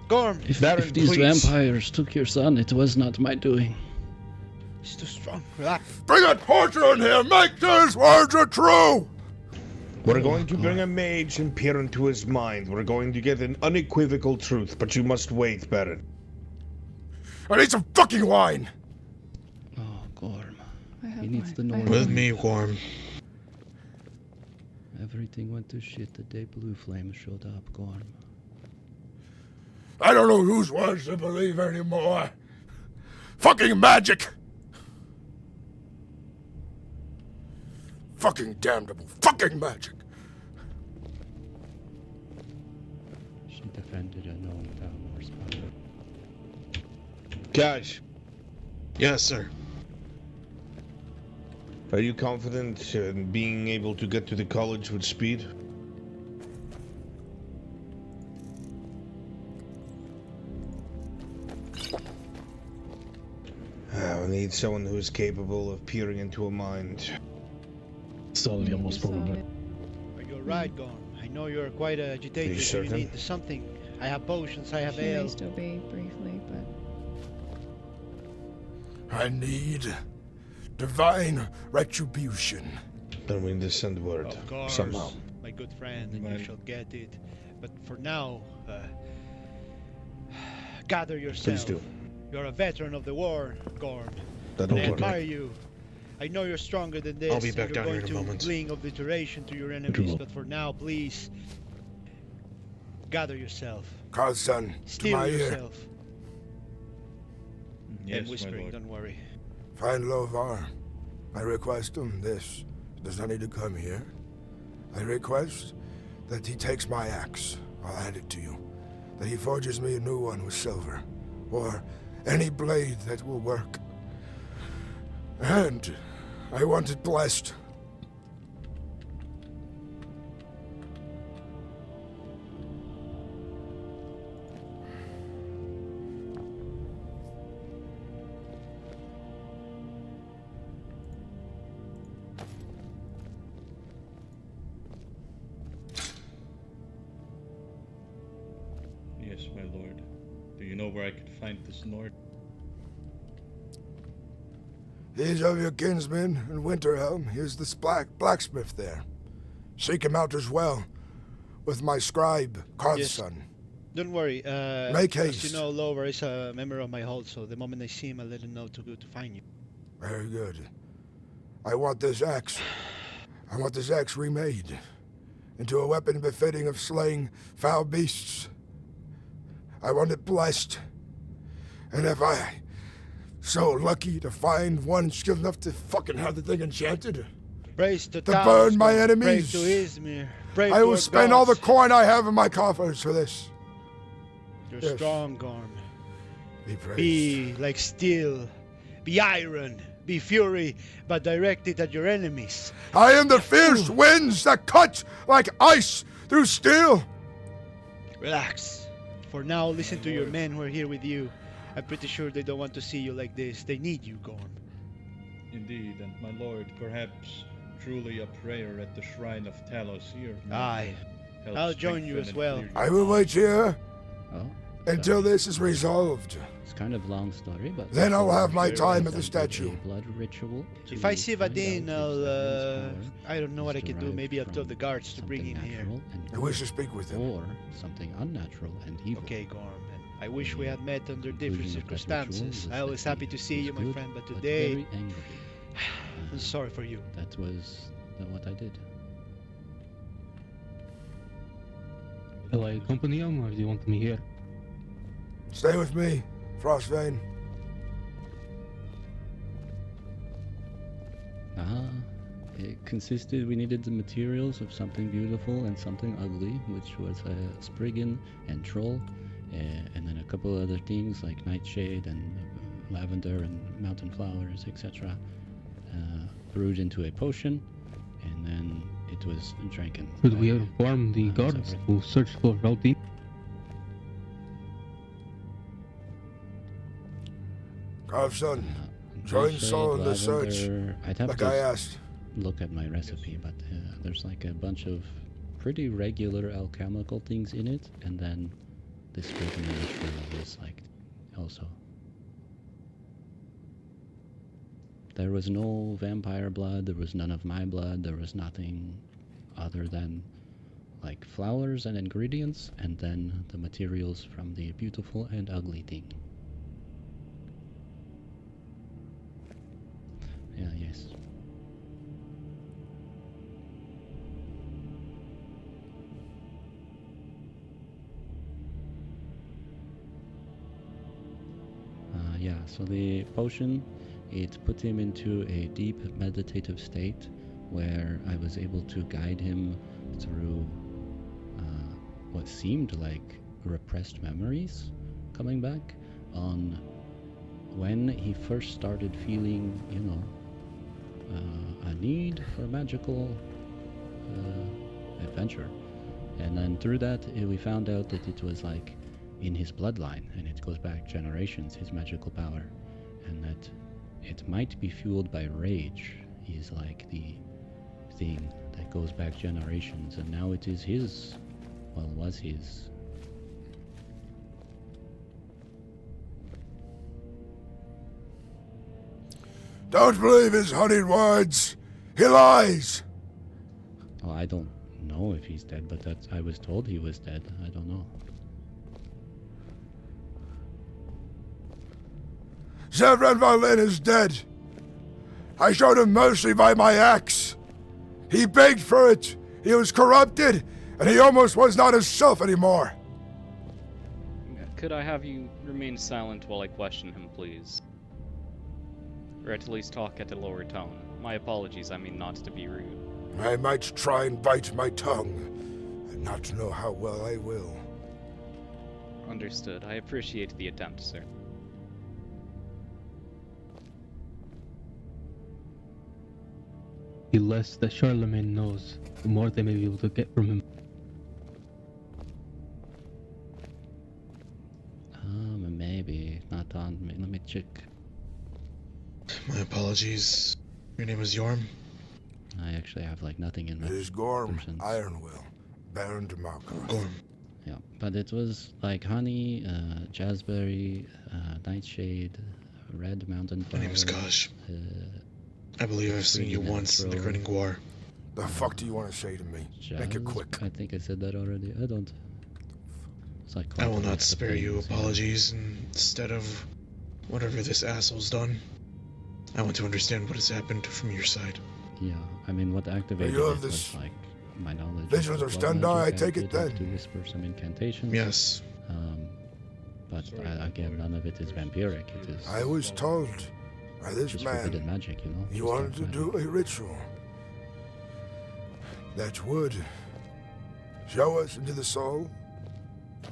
Speaker 18: Gorm!
Speaker 21: If
Speaker 3: please.
Speaker 21: these vampires took your son, it was not my doing.
Speaker 18: He's too strong. Relax.
Speaker 1: Bring a torture in here! Make these words are true!
Speaker 3: We're going to bring a mage and peer into his mind. We're going to get an unequivocal truth, but you must wait, Baron.
Speaker 1: I need some fucking wine!
Speaker 21: Oh, Gorm. He needs the normal.
Speaker 19: With me, Gorm.
Speaker 21: Everything went to shit the day Blue Flame showed up, Gorm.
Speaker 1: I don't know whose words to believe anymore. Fucking magic! Fucking damnable fucking magic!
Speaker 21: She defended a known Thalmor's power.
Speaker 3: Cash,
Speaker 19: Yes, sir.
Speaker 3: are you confident in being able to get to the college with speed? We need someone who is capable of peering into a mind.
Speaker 14: Solvia, most probably.
Speaker 18: You're right, Gorm. I know you're quite agitated.
Speaker 3: Are you
Speaker 18: So you
Speaker 3: certain?
Speaker 18: need something. I have potions, I have
Speaker 4: She may
Speaker 18: ale.
Speaker 4: still be briefly, but
Speaker 1: I need divine retribution.
Speaker 3: Then we need to send word,
Speaker 18: Of course,
Speaker 3: somehow.
Speaker 18: my good friend, and you shall get it. But for now, gather yourself.
Speaker 3: Please do.
Speaker 18: You're a veteran of the war, Gorm.
Speaker 3: That'll
Speaker 18: And I
Speaker 3: work.
Speaker 18: admire you. I know you're stronger than this.
Speaker 19: I'll be
Speaker 18: and
Speaker 19: back
Speaker 18: you're
Speaker 19: down here
Speaker 18: going
Speaker 19: in a
Speaker 18: to
Speaker 19: moment.
Speaker 18: bring obliteration to your enemies.
Speaker 14: Cool.
Speaker 18: But for now, please, gather yourself.
Speaker 1: God's son, to
Speaker 18: Steel
Speaker 1: my ear.
Speaker 18: yourself.
Speaker 9: Yes,
Speaker 18: and
Speaker 9: my
Speaker 18: whispering,
Speaker 9: lord.
Speaker 18: don't worry.
Speaker 1: Find Lovar. I request him this. He does not need to come here. I request that he takes my axe. I'll hand it to you. That he forges me a new one with silver. Or any blade that will work. And I want it blessed.
Speaker 9: Yes, my lord. Do you know where I could find this Nord?
Speaker 1: He is of your kinsman in Winterhelm. He is this blacksmith there. Seek him out as well, with my scribe, Karth's
Speaker 18: Yes.
Speaker 1: son.
Speaker 18: Don't worry.
Speaker 1: Make
Speaker 18: As
Speaker 1: haste.
Speaker 18: you know, Lover is a member of my hold, so the moment I see him, I'll let him know to go to find you.
Speaker 1: Very good. I want this axe. I want this axe remade into a weapon befitting of slaying foul beasts. I want it blessed. And if I so lucky to find one skilled enough to fucking have the thing enchanted,
Speaker 18: Praise to
Speaker 1: burn my
Speaker 18: Pray
Speaker 1: enemies,
Speaker 18: to Izmir. Pray
Speaker 1: I
Speaker 18: to
Speaker 1: will
Speaker 18: our
Speaker 1: spend all the
Speaker 18: gods.
Speaker 1: coin I have in my coffers for this.
Speaker 18: You're
Speaker 1: Yes.
Speaker 18: strong, Gorm.
Speaker 1: Be praised.
Speaker 18: Be like steel. Be iron. Be fury, but directed at your enemies.
Speaker 1: I am the fierce winds that cut like ice through steel.
Speaker 18: Relax. For now, listen to your men who are here with you. I'm pretty sure they don't want to see you like this. They need you, Gorm.
Speaker 9: Indeed, and my lord, perhaps truly a prayer at the shrine of Talos here. might
Speaker 18: Aye.
Speaker 9: help
Speaker 18: I'll join you
Speaker 9: strengthen
Speaker 18: as
Speaker 9: and
Speaker 18: well.
Speaker 9: clear
Speaker 1: I will wait here
Speaker 21: Oh,
Speaker 1: until this is resolved.
Speaker 21: it's kind of long story, but
Speaker 1: Then I'll have my
Speaker 21: we
Speaker 1: time
Speaker 21: did
Speaker 1: at the
Speaker 21: a
Speaker 1: statue.
Speaker 21: blood ritual.
Speaker 18: If
Speaker 21: to
Speaker 18: I see
Speaker 21: find
Speaker 18: Vadin,
Speaker 21: out if
Speaker 18: I'll,
Speaker 21: Zevron's power
Speaker 18: I don't know what I
Speaker 21: is
Speaker 18: can do.
Speaker 21: derived
Speaker 18: Maybe I'll tell
Speaker 21: from
Speaker 18: the guards to bring
Speaker 21: something
Speaker 18: him here.
Speaker 21: natural and
Speaker 1: I wish to speak with him.
Speaker 21: or something unnatural and evil.
Speaker 18: Okay, Gorm. And I wish we had met under different
Speaker 21: Conclusion of that ritual
Speaker 18: circumstances.
Speaker 21: was
Speaker 18: I was
Speaker 21: that
Speaker 18: happy to see
Speaker 21: he
Speaker 18: you,
Speaker 21: was
Speaker 18: my
Speaker 21: good,
Speaker 18: friend, but
Speaker 21: but
Speaker 18: today
Speaker 21: very angry.
Speaker 18: I'm sorry for you.
Speaker 21: That was what I did.
Speaker 14: Shall I accompany him, or do you want me here?
Speaker 1: Stay with me, Frostvein.
Speaker 21: It consisted, we needed the materials of something beautiful and something ugly, which was a Spriggan and Troll, and then a couple other things like Nightshade and lavender and mountain flowers, etc. Brewed into a potion, and then it was drinking.
Speaker 14: Should we inform the guards to search for Rauti?
Speaker 1: Carlson, join Saul in the search,
Speaker 21: I'd have
Speaker 1: like
Speaker 21: to
Speaker 1: I asked.
Speaker 21: look at my recipe, but there's like a bunch of pretty regular alchemical things in it, and then this Spriggan and Troll is like also. There was no vampire blood, there was none of my blood, there was nothing other than like flowers and ingredients, and then the materials from the beautiful and ugly thing. Yeah, yes. Yeah, so the potion, it put him into a deep meditative state where I was able to guide him through what seemed like repressed memories coming back on when he first started feeling, you know, a need for magical adventure. And then through that, we found out that it was like in his bloodline, and it goes back generations, his magical power, and that it might be fueled by rage is like the thing that goes back generations, and now it is his, well, was his.
Speaker 1: Don't believe his honeyed words. He lies.
Speaker 21: Oh, I don't know if he's dead, but that's, I was told he was dead. I don't know.
Speaker 1: Zevron Valin is dead. I showed him mercy by my axe. He begged for it. He was corrupted, and he almost was not himself anymore.
Speaker 5: Could I have you remain silent while I question him, please? Or at least talk at a lower tone. My apologies, I mean not to be rude.
Speaker 1: I might try and bite my tongue, and not know how well I will.
Speaker 5: Understood. I appreciate the attempt, sir.
Speaker 14: The less that Charlemagne knows, the more they may be able to get from him.
Speaker 21: Maybe not on me. Let me check.
Speaker 19: My apologies. Your name is Yorm?
Speaker 21: I actually have like nothing in my.
Speaker 1: It is Gorm, Ironwill, Baron of Markarth.
Speaker 19: Gorm.
Speaker 21: Yeah, but it was like honey, jazzberry, nightshade, red mountain flower.
Speaker 19: My name is Kosh. I believe I've seen you once in the Grinning War.
Speaker 1: The fuck do you want to say to me? Make it quick.
Speaker 21: I think I said that already. I don't. It's like
Speaker 19: I will not spare you apologies instead of whatever this asshole's done. I want to understand what has happened from your side.
Speaker 21: Yeah, I mean, what activated it was like my knowledge.
Speaker 1: Visions of Stendar, I take it then.
Speaker 21: To whisper some incantations.
Speaker 19: Yes.
Speaker 21: But again, none of it is vampiric. It is.
Speaker 1: I was told by this
Speaker 21: just
Speaker 1: man
Speaker 21: forbidden magic, you know.
Speaker 1: he wanted to do a ritual that would show us into the soul,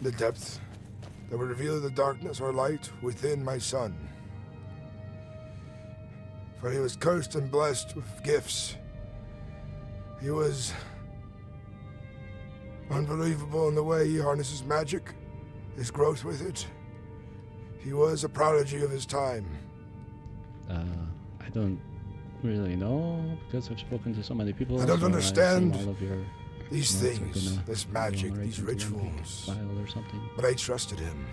Speaker 1: the depth, that would reveal the darkness or light within my son. For he was cursed and blessed with gifts. He was unbelievable in the way he harnesses magic, his growth with it. He was a prodigy of his time.
Speaker 21: I don't really know because I've spoken to so many people.
Speaker 1: I don't understand
Speaker 21: all of your
Speaker 1: these things, this magic, these rituals.
Speaker 21: File or something.
Speaker 1: But I trusted him.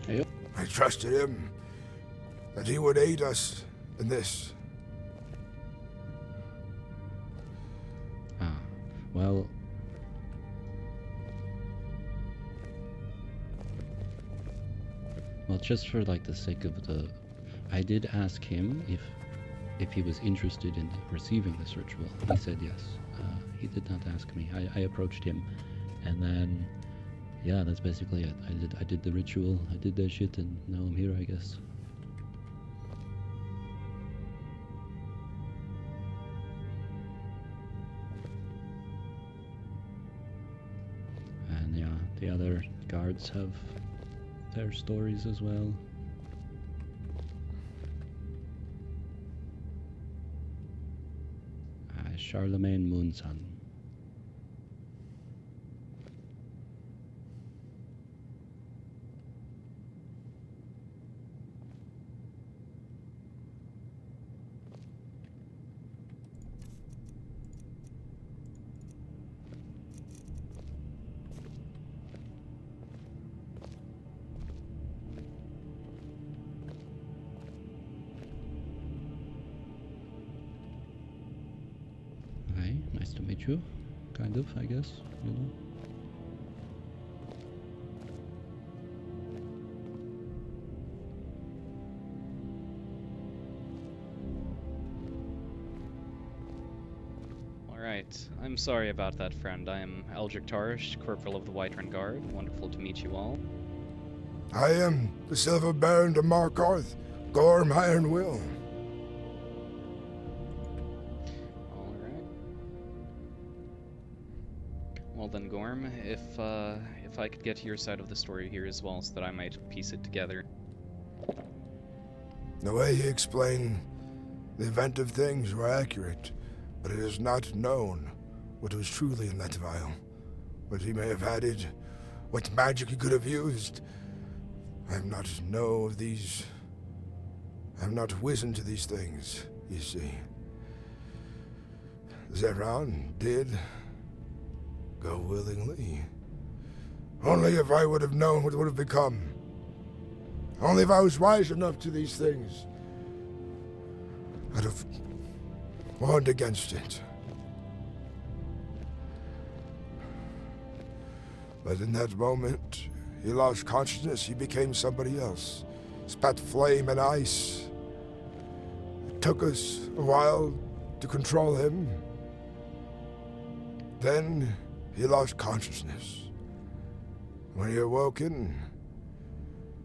Speaker 21: Yep.
Speaker 1: I trusted him that he would aid us in this.
Speaker 21: Well, just for like the sake of the, I did ask him if he was interested in receiving this ritual. He said yes. He did not ask me. I approached him, and then, yeah, that's basically it. I did the ritual. I did that shit, and now I'm here, I guess. And yeah, the other guards have their stories as well. Charlemagne Moonson. Nice to meet you. Kind of, I guess, you know.
Speaker 5: Alright, I'm sorry about that, friend. I am Eldrick Tarish, Corporal of the Whiterun Guard. Wonderful to meet you all.
Speaker 1: I am the Silver Baron of Markarth, Gorm Ironwill.
Speaker 5: Well then, Gorm, if I could get to your side of the story here as well, so that I might piece it together.
Speaker 1: The way he explained the event of things were accurate, but it is not known what was truly in that vial. What he may have added, what magic he could have used. I am not know of these. I am not wizard to these things, you see. Zevron did go willingly. Only if I would have known what it would have become. Only if I was wise enough to these things. I'd have warned against it. But in that moment, he lost consciousness. He became somebody else. Spat flame and ice. It took us a while to control him. Then he lost consciousness. When he awoken,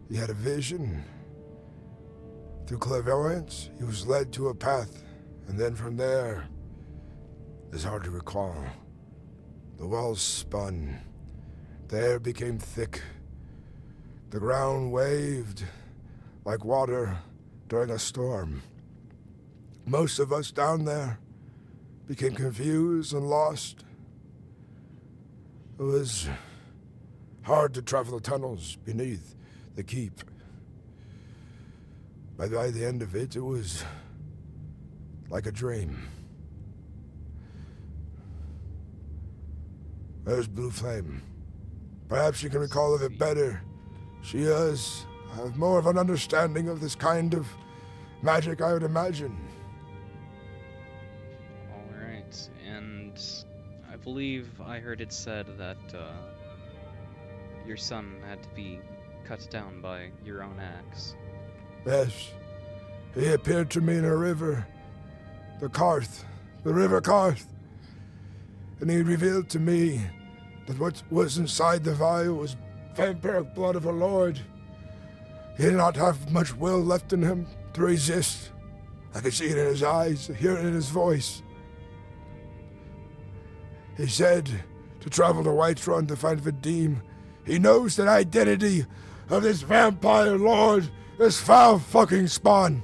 Speaker 1: he had a vision Through clairvoyance, he was led to a path, and then from there, it's hard to recall. The walls spun, the air became thick, the ground waved like water during a storm. Most of us down there became confused and lost. It was hard to travel the tunnels beneath the keep. By the end of it, it was like a dream. There's Blue Flame. Perhaps you can recall of it better. She does have more of an understanding of this kind of magic, I would imagine.
Speaker 5: Alright, and I believe I heard it said that your son had to be cut down by your own axe.
Speaker 1: Yes. He appeared to me in a river, the river Karth. And he revealed to me that what was inside the vial was vampiric blood of a lord. He did not have much will left in him to resist. I could see it in his eyes, hear it in his voice. He said to travel to Whiterun to find Vadim. He knows the identity of this vampire lord, this foul fucking spawn.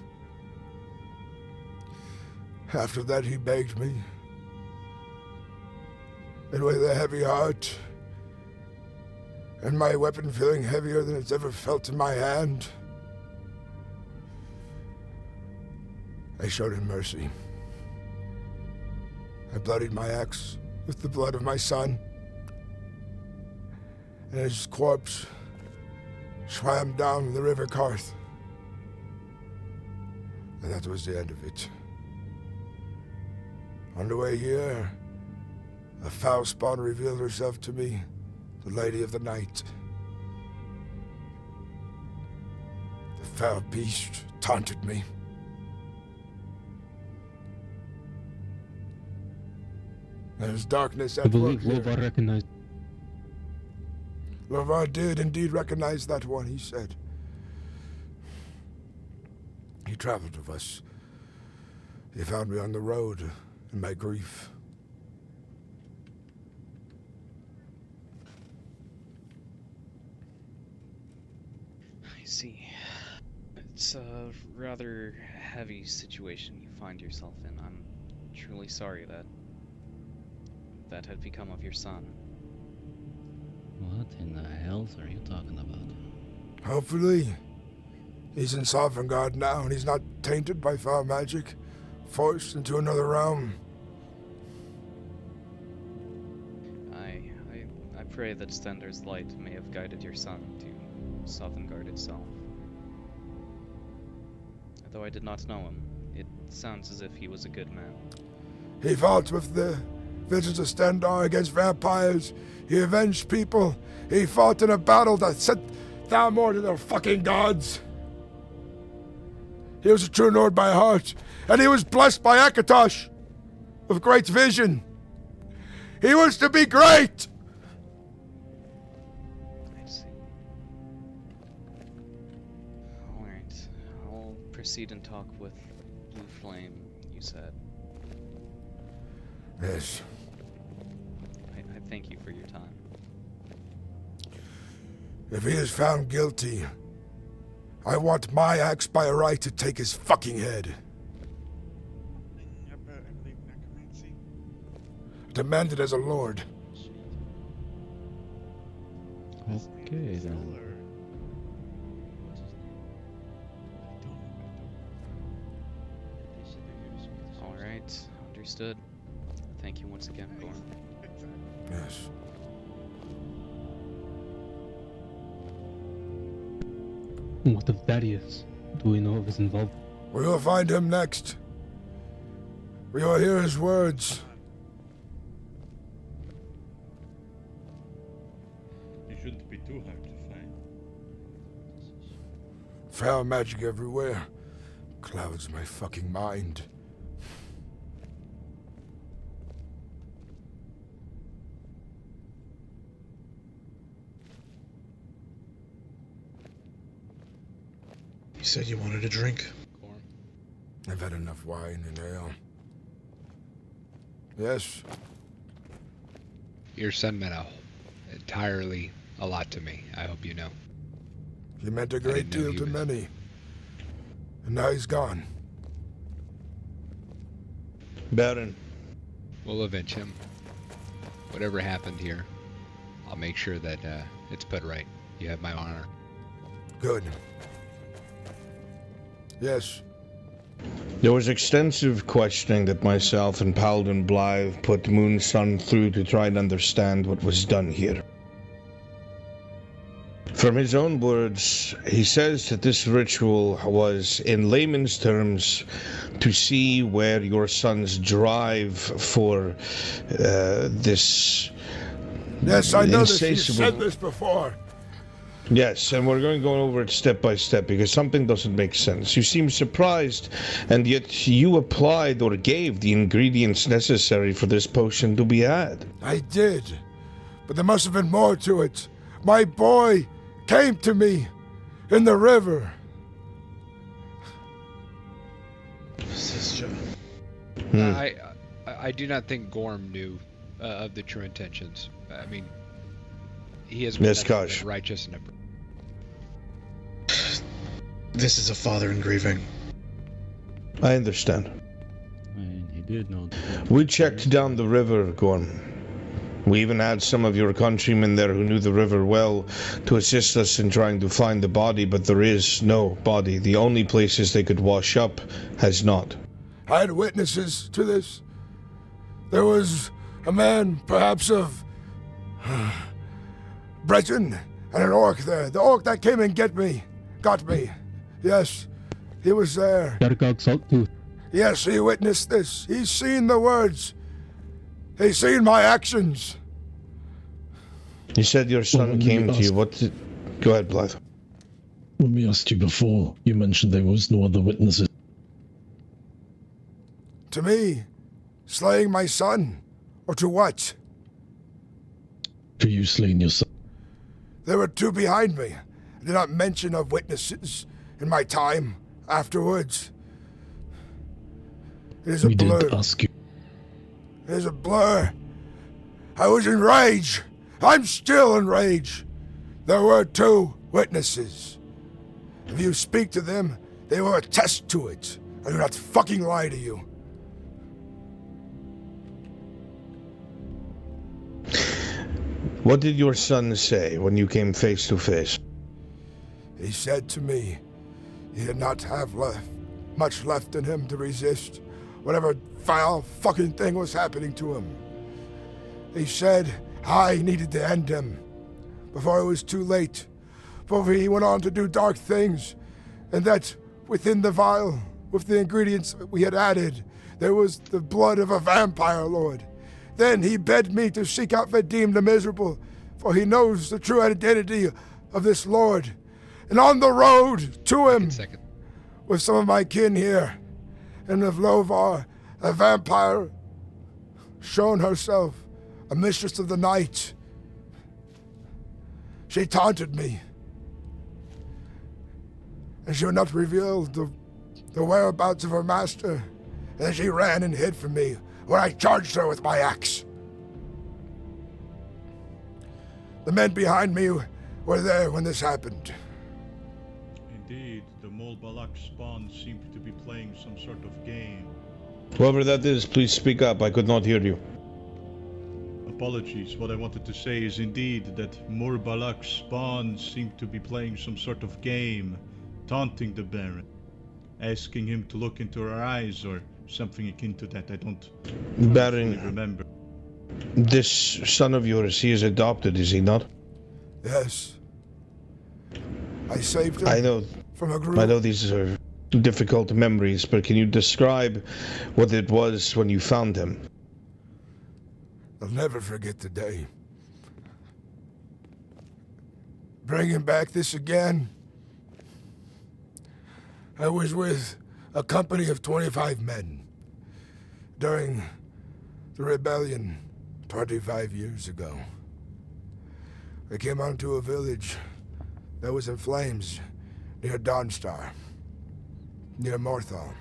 Speaker 1: After that, he begged me. And with a heavy heart, and my weapon feeling heavier than it's ever felt in my hand, I showed him mercy. I bloodied my axe with the blood of my son, and his corpse swam down the river Karth. And that was the end of it. On the way here, a foul spawn revealed herself to me, the Lady of the Night. The foul beast taunted me. There's darkness at
Speaker 14: I believe
Speaker 1: work here.
Speaker 14: Lovar recognized.
Speaker 1: Lovar did indeed recognize that one, he said. He traveled with us. He found me on the road in my grief.
Speaker 5: I see. It's a rather heavy situation you find yourself in. I'm truly sorry that had become of your son.
Speaker 21: What in the hell are you talking about?
Speaker 1: Hopefully, he's in Sovngarde now, and he's not tainted by foul magic, forced into another realm.
Speaker 5: I pray that Stendar's light may have guided your son to Sovngarde itself. Though I did not know him, it sounds as if he was a good man.
Speaker 1: He fought with the Visions of Stendarr against vampires. He avenged people. He fought in a battle that set Thalmor to their fucking gods. He was a true Nord by heart, and he was blessed by Akatosh with great vision. He was to be great!
Speaker 5: I see. Alright, I'll proceed and talk with Blue Flame, you said.
Speaker 1: Yes.
Speaker 5: I thank you for your time.
Speaker 1: If he is found guilty, I want my axe by right to take his fucking head. Demand it as a lord.
Speaker 21: Okay then.
Speaker 5: Alright, understood. Thank you once again, Gorm.
Speaker 1: Yes.
Speaker 14: What of Thaddeus? Do we know of his involvement?
Speaker 1: We will find him next. We will hear his words.
Speaker 9: He shouldn't be too hard to find.
Speaker 1: Foul magic everywhere. Clouds my fucking mind.
Speaker 19: You said you wanted a drink?
Speaker 1: I've had enough wine and ale. Yes.
Speaker 6: Your son meant entirely a lot to me, I hope you know.
Speaker 1: He meant a great deal to many. And now he's gone.
Speaker 3: Baron.
Speaker 6: We'll avenge him. Whatever happened here, I'll make sure that it's put right. You have my honor.
Speaker 1: Good. Yes.
Speaker 3: There was extensive questioning that myself and Paladin Blythe put Moonson through to try and understand what was done here. From his own words, he says that this ritual was, in layman's terms, to see where your son's drive for this...
Speaker 1: Yes, I know this. You've said this before.
Speaker 3: Yes, and we're going to go over it step by step because something doesn't make sense. You seem surprised, and yet you applied or gave the ingredients necessary for this potion to be had.
Speaker 1: I did, but there must have been more to it. My boy came to me in the river.
Speaker 6: I do not think Gorm knew of the true intentions. I mean, he has been righteous and
Speaker 19: This is a father in grieving.
Speaker 3: I understand.
Speaker 21: He did know.
Speaker 3: We checked down the river, Gorm. We even had some of your countrymen there who knew the river well to assist us in trying to find the body, but there is no body. The only places they could wash up has not.
Speaker 1: I had witnesses to this. There was a man, perhaps of Breton, and an orc there. The orc that came and got me. Yes, he was there. Yes, he witnessed this. He's seen the words. He's seen my actions.
Speaker 3: You said your son came to you. Go ahead, Blythe.
Speaker 12: When we asked you before, you mentioned there was no other witnesses.
Speaker 1: To me, slaying my son, or to what?
Speaker 12: To you slaying your son.
Speaker 1: There were two behind me. I did not mention of witnesses in my time afterwards. It is a blur.
Speaker 12: We did ask you.
Speaker 1: It is a blur. I was in rage. I'm still in rage. There were two witnesses. If you speak to them, they will attest to it. I do not fucking lie to you.
Speaker 3: What did your son say when you came face to face?
Speaker 1: He said to me he did not have much left in him to resist whatever foul fucking thing was happening to him. He said I needed to end him before it was too late, before he went on to do dark things, and that within the vial, with the ingredients we had added, there was the blood of a vampire lord. Then he begged me to seek out Vadim the Miserable, for he knows the true identity of this lord. And on the road to him, with some of my kin here, and of Lovar, a vampire, shown herself, a mistress of the night. She taunted me, and she would not reveal the whereabouts of her master, and then she ran and hid from me when I charged her with my axe. The men behind me were there when this happened.
Speaker 9: Indeed, the Molbalak spawn seemed to be playing some sort of game.
Speaker 3: Whoever that is, please speak up. I could not hear you.
Speaker 9: Apologies. What I wanted to say is indeed that Molbalak spawn seemed to be playing some sort of game, taunting the Baron, asking him to look into her eyes or something akin to that. I don't
Speaker 3: Baron,
Speaker 9: remember.
Speaker 3: This son of yours, he is adopted, is he not?
Speaker 1: Yes. I saved him.
Speaker 3: I know.
Speaker 1: From a group.
Speaker 3: I know these are difficult memories, but can you describe what it was when you found him?
Speaker 1: I'll never forget the day. Bringing back this again. I was with a company of 25 men during the rebellion 25 years ago. We came onto a village that was in flames near Dawnstar, near Morthal.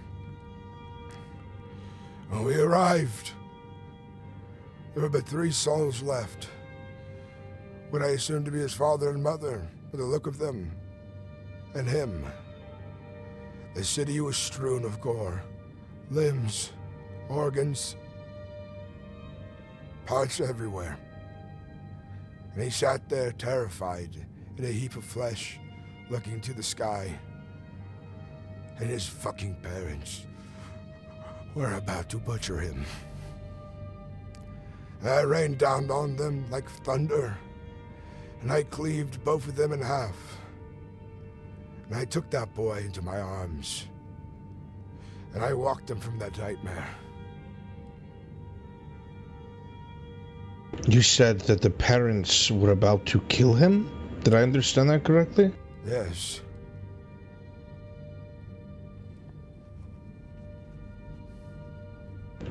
Speaker 1: When we arrived, there were but 3 souls left. What I assumed to be his father and mother, by the look of them, and him. The city was strewn with gore, limbs, organs, parts everywhere. And he sat there terrified in a heap of flesh, looking to the sky. And his fucking parents were about to butcher him. And I rained down on them like thunder, and I cleaved both of them in half. And I took that boy into my arms, and I walked him from that nightmare.
Speaker 3: You said that the parents were about to kill him? Did I understand that correctly?
Speaker 1: Yes.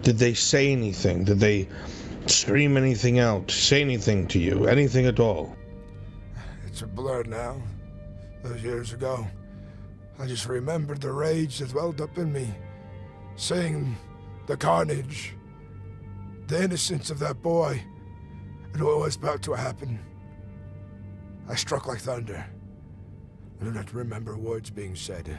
Speaker 3: Did they say anything? Did they scream anything out? Say anything to you? Anything at all?
Speaker 1: It's a blur now. Those years ago, I just remembered the rage that welled up in me, seeing the carnage, the innocence of that boy, and what was about to happen. I struck like thunder. I do not remember words being said.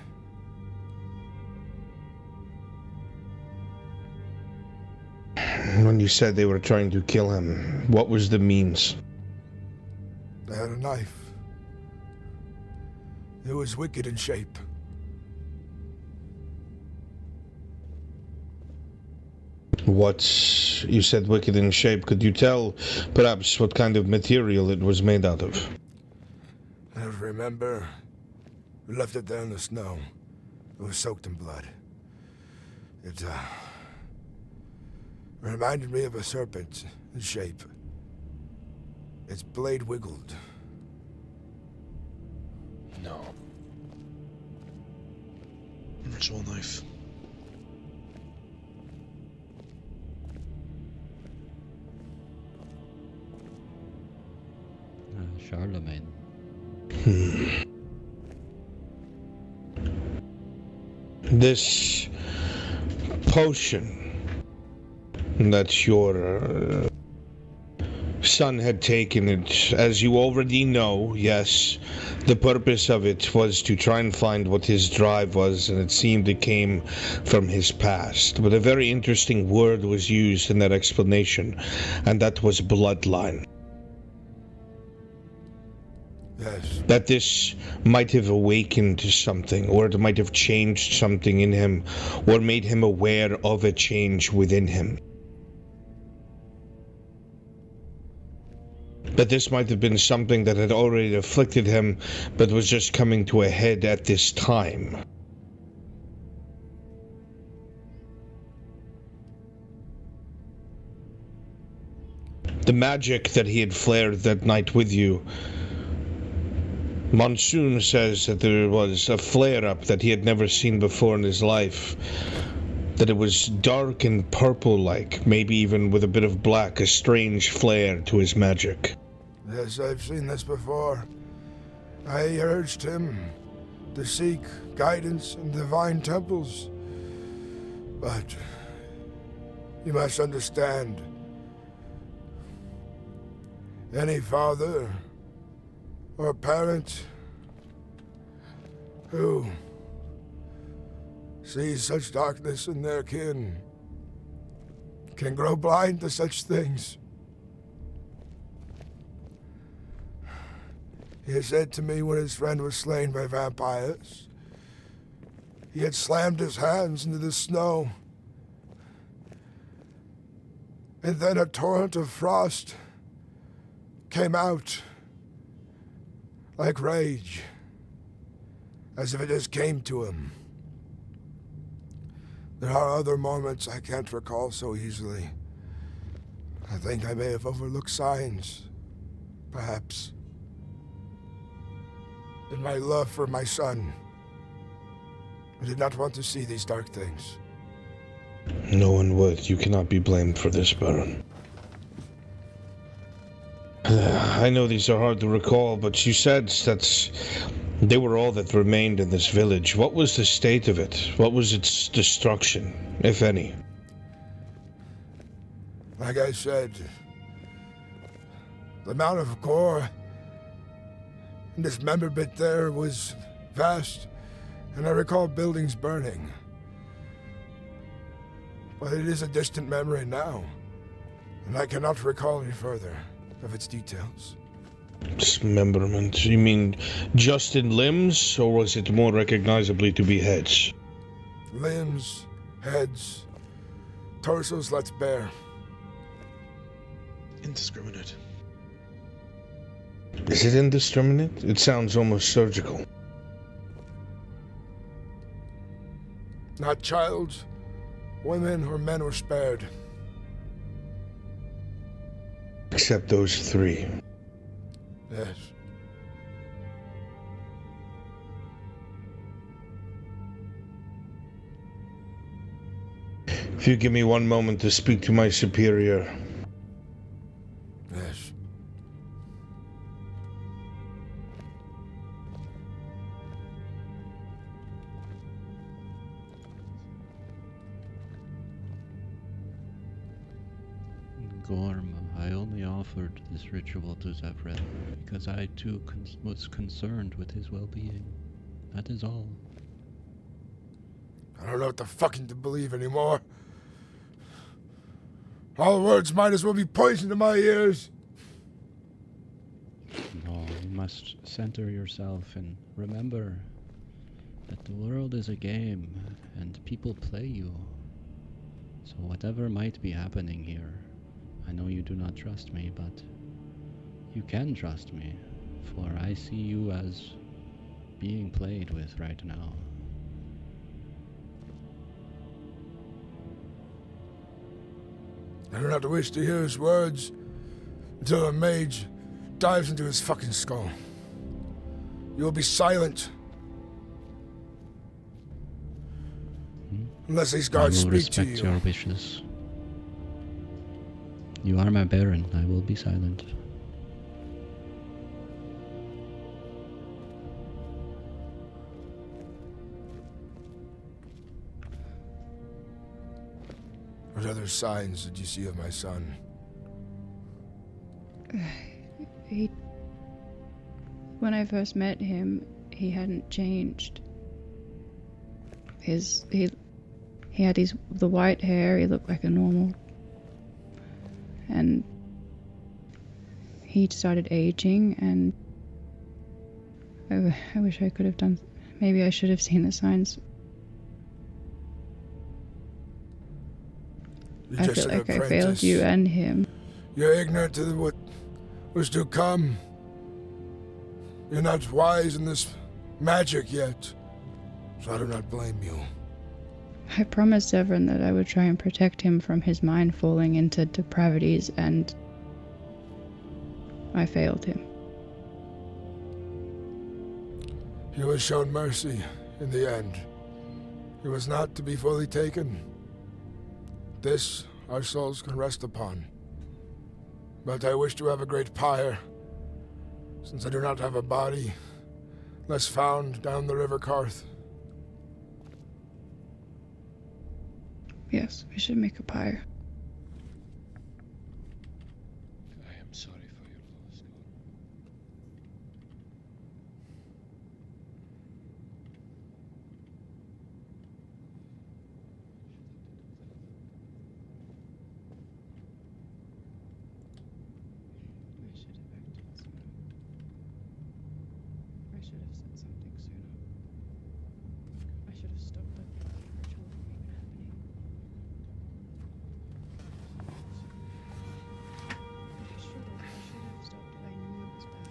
Speaker 3: When you said they were trying to kill him, what was the means?
Speaker 1: They had a knife. It was wicked in shape.
Speaker 3: What, you said wicked in shape. Could you tell, perhaps, what kind of material it was made out of?
Speaker 1: I don't remember. We left it there in the snow. It was soaked in blood. It, reminded me of a serpent in shape. Its blade wiggled.
Speaker 3: No.
Speaker 19: Ritual knife.
Speaker 21: Charlemagne.
Speaker 3: This potion that your son had taken, it, as you already know, yes, the purpose of it was to try and find what his drive was, and it seemed it came from his past. But a very interesting word was used in that explanation, and that was bloodline.
Speaker 1: Yes.
Speaker 3: That this might have awakened something, or it might have changed something in him, or made him aware of a change within him. That this might have been something that had already afflicted him, but was just coming to a head at this time. The magic that he had flared that night with you, Moonson says that there was a flare-up that he had never seen before in his life. That it was dark and purple-like, maybe even with a bit of black, a strange flare to his magic.
Speaker 1: Yes, I've seen this before. I urged him to seek guidance in divine temples. But you must understand, any father or parent who sees such darkness in their kin can grow blind to such things. He had said to me when his friend was slain by vampires, he had slammed his hands into the snow, and then a torrent of frost came out like rage, as if it just came to him. There are other moments I can't recall so easily. I think I may have overlooked signs, perhaps. In my love for my son, I did not want to see these dark things.
Speaker 3: No one would. You cannot be blamed for this, Baron. I know these are hard to recall, but you said that they were all that remained in this village. What was the state of it? What was its destruction, if any?
Speaker 1: Like I said, the amount of gore and dismemberment there was vast, and I recall buildings burning. But it is a distant memory now, and I cannot recall any further of its details.
Speaker 3: Dismemberment? You mean just in limbs, or was it more recognizably to be heads?
Speaker 1: Limbs, heads, torsos left bare.
Speaker 19: Indiscriminate.
Speaker 3: Is it indiscriminate? It sounds almost surgical.
Speaker 1: Not child, women, or men were spared.
Speaker 3: Except those three.
Speaker 1: Yes.
Speaker 3: If you give me one moment to speak to my superior.
Speaker 1: Yes.
Speaker 21: Gorm, I only offered this ritual to Zevron because I too was concerned with his well-being. That is all.
Speaker 1: I don't know what the fucking to believe anymore. All words might as well be poison to my ears.
Speaker 21: No, you must center yourself and remember that the world is a game and people play you. So whatever might be happening here, I know you do not trust me, but you can trust me, for I see you as being played with right now.
Speaker 1: I do not wish to hear his words until a mage dives into his fucking skull. You will be silent. Unless these guards speak to you.
Speaker 21: I will respect your wishes. You are my Baron. I will be silent.
Speaker 1: What other signs did you see of my son?
Speaker 4: When I first met him, he hadn't changed. He had the white hair. He looked like a normal. And he started aging, and I wish I could have done. Maybe I should have seen the signs. I feel like I failed you and him.
Speaker 1: You're ignorant to what was to come. You're not wise in this magic yet, so I do not blame you.
Speaker 4: I promised Zevron that I would try and protect him from his mind falling into depravities, and I failed him.
Speaker 1: He was shown mercy in the end. He was not to be fully taken. This our souls can rest upon. But I wish to have a great pyre, since I do not have a body, less found down the river Karth.
Speaker 4: Yes, we should make a pyre.
Speaker 26: I am sorry for your loss, Gorm.
Speaker 4: I should have acted sooner. I should have said something sooner. I should have stopped the ritual from even happening. I should have stopped it. I knew it was bad. I knew it was bad.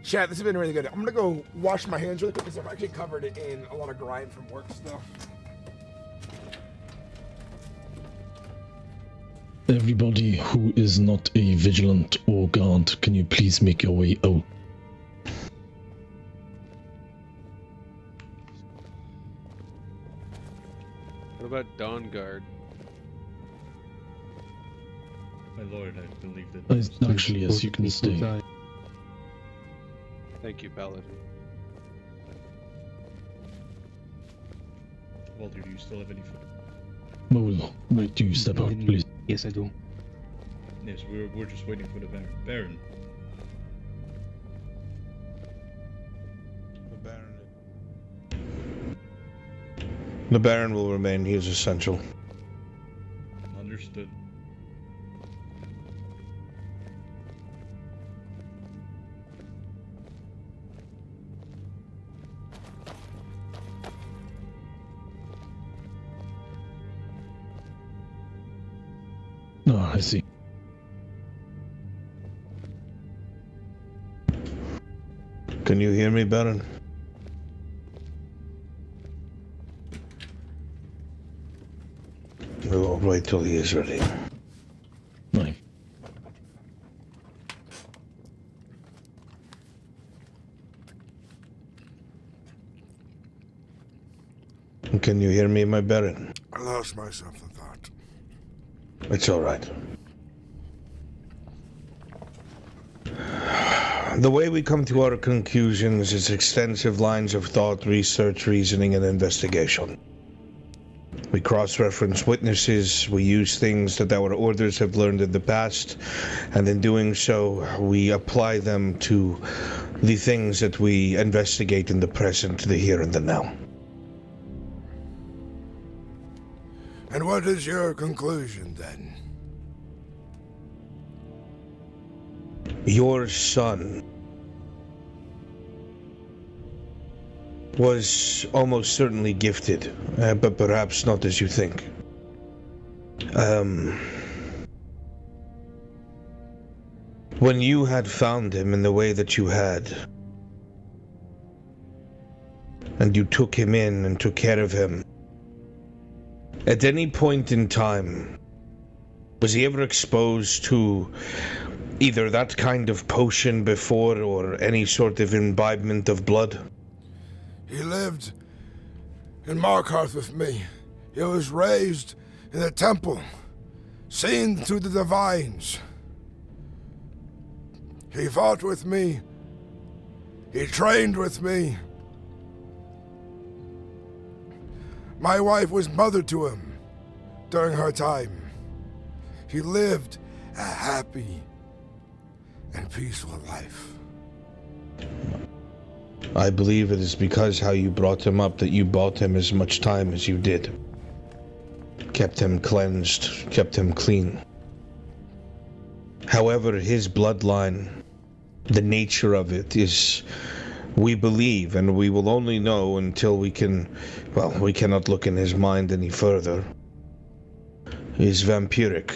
Speaker 1: Chat, this has been really good. I'm gonna go wash my hands really quick because I'm actually covered in a lot of grime from work still.
Speaker 12: Everybody who is not a vigilant or guard, can you please make your way out?
Speaker 20: about Dawnguard?
Speaker 9: My lord, I believe that...
Speaker 12: Actually, yes, you can stay.
Speaker 20: Thank you, Paladin.
Speaker 9: Walter, do you still have any food?
Speaker 12: Well, wait till you step out, please.
Speaker 14: Yes, I do.
Speaker 9: Yes, we're just waiting for the Baron. Baron.
Speaker 3: The Baron will remain. He is essential.
Speaker 9: Understood.
Speaker 12: Oh, I see.
Speaker 3: Can you hear me, Baron? We'll wait till he is ready.
Speaker 12: Right.
Speaker 3: Can you hear me, my Baron?
Speaker 1: I lost myself in thought.
Speaker 3: It's all right. The way we come to our conclusions is extensive lines of thought, research, reasoning, and investigation. We cross-reference witnesses, we use things that our orders have learned in the past, and in doing so, we apply them to the things that we investigate in the present, the here and the now.
Speaker 1: And what is your conclusion, then?
Speaker 3: Your son was almost certainly gifted, but perhaps not as you think. When you had found him in the way that you had, and you took him in and took care of him, at any point in time, was he ever exposed to either that kind of potion before or any sort of imbibement of blood?
Speaker 1: He lived in Markarth with me. He was raised in the temple, seen through the divines. He fought with me. He trained with me. My wife was mother to him during her time. He lived a happy and peaceful life.
Speaker 3: I believe it is because how you brought him up that you bought him as much time as you did. Kept him cleansed, kept him clean. However, his bloodline, the nature of it is, we believe, and we will only know until we can, well, we cannot look in his mind any further, is vampiric.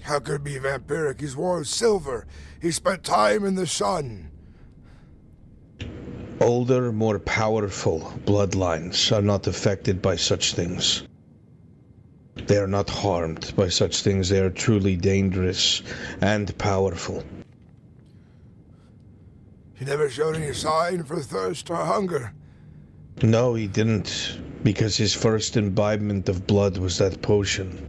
Speaker 1: How could it be vampiric? He's worn silver. He spent time in the sun.
Speaker 3: Older, more powerful bloodlines are not affected by such things. They are not harmed by such things. They are truly dangerous and powerful.
Speaker 1: He never showed any sign for thirst or hunger.
Speaker 3: No, he didn't, because his first imbibement of blood was that potion.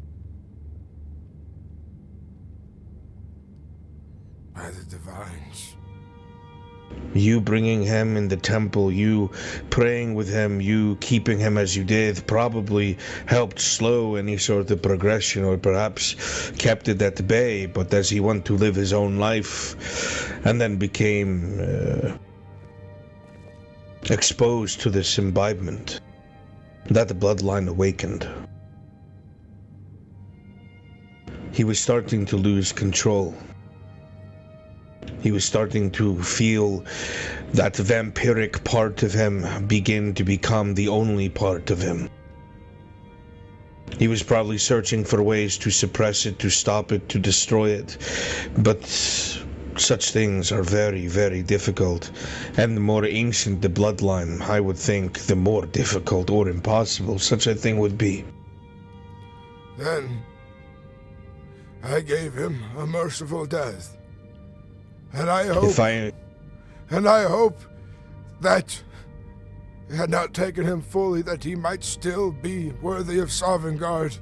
Speaker 1: By the divines.
Speaker 3: You bringing him in the temple, you praying with him, you keeping him as you did, probably helped slow any sort of progression, or perhaps kept it at bay, but as he went to live his own life, and then became exposed to this imbibement, that bloodline awakened. He was starting to lose control. He was starting to feel that vampiric part of him begin to become the only part of him. He was probably searching for ways to suppress it, to stop it, to destroy it, but such things are very, very difficult, and the more ancient the bloodline, I would think, the more difficult or impossible such a thing would be.
Speaker 1: Then I gave him a merciful death. And I hope that had not taken him fully, that he might still be worthy of Sovngarde,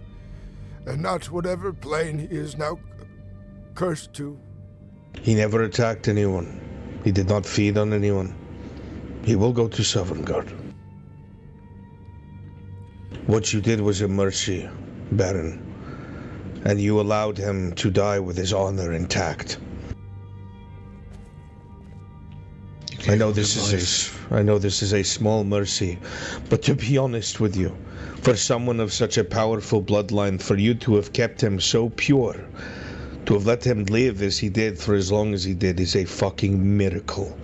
Speaker 1: and not whatever plane he is now cursed to.
Speaker 3: He never attacked anyone. He did not feed on anyone. He will go to Sovngarde. What you did was a mercy, Baron, and you allowed him to die with his honor intact. I know this is a small mercy, but to be honest with you, for someone of such a powerful bloodline, for you to have kept him so pure, to have let him live as he did for as long as he did, is a fucking miracle.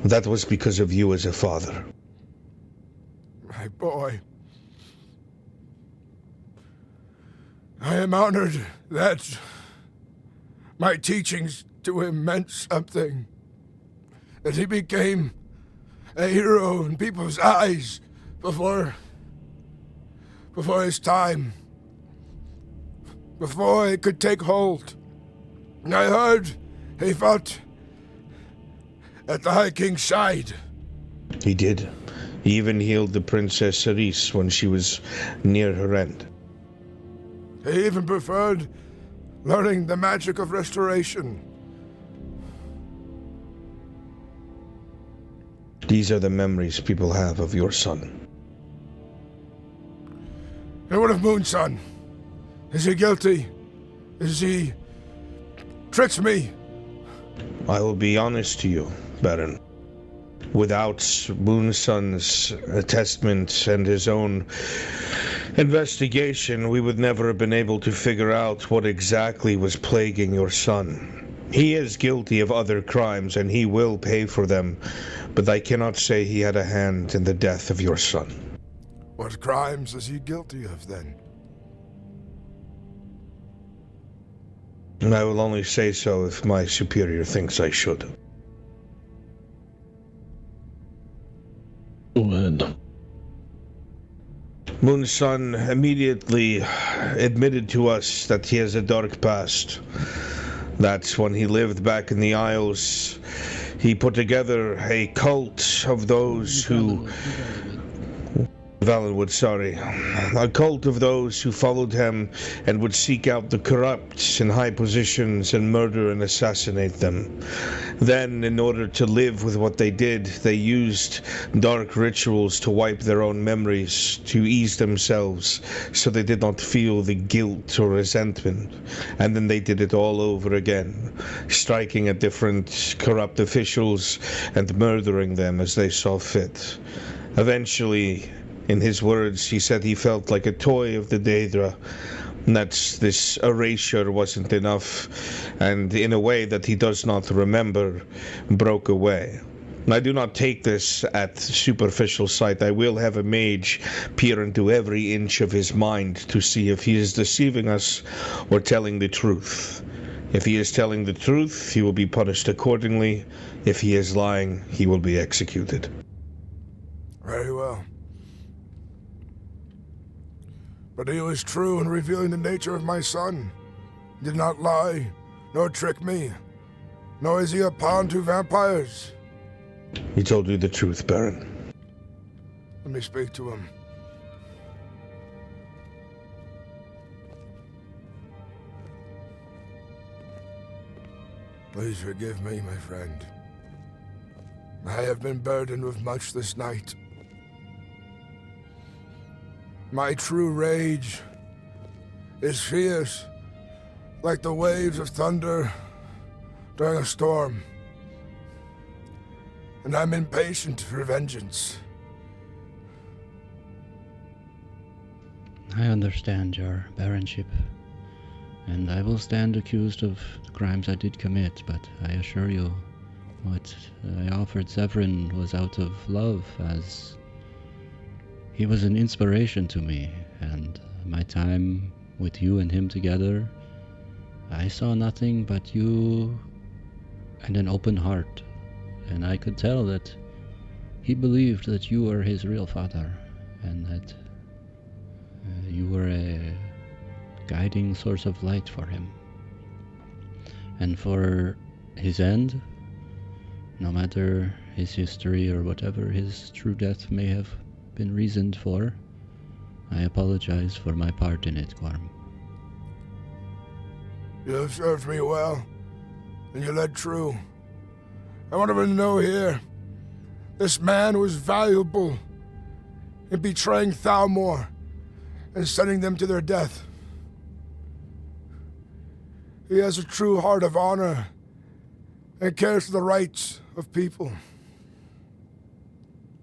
Speaker 3: That was because of you as a father.
Speaker 1: My boy, I am honored that my teachings to him meant something, that he became a hero in people's eyes before his time, before it could take hold. And I heard he fought at the High King's side.
Speaker 3: He did. He even healed the Princess Cerise when she was near her end.
Speaker 1: He even preferred learning the magic of restoration.
Speaker 3: These are the memories people have of your son.
Speaker 1: And what of Moonson? Is he guilty? Is he tricked me?
Speaker 3: I will be honest to you, Baron. Without Moonson's attestment and his own investigation, we would never have been able to figure out what exactly was plaguing your son. He is guilty of other crimes, and he will pay for them, but I cannot say he had a hand in the death of your son.
Speaker 1: What crimes is he guilty of, then?
Speaker 3: And I will only say so if my superior thinks I should.
Speaker 12: Go ahead.
Speaker 3: Moonson immediately admitted to us that he has a dark past. That's when he lived back in the Isles. He put together a cult of those who... Valenwood, sorry. A cult of those who followed him and would seek out the corrupt in high positions and murder and assassinate them. Then, in order to live with what they did, they used dark rituals to wipe their own memories, to ease themselves, so they did not feel the guilt or resentment. And then they did it all over again, striking at different corrupt officials and murdering them as they saw fit. Eventually, in his words, he said he felt like a toy of the Daedra, and that this erasure wasn't enough, and in a way that he does not remember, broke away. I do not take this at superficial sight. I will have a mage peer into every inch of his mind to see if he is deceiving us or telling the truth. If he is telling the truth, he will be punished accordingly. If he is lying, he will be executed.
Speaker 1: Very well. But he was true in revealing the nature of my son. He did not lie, nor trick me, nor is he a pawn to vampires.
Speaker 3: He told you the truth, Baron.
Speaker 1: Let me speak to him. Please forgive me, my friend. I have been burdened with much this night. My true rage is fierce, like the waves of thunder during a storm. And I'm impatient for vengeance.
Speaker 21: I understand your baronship, and I will stand accused of the crimes I did commit, but I assure you, what I offered Zevron was out of love, as he was an inspiration to me, and my time with you and him together, I saw nothing but you and an open heart, and I could tell that he believed that you were his real father, and that you were a guiding source of light for him. And for his end, no matter his history or whatever his true death may have been reasoned for. I apologize for my part in it, Gorm.
Speaker 1: You have served me well, and you led true. I want everyone to know here, this man was valuable in betraying Thalmor and sending them to their death. He has a true heart of honor and cares for the rights of people.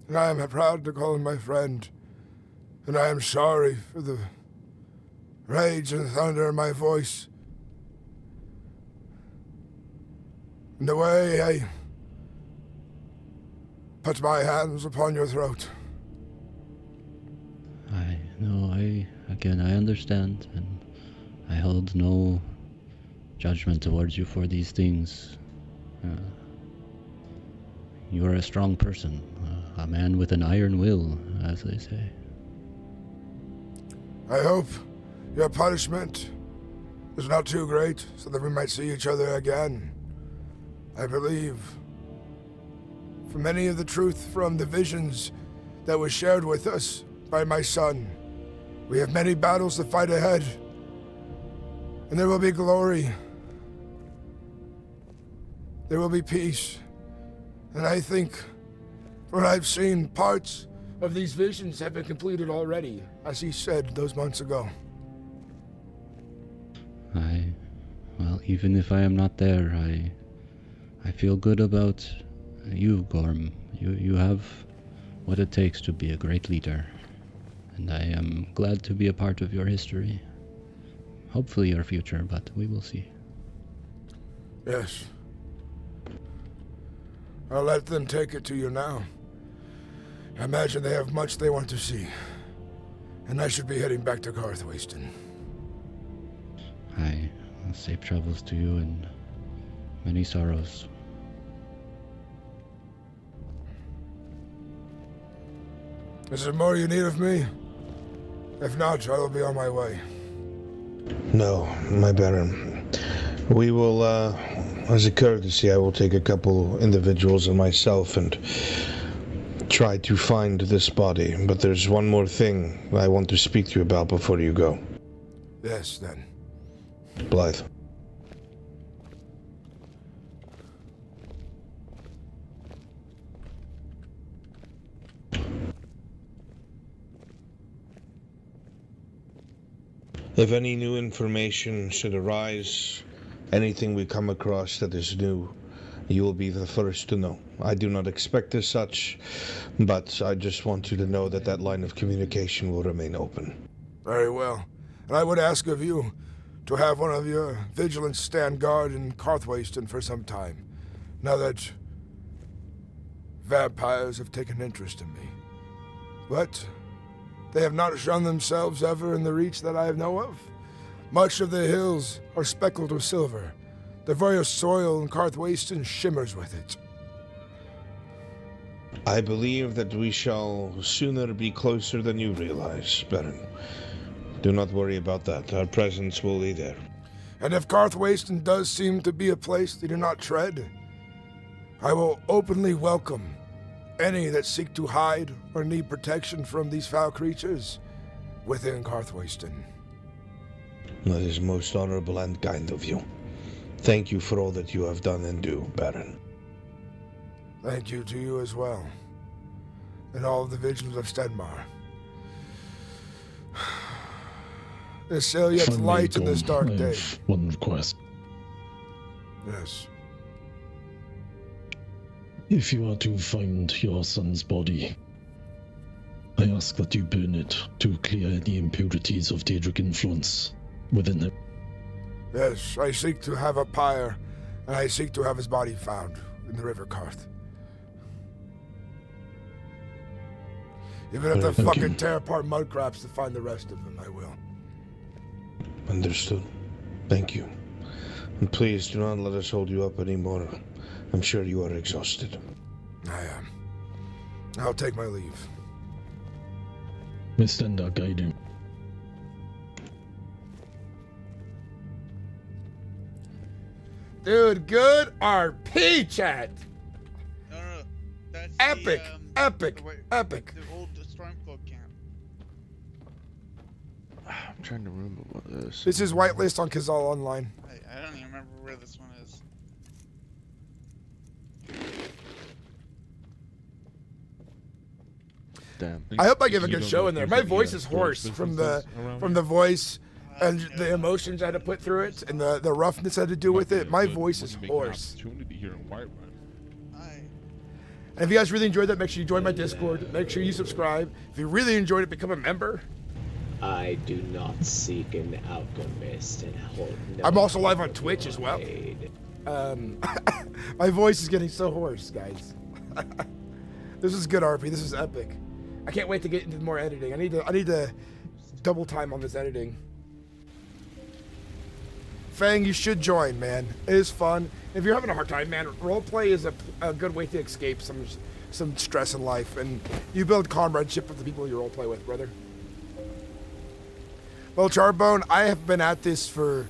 Speaker 1: And I am proud to call him my friend, and I am sorry for the rage and thunder in my voice, and the way I put my hands upon your throat.
Speaker 21: I understand, and I hold no judgment towards you for these things. You are a strong person, a man with an iron will, as they say.
Speaker 1: I hope your punishment is not too great, so that we might see each other again. I believe, from many of the truth from the visions that was shared with us by my son, we have many battles to fight ahead, and there will be glory. There will be peace. And I think, from what I've seen, parts of these visions have been completed already, as he said those months ago.
Speaker 21: Well, even if I am not there, I feel good about you, Gorm. You have what it takes to be a great leader. And I am glad to be a part of your history. Hopefully your future, but we will see.
Speaker 1: Yes. I'll let them take it to you now. I imagine they have much they want to see. And I should be heading back to Karthwasten.
Speaker 21: Safe travels to you and many sorrows.
Speaker 1: Is there more you need of me? If not, I will be on my way.
Speaker 3: No, my Baron. We will, as a courtesy, I will take a couple individuals and myself and try to find this body. But there's one more thing I want to speak to you about before you go.
Speaker 1: Yes, then.
Speaker 3: Blythe. If any new information should arise, anything we come across that is new, you will be the first to know. I do not expect as such, but I just want you to know that that line of communication will remain open.
Speaker 1: Very well. And I would ask of you to have one of your vigilants stand guard in Karthwasten for some time, now that vampires have taken interest in me. But they have not shown themselves ever in the reach that I know of. Much of the hills are speckled with silver. The very soil in Karthwasten shimmers with it.
Speaker 3: I believe that we shall sooner be closer than you realize, Baron. Do not worry about that. Our presence will be there.
Speaker 1: And if Karthwasten does seem to be a place they do not tread, I will openly welcome any that seek to hide or need protection from these foul creatures within Karthwasten.
Speaker 3: That is most honorable and kind of you. Thank you for all that you have done and do, Baron.
Speaker 1: Thank you to you as well, and all of the vigilants of Stenmar. There's still yet light in this dark day.
Speaker 12: One request.
Speaker 1: Yes.
Speaker 12: If you are to find your son's body, I ask that you burn it to clear any impurities of Daedric influence within it.
Speaker 1: Yes, I seek to have a pyre, and I seek to have his body found in the River Karth. Even if they fucking tear apart mudcraps to find the rest of them, I will.
Speaker 3: Understood. Thank you. And please do not let us hold you up anymore. I'm sure you are exhausted.
Speaker 1: I am. I'll take my leave.
Speaker 12: We stand our guiding.
Speaker 1: Dude, good RP chat. Epic, epic, epic.
Speaker 11: The old stronghold camp.
Speaker 2: I'm trying to remember what this.
Speaker 1: This is whitelist on Keizaal Online.
Speaker 11: I don't even remember where this one is.
Speaker 2: Damn.
Speaker 1: I hope I give a good show in there. My voice is hoarse from the voice and the emotions I had to put through it and the roughness I had to do with it. My voice is hoarse. And if you guys really enjoyed that, make sure you join my Discord. Make sure you subscribe. If you really enjoyed it, become a member.
Speaker 15: I do not seek an alchemist and hold no.
Speaker 1: I'm also live on Twitch as well. My voice is getting so hoarse, guys. This is good, RP. This is epic. I can't wait to get into more editing. I need to double time on this editing. Fang, you should join, man. It is fun. If you're having a hard time, man, roleplay is a good way to escape some stress in life, and you build comradeship with the people you roleplay with, brother. Well, Charbone, I have been at this for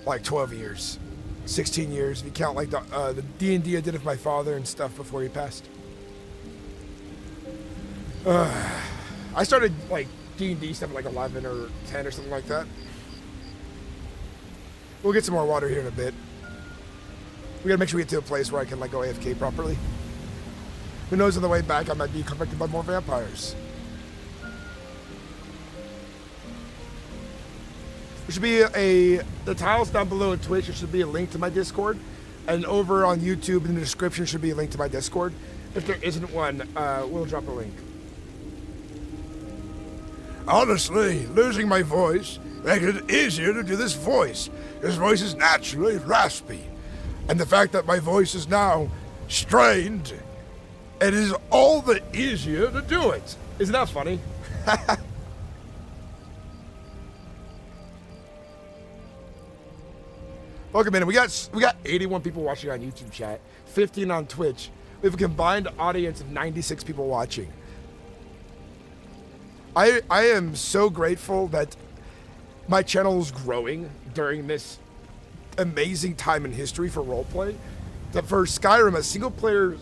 Speaker 1: like 12 years, 16 years, if you count like the D&D I did with my father and stuff before he passed. I started like D&D stuff at like 11 or 10 or something like that. We'll get some more water here in a bit. We gotta make sure we get to a place where I can like go AFK properly. Who knows, on the way back I might be confronted by more vampires. There should be the tiles down below at Twitch, there should be a link to my Discord. And over on YouTube in the description should be a link to my Discord. If there isn't one, we'll drop a link. Honestly, losing my voice makes it easier to do this voice. This voice is naturally raspy. And the fact that my voice is now strained, it is all the easier to do it. Isn't that funny? Look a minute, we got 81 people watching on YouTube chat, 15 on Twitch. We have a combined audience of 96 people watching. I am so grateful that my channel is growing during this amazing time in history for roleplay. That for Skyrim, a single player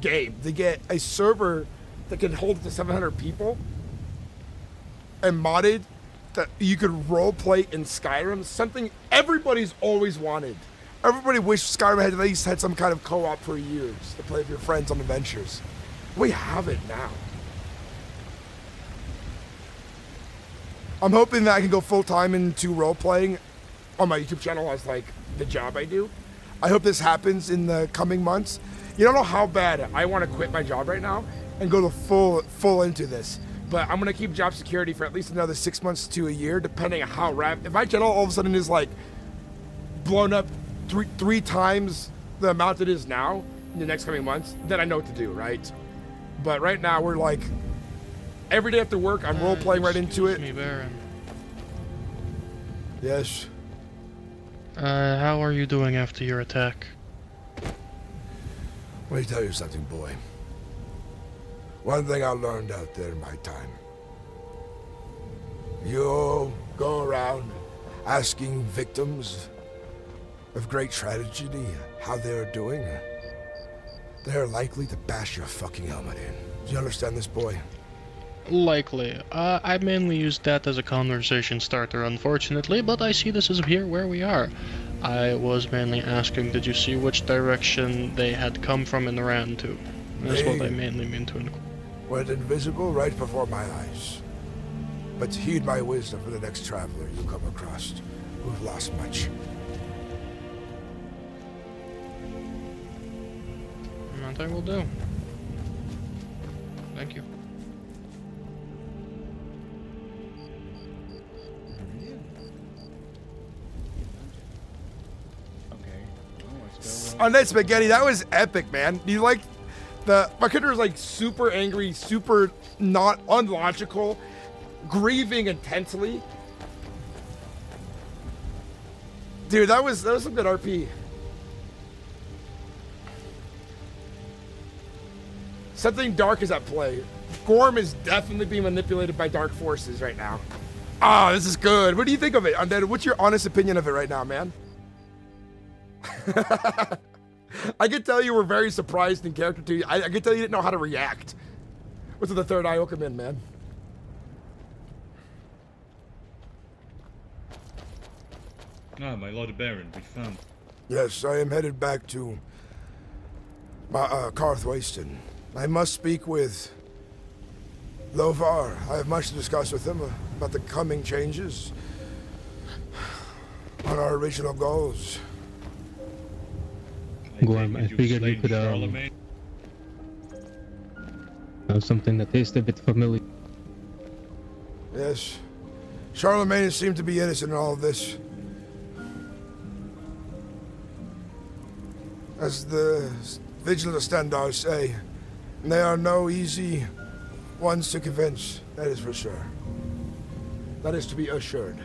Speaker 1: game, to get a server that can hold up to 700 people and modded that you could roleplay in Skyrim, something everybody's always wanted. Everybody wished Skyrim had at least had some kind of co-op for years to play with your friends on adventures. We have it now. I'm hoping that I can go full-time into role-playing on my YouTube channel as, like, the job I do. I hope this happens in the coming months. You don't know how bad I want to quit my job right now and go to full into this. But I'm going to keep job security for at least another 6 months to a year, depending on how rapid. If my channel all of a sudden is, like, blown up three times the amount it is now in the next coming months, then I know what to do, right? But right now, we're, like... Every day after work, I'm role-playing right into it.
Speaker 16: Me, Baron.
Speaker 1: Yes.
Speaker 16: How are you doing after your attack?
Speaker 1: Let me tell you something, boy. One thing I learned out there in my time. You go around asking victims of great tragedy how they're doing. They're likely to bash your fucking helmet in. Do you understand this, boy?
Speaker 16: Likely. I mainly use that as a conversation starter, unfortunately, but I see this is here where we are. I was mainly asking, did you see which direction they had come from and ran to? That's what I mainly mean to inquire.
Speaker 1: Went invisible right before my eyes. But heed my wisdom for the next traveler you come across who've lost much.
Speaker 16: That I will do. Thank you.
Speaker 1: On that spaghetti, that was epic, man. You like my character was like super angry, super not unlogical, grieving intensely. Dude, that was some good RP. Something dark is at play. Gorm is definitely being manipulated by dark forces right now. Ah, this is good. What do you think of it, Undead? What's your honest opinion of it right now, man? I could tell you were very surprised in character too. I could tell you didn't know how to react. What's with the third eye? Welcome in, man.
Speaker 9: Ah, my Lord Baron, we found.
Speaker 1: Yes, I am headed back to Karthwasten. I must speak with Lovar. I have much to discuss with him about the coming changes on our original goals.
Speaker 14: Gorm, I figured you could have something that tastes a bit familiar.
Speaker 1: Yes. Charlemagne seemed to be innocent in all of this. As the vigilant Stendar say, they are no easy ones to convince, that is for sure. That is to be assured.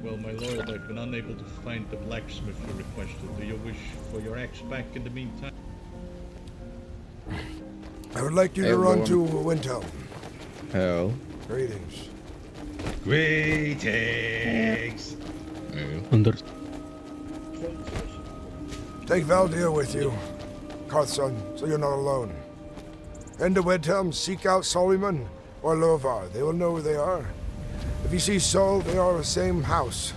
Speaker 9: Well, my lord, I've been unable to find the blacksmith you requested. Do you wish for your axe back in the meantime?
Speaker 1: I would like you to run to Windhelm.
Speaker 2: Hell.
Speaker 1: Greetings.
Speaker 2: Greetings!
Speaker 1: Take Valdir with you, Karthson, so you're not alone. Head to Windhelm, seek out Soliman or Lovar. They will know where they are. If you see Sol, they are the same house.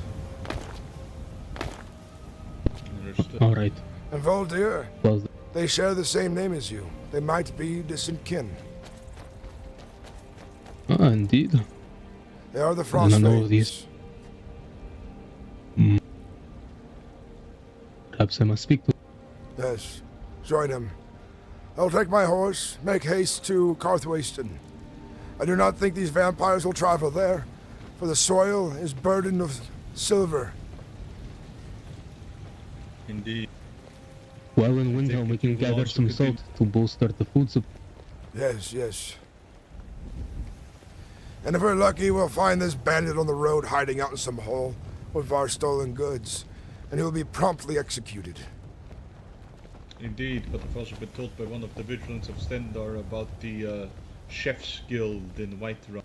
Speaker 14: All right.
Speaker 1: And Valdir,
Speaker 14: Well,
Speaker 1: they share the same name as you. They might be distant kin.
Speaker 14: indeed.
Speaker 1: They are the
Speaker 14: I don't know
Speaker 1: Frostmaidens.
Speaker 14: these. Perhaps I must speak to.
Speaker 1: Yes, join him. I'll take my horse, make haste to Karthwasten. I do not think these vampires will travel there, for the soil is burdened with silver.
Speaker 9: Indeed.
Speaker 14: Well, in Windhelm we can gather some salt to bolster the food supply.
Speaker 1: Yes, yes. And if we're lucky, we'll find this bandit on the road hiding out in some hole with our stolen goods, and he'll be promptly executed.
Speaker 9: Indeed, but I've also been told by one of the vigilants of Stendar about the Chef's Guild in Whiterun.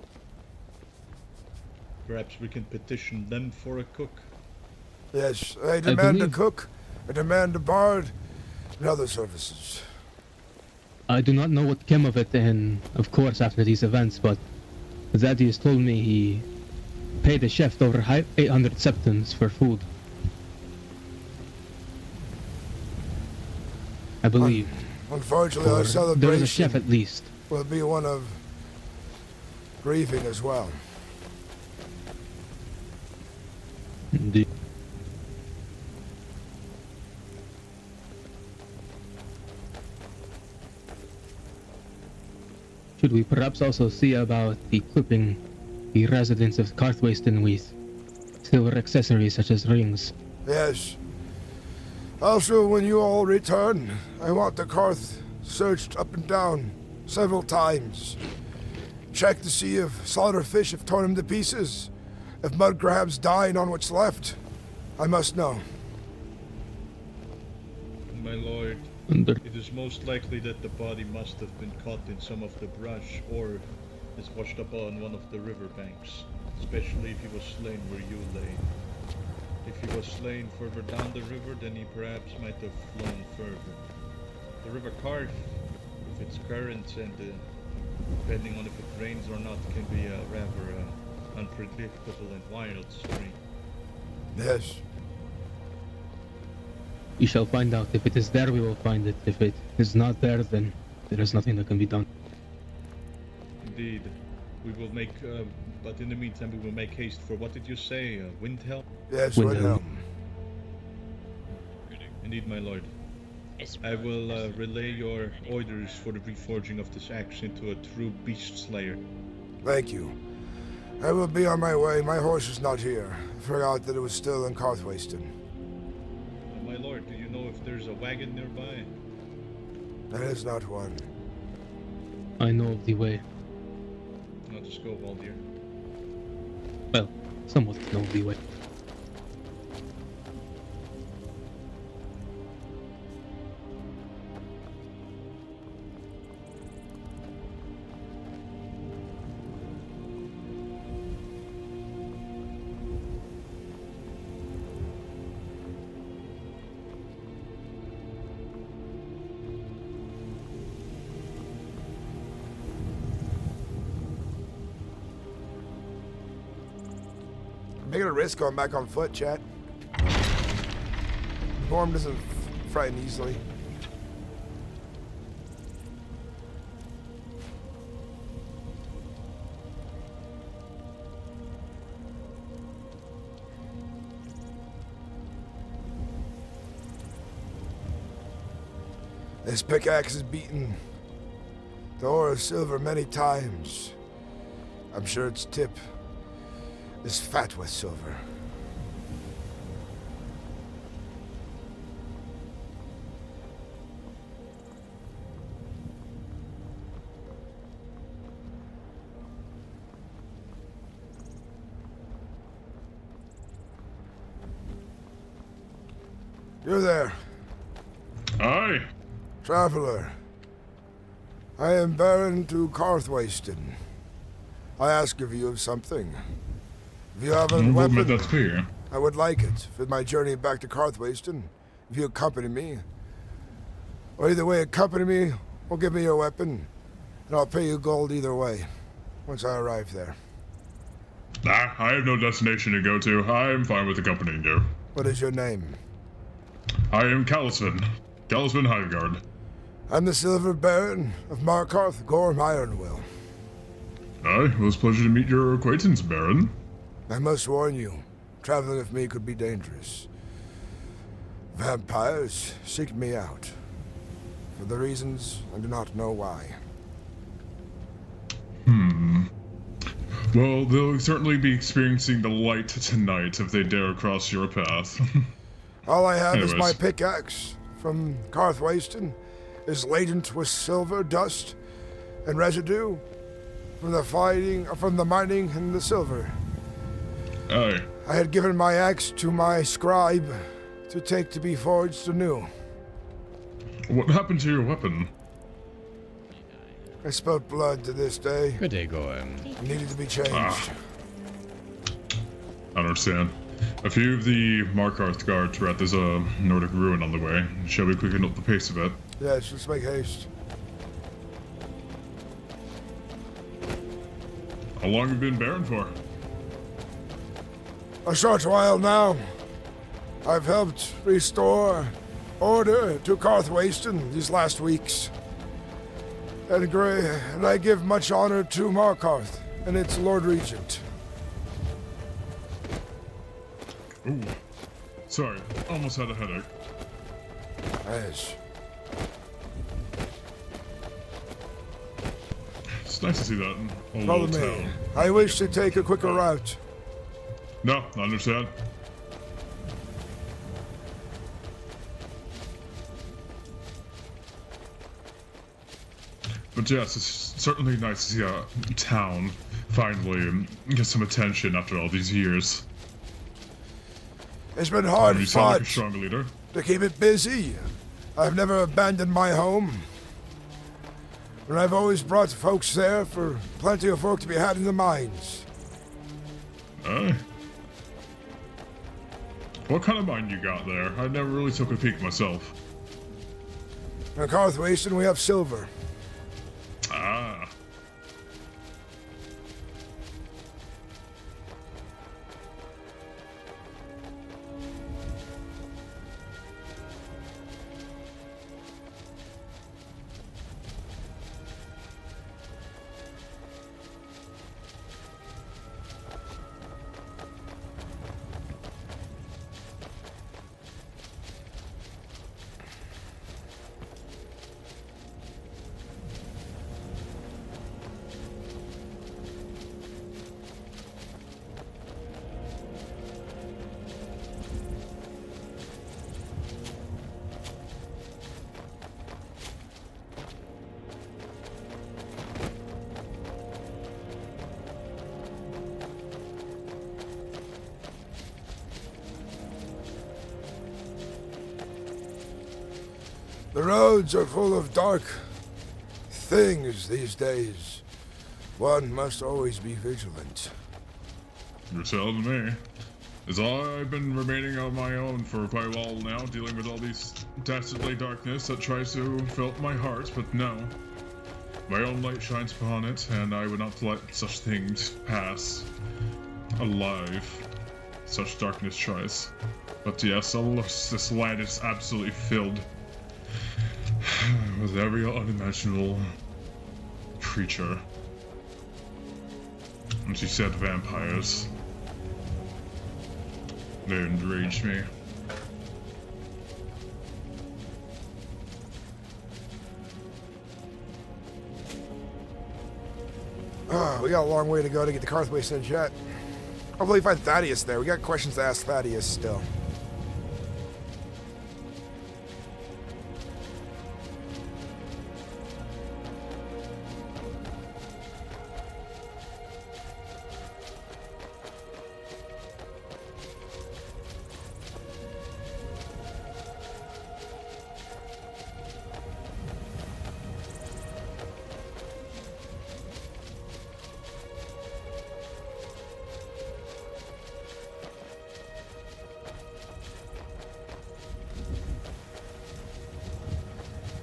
Speaker 9: Perhaps we can petition them for a cook.
Speaker 1: Yes, I demand a cook, I demand a bard, and other services.
Speaker 14: I do not know what came of it, and of course after these events, but Zadius told me he paid the chef over 800 septons for food. I believe.
Speaker 1: Unfortunately, our
Speaker 14: There is a
Speaker 1: celebration
Speaker 14: chef at least.
Speaker 1: will be one of grieving as well.
Speaker 14: Indeed. Should we perhaps also see about equipping the residents of Karthwasten with silver accessories such as rings?
Speaker 1: Yes. Also, when you all return, I want the Karth searched up and down several times. Check to see if slaughter fish have torn him to pieces. If mud crabs died on what's left, I must know.
Speaker 9: My lord, it is most likely that the body must have been caught in some of the brush or is washed up on one of the riverbanks, especially if he was slain where you lay. If he was slain further down the river, then he perhaps might have flown further. The river Karth, with its currents and depending on if it rains or not, can be a rather unpredictable and wild stream.
Speaker 1: Yes.
Speaker 14: We shall find out. If it is there, we will find it. If it is not there, then there is nothing that can be done.
Speaker 9: Indeed. We will make, but in the meantime we will make haste for, what did you say, Windhelm?
Speaker 1: Yes, Windhelm.
Speaker 9: Indeed, my lord. I will relay your orders for the reforging of this axe into a true beast slayer.
Speaker 1: Thank you. I will be on my way. My horse is not here. I forgot that it was still in Karthwasten.
Speaker 9: My lord, do you know if there's a wagon nearby?
Speaker 1: There is not one.
Speaker 14: I know of the way.
Speaker 9: I'll just go, Valdir.
Speaker 14: Well, somewhat know of the way.
Speaker 1: Making a risk going back on foot, chat. Gorm doesn't frighten easily. This pickaxe has beaten the ore of silver many times. I'm sure its tip is fat with silver. You're there.
Speaker 7: Aye.
Speaker 1: Traveler, I am Baron to Carthwasten. I ask of you of something. If you have a weapon,
Speaker 7: that's clear.
Speaker 1: I would like it for my journey back to Carthwasten. If you accompany me, or either way, accompany me or give me your weapon, and I'll pay you gold either way once I arrive there.
Speaker 7: Nah, I have no destination to go to. I am fine with accompanying you.
Speaker 1: What is your name?
Speaker 7: I am Calisman Highguard.
Speaker 1: I'm the Silver Baron of Markarth, Gorm ironwill.
Speaker 7: Aye, it was a pleasure to meet your acquaintance, Baron.
Speaker 1: I must warn you, traveling with me could be dangerous. Vampires seek me out. For the reasons I do not know why.
Speaker 7: Well, they'll certainly be experiencing the light tonight if they dare cross your path.
Speaker 1: All I have is my pickaxe from Carthwasten, is laden with silver dust and residue from the mining and the silver.
Speaker 7: Aye.
Speaker 1: I had given my axe to my scribe to take to be forged anew.
Speaker 7: What happened to your weapon?
Speaker 1: I spilt blood to this day.
Speaker 6: Good day, Gorm.
Speaker 1: It needed to be changed.
Speaker 7: I understand. A few of the Markarth guards were at this Nordic ruin on the way. Shall we quicken up the pace a bit?
Speaker 1: Yes, let's make haste.
Speaker 7: How long have you been Baron for?
Speaker 1: A short while now. I've helped restore order to Carthwasten these last weeks. And I give much honor to Markarth and its Lord Regent.
Speaker 7: Ooh. Sorry, almost had a headache.
Speaker 1: Yes.
Speaker 7: It's nice to see that in a
Speaker 1: Follow
Speaker 7: little
Speaker 1: me.
Speaker 7: town.
Speaker 1: I wish to take a quicker route.
Speaker 7: No, I understand. But yes, it's certainly nice to see a town finally get some attention after all these years.
Speaker 1: It's been hard
Speaker 7: You sound
Speaker 1: fought
Speaker 7: like a strong leader.
Speaker 1: to keep it busy. I've never abandoned my home. And I've always brought folks there for plenty of work to be had in the mines.
Speaker 7: Aye. What kind of mine you got there? I never really took a peek myself.
Speaker 1: In Carthwasten, we have silver.
Speaker 7: Ah.
Speaker 1: The roads are full of dark things these days. One must always be vigilant.
Speaker 7: You're telling me. As I've been remaining on my own for quite a while now, dealing with all these dastardly darkness that tries to fill up my heart, but no. My own light shines upon it, and I would not let such things pass alive. such darkness tries. But yes, this land is absolutely filled with every unimaginable creature. And she said vampires. They enraged me.
Speaker 1: We got a long way to go to get to Carthway Send yet. Hopefully we find Thaddeus there. We got questions to ask Thaddeus still.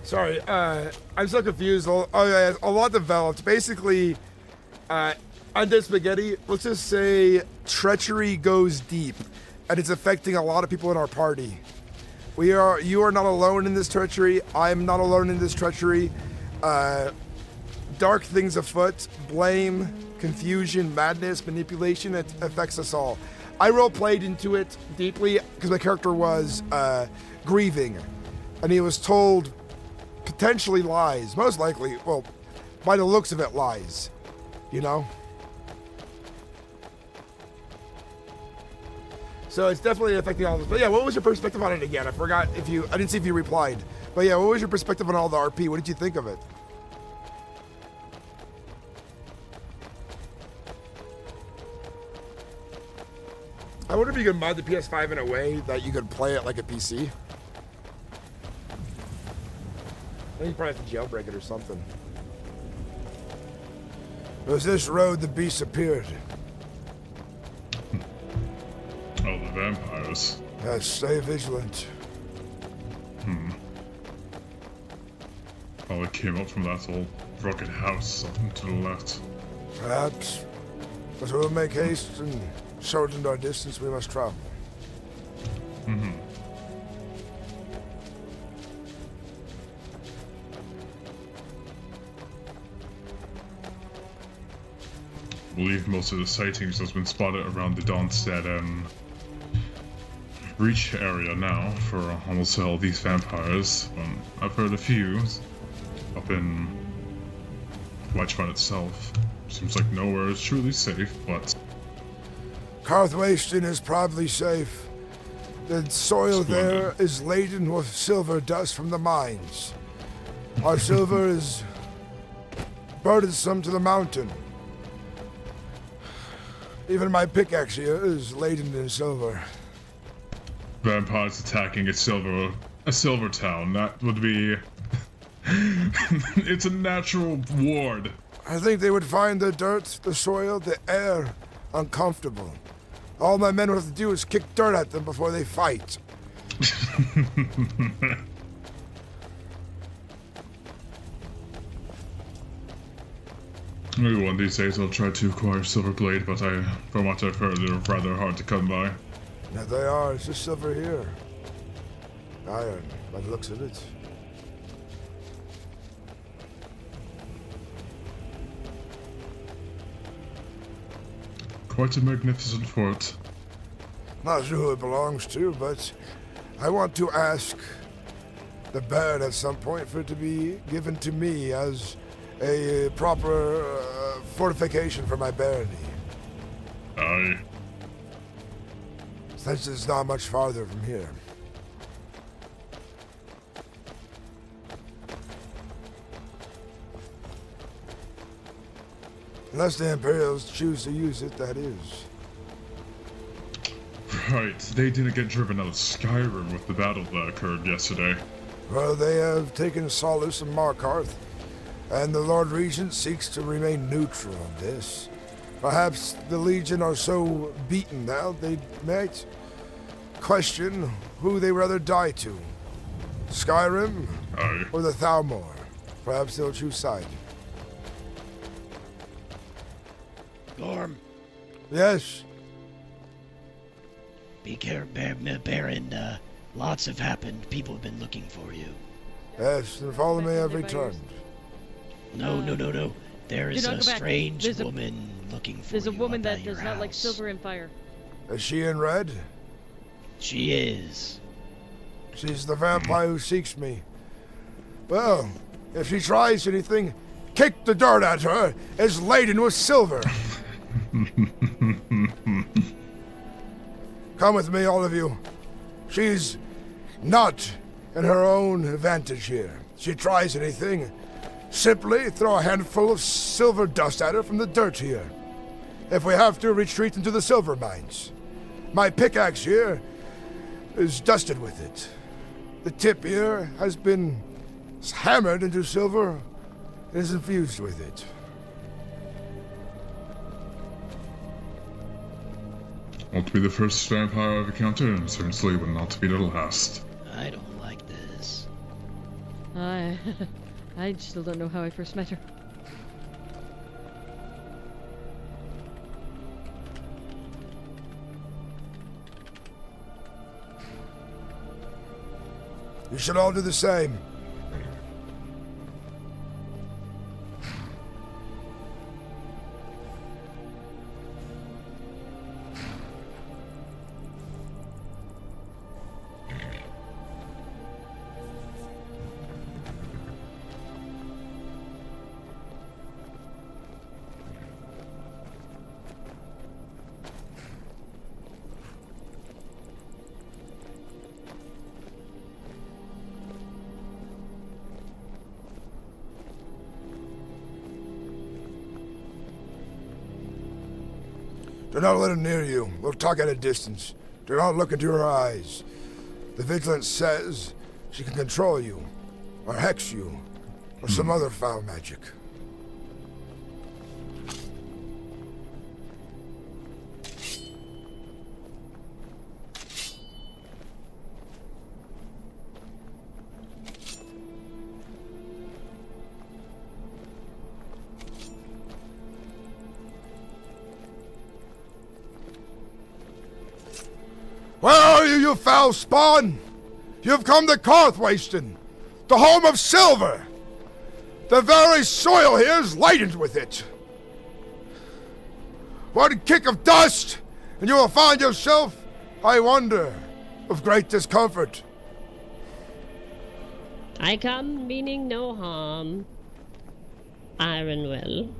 Speaker 1: Sorry, I'm so confused. Oh yeah, a lot developed. Basically, under spaghetti, let's just say treachery goes deep, and it's affecting a lot of people in our party. You are not alone in this treachery. I'm not alone in this treachery. Dark things afoot, blame, confusion, madness, manipulation. It affects us all. I role-played into it deeply because my character was Grieving, and he was told potentially lies, most likely, well, by the looks of it, lies, you know? So it's definitely affecting all this. But yeah, what was your perspective on it again? I forgot I didn't see if you replied. But yeah, what was your perspective on all the RP? What did you think of it? I wonder if you could mod the PS5 in a way that you could play it like a PC. I think you probably have to jailbreak it or something. It was this road the beast appeared.
Speaker 7: Oh, the vampires.
Speaker 1: Yes, stay vigilant.
Speaker 7: Oh, it came up from that old rugged house up to the left.
Speaker 1: Perhaps. But we'll make haste and shorten our distance we must travel.
Speaker 7: I believe most of the sightings has been spotted around the Dawnstead Reach area now for almost all these vampires. I've heard a few up in Whiterun itself. Seems like nowhere is truly safe, but
Speaker 1: Carthwayston is probably safe. The soil there is laden with silver dust from the mines. Our silver is burdensome to the mountain. Even my pickaxe here is laden in silver.
Speaker 7: Vampires attacking a silver town. That would be... It's a natural ward.
Speaker 1: I think they would find the dirt, the soil, the air uncomfortable. All my men would have to do is kick dirt at them before they fight.
Speaker 7: Maybe one of these days I'll try to acquire Silver Blade, but from what I've heard, they're rather hard to come by.
Speaker 1: Yeah, they are. It's just silver here. Iron, by the looks of it.
Speaker 7: Quite a magnificent fort.
Speaker 1: Not sure who it belongs to, but I want to ask the Baron at some point for it to be given to me as a proper fortification for my barony.
Speaker 7: Aye.
Speaker 1: Since it's not much farther from here. Unless the Imperials choose to use it, that is.
Speaker 7: Right, they didn't get driven out of Skyrim with the battle that occurred yesterday.
Speaker 1: Well, they have taken solace in Markarth, and the Lord Regent seeks to remain neutral on this. Perhaps the Legion are so beaten now they might question who they rather die to. Skyrim or the Thalmor. Perhaps they'll choose side.
Speaker 18: Gorm.
Speaker 1: Yes.
Speaker 10: Be careful, Baron. Lots have happened. People have been looking for you.
Speaker 1: Yes, and follow me every turn.
Speaker 10: No. There is
Speaker 13: Do not
Speaker 10: a
Speaker 13: go back.
Speaker 10: strange
Speaker 13: There's
Speaker 10: woman looking for
Speaker 13: There's
Speaker 10: you.
Speaker 13: a woman
Speaker 10: up
Speaker 13: that
Speaker 10: at your
Speaker 13: does not like
Speaker 10: house.
Speaker 13: silver and fire.
Speaker 1: Is she in red?
Speaker 10: She is.
Speaker 1: She's the vampire who seeks me. Well, if she tries anything, kick the dirt at her. It's laden with silver. Come with me, all of you. She's not in her own advantage here. She tries anything, simply throw a handful of silver dust at her from the dirt here. If we have to, retreat into the silver mines. My pickaxe here is dusted with it. The tip here has been hammered into silver and is infused with it.
Speaker 7: Won't be the first vampire I've encountered, and certainly will not be the last.
Speaker 10: I don't like this.
Speaker 13: I still don't know how I first met her.
Speaker 1: You should all do the same. Do not let him near you. We'll talk at a distance. Do not look into her eyes. The vigilant says she can control you, or hex you, or some other foul magic. Where are you, you foul spawn? You've come to Carthwasten, the home of silver. The very soil here is laden with it. One kick of dust, and you will find yourself, I wonder, of great discomfort.
Speaker 17: I come meaning no harm. Ironwill.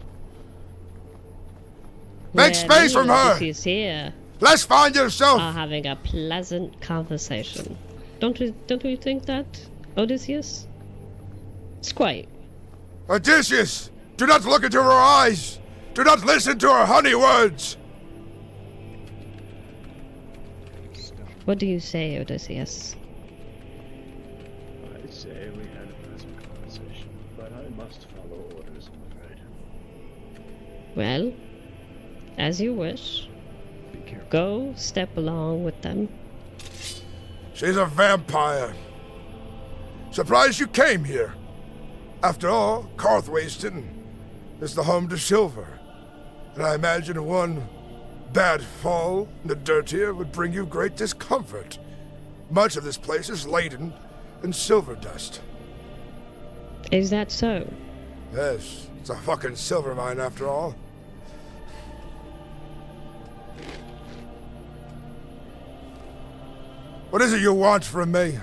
Speaker 1: Make space from her!
Speaker 17: She's here.
Speaker 1: Let's find yourself!
Speaker 17: Are having a pleasant conversation. Don't we think that, Odysseus? It's quite.
Speaker 1: Odysseus, do not look into her eyes! Do not listen to her honey words!
Speaker 17: What do you say, Odysseus?
Speaker 23: I say we had a pleasant conversation, but I must follow orders, I'm afraid.
Speaker 17: Well, as you wish. Go step along with them.
Speaker 1: She's a vampire. Surprised you came here. After all, Carthwasten is the home to silver. And I imagine one bad fall in the dirt here would bring you great discomfort. Much of this place is laden in silver dust.
Speaker 17: Is that so?
Speaker 1: Yes, it's a fucking silver mine after all. What is it you want from me?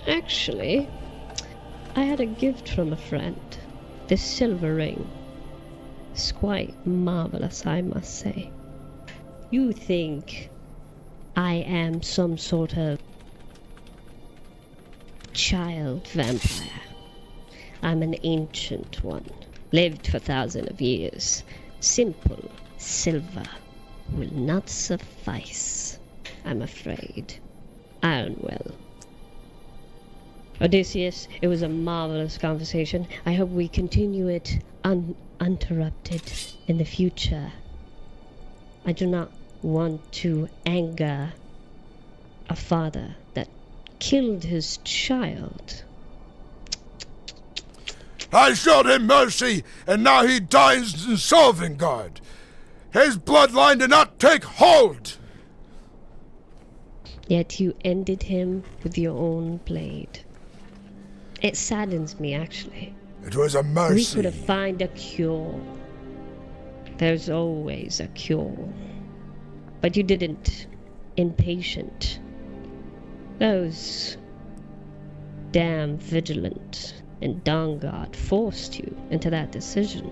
Speaker 17: Actually, I had a gift from a friend. This silver ring. It's quite marvelous, I must say. You think I am some sort of child vampire. I'm an ancient one. Lived for thousands of years. Simple silver will not suffice, I'm afraid. Ironwill. Odysseus, it was a marvelous conversation. I hope we continue it uninterrupted in the future. I do not want to anger a father that killed his child.
Speaker 1: I showed him mercy, and now he dines in Solvingard. His bloodline did not take hold.
Speaker 17: Yet you ended him with your own blade. It saddens me, actually.
Speaker 1: It was a mercy.
Speaker 17: We could have found a cure. There's always a cure. But you didn't. Impatient. Those damn vigilant and Dawnguard forced you into that decision.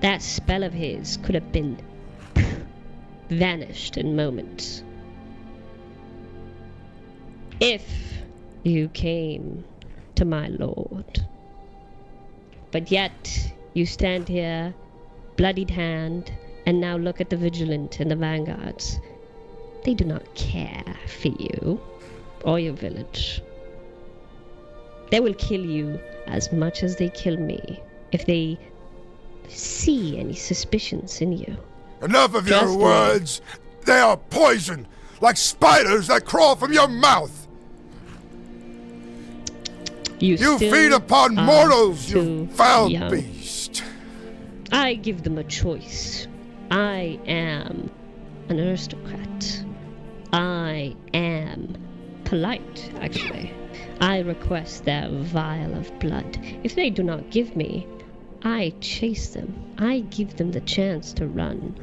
Speaker 17: That spell of his could have been vanished in moments. If you came to my lord. But yet, you stand here, bloodied hand, and now look at the Vigilant and the Vanguards. They do not care for you, or your village. They will kill you as much as they kill me, if they see any suspicions in you.
Speaker 1: Enough of your words! They are poison, like spiders that crawl from your mouth! You feed upon mortals, you foul beast!
Speaker 17: I give them a choice. I am an aristocrat. I am polite, actually. I request their vial of blood. If they do not give me, I chase them. I give them the chance to run.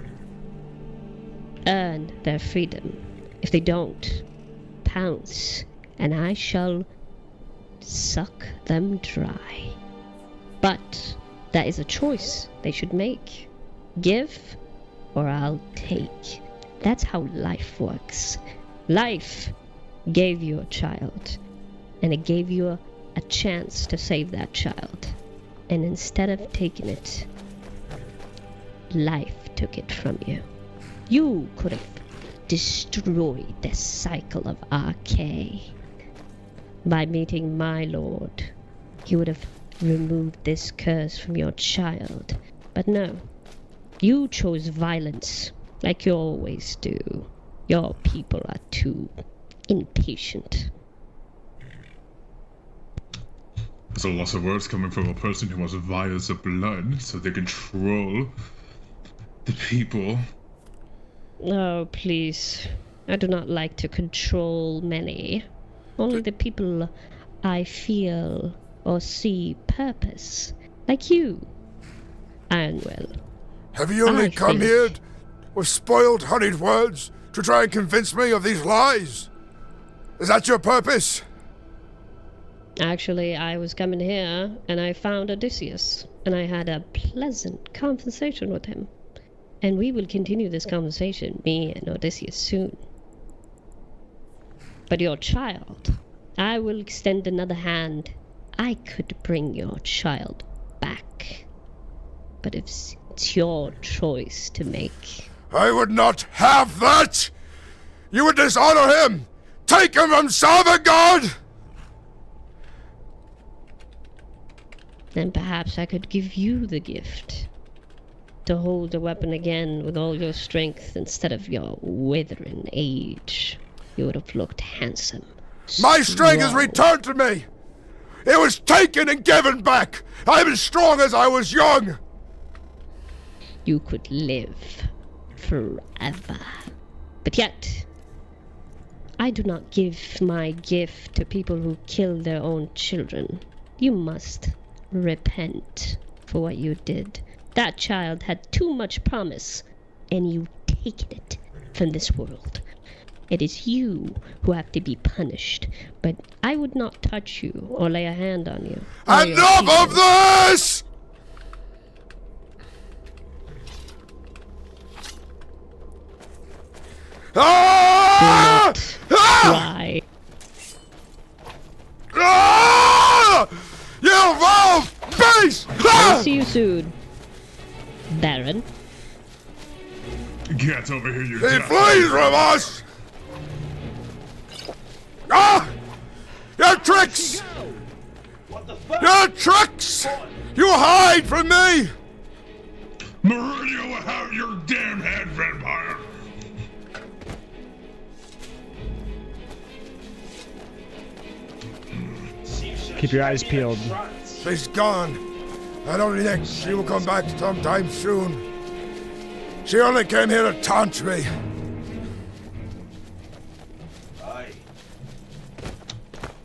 Speaker 17: Earn their freedom. If they don't, pounce, and I shall suck them dry. But that is a choice they should make. Give, or I'll take. That's how life works. Life gave you a child, and it gave you a chance to save that child. And instead of taking it, life took it from you. You could have destroyed the cycle of RK. By meeting my lord, you would have removed this curse from your child. But no, you chose violence, like you always do. Your people are too impatient.
Speaker 7: There's a lot of words coming from a person who has vials of blood, so they control the people.
Speaker 17: Oh, please. I do not like to control many. Only the people I feel or see purpose. Like you, Ironwill.
Speaker 1: Have you only come here with spoiled, honeyed words to try and convince me of these lies? Is that your purpose?
Speaker 17: Actually, I was coming here, and I found Odysseus, and I had a pleasant conversation with him. And we will continue this conversation, me and Odysseus, soon. But your child, I will extend another hand. I could bring your child back. But it's your choice to make.
Speaker 1: I would not have that! You would dishonor him! Take him from Salvagard!
Speaker 17: Then perhaps I could give you the gift to hold the weapon again with all your strength instead of your withering age. You would have looked handsome.
Speaker 1: My strength is returned to me! It was taken and given back! I'm as strong as I was young!
Speaker 17: You could live forever. But yet, I do not give my gift to people who kill their own children. You must repent for what you did. That child had too much promise, and you've taken it from this world. It is you who have to be punished, but I would not touch you or lay a hand on you.
Speaker 1: Enough of this!
Speaker 17: Ah! Why?
Speaker 1: Ah! You foul beast!
Speaker 17: I'll see you soon, Baron.
Speaker 7: Get over here, you
Speaker 1: He flees from us! Ah! Your tricks! Your tricks! You hide from me!
Speaker 7: Meridia will have your damn head, vampire!
Speaker 2: Keep your eyes peeled.
Speaker 1: She's gone. I don't think she will come back sometime soon. She only came here to taunt me.
Speaker 5: aye.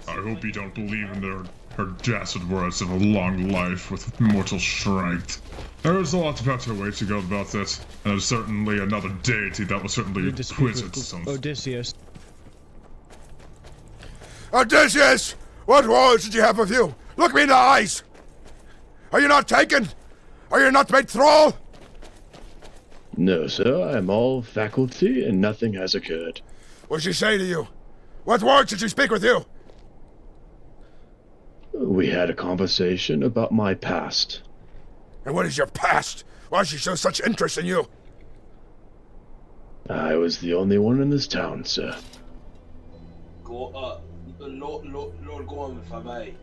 Speaker 7: I hope you don't believe in her jazzed words of a long life with mortal strength. There's a lot of better way to go about this, and there's certainly another deity that will certainly quit it.
Speaker 8: Odysseus.
Speaker 1: Odysseus! What words did you have with you? Look me in the eyes! Are you not taken? Are you not made thrall?
Speaker 23: No, sir, I am all faculty and nothing has occurred.
Speaker 1: What did she say to you? What words did she speak with you?
Speaker 23: We had a conversation about my past.
Speaker 1: And what is your past? Why does she show such interest in you?
Speaker 23: I was the only one in this town, sir.
Speaker 5: Lord Gorm, if I may.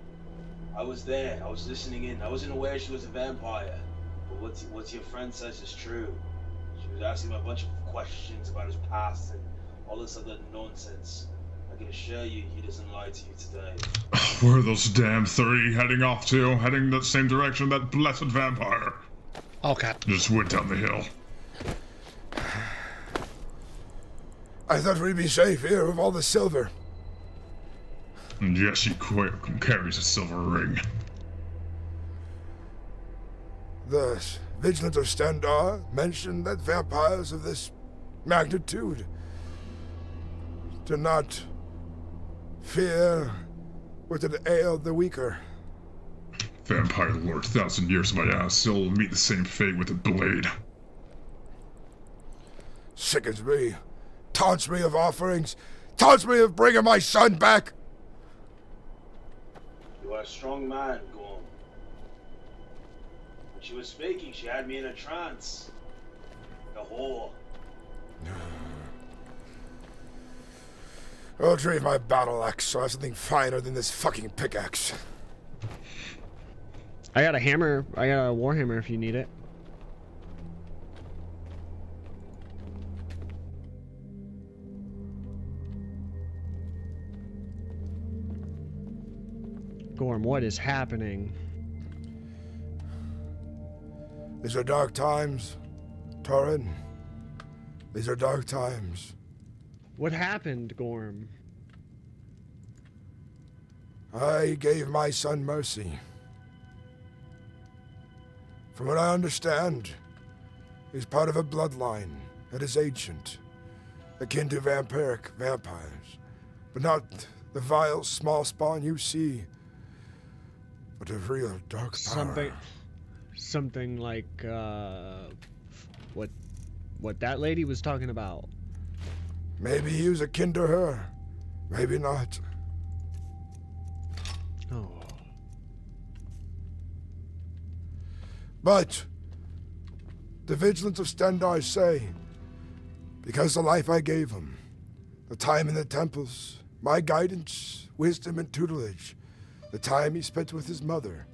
Speaker 5: I was there. I was listening in. I wasn't aware she was a vampire. But what your friend says is true. She was asking him a bunch of questions about his past and all this other nonsense. I can assure you, he doesn't lie to you today.
Speaker 7: Where are those damn three heading off to? Heading that same direction, that blessed vampire.
Speaker 16: Okay.
Speaker 7: Just went down the hill.
Speaker 1: I thought we'd be safe here with all the silver.
Speaker 7: And yes, she carries a silver ring.
Speaker 1: The vigilant of Stendar mentioned that vampires of this magnitude do not fear what had ailed the weaker.
Speaker 7: Vampire lord, 1,000 years my ass, still meet the same fate with a blade.
Speaker 1: Sickens me. Taunts me of offerings. Taunts me of bringing my son back.
Speaker 5: You are a strong man, Gorm. When she was speaking, she had me in a trance. The whore.
Speaker 1: I'll retrieve my battle axe, so I have something finer than this fucking pickaxe.
Speaker 8: I got a hammer. I got a warhammer if you need it. Gorm, what is happening?
Speaker 1: These are dark times, Torin. These are dark times.
Speaker 8: What happened, Gorm?
Speaker 1: I gave my son mercy. From what I understand, he's part of a bloodline that is ancient, akin to vampiric vampires, but not the vile small spawn you see, but a real dark power.
Speaker 8: Something like what that lady was talking about.
Speaker 1: Maybe he was akin to her, maybe not.
Speaker 8: Oh.
Speaker 1: But the vigilance of Stendar say, because the life I gave him, the time in the temples, my guidance, wisdom, and tutelage, the time he spent with his mother,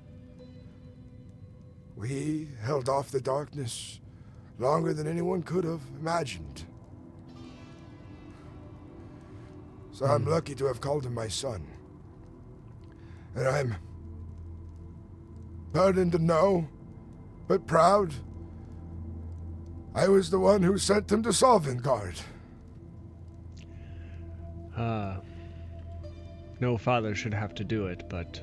Speaker 1: we held off the darkness longer than anyone could have imagined. So I'm lucky to have called him my son. And I'm burdened to know, but proud, I was the one who sent him to Sovngarde.
Speaker 8: No father should have to do it, but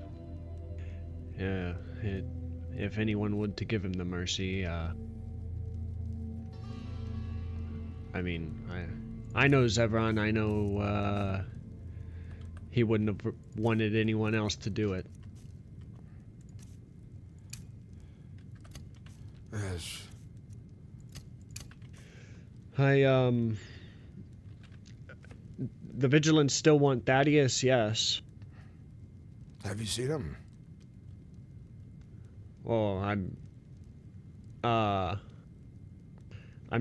Speaker 8: if anyone would to give him the mercy, I mean, I know Zevron, I know he wouldn't have wanted anyone else to do it.
Speaker 1: Yes.
Speaker 8: The Vigilants still want Thaddeus, yes.
Speaker 1: Have you seen him?
Speaker 8: Well, I'm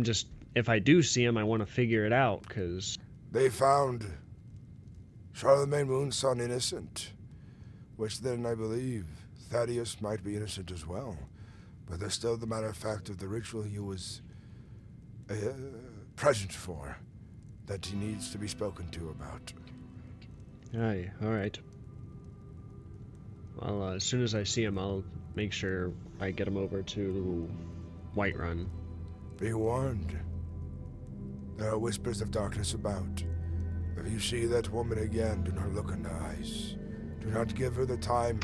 Speaker 8: just, if I do see him, I want to figure it out, because...
Speaker 1: They found Charlemagne Moonson innocent, which then I believe Thaddeus might be innocent as well. But there's still the matter of fact of the ritual he was present for that he needs to be spoken to about.
Speaker 8: Aye, alright. Well, as soon as I see him, I'll make sure I get him over to Whiterun.
Speaker 1: Be warned. There are whispers of darkness about, If you see that woman again, do not look in her eyes. Do not give her the time.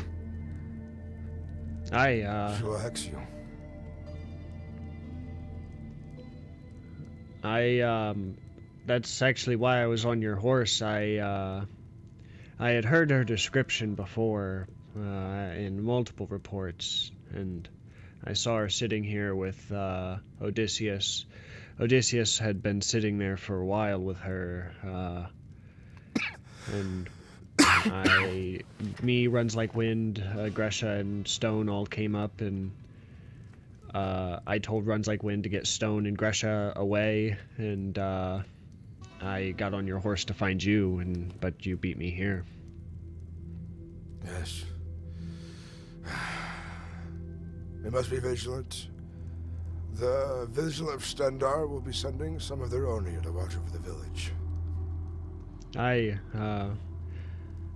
Speaker 1: She will hex you.
Speaker 8: That's actually why I was on your horse. I had heard her description before in multiple reports, and I saw her sitting here with Odysseus. Odysseus had been sitting there for a while with her, and me, Runs Like Wind, Gresha, and Stone all came up, and I told Runs Like Wind to get Stone and Gresha away, and I got on your horse to find you, but you beat me here.
Speaker 1: Yes. We must be vigilant. The Vigilant of Stendar will be sending some of their own here to watch over the village.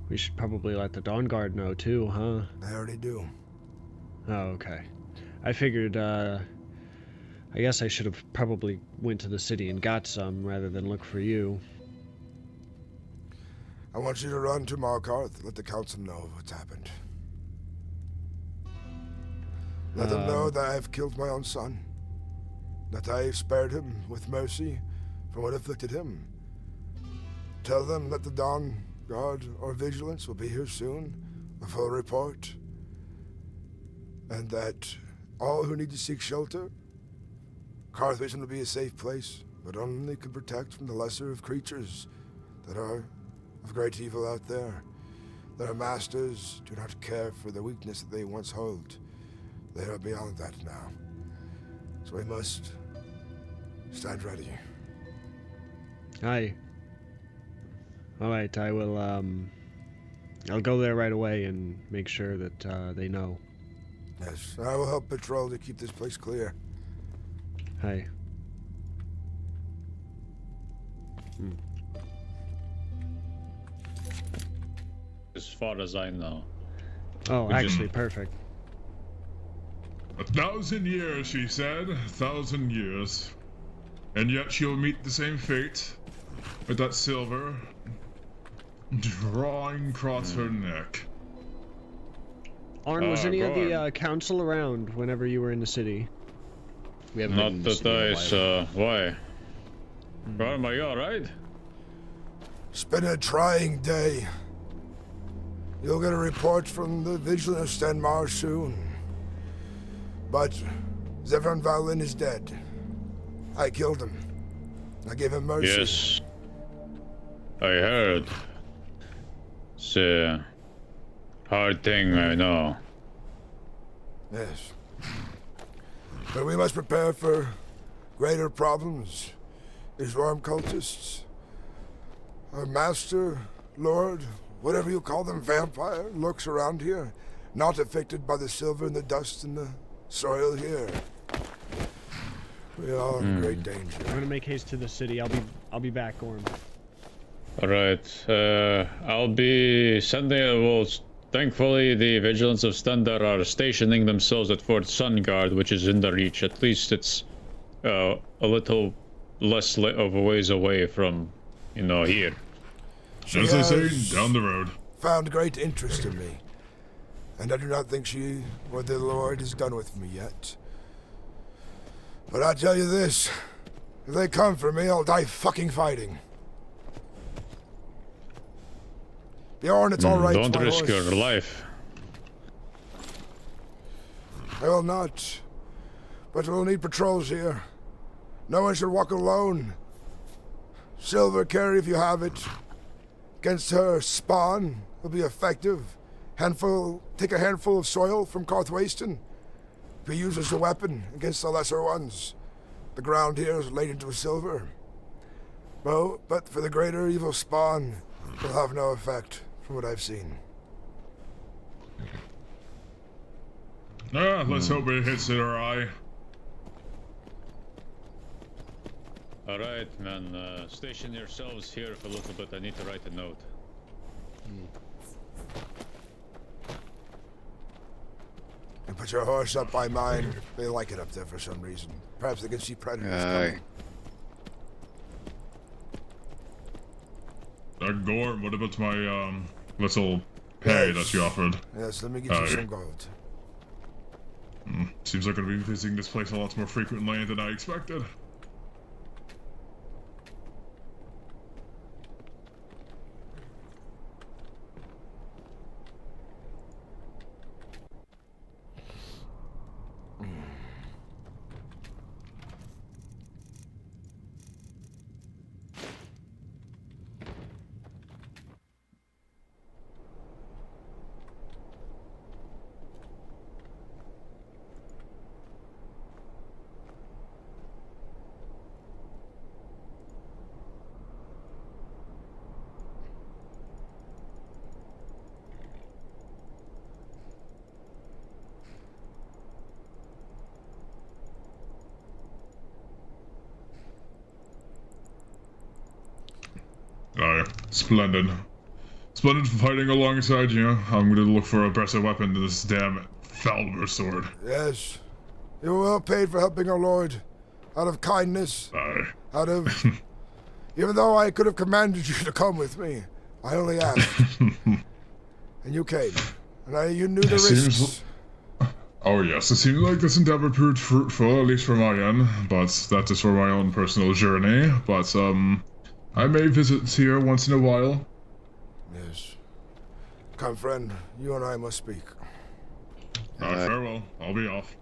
Speaker 8: We should probably let the Dawn Guard know too, huh?
Speaker 1: I already do.
Speaker 8: Oh, okay. I figured, I guess I should have probably went to the city and got some rather than look for you.
Speaker 1: I want you to run to Markarth, let the council know what's happened. Let them know that I have killed my own son, that I have spared him with mercy from what afflicted him. Tell them that the Dawn Guard or Vigilance will be here soon, a full report, and that all who need to seek shelter, Carthage will be a safe place, but only can protect from the lesser of creatures that are of great evil out there. Their masters do not care for the weakness that they once held. They are beyond that now. So we must stand ready.
Speaker 8: Aye. Alright, I will, I'll go there right away and make sure that, they know.
Speaker 1: Yes, I will help patrol to keep this place clear.
Speaker 8: Aye.
Speaker 4: As far as I know.
Speaker 8: Oh, actually, perfect.
Speaker 7: 1,000 years, she said. 1,000 years. And yet she'll meet the same fate with that silver drawing across her neck.
Speaker 8: Arn, was any of the council around whenever you were in the city?
Speaker 4: We haven't Not that I saw. Why? Gorm, are you alright?
Speaker 1: It's been a trying day. You'll get a report from the Vigilant of Stenmar soon. But Zevron Valin is dead. I killed him. I gave him mercy.
Speaker 4: Yes. I heard. It's a hard thing, I know.
Speaker 1: Yes. But we must prepare for greater problems. These worm cultists, our master, lord, whatever you call them, vampire, lurks around here, not affected by the silver and the dust and the soil here. We are in great danger.
Speaker 8: I'm gonna make haste to the city. I'll be back, Gorm.
Speaker 4: Alright, I'll be sending, well, thankfully the Vigilants of Stendar are stationing themselves at Fort Sunguard, which is in the reach. At least it's a little less of a ways away from, here.
Speaker 7: As I say, down the road.
Speaker 1: Found great interest in me. And I do not think she or the Lord is done with me yet. But I tell you this, if they come for me, I'll die fucking fighting. Bjorn, it's all right.
Speaker 4: Don't risk your life.
Speaker 1: I will not. But we'll need patrols here. No one should walk alone. Silver, carry if you have it. Against her spawn will be effective. Take a handful of soil from Carthwayston. Be used as a weapon against the lesser ones. The ground here is laden to silver. Well, but for the greater evil spawn, will have no effect, from what I've seen.
Speaker 7: Let's hope it hits in our eye.
Speaker 4: Alright, man, station yourselves here for a little bit. I need to write a note.
Speaker 1: And put your horse up by mine. They like it up there for some reason. Perhaps they can see predators coming.
Speaker 7: Gorm, what about my little pay that you offered?
Speaker 1: Yes, let me get you some gold.
Speaker 7: Seems like I'm gonna be visiting this place a lot more frequently than I expected. Aye, splendid. Splendid fighting alongside you. I'm gonna look for a better weapon than this damn Falmer sword.
Speaker 1: Yes. You were well paid for helping our lord. Out of kindness.
Speaker 7: Aye.
Speaker 1: Out of... Even though I could have commanded you to come with me, I only asked. And you came. And you knew the risks.
Speaker 7: Oh yes, it seems like this endeavor proved fruitful, at least for my end, but that is for my own personal journey. But, I may visit here once in a while.
Speaker 1: Yes. Come, friend. You and I must speak.
Speaker 7: Farewell. I'll be off.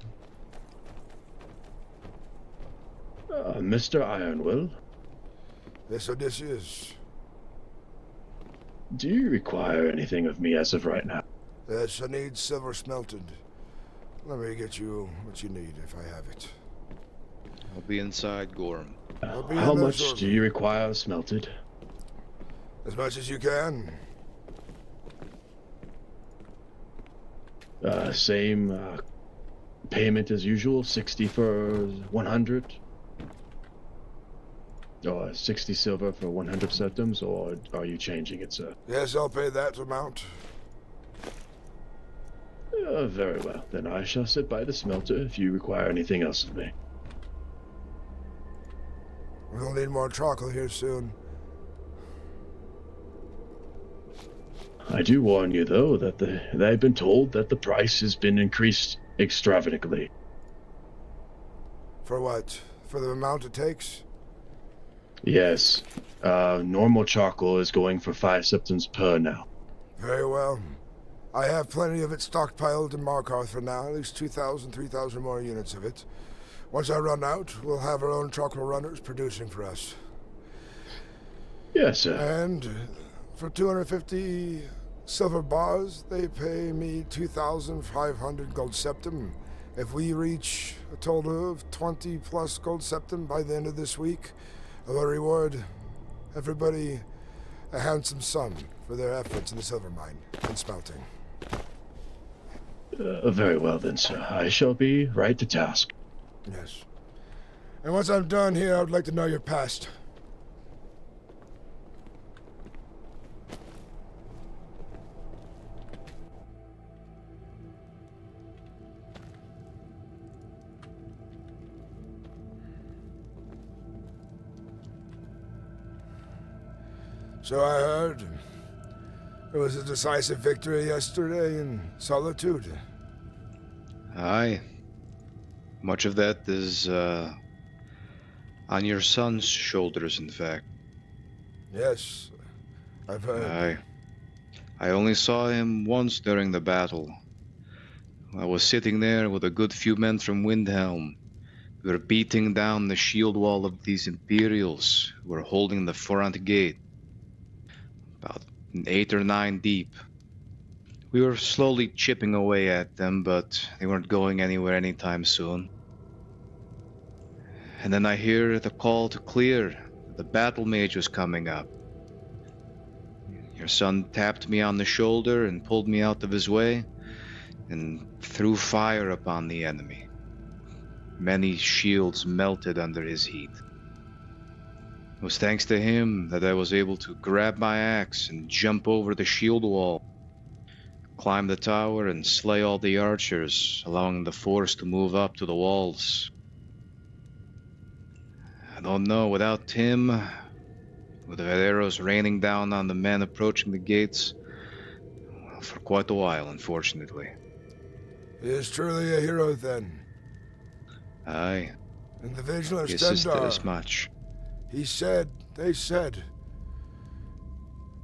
Speaker 12: Mr. Ironwill?
Speaker 1: Yes, Odysseus.
Speaker 12: Do you require anything of me as of right now?
Speaker 1: Yes, I need silver smelted. Let me get you what you need if I have it.
Speaker 19: I'll be inside, Gorm.
Speaker 12: How much do you require smelted?
Speaker 1: As much as you can.
Speaker 12: Same payment as usual, 60 for 100? Or 60 silver for 100 septums, or are you changing it, sir?
Speaker 1: Yes, I'll pay that amount.
Speaker 12: Very well. Then I shall sit by the smelter if you require anything else of me.
Speaker 1: We'll need more charcoal here soon.
Speaker 12: I do warn you, though, that I've been told that the price has been increased extravagantly.
Speaker 1: For what? For the amount it takes?
Speaker 12: Yes. Normal charcoal is going for 5 septums per now.
Speaker 1: Very well. I have plenty of it stockpiled in Markarth for now, at least 2,000, 3,000 more units of it. Once I run out, we'll have our own charcoal runners producing for us.
Speaker 12: Yes, sir.
Speaker 1: And for 250 silver bars, they pay me 2,500 gold septum. If we reach a total of 20 plus gold septum by the end of this week, I will reward everybody a handsome sum for their efforts in the silver mine and smelting.
Speaker 12: Very well then, sir. I shall be right to task.
Speaker 1: Yes. And once I'm done here, I would like to know your past. So I heard there was a decisive victory yesterday in Solitude.
Speaker 19: Aye. Much of that is on your son's shoulders, in fact.
Speaker 1: Yes, I've heard.
Speaker 19: Aye. I only saw him once during the battle. I was sitting there with a good few men from Windhelm. We were beating down the shield wall of these Imperials who were holding the front gate. About 8 or 9 deep. We were slowly chipping away at them, but they weren't going anywhere anytime soon. And then I hear the call to clear. The battle mage was coming up. Your son tapped me on the shoulder and pulled me out of his way and threw fire upon the enemy. Many shields melted under his heat. It was thanks to him that I was able to grab my axe and jump over the shield wall, climb the tower and slay all the archers, allowing the force to move up to the walls. I don't know, without him, would have had arrows raining down on the men approaching the gates for quite a while, unfortunately.
Speaker 1: He is truly a hero, then.
Speaker 19: Aye.
Speaker 1: And the vigilant
Speaker 19: He assisted
Speaker 1: Stendar,
Speaker 19: us much.
Speaker 1: they said,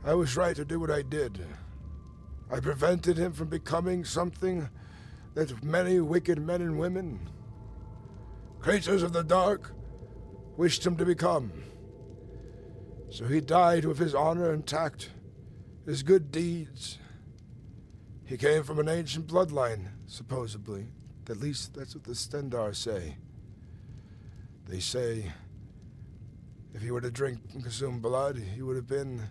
Speaker 1: I was right to do what I did. I prevented him from becoming something that many wicked men and women, creatures of the dark, wished him to become. So he died with his honor intact, his good deeds. He came from an ancient bloodline, supposedly. At least that's what the Stendar say. They say if he were to drink and consume blood, he would have been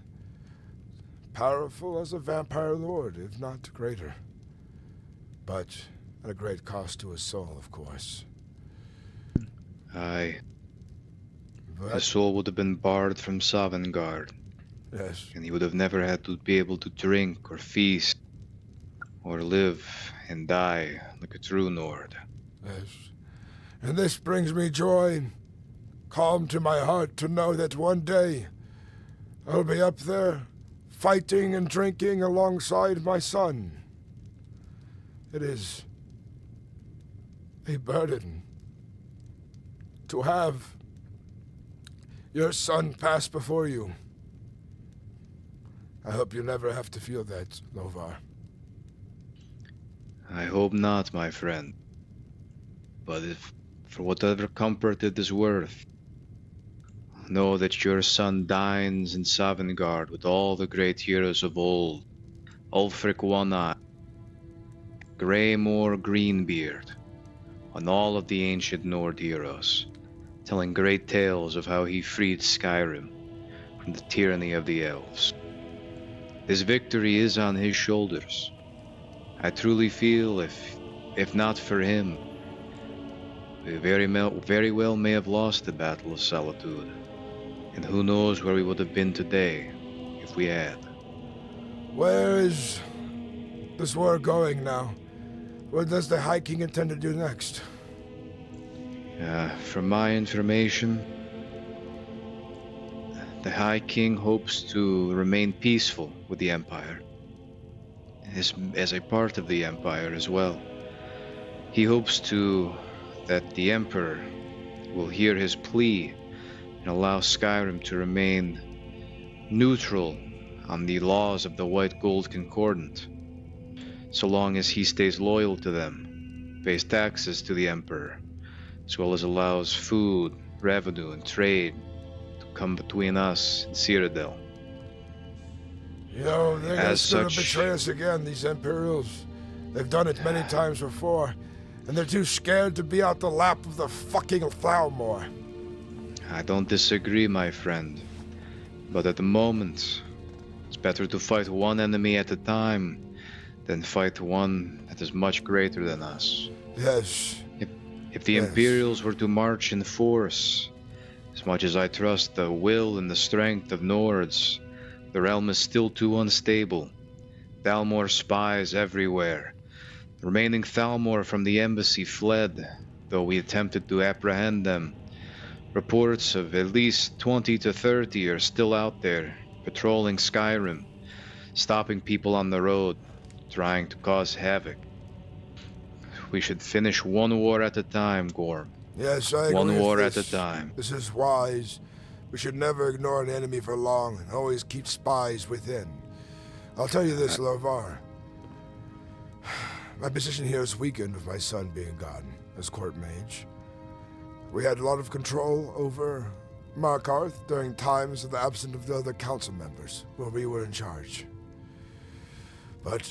Speaker 1: powerful as a vampire lord, if not greater. But at a great cost to his soul, of course.
Speaker 19: Aye.
Speaker 1: But
Speaker 19: His soul would have been barred from Sovngarde.
Speaker 1: yes,
Speaker 19: And he would have never had to be able to drink or feast or live and die like a true Nord.
Speaker 1: yes. And this brings me joy, calm to my heart to know that one day I'll be up there fighting and drinking alongside my son. It is a burden to have your son pass before you. I hope you never have to feel that, Lovar.
Speaker 19: I hope not, my friend. But if, for whatever comfort it is worth, know that your son dines in Sovngarde with all the great heroes of old. Ulfric One-Eye, Greymore Greenbeard, and all of the ancient Nord heroes, telling great tales of how he freed Skyrim from the tyranny of the elves. His victory is on his shoulders. I truly feel if not for him, we very well may have lost the Battle of Solitude. And who knows where we would have been today if we had.
Speaker 1: Where is this war going now? What does the High King intend to do next?
Speaker 19: From my information, the High King hopes to remain peaceful with the Empire, as a part of the Empire as well. He hopes that the Emperor will hear his plea and allow Skyrim to remain neutral on the laws of the White Gold Concordant, so long as he stays loyal to them, pays taxes to the Emperor, as well as allows food, revenue, and trade to come between us and Cyrodiil.
Speaker 1: You know, they're going to
Speaker 19: such-
Speaker 1: betray us again, these Imperials. They've done it many times before, and they're too scared to be out the lap of the fucking Thalmor.
Speaker 19: I don't disagree, my friend, but at the moment, it's better to fight one enemy at a time than fight one that is much greater than us.
Speaker 1: Yes.
Speaker 19: If the
Speaker 1: Yes.
Speaker 19: Imperials were to march in force, as much as I trust the will and the strength of Nords, the realm is still too unstable. Thalmor spies everywhere. The remaining Thalmor from the embassy fled, though we attempted to apprehend them. Reports of at least 20 to 30 are still out there, patrolling Skyrim, stopping people on the road, trying to cause havoc. We should finish one war at a time, Gorm.
Speaker 1: Yes, I agree
Speaker 19: One
Speaker 1: with
Speaker 19: war at
Speaker 1: this.
Speaker 19: a time.
Speaker 1: This is wise. We should never ignore an enemy for long and always keep spies within. I'll tell you this, Lovar. My position here is weakened with my son being gone as court mage. We had a lot of control over Markarth during times of the absence of the other council members where we were in charge. But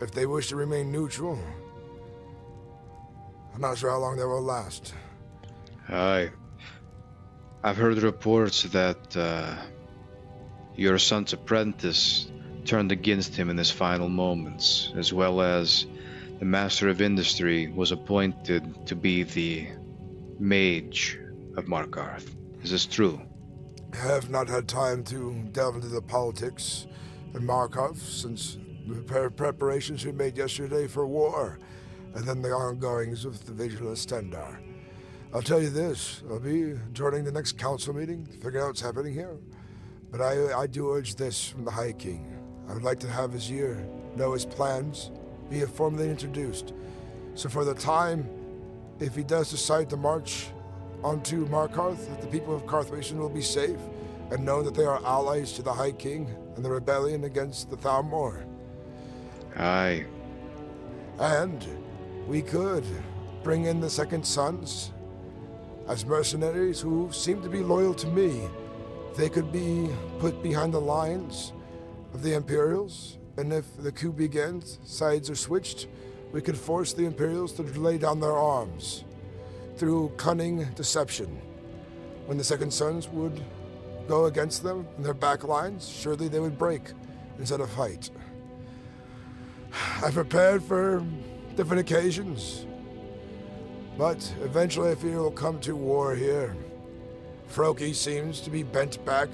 Speaker 1: if they wish to remain neutral, I'm not sure how long that will last.
Speaker 19: Aye. I've heard reports that your son's apprentice turned against him in his final moments, as well as the Master of Industry was appointed to be the Mage of Markarth. Is this true?
Speaker 1: I have not had time to delve into the politics in Markarth since the preparations we made yesterday for war, and then the ongoings with the vigilant Stendar. I'll tell you this, I'll be joining the next council meeting, figuring out what's happening here. But I do urge this from the High King. I would like to have his ear, know his plans, be formally introduced. So for the time, if he does decide to march onto Markarth, that the people of Carthration will be safe and know that they are allies to the High King and the rebellion against the Thalmor.
Speaker 19: Aye.
Speaker 1: And we could bring in the Second Sons as mercenaries who seem to be loyal to me. They could be put behind the lines of the Imperials, and if the coup begins, sides are switched, we could force the Imperials to lay down their arms through cunning deception. When the Second Sons would go against them in their back lines, surely they would break instead of fight. I prepared for different occasions, but eventually I fear it will come to war here. Froki seems to be bent back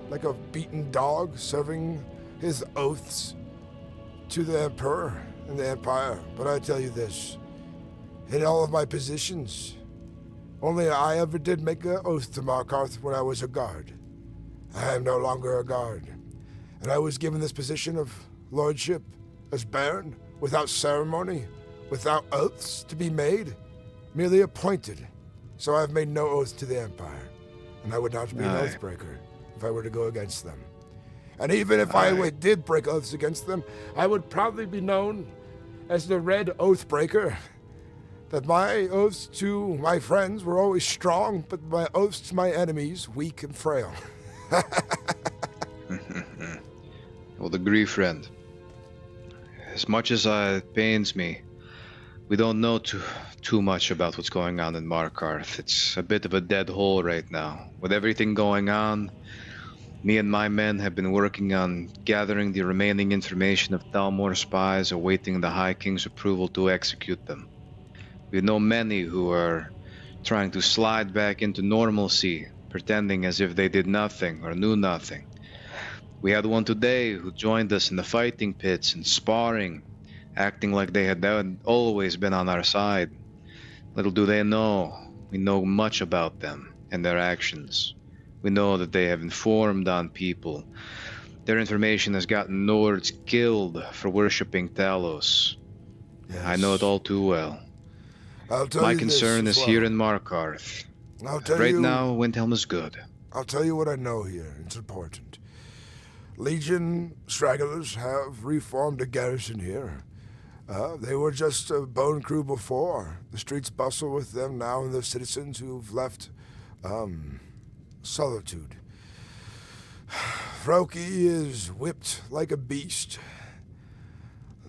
Speaker 1: like a beaten dog, serving his oaths to the Emperor and the Empire. But I tell you this, in all of my positions, only I ever did make an oath to Markarth when I was a guard. I am no longer a guard, and I was given this position of lordship as Baron, without ceremony, without oaths to be made, merely appointed. So I have made no oath to the Empire, and I would not be an oathbreaker if I were to go against them. And even if I did break oaths against them, I would probably be known as the Red Oathbreaker. That my oaths to my friends were always strong, but my oaths to my enemies, weak and frail.
Speaker 19: Well, agree, friend. As much as it pains me, we don't know too much about what's going on in Markarth. It's a bit of a dead hole right now. With everything going on, me and my men have been working on gathering the remaining information of Thalmor spies, awaiting the High King's approval to execute them. We know many who are trying to slide back into normalcy, pretending as if they did nothing or knew nothing. We had one today who joined us in the fighting pits and sparring, acting like they had always been on our side. Little do they know, we know much about them and their actions. We know that they have informed on people. Their information has gotten Nords killed for worshipping Talos. Yes. I know it all too well. My concern is here in Markarth. Right now, Windhelm is good.
Speaker 1: I'll tell you what I know here. It's important. Legion stragglers have reformed a garrison here. They were just a bone crew before. The streets bustle with them now and the citizens who've left solitude. Froki is whipped like a beast.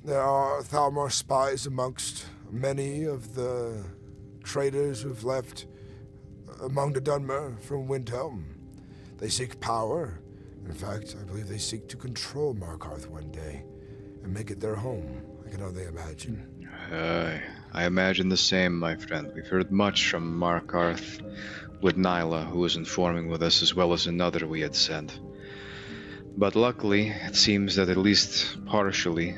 Speaker 1: There are Thalmor spies amongst many of the traitors who've left among the Dunmer from Windhelm. They seek power. In fact, I believe they seek to control Markarth one day and make it their home. I can only imagine.
Speaker 19: I imagine the same, my friend. We've heard much from Markarth with Nyla, who was informing with us, as well as another we had sent. But luckily, it seems that at least partially,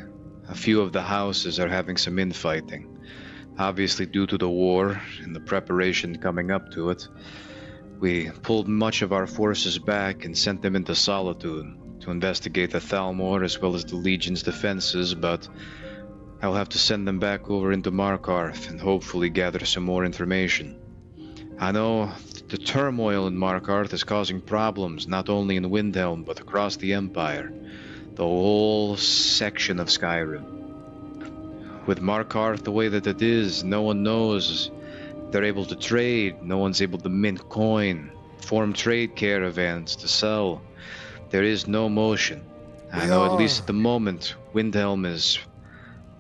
Speaker 19: a few of the houses are having some infighting. Obviously due to the war and the preparation coming up to it, we pulled much of our forces back and sent them into Solitude to investigate the Thalmor as well as the Legion's defenses, but I'll have to send them back over into Markarth and hopefully gather some more information. I know the turmoil in Markarth is causing problems not only in Windhelm but across the Empire, the whole section of Skyrim. With Markarth the way that it is, no one knows they're able to trade, no one's able to mint coin, form trade caravans to sell. There is no motion. I know at least at the moment, Windhelm is,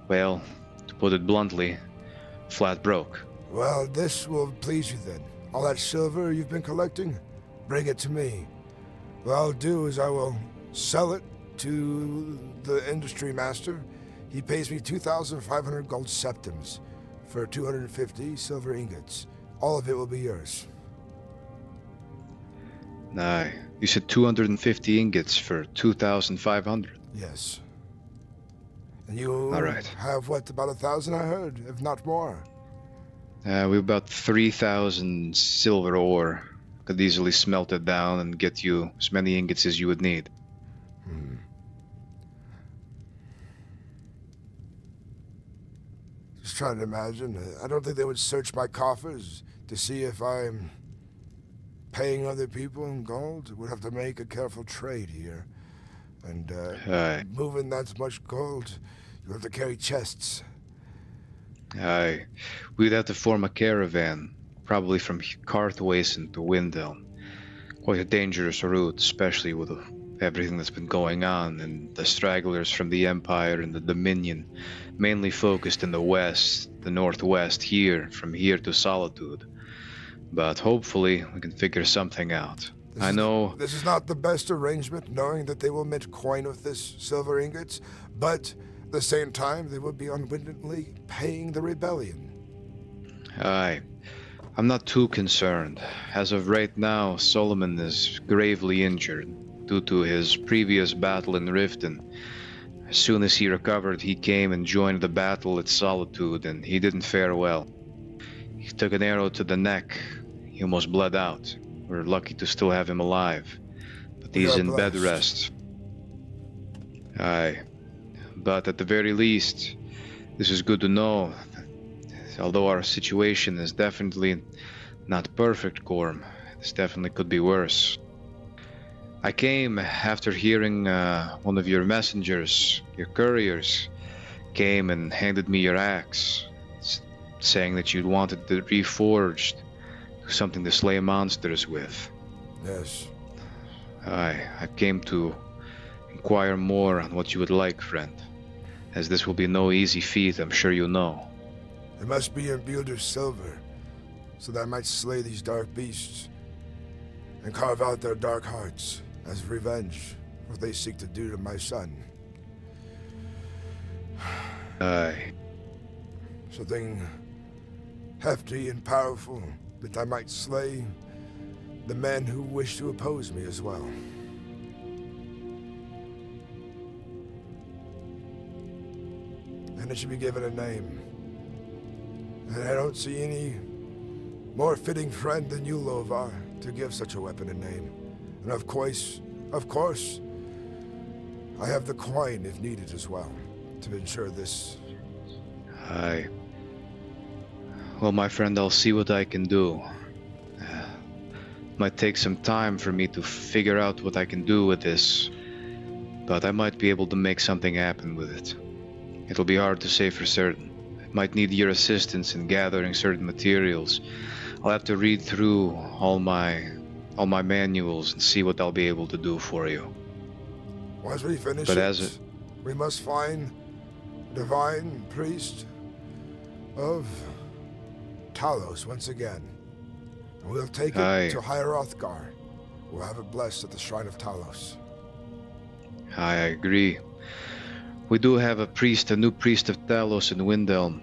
Speaker 19: well, to put it bluntly, flat broke.
Speaker 1: Well, this will please you then. All that silver you've been collecting, bring it to me. What I'll do is I will sell it to the industry master. He pays me 2,500 gold septims for 250 silver ingots. All of it will be yours.
Speaker 19: Nah, you said 250 ingots for 2,500?
Speaker 1: Yes. And you
Speaker 19: all right.
Speaker 1: Have what, about 1,000 I heard, if not more?
Speaker 19: We've about 3,000 silver ore Could easily smelt it down and get you as many ingots as you would need.
Speaker 1: Just trying to imagine. I don't think they would search my coffers to see if I'm paying other people in gold. We'd have to make a careful trade here. And moving that much gold, you'll have to carry chests.
Speaker 19: Aye. We'd have to form a caravan, probably from Carthwason to Windhelm. Quite a dangerous route, especially with everything that's been going on, and the stragglers from the Empire and the Dominion, mainly focused in the west, the northwest here, from here to Solitude. But hopefully we can figure something out.
Speaker 1: This is not the best arrangement, knowing that they will mint coin with this silver ingots, but at the same time they will be unwittingly paying the rebellion.
Speaker 19: Aye. I'm not too concerned. As of right now, Solomon is gravely injured due to his previous battle in Riften. As soon as he recovered, he came and joined the battle at Solitude, and he didn't fare well. He took an arrow to the neck. He almost bled out. We're lucky to still have him alive, but he's in bed rest. Aye. But at the very least, this is good to know. Although our situation is definitely not perfect, Gorm, this definitely could be worse. I came after hearing one of your messengers, your couriers, came and handed me your axe, saying that you'd wanted it reforged, something to slay monsters with.
Speaker 1: Yes.
Speaker 19: I came to inquire more on what you would like, friend, as this will be no easy feat, I'm sure you know.
Speaker 1: It must be imbued with silver, so that I might slay these dark beasts and carve out their dark hearts as revenge for what they seek to do to my son.
Speaker 19: Aye.
Speaker 1: Something hefty and powerful that I might slay the men who wish to oppose me as well. And it should be given a name. And I don't see any more fitting friend than you, Lovar, to give such a weapon a name. And of course, I have the coin if needed as well, to ensure this.
Speaker 19: Aye. Well, my friend, I'll see what I can do. Might take some time for me to figure out what I can do with this, but I might be able to make something happen with it. It'll be hard to say for certain. I might need your assistance in gathering certain materials. I'll have to read through all my manuals and see what I'll be able to do for you.
Speaker 1: Once we finish we must find divine priest of Talos once again. And we'll take it to Hierothgar. We'll have it blessed at the shrine of Talos.
Speaker 19: I agree. We do have a new priest of Talos in Windhelm,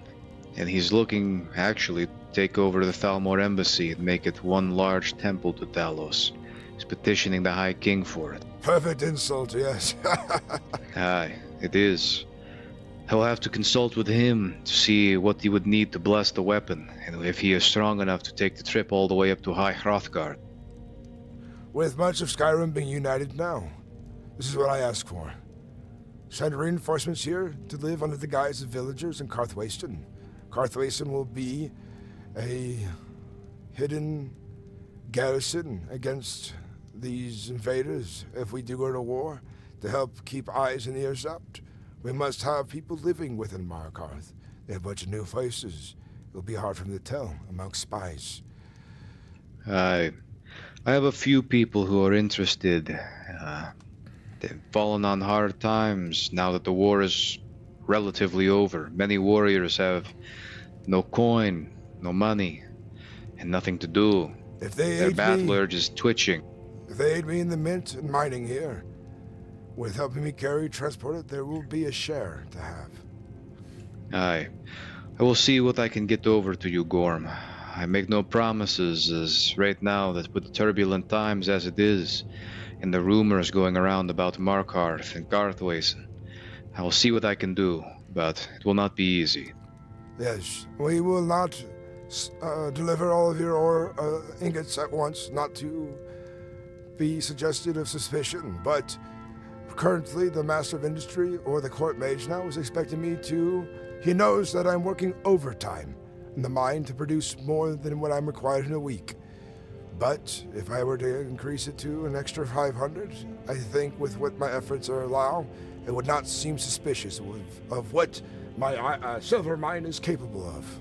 Speaker 19: and he's looking, actually, to take over the Thalmor embassy and make it one large temple to Talos. He's petitioning the High King for it.
Speaker 1: Perfect insult, yes.
Speaker 19: Aye, it is. I'll have to consult with him to see what he would need to bless the weapon, and if he is strong enough to take the trip all the way up to High Hrothgar.
Speaker 1: With much of Skyrim being united now, this is what I ask for. Send reinforcements here to live under the guise of villagers in Carthwason. Carthwason will be a hidden garrison against these invaders if we do go to war, to help keep eyes and ears up. We must have people living within Markarth. They have a bunch of new faces. It'll be hard for them to tell amongst spies.
Speaker 19: I have a few people who are interested. They've fallen on hard times now that the war is relatively over. Many warriors have no coin, no money, and nothing to do.
Speaker 1: If they
Speaker 19: Their battle urge is twitching.
Speaker 1: If they aid me in the mint and mining here, with helping me carry, transport it, there will be a share to have.
Speaker 19: Aye. I will see what I can get over to you, Gorm. I make no promises, as right now, that with the turbulent times as it is, and the rumors going around about Markarth and Carthwason, I will see what I can do, but it will not be easy.
Speaker 1: Yes, we will not deliver all of your ore ingots at once, not to be suggested of suspicion, but currently the Master of Industry, or the Court Mage now, is expecting me to... He knows that I'm working overtime in the mine to produce more than what I'm required in a week. But if I were to increase it to an extra 500, I think with what my efforts are allow, it would not seem suspicious of what my silver mine is capable of.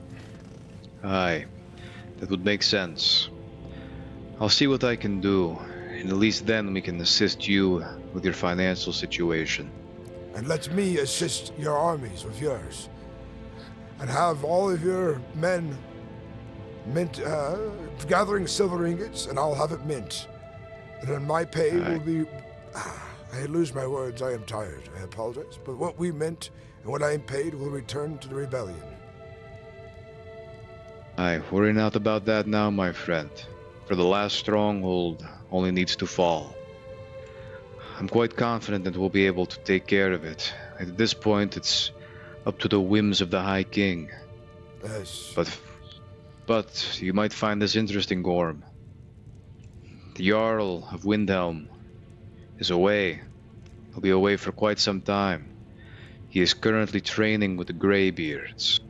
Speaker 19: Aye, that would make sense. I'll see what I can do, and at least then we can assist you with your financial situation.
Speaker 1: And let me assist your armies with yours. And have all of your men gathering silver ingots, and I'll have it mint. And then my pay will be... I lose my words, I am tired, I apologize. But what we mint and what I am paid will return to the rebellion.
Speaker 19: Aye, worry not about that now, my friend. For the last stronghold only needs to fall. I'm quite confident that we'll be able to take care of it. At this point, it's up to the whims of the High King.
Speaker 1: Yes.
Speaker 19: But you might find this interesting, Gorm. The Jarl of Windhelm is away. He'll be away for quite some time. He is currently training with the Greybeards.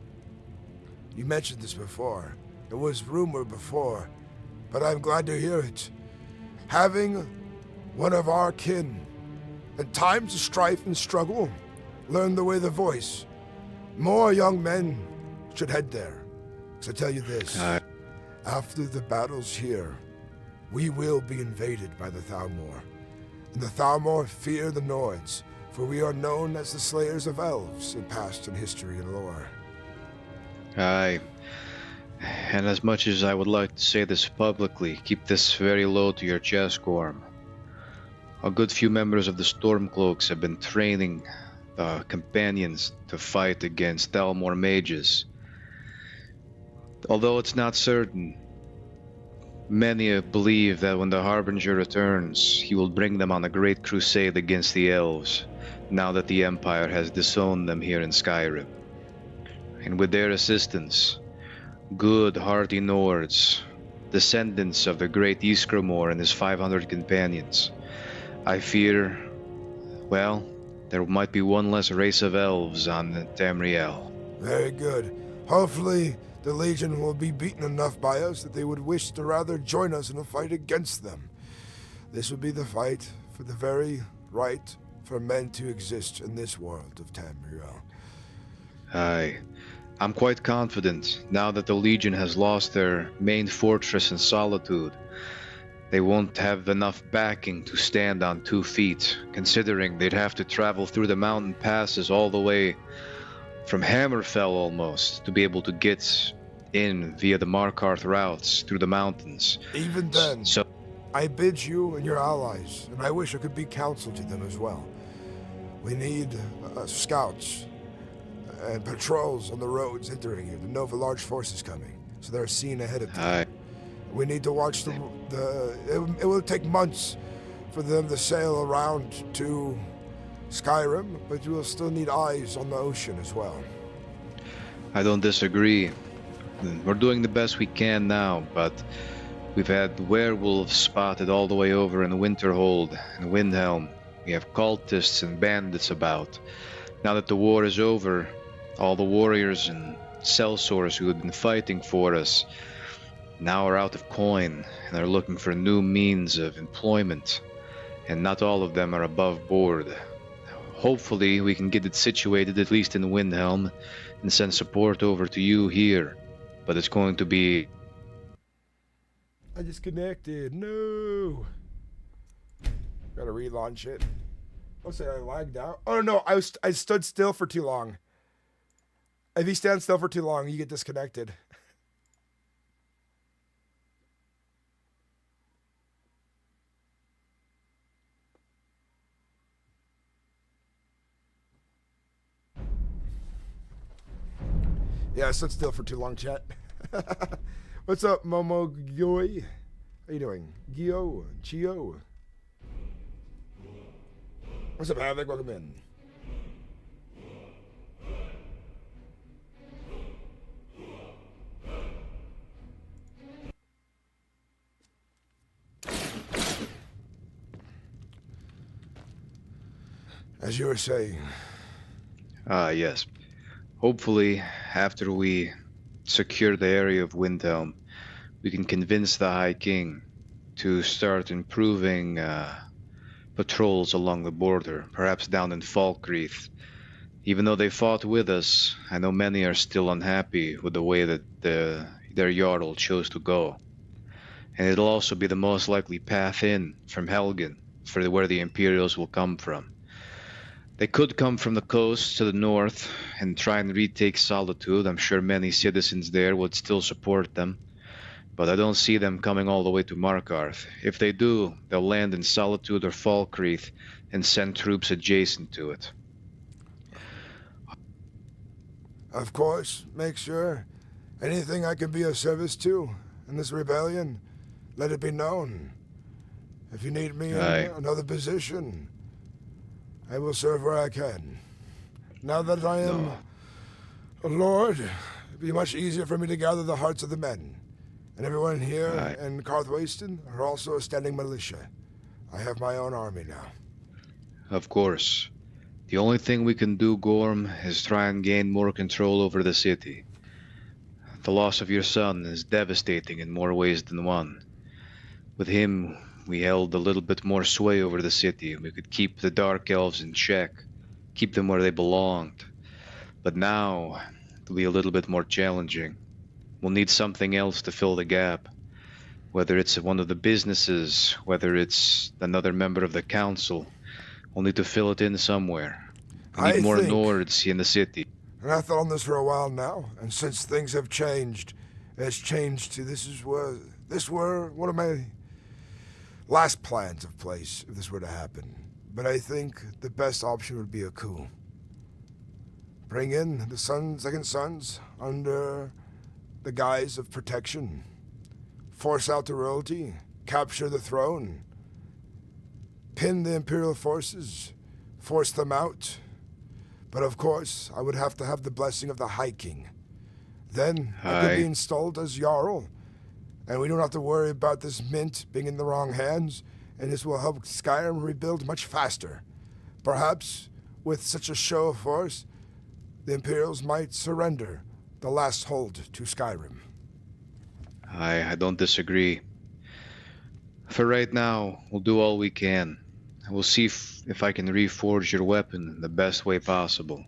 Speaker 1: You mentioned this before. It was rumored before, but I'm glad to hear it. Having one of our kin, in times of strife and struggle, learn the way the voice. More young men should head there. So I tell you this, after the battles here, we will be invaded by the Thalmor. And the Thalmor fear the Nords, for we are known as the slayers of elves in past and history and lore.
Speaker 19: Aye. And as much as I would like to say this publicly, keep this very low to your chest, Gorm. A good few members of the Stormcloaks have been training the companions to fight against Thalmor mages. Although it's not certain, many believe that when the Harbinger returns, he will bring them on a great crusade against the elves, now that the Empire has disowned them here in Skyrim. And with their assistance, good hardy Nords, descendants of the great Ysgramor and his 500 companions, I fear, well, there might be one less race of elves on Tamriel.
Speaker 1: Very good. Hopefully, the Legion will be beaten enough by us that they would wish to rather join us in a fight against them. This would be the fight for the very right for men to exist in this world of Tamriel.
Speaker 19: Aye. I'm quite confident, now that the Legion has lost their main fortress in Solitude, they won't have enough backing to stand on 2 feet, considering they'd have to travel through the mountain passes all the way from Hammerfell almost, to be able to get in via the Markarth routes through the mountains.
Speaker 1: Even then, I bid you and your allies, and I wish I could be counsel to them as well. We need scouts and patrols on the roads entering here to know if a large force is coming, so they're seen ahead of time. We need to watch it will take months for them to sail around to Skyrim, but you will still need eyes on the ocean as well.
Speaker 19: I don't disagree. We're doing the best we can now, but we've had werewolves spotted all the way over in Winterhold and Windhelm. We have cultists and bandits about. Now that the war is over, all the warriors and sellswords who have been fighting for us now are out of coin and are looking for new means of employment, and not all of them are above board. Hopefully we can get it situated at least in Windhelm and send support over to you here, but it's going to be...
Speaker 1: I disconnected, no! Gotta relaunch it. I'll say I lagged out. Oh no, I stood still for too long. If you stand still for too long, you get disconnected. Yeah, I stood still for too long, chat. What's up, Momo Gyoy? How you doing? Gyo? Chio? What's up, Havoc? Welcome in. As you were saying.
Speaker 19: Yes. Hopefully, after we secure the area of Windhelm, we can convince the High King to start improving patrols along the border, perhaps down in Falkreath. Even though they fought with us, I know many are still unhappy with the way that their Jarl chose to go. And it'll also be the most likely path in from Helgen, for where the Imperials will come from. They could come from the coast to the north and try and retake Solitude. I'm sure many citizens there would still support them. But I don't see them coming all the way to Markarth. If they do, they'll land in Solitude or Falkreath and send troops adjacent to it.
Speaker 1: Of course, make sure anything I can be of service to in this rebellion, let it be known. If you need me in another position, I will serve where I can. Now that I am a lord, it'd be much easier for me to gather the hearts of the men. And everyone here in Karthwasten are also a standing militia. I have my own army now.
Speaker 19: Of course. The only thing we can do, Gorm, is try and gain more control over the city. The loss of your son is devastating in more ways than one. With him, we held a little bit more sway over the city. We could keep the Dark Elves in check, keep them where they belonged. But now, it'll be a little bit more challenging. We'll need something else to fill the gap. Whether it's one of the businesses, whether it's another member of the council, we'll need to fill it in somewhere. We need more Nords in the city.
Speaker 1: And I've thought on this for a while now, and since things have changed, it's changed to this were one of my last plans of place if this were to happen. But I think the best option would be a coup. Bring in the second sons under the guise of protection. Force out the royalty, capture the throne, pin the Imperial forces, force them out. But of course, I would have to have the blessing of the High King. Then I could be installed as Jarl, and we don't have to worry about this mint being in the wrong hands, and this will help Skyrim rebuild much faster. Perhaps, with such a show of force, the Imperials might surrender the last hold to Skyrim.
Speaker 19: I don't disagree. For right now, we'll do all we can. We'll see if I can reforge your weapon in the best way possible.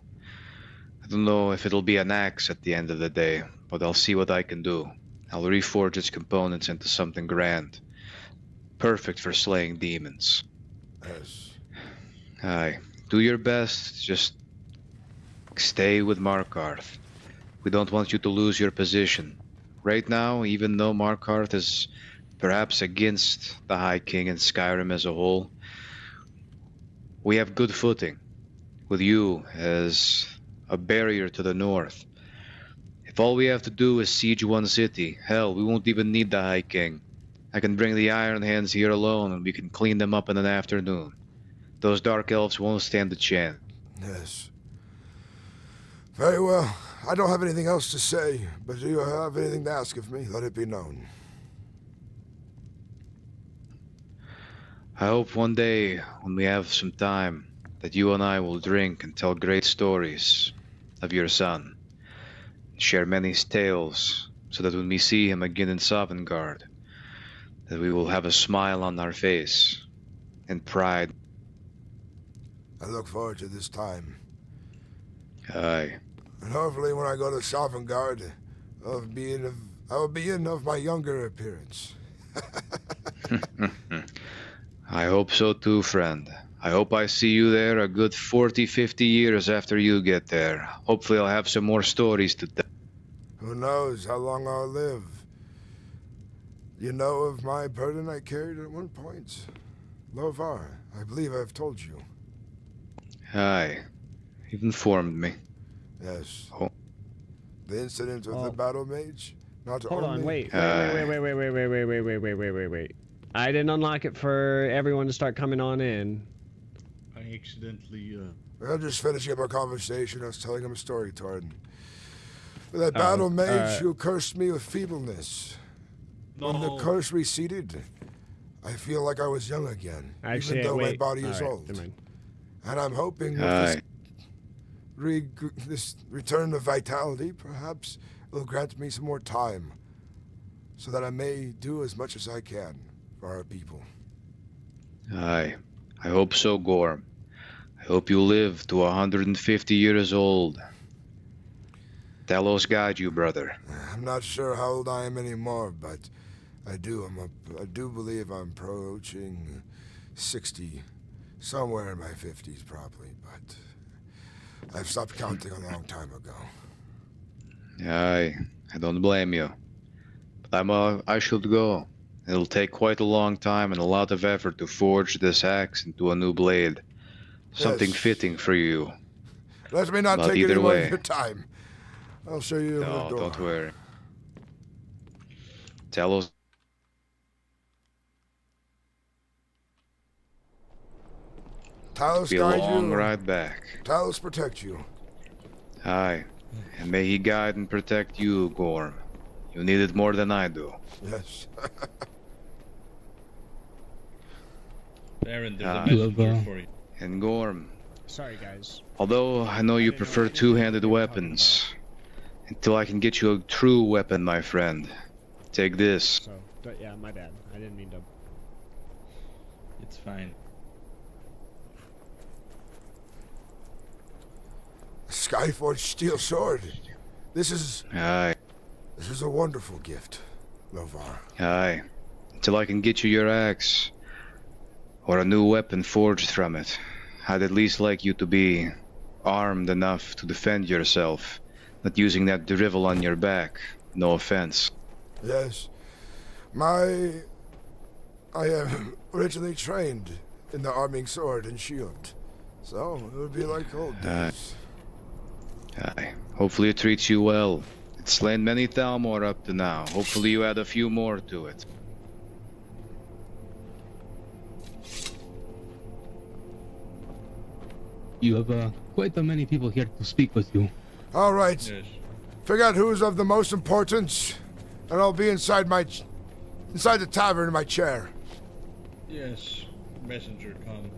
Speaker 19: I don't know if it'll be an axe at the end of the day, but I'll see what I can do. I'll reforge its components into something grand. Perfect for slaying demons.
Speaker 1: Yes.
Speaker 19: Aye. Do your best, just stay with Markarth. We don't want you to lose your position. Right now, even though Markarth is perhaps against the High King and Skyrim as a whole, we have good footing, with you as a barrier to the north. If all we have to do is siege one city, hell, we won't even need the High King. I can bring the Iron Hands here alone and we can clean them up in an afternoon. Those Dark Elves won't stand a chance.
Speaker 1: Yes. Very well. I don't have anything else to say, but do you have anything to ask of me? Let it be known.
Speaker 19: I hope one day, when we have some time, that you and I will drink and tell great stories of your son. Share many tales, so that when we see him again in Sovngarde, that we will have a smile on our face and pride.
Speaker 1: I look forward to this time.
Speaker 19: Aye.
Speaker 1: And hopefully when I go to Sovngarde, I will be in of my younger appearance.
Speaker 19: I hope so too, friend. I hope I see you there a good 40, 50 years after you get there. Hopefully I'll have some more stories to tell.
Speaker 1: Who knows how long I'll live? You know of my burden I carried at one point. Lovar, I believe I've told you.
Speaker 19: Aye. You've informed me.
Speaker 1: Yes.
Speaker 19: Oh.
Speaker 1: The incident with the battle mage? Not
Speaker 8: Hold
Speaker 1: only...
Speaker 8: on, wait. I didn't unlock it for everyone to start coming on in.
Speaker 9: I accidentally,
Speaker 1: Well, just finishing up our conversation, I was telling him a story, Torden. That battle mage who cursed me with feebleness. When the curse receded, I feel like I was young again, even though my body is old. And I'm hoping with
Speaker 19: Aye.
Speaker 1: this return of vitality, perhaps it'll grant me some more time, so that I may do as much as I can for our people.
Speaker 19: Aye. I hope so, Gorm. I hope you live to 150 years old. Talos guide you, brother.
Speaker 1: I'm not sure how old I am anymore, but I do believe I'm approaching 60, somewhere in my 50s probably, but I've stopped counting a long time ago.
Speaker 19: Aye, I don't blame you. But I should go. It'll take quite a long time and a lot of effort to forge this axe into a new blade. Something
Speaker 1: Yes.
Speaker 19: fitting for you.
Speaker 1: Let me not
Speaker 19: But
Speaker 1: take
Speaker 19: either
Speaker 1: any more
Speaker 19: way.
Speaker 1: of your time. I'll show you the
Speaker 19: No,
Speaker 1: door.
Speaker 19: don't worry. Talos.
Speaker 1: Talos
Speaker 19: Be a
Speaker 1: guide
Speaker 19: long
Speaker 1: you.
Speaker 19: ride back.
Speaker 1: Talos protect you.
Speaker 19: Aye. And may he guide and protect you, Gorm. You need it more than I do.
Speaker 1: Yes.
Speaker 20: Baron, there's a
Speaker 19: Aye.
Speaker 20: message here for you.
Speaker 19: And Gorm,
Speaker 8: Sorry, guys.
Speaker 19: although I know you prefer two-handed weapons, until I can get you a true weapon, my friend, take this.
Speaker 8: So, but yeah, my bad. I didn't mean to.
Speaker 20: It's fine.
Speaker 1: Skyforged steel sword. This is
Speaker 19: Aye,
Speaker 1: a wonderful gift, Lovar.
Speaker 19: aye. Until I can get you your axe, or a new weapon forged from it, I'd at least like you to be armed enough to defend yourself, not using that drivel on your back. No offense.
Speaker 1: Yes. I am originally trained in the arming sword and shield, so it would be like old days.
Speaker 19: Aye. Hopefully it treats you well. It's slain many Thalmor up to now. Hopefully you add a few more to it.
Speaker 14: You have quite a many people here to speak with you.
Speaker 1: All right.
Speaker 20: Yes.
Speaker 1: Figure out who's of the most importance, and I'll be inside the tavern in my chair.
Speaker 20: Yes. Messenger, come.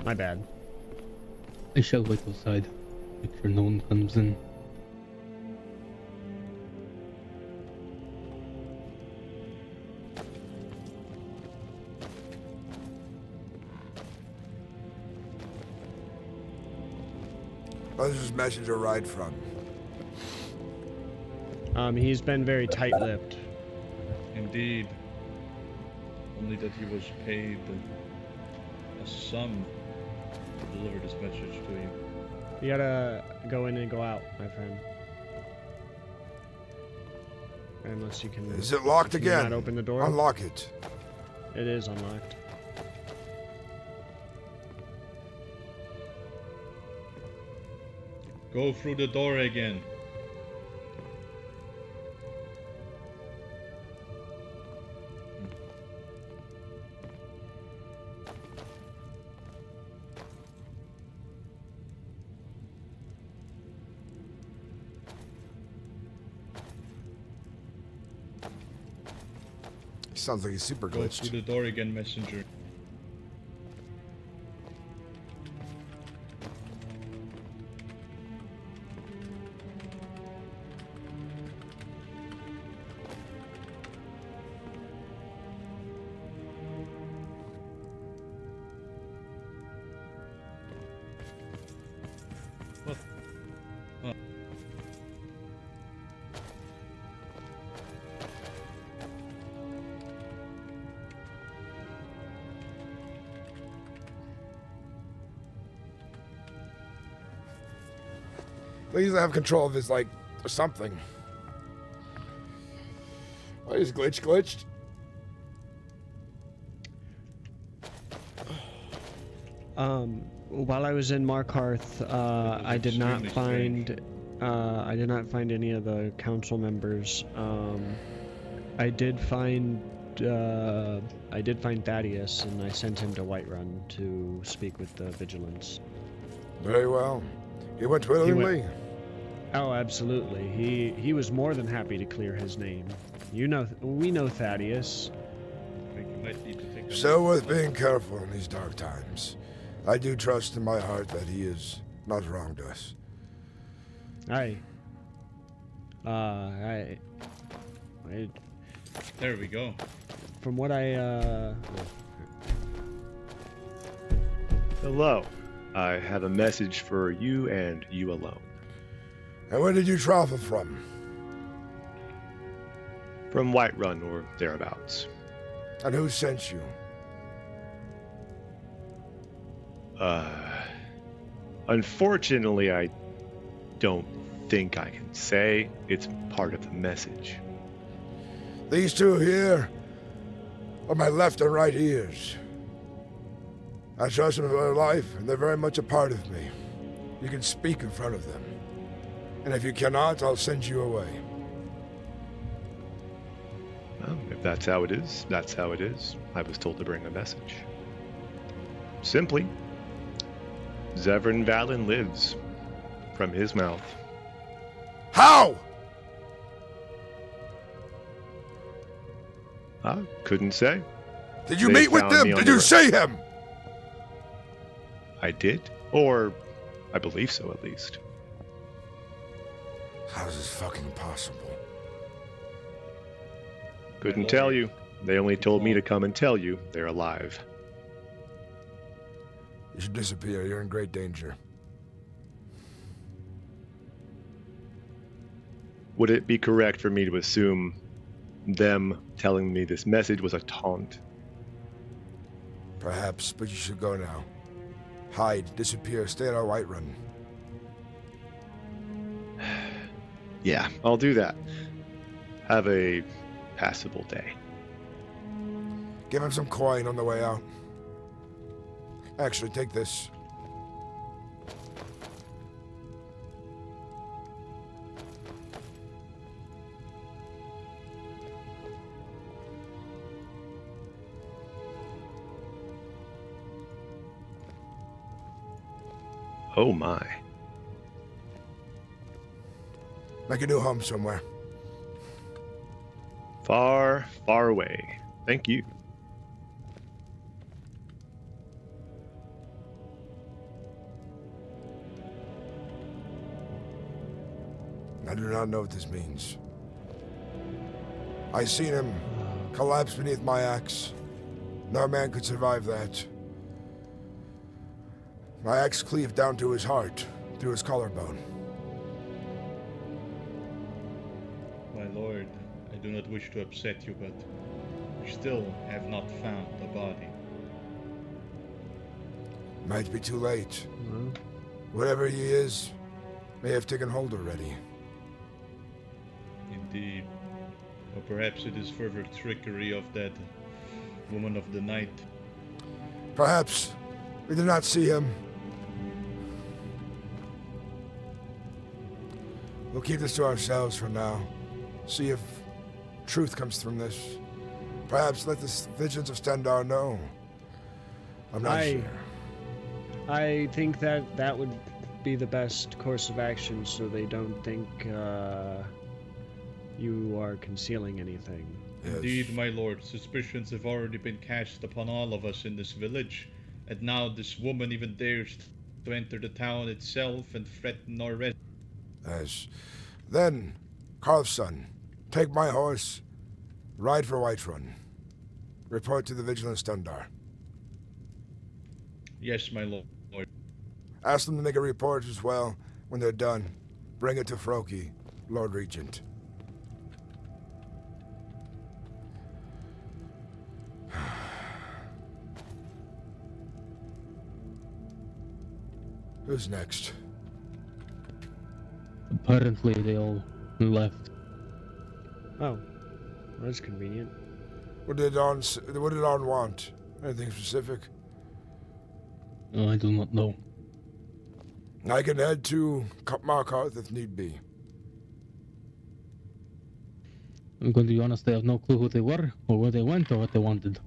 Speaker 8: My bad.
Speaker 14: I shall wait outside. Make sure no one comes in.
Speaker 1: Where does this messenger ride from?
Speaker 8: He's been very tight-lipped.
Speaker 20: Indeed. Only that he was paid a sum to deliver this message to you.
Speaker 8: You gotta go in and go out, my friend. Unless you can.
Speaker 1: Is it locked
Speaker 8: can you
Speaker 1: again?
Speaker 8: Not open the door.
Speaker 1: Unlock it.
Speaker 8: It is unlocked.
Speaker 20: Go through the door again.
Speaker 1: Sounds like he's super
Speaker 20: Go
Speaker 1: glitched.
Speaker 20: through the door again, messenger. What? What?
Speaker 1: He doesn't have control of his, like, something. Why is glitched?
Speaker 8: While I was in Markarth, I did not
Speaker 20: extremely
Speaker 8: find I did not find any of the council members. I did find Thaddeus, and I sent him to Whiterun to speak with the vigilance.
Speaker 1: Very well. He went willingly.
Speaker 8: Oh, absolutely. He was more than happy to clear his name. We know Thaddeus.
Speaker 20: I think you might need to take a
Speaker 1: So
Speaker 20: look.
Speaker 1: worth being careful in these dark times. I do trust in my heart that he has not wronged us.
Speaker 20: There we go.
Speaker 8: From what
Speaker 23: Hello. I have a message for you and you alone.
Speaker 1: And where did you travel from?
Speaker 23: From Whiterun or thereabouts.
Speaker 1: And who sent you?
Speaker 23: Unfortunately, I don't think I can say. It's part of the message.
Speaker 1: These two here are my left and right ears. I trust them with their life, and they're very much a part of me. You can speak in front of them. And if you cannot, I'll send you away.
Speaker 23: Well, if that's how it is, that's how it is. I was told to bring a message. Simply, Zevron Valen lives. From his mouth.
Speaker 1: How?
Speaker 23: I couldn't say.
Speaker 1: Did you meet with them? Did you see him?
Speaker 23: I did. Or, I believe so at least.
Speaker 1: How is this fucking possible?
Speaker 23: Couldn't tell you. They only told me to come and tell you they're alive.
Speaker 1: You should disappear. You're in great danger.
Speaker 23: Would it be correct for me to assume them telling me this message was a taunt?
Speaker 1: Perhaps, but you should go now. Hide, disappear, stay at our Whiterun.
Speaker 23: Yeah, I'll do that. Have a passable day.
Speaker 1: Give him some coin on the way out. Actually, take this.
Speaker 23: Oh my.
Speaker 1: Make a new home somewhere.
Speaker 23: Far, far away. Thank you.
Speaker 1: I do not know what this means. I seen him collapse beneath my axe. No man could survive that. My axe cleaved down to his heart, through his collarbone.
Speaker 20: My lord, I do not wish to upset you, but we still have not found the body.
Speaker 1: Might be too late. Whatever he is, may have taken hold already.
Speaker 20: Indeed. Or perhaps it is further trickery of that woman of the night.
Speaker 1: Perhaps. We did not see him. We'll keep this to ourselves for now. See if truth comes from this. Perhaps let the vigilance of Stendarr know. I'm not sure.
Speaker 8: I think that would be the best course of action, so they don't think you are concealing anything.
Speaker 1: Yes.
Speaker 20: Indeed, my lord, suspicions have already been cast upon all of us in this village, and now this woman even dares to enter the town itself and threaten our residents.
Speaker 1: Yes. Then, Karl's son, take my horse, ride for Whiterun. Report to the Vigilant Stendarr.
Speaker 20: Yes, my lord.
Speaker 1: Ask them to make a report as well. When they're done, bring it to Froki, Lord Regent. Who's next?
Speaker 14: Apparently they all left.
Speaker 8: Oh, that's convenient.
Speaker 1: What did On want? Anything specific?
Speaker 14: I do not know.
Speaker 1: I can head to Markarth if need be.
Speaker 14: I'm going to be honest, I have no clue who they were, or where they went, or what they wanted.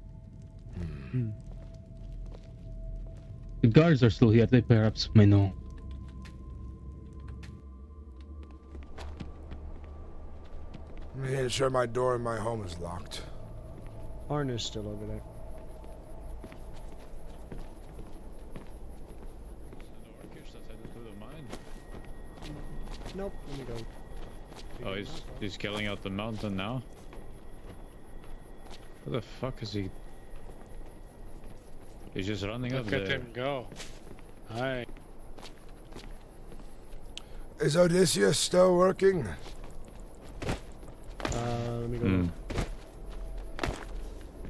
Speaker 14: The guards are still here, they perhaps may know.
Speaker 1: I'm here sure my door in my home is locked.
Speaker 8: Arna's still over there. Nope, let me go.
Speaker 4: Oh, he's killing out the mountain now? Where the fuck is he? He's just running up there.
Speaker 2: Look at him go. Hi.
Speaker 1: Is Odysseus still working?
Speaker 8: Let me go.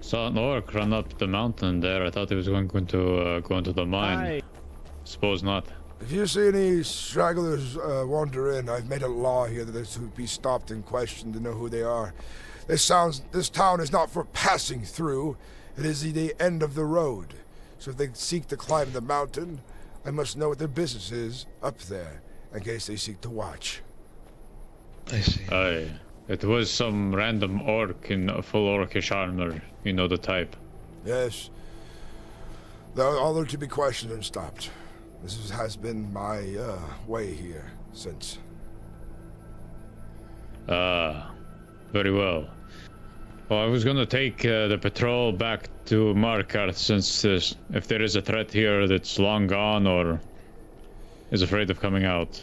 Speaker 4: Saw an orc run up the mountain there. I thought he was going to go into the mine.
Speaker 8: Hi.
Speaker 4: Suppose not.
Speaker 1: If you see any stragglers wander in, I've made a law here that they're to be stopped and questioned to know who they are. This town is not for passing through. It is the end of the road. So if they seek to climb the mountain, I must know what their business is up there, in case they seek to watch.
Speaker 2: I see.
Speaker 4: Aye. It was some random orc in full orcish armor. You know the type.
Speaker 1: Yes. All are to be questioned and stopped. This has been my way here since.
Speaker 4: Very well. Well, I was gonna take the patrol back to Markarth since if there is a threat here that's long gone or is afraid of coming out.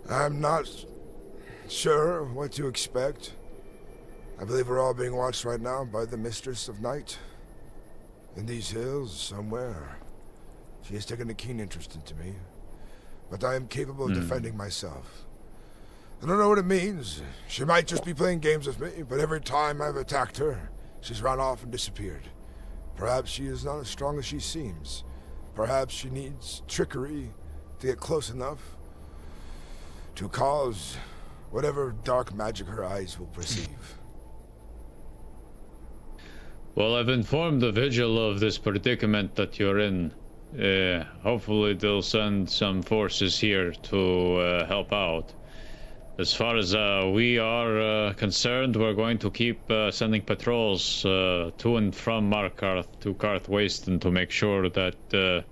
Speaker 1: I'm not sure what to expect. I believe we're all being watched right now by the Mistress of Night. In these hills, somewhere. She has taken a keen interest into me. But I am capable of defending myself. I don't know what it means. She might just be playing games with me, but every time I've attacked her, she's run off and disappeared. Perhaps she is not as strong as she seems. Perhaps she needs trickery to get close enough to cause whatever dark magic her eyes will perceive.
Speaker 4: Well, I've informed the Vigil of this predicament that you're in. Hopefully they'll send some forces here to help out. As far as we are concerned, we're going to keep sending patrols to and from Markarth to Karth Wasteland to make sure that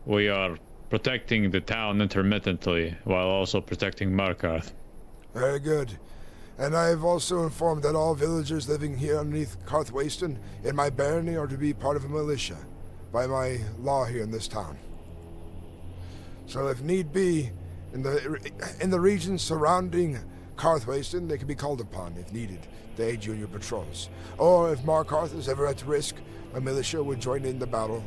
Speaker 4: we are protecting the town intermittently while also protecting Markarth.
Speaker 1: Very good. And I have also informed that all villagers living here underneath Karth Wasteland in my barony are to be part of a militia by my law here in this town. So if need be, in the regions surrounding Karth Wasteland, they can be called upon, if needed, to aid you in your patrols. Or if Markarth is ever at risk, a militia would join in the battle.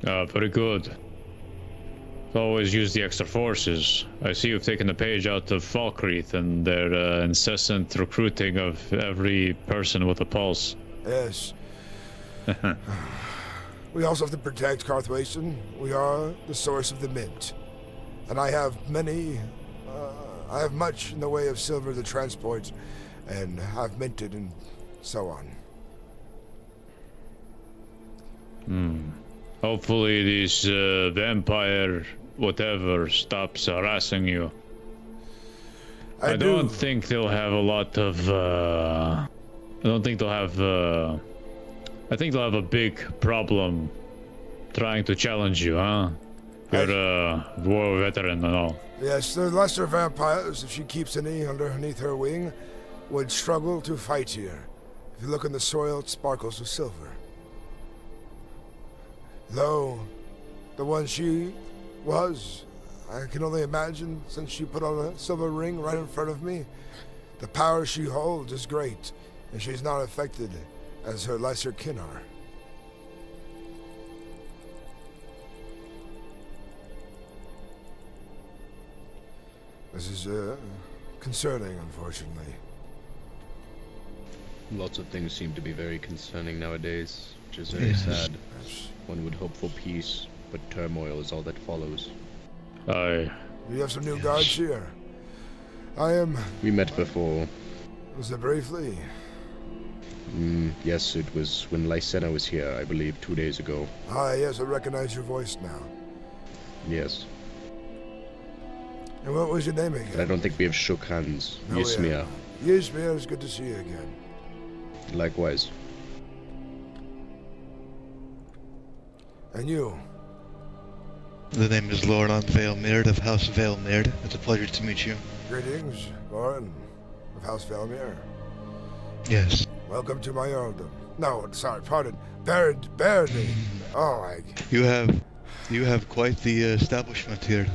Speaker 4: Very good. Always use the extra forces. I see you've taken a page out of Falkreath and their incessant recruiting of every person with a pulse.
Speaker 1: Yes. We also have to protect Karth Wasteland. We are the source of the mint. And I have much in the way of silver to transport and have minted and so on.
Speaker 4: Hopefully this vampire whatever stops harassing you. I don't think they'll have a lot of I think they'll have a big problem trying to challenge you, huh? You're a war veteran and all.
Speaker 1: Yes, the lesser vampires, if she keeps any underneath her wing, would struggle to fight here. If you look in the soil, it sparkles with silver. Though, the one she was, I can only imagine, since she put on a silver ring right in front of me, the power she holds is great, and she's not affected as her lesser kin are. This is, concerning, unfortunately.
Speaker 3: Lots of things seem to be very concerning nowadays, which is very sad. One would hope for peace, but turmoil is all that follows.
Speaker 4: Aye.
Speaker 1: We have some new guards here.
Speaker 3: We met before.
Speaker 1: Was it briefly?
Speaker 3: Yes, it was when Lysena was here, I believe, 2 days ago.
Speaker 1: Ah, yes, I recognize your voice now.
Speaker 3: Yes.
Speaker 1: And what was your name again?
Speaker 3: But I don't think we have shook hands.
Speaker 1: No,
Speaker 3: Ysmir.
Speaker 1: Ysmir, it's good to see you again.
Speaker 3: Likewise.
Speaker 1: And you?
Speaker 11: The name is Loran Vaelmyrd of House Vaelmyrd. It's a pleasure to meet you.
Speaker 1: Greetings, Lauren of House Vaelmyr.
Speaker 11: Yes.
Speaker 1: Welcome to my earldom. No, sorry, pardon. Barony. Oh,
Speaker 11: You have quite the establishment here.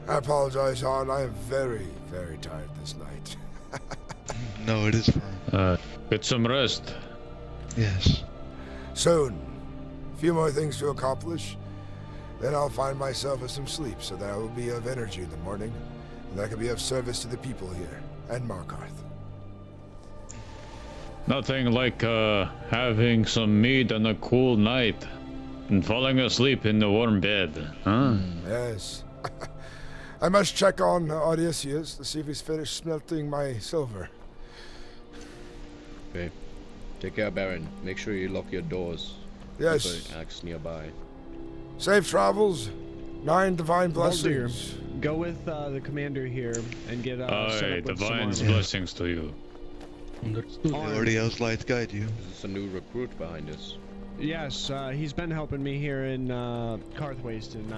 Speaker 1: I apologize, Hon. I am very, very tired this night.
Speaker 11: No, it is fine.
Speaker 4: Get some rest.
Speaker 11: Yes.
Speaker 1: Soon. A few more things to accomplish. Then I'll find myself with some sleep so that I will be of energy in the morning. And that I can be of service to the people here and Markarth.
Speaker 4: Nothing like having some meat on a cool night and falling asleep in the warm bed, huh?
Speaker 1: Yes. I must check on Odysseus to see if he's finished smelting my silver.
Speaker 3: Okay. Take care, Baron. Make sure you lock your doors.
Speaker 1: Yes.
Speaker 3: Keep an axe nearby.
Speaker 1: Safe travels. 9 divine blessings.
Speaker 8: Go with the commander here and get set
Speaker 4: Aye,
Speaker 8: up with some
Speaker 4: divine's
Speaker 8: armor.
Speaker 4: blessings to you.
Speaker 11: I already has light guide you.
Speaker 3: Is this a new recruit behind us?
Speaker 8: Yes, he's been helping me here in Karthwaste, and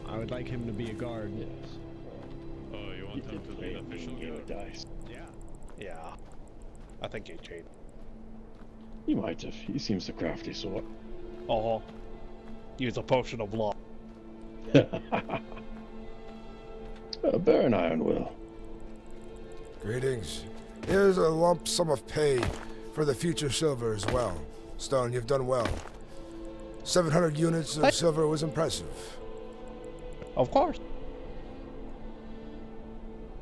Speaker 8: I would like him to be a guard. Yes.
Speaker 4: Oh, you want him to be an official guard?
Speaker 21: Dice.
Speaker 8: Yeah.
Speaker 21: Yeah. I think he cheated.
Speaker 12: He might have. He seems a crafty sort.
Speaker 21: Oh. Use a potion of law.
Speaker 12: Baron Ironwill.
Speaker 1: Greetings. Here's a lump sum of pay for the future silver as well. Stone, you've done well. 700 units of silver was impressive.
Speaker 21: Of course.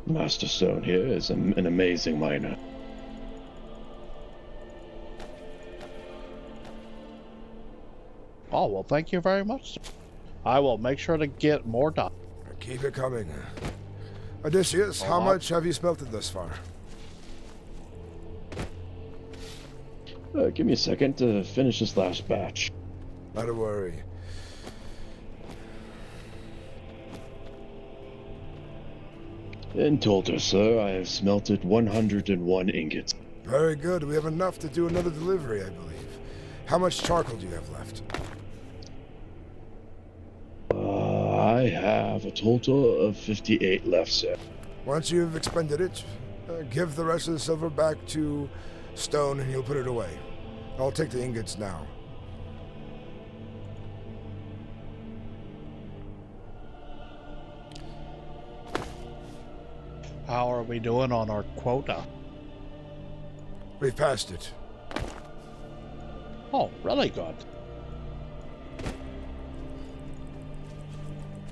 Speaker 12: Master Stone here is an amazing miner.
Speaker 21: Oh, well, thank you very much. I will make sure to get more done.
Speaker 1: Keep it coming. Odysseus, how much have you smelted thus far?
Speaker 12: Give me a second to finish this last batch.
Speaker 1: Not a worry.
Speaker 12: In total, sir, I have smelted 101 ingots.
Speaker 1: Very good. We have enough to do another delivery, I believe. How much charcoal do you have left?
Speaker 12: I have a total of 58 left, sir.
Speaker 1: Once you've expended it, give the rest of the silver back to Stone and he'll put it away. I'll take the ingots now.
Speaker 21: How are we doing on our quota?
Speaker 1: We've passed it.
Speaker 21: Oh, really good.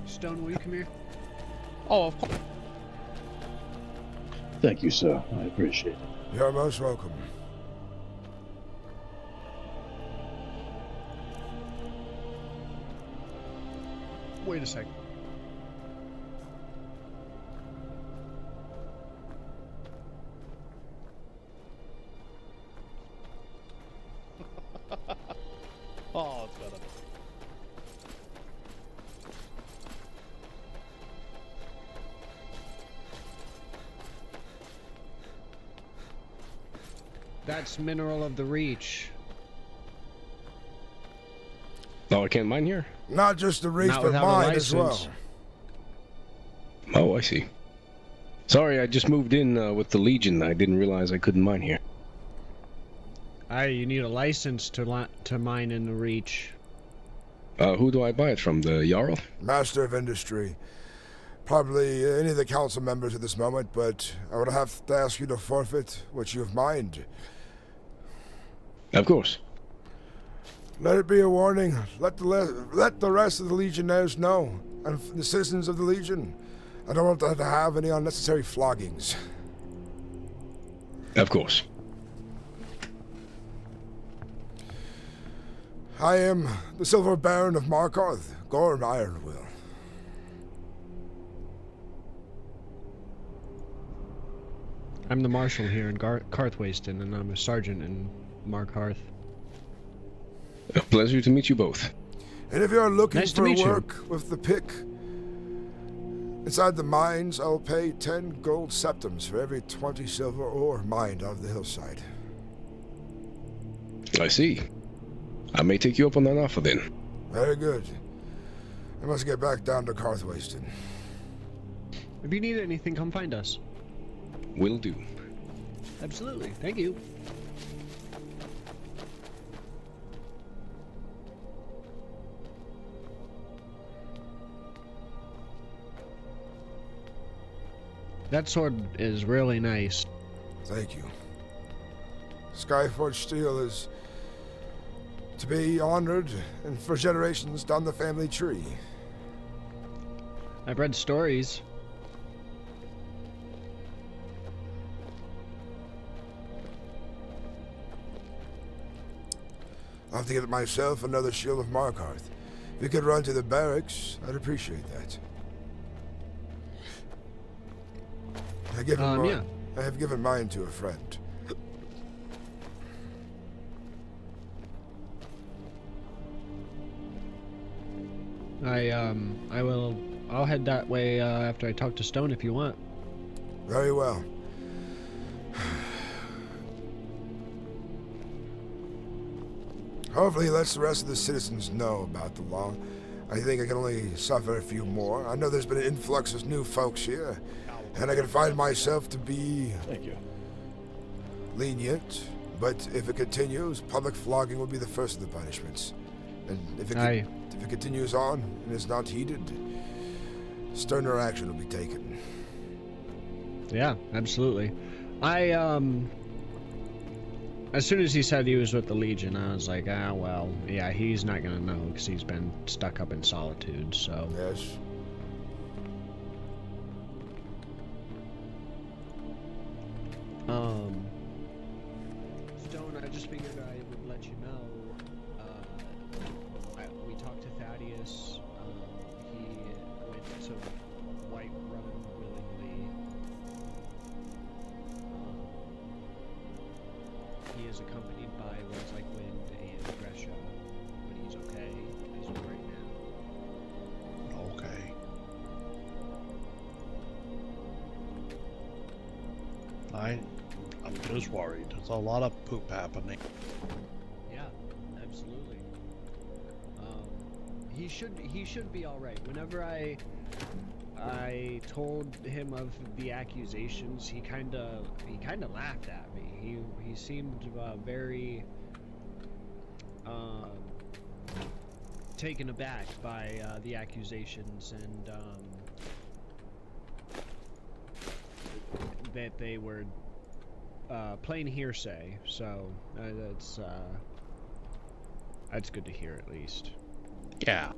Speaker 8: Stone, will you come here?
Speaker 21: Oh, of course.
Speaker 12: Thank you, sir. I appreciate it.
Speaker 1: You're most welcome.
Speaker 8: Wait a second.
Speaker 21: Oh, it's gonna be.
Speaker 8: That's Mineral of the Reach.
Speaker 22: Oh, I can't mine here?
Speaker 1: Not just the reach,
Speaker 8: Not
Speaker 1: but
Speaker 8: without a
Speaker 1: mine as well.
Speaker 8: license.
Speaker 22: Oh, I see. Sorry, I just moved in with the Legion. I didn't realize I couldn't mine here.
Speaker 8: You need a license to mine in the Reach.
Speaker 22: Who do I buy it from? The Jarl?
Speaker 1: Master of Industry. Probably any of the council members at this moment, but I would have to ask you to forfeit what you have mined.
Speaker 22: Of course.
Speaker 1: Let it be a warning. Let the rest of the Legionnaires know, and the citizens of the Legion. I don't want to have any unnecessary floggings.
Speaker 22: Of course.
Speaker 1: I am the Silver Baron of Markarth, Gorm Ironwill.
Speaker 8: I'm the marshal here in Karthwaste, and I'm a sergeant in Markarth.
Speaker 22: A pleasure to meet you both.
Speaker 1: And if you're looking
Speaker 8: Nice to
Speaker 1: for
Speaker 8: meet you.
Speaker 1: work with the pick inside the mines, I'll pay 10 gold septims for every 20 silver ore mined out of the hillside.
Speaker 22: I see. I may take you up on that offer then.
Speaker 1: Very good. I must get back down to Carthwayston.
Speaker 8: If you need anything, come find us.
Speaker 22: Will do.
Speaker 8: Absolutely. Thank you. That sword is really nice.
Speaker 1: Thank you. Skyforged steel is to be honored and for generations down the family tree.
Speaker 8: I've read stories.
Speaker 1: I'll have to get myself another shield of Markarth. If you could run to the barracks, I'd appreciate that.
Speaker 8: Yeah.
Speaker 1: I have given mine to a friend.
Speaker 8: I'll head that way after I talk to Stone if you want.
Speaker 1: Very well. Hopefully he lets the rest of the citizens know about the law. I think I can only suffer a few more. I know there's been an influx of new folks here, and I can find myself to be lenient, but if it continues, public flogging will be the first of the punishments. And if it continues on and is not heeded, sterner action will be taken.
Speaker 8: Yeah, absolutely. As soon as he said he was with the Legion, I was like, well, yeah, he's not gonna know because he's been stuck up in solitude, so.
Speaker 1: Yes.
Speaker 8: Stone, I just figured I would let you know, we talked to Thaddeus, he went to Whiterun willingly. He is accompanied by ones like Wind and Gresha, but he's okay as of right now.
Speaker 21: Okay. I'm just worried. There's a lot of poop happening.
Speaker 8: Yeah, absolutely. He should be all right. Whenever I told him of the accusations, he kind of laughed at me. He seemed very taken aback by the accusations and that they were plain hearsay. So that's good to hear at least.
Speaker 21: Yeah.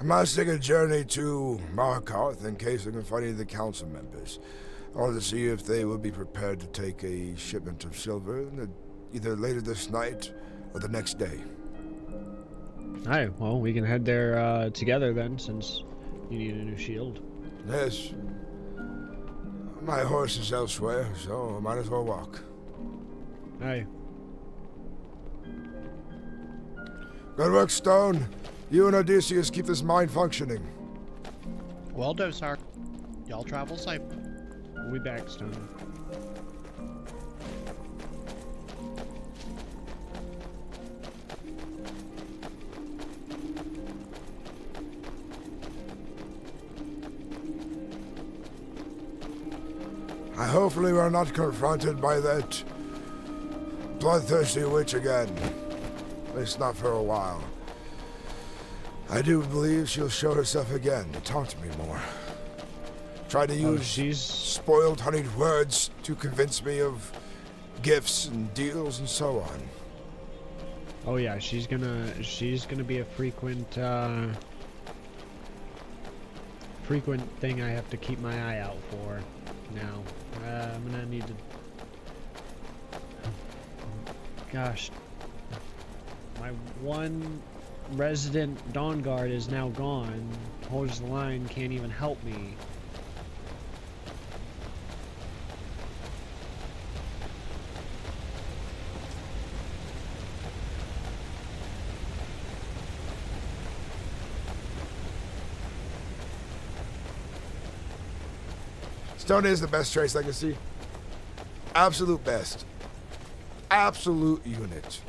Speaker 1: I must take a journey to Markarth in case I can find any of the council members. I want to see if they will be prepared to take a shipment of silver either later this night or the next day.
Speaker 8: Alright, well, we can head there together then, since you need a new shield.
Speaker 1: Yes. My horse is elsewhere, so I might as well walk.
Speaker 8: Aye.
Speaker 1: Good work, Stone. You and Odysseus keep this mine functioning.
Speaker 21: Well done, sir. Y'all travel safe.
Speaker 8: We'll be back, Stone.
Speaker 1: Hopefully we're not confronted by that bloodthirsty witch again. At least not for a while. I do believe she'll show herself again to taunt me more. Try to use spoiled, honeyed words to convince me of gifts and deals and so on.
Speaker 8: Oh yeah, she's gonna be a frequent thing I have to keep my eye out for now. I'm gonna need to. Gosh, my one resident Dawn Guard is now gone. Holds the line, can't even help me.
Speaker 1: Stone is the best trace I can see. Absolute best. Absolute unit.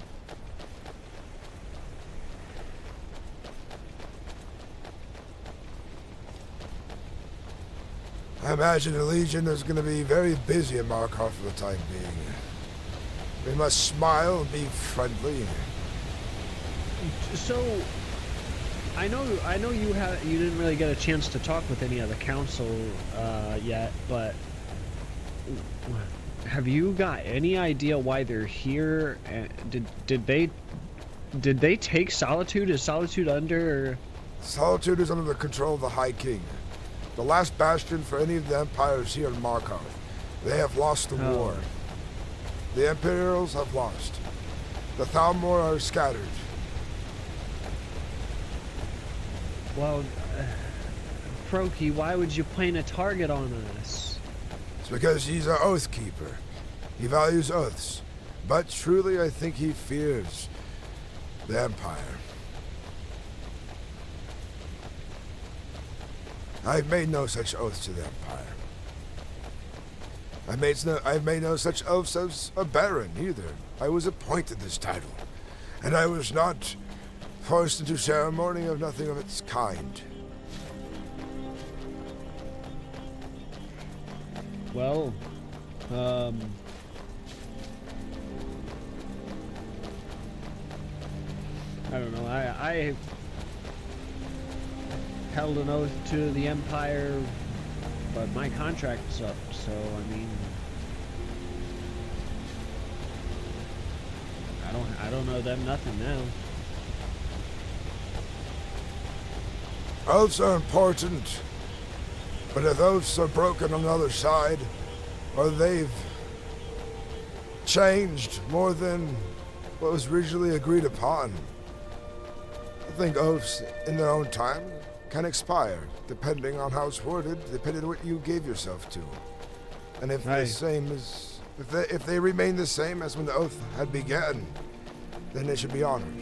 Speaker 1: I imagine the Legion is going to be very busy in Markarth for the time being. We must smile and be friendly.
Speaker 8: So, I know you didn't really get a chance to talk with any of the council yet, but have you got any idea why they're here? Did they take Solitude? Is Solitude under?
Speaker 1: Solitude is under the control of the High King, the last bastion for any of the empires here in Markarth. They have lost the war. The Imperials have lost. The Thalmor are scattered.
Speaker 8: Well, Froki, why would you plant a target on us?
Speaker 1: It's because he's an oath keeper. He values oaths. But truly, I think he fears the Empire. I've made no such oaths to the Empire. I've made no such oaths as a Baron, either. I was appointed this title, and I was not forced into ceremony of nothing of its kind.
Speaker 8: Well, I don't know. I held an oath to the Empire, but my contract's up, so I mean, I don't know them nothing now.
Speaker 1: Oaths are important, but if oaths are broken on the other side, or they've changed more than what was originally agreed upon, I think oaths in their own time can expire, depending on how it's worded, depending on what you gave yourself to. And if the same as if they remain the same as when the oath had begun, then they should be honored.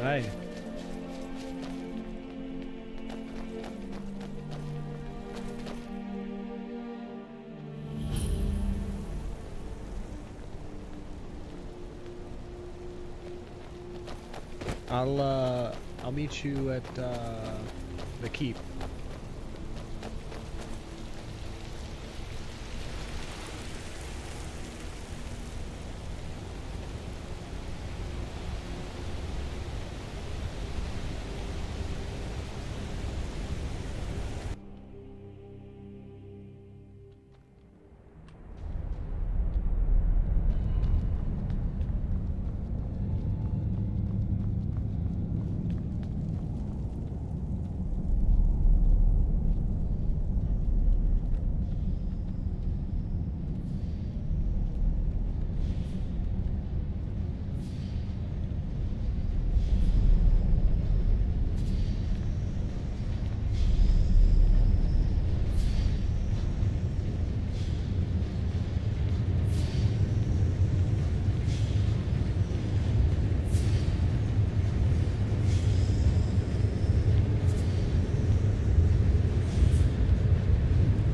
Speaker 8: Aye. I'll meet you at the keep.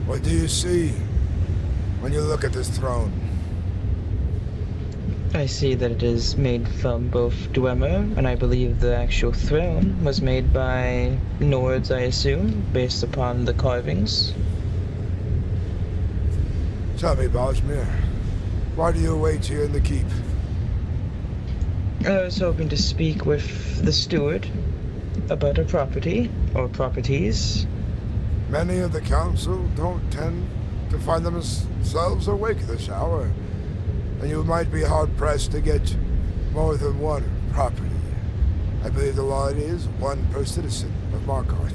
Speaker 1: What do you see when you look at this throne?
Speaker 6: I see that it is made from both Dwemer, and I believe the actual throne was made by Nords, I assume, based upon the carvings.
Speaker 1: Tell me, Bosmir, why do you wait here in the keep?
Speaker 6: I was hoping to speak with the steward about a property, or properties.
Speaker 1: Many of the council don't tend to find themselves awake at this hour, and you might be hard-pressed to get more than one property. I believe the law is one per citizen of Markarth.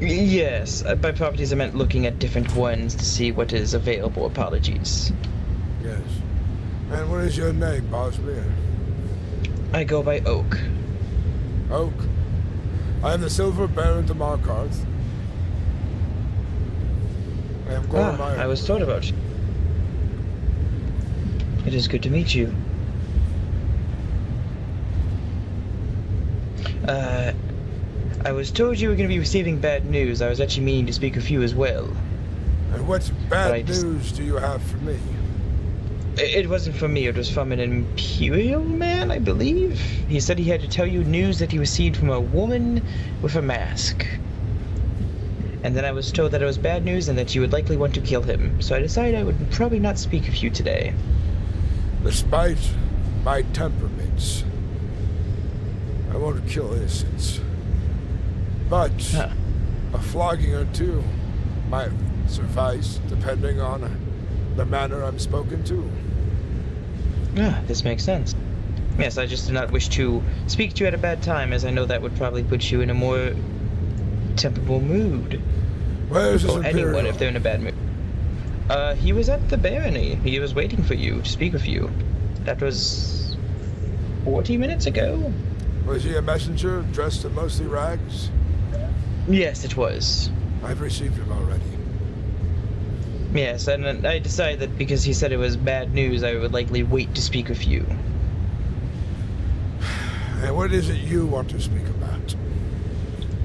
Speaker 6: Yes, by properties I meant looking at different ones to see what is available. Apologies.
Speaker 1: Yes. And what is your name, Bosmir?
Speaker 6: I go by Oak.
Speaker 1: Oak? I am the Silver Baron of Markarth. I am Gorm.
Speaker 6: I was told about you. It is good to meet you. I was told you were going to be receiving bad news. I was actually meaning to speak with you as well.
Speaker 1: And what bad news do you have for me?
Speaker 6: It wasn't from me. It was from an Imperial man, I believe. He said he had to tell you news that he received from a woman with a mask. And then I was told that it was bad news and that you would likely want to kill him. So I decided I would probably not speak with you today.
Speaker 1: Despite my temperaments, I won't kill innocents. But a flogging or two might suffice, depending on the manner I'm spoken to.
Speaker 6: This makes sense. Yes, I just do not wish to speak to you at a bad time, as I know that would probably put you in a more temperable mood.
Speaker 1: Where is this
Speaker 6: or
Speaker 1: Imperial?
Speaker 6: anyone if they're in a bad mood. He was at the barony. He was waiting for you to speak with you. That was 40 minutes ago.
Speaker 1: Was he a messenger dressed in mostly rags?
Speaker 6: Yes, it was.
Speaker 1: I've received him already.
Speaker 6: Yes, and I decided that because he said it was bad news, I would likely wait to speak with you.
Speaker 1: And what is it you want to speak about?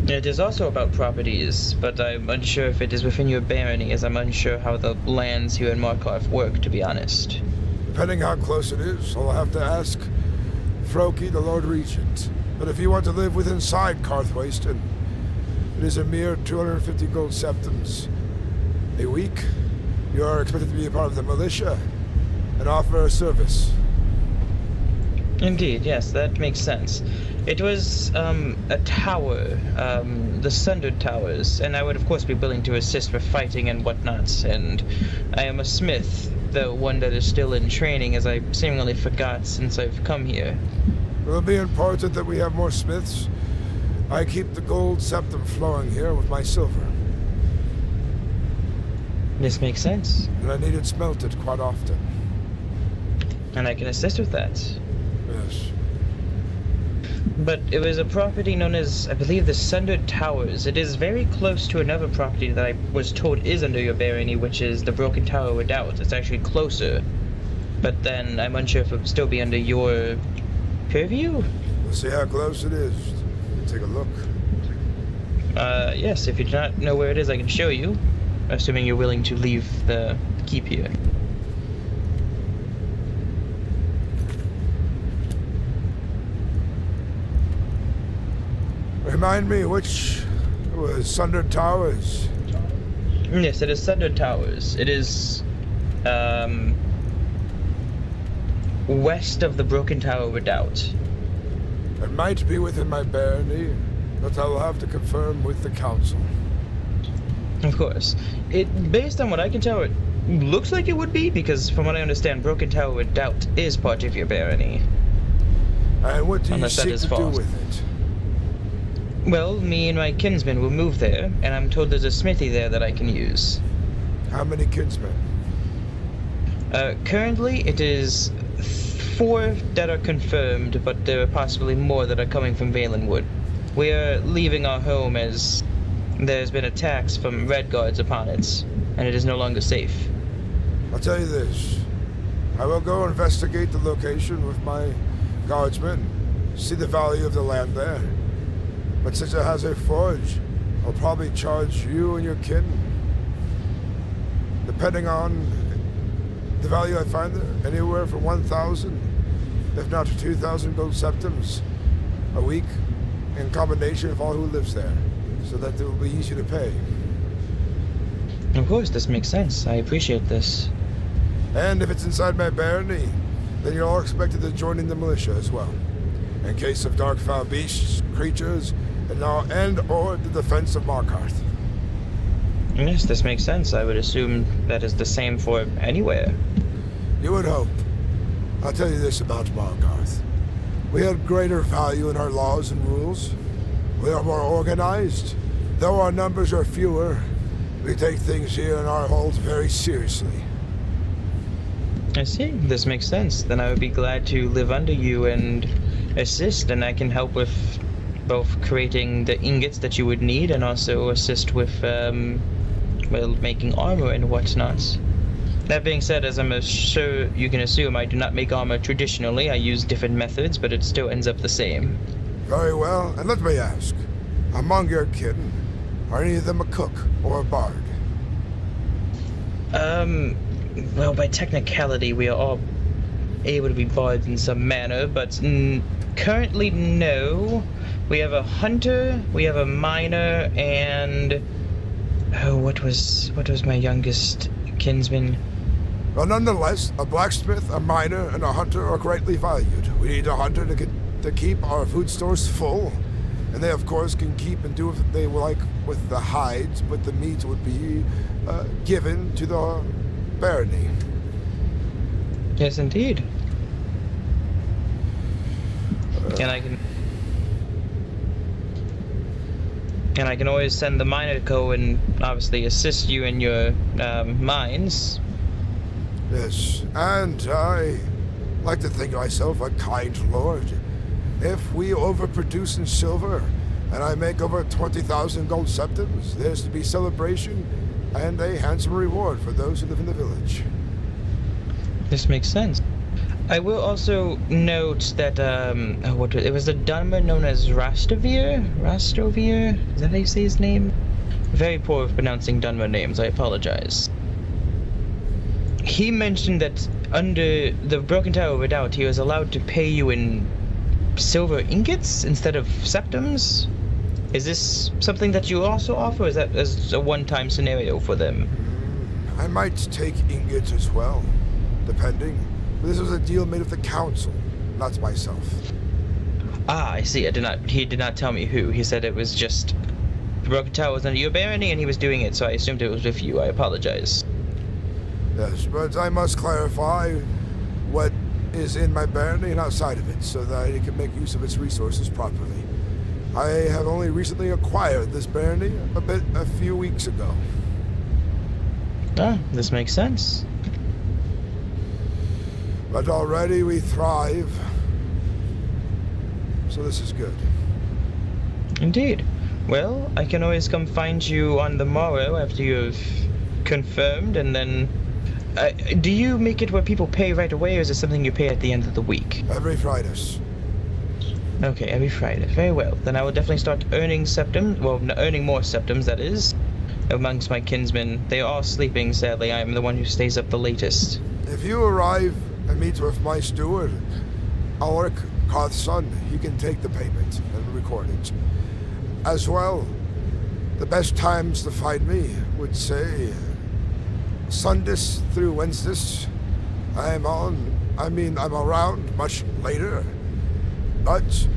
Speaker 6: It is also about properties, but I'm unsure if it is within your barony, as I'm unsure how the lands here in Markarth work, to be honest.
Speaker 1: Depending how close it is, I'll have to ask Froki, the Lord Regent. But if you want to live within inside Karthwasten, it is a mere 250 gold septums a week. You are expected to be a part of the militia and offer a service.
Speaker 6: Indeed, yes, that makes sense. It was a tower, the Sundered Towers, and I would of course be willing to assist with fighting and whatnot. And I am a smith, the one that is still in training, as I seemingly forgot since I've come here.
Speaker 1: It will be important that we have more smiths. I keep the gold septum flowing here with my silver.
Speaker 6: This makes sense.
Speaker 1: And I need it smelted quite often.
Speaker 6: And I can assist with that.
Speaker 1: Yes.
Speaker 6: But it was a property known as, I believe, the Sundered Towers. It is very close to another property that I was told is under your barony, which is the Broken Tower Redoubt. It's actually closer. But then I'm unsure if it would still be under your purview?
Speaker 1: We'll see how close it is. Take a look.
Speaker 6: Yes, if you do not know where it is, I can show you. Assuming you're willing to leave the keep here.
Speaker 1: Remind me, which was Sundered Towers?
Speaker 6: Yes, it is Sundered Towers. It is, west of the Broken Tower Redoubt.
Speaker 1: It might be within my barony, but I will have to confirm with the council.
Speaker 6: Of course. Based on what I can tell, it looks like it would be, because from what I understand, Broken Tower Redoubt is part of your barony.
Speaker 1: And what do you seek to do with it?
Speaker 6: Well, me and my kinsmen will move there, and I'm told there's a smithy there that I can use.
Speaker 1: How many kinsmen?
Speaker 6: Currently, it is 4 that are confirmed, but there are possibly more that are coming from Valenwood. We are leaving our home as there's been attacks from Red Guards upon it, and it is no longer safe.
Speaker 1: I'll tell you this. I will go investigate the location with my guardsmen, see the value of the land there. But since it has a forge, I'll probably charge you and your kin, depending on the value I find there, anywhere from 1,000, if not 2,000 gold septums a week, in combination with all who lives there, so that it will be easy to pay.
Speaker 6: Of course, this makes sense. I appreciate this.
Speaker 1: And if it's inside my barony, then you're all expected to join in the militia as well, in case of dark foul beasts, creatures, and or the defense of Markarth.
Speaker 6: Yes, this makes sense. I would assume that is the same for anywhere.
Speaker 1: You would hope. I'll tell you this about Markarth. We have greater value in our laws and rules. We are more organized. Though our numbers are fewer, we take things here in our halls very seriously.
Speaker 6: I see. This makes sense. Then I would be glad to live under you and assist, and I can help with both creating the ingots that you would need and also assist with, well, making armor and whatnot. That being said, as I'm sure you can assume, I do not make armor traditionally. I use different methods, but it still ends up the same.
Speaker 1: Very well. And let me ask, Among your kin, are any of them a cook or a bard?
Speaker 6: Well, by technicality, we are all able to be bards in some manner, but currently, no. We have a hunter, we have a miner, and what was my youngest kinsman?
Speaker 1: Well, nonetheless, a blacksmith, a miner, and a hunter are greatly valued. We need a hunter to keep our food stores full, and they, of course, can keep and do what they like with the hides, but the meat would be given to the barony.
Speaker 6: Yes, indeed. And I can always send the miner to go and obviously assist you in your mines.
Speaker 1: Yes, and I like to think myself a kind lord. If we overproduce in silver, and I make over 20,000 gold septims, there's to be celebration and a handsome reward for those who live in the village.
Speaker 6: This makes sense. I will also note that it was a Dunmer known as Rastovir? Is that how you say his name? Very poor with pronouncing Dunmer names, I apologize. He mentioned that under the Broken Tower Redoubt, he was allowed to pay you in silver ingots instead of septims. Is this something that you also offer, or is that as a one-time scenario for them?
Speaker 1: I might take ingots as well, depending. But this was a deal made with the council, not myself.
Speaker 6: Ah, I see. He did not tell me who. He said it was just the Broken Tower was under your barony and he was doing it, so I assumed it was with you. I apologize.
Speaker 1: Yes, but I must clarify what is in my barony and outside of it, so that I can make use of its resources properly. I have only recently acquired this barony a few weeks ago.
Speaker 6: Ah, this makes sense.
Speaker 1: But already we thrive, so this is good.
Speaker 6: Indeed. Well, I can always come find you on the morrow after you've confirmed, and then... do you make it where people pay right away, or is it something you pay at the end of the week?
Speaker 1: Every Friday.
Speaker 6: Okay, every Friday. Very well. Then I will definitely start earning septims, well, earning more septims, that is, amongst my kinsmen. They are all sleeping, sadly. I am the one who stays up the latest.
Speaker 1: If you arrive and meet with my steward, Ulrich, Karth's son, he can take the payment and record it. As well, the best times to find me would say Sundays through Wednesdays. I'm around much later. But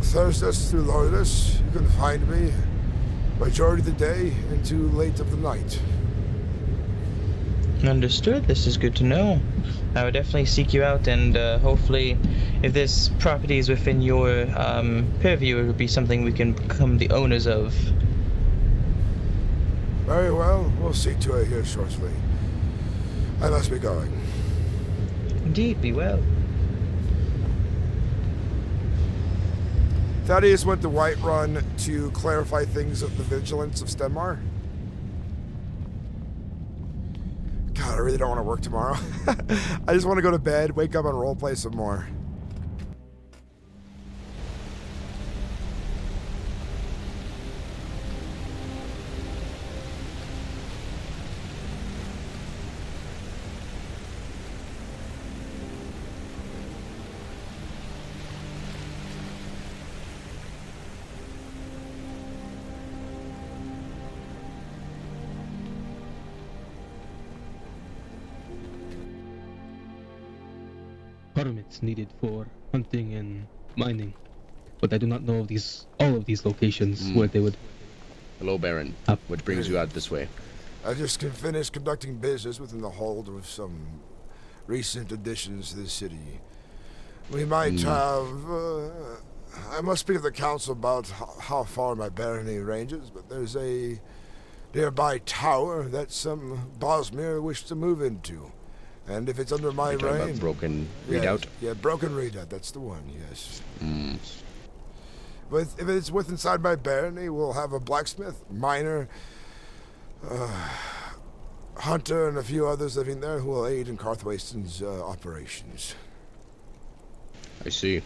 Speaker 1: Thursdays through Lordays, you can find me majority of the day into late of the night.
Speaker 6: Understood. This is good to know. I would definitely seek you out, and hopefully, if this property is within your purview, it would be something we can become the owners of.
Speaker 1: Very well. We'll see to it here shortly. I must be going.
Speaker 6: Indeed, be well.
Speaker 1: Thaddeus went to Whiterun to clarify things of the vigilance of Stenmar. God, I really don't want to work tomorrow. I just want to go to bed, wake up, and roleplay some more.
Speaker 14: Permits needed for hunting and mining, but I do not know of all of these locations where they would.
Speaker 3: Hello, Baron. What brings you out this way?
Speaker 1: I just finished conducting business within the hold with some recent additions to the city. We might have. I must speak to the council about how far my barony ranges, but there's a nearby tower that some Bosmere wish to move into. And if it's under my reign...
Speaker 3: Broken Redoubt?
Speaker 1: Yeah, Broken Redoubt, that's the one, yes. But if it's inside my barony, we'll have a blacksmith, miner, hunter, and a few others living there who will aid in Karthwaston's operations.
Speaker 3: I see.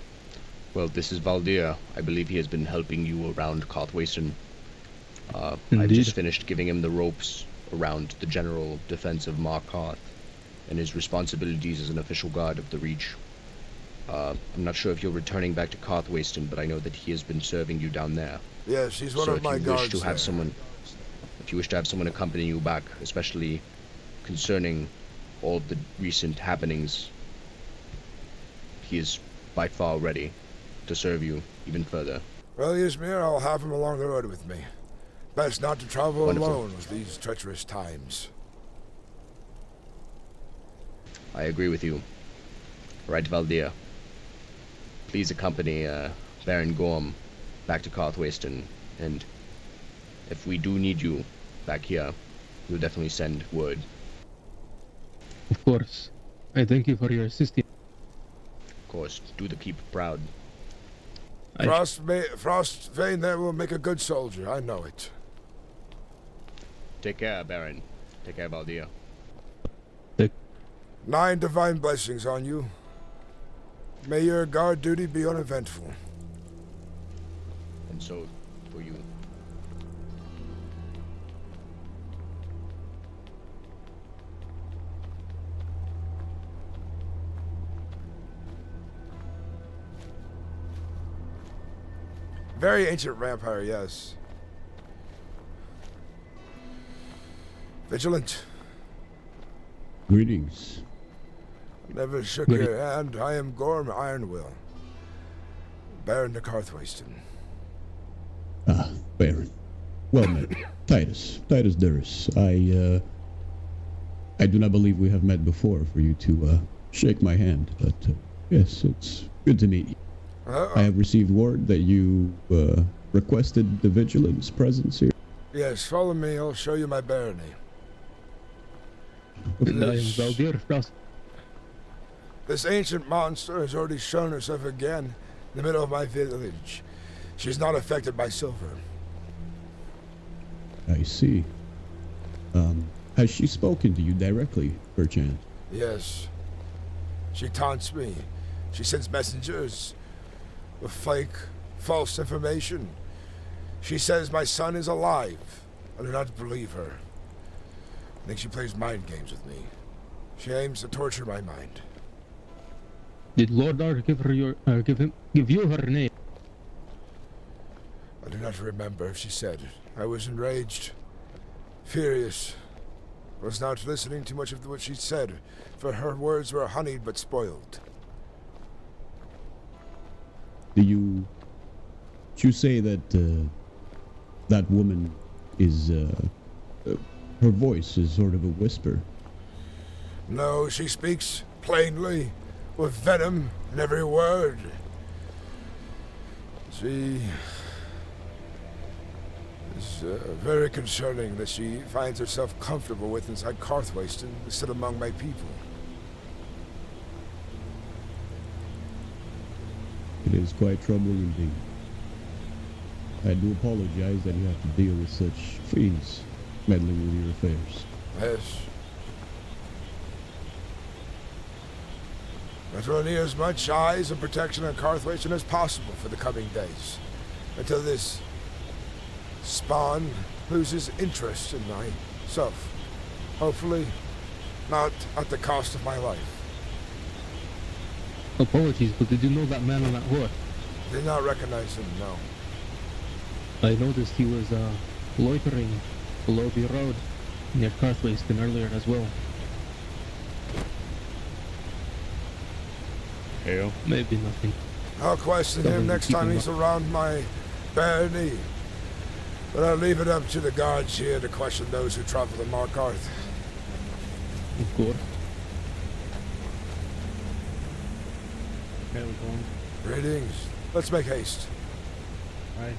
Speaker 3: Well, this is Valdir. I believe he has been helping you around Karthwasten. I've
Speaker 14: Indeed.
Speaker 3: just finished giving him the ropes around the general defense of Markarth and his responsibilities as an official guard of the Reach. I'm not sure if you're returning back to Karthwasten, but I know that he has been serving you down there.
Speaker 1: Yes, he's one of my guards there.
Speaker 3: If you wish to have someone accompany you back, especially concerning all of the recent happenings, he is by far ready to serve you even further.
Speaker 1: Well, Ysmir, I'll have him along the road with me. Best not to travel
Speaker 3: Wonderful.
Speaker 1: alone with these treacherous times.
Speaker 3: I agree with you. Right, Valdir. Please accompany Baron Gorm back to Karthwasten, and if we do need you back here, we'll definitely send word.
Speaker 14: Of course. I thank you for your assistance.
Speaker 3: Of course, do the keep proud.
Speaker 1: Frostvane there will make a good soldier, I know it.
Speaker 3: Take care, Baron. Take care, Valdir.
Speaker 1: 9 divine blessings on you. May your guard duty be uneventful.
Speaker 3: And so, for you.
Speaker 1: Very ancient vampire, yes. Vigilant.
Speaker 10: Greetings.
Speaker 1: Never shook your hand. I am Gorm Ironwill, Baron of Karthwasten.
Speaker 10: Ah, Baron. Well met. Titus Durris. I do not believe we have met before for you to shake my hand, but yes, it's good to meet you. I have received word that you requested the Vigilant's presence here.
Speaker 1: Yes, follow me. I'll show you my barony. This ancient monster has already shown herself again in the middle of my village. She's not affected by silver.
Speaker 10: I see. Has she spoken to you directly, perchance?
Speaker 1: Yes. She taunts me. She sends messengers with fake, false information. She says my son is alive. I do not believe her. I think she plays mind games with me. She aims to torture my mind.
Speaker 14: Did Lord R give you her name?
Speaker 1: I do not remember if she said. I was enraged, furious. I was not listening to much of what she said, for her words were honeyed but spoiled.
Speaker 10: Do you say that that woman is her voice is sort of a whisper?
Speaker 1: No, she speaks plainly, with venom in every word. She is very concerning that she finds herself comfortable with inside Karthwasten instead among my people.
Speaker 10: It is quite troubling indeed. I do apologize that you have to deal with such fiends meddling with your affairs.
Speaker 1: Yes. I will need as much eyes and protection on Karthwasten as possible for the coming days, until this spawn loses interest in myself. Hopefully, not at the cost of my life.
Speaker 14: Apologies, but did you know that man on that horse?
Speaker 1: Did not recognize him, no.
Speaker 14: I noticed he was loitering below the road near Karthwasten earlier as well.
Speaker 3: Hail?
Speaker 14: Maybe nothing.
Speaker 1: I'll question him next time he's around my barony. But I'll leave it up to the guards here to question those who travel to Markarth.
Speaker 14: Of course.
Speaker 9: Okay, we're going.
Speaker 1: Greetings. Let's make haste.
Speaker 9: Right.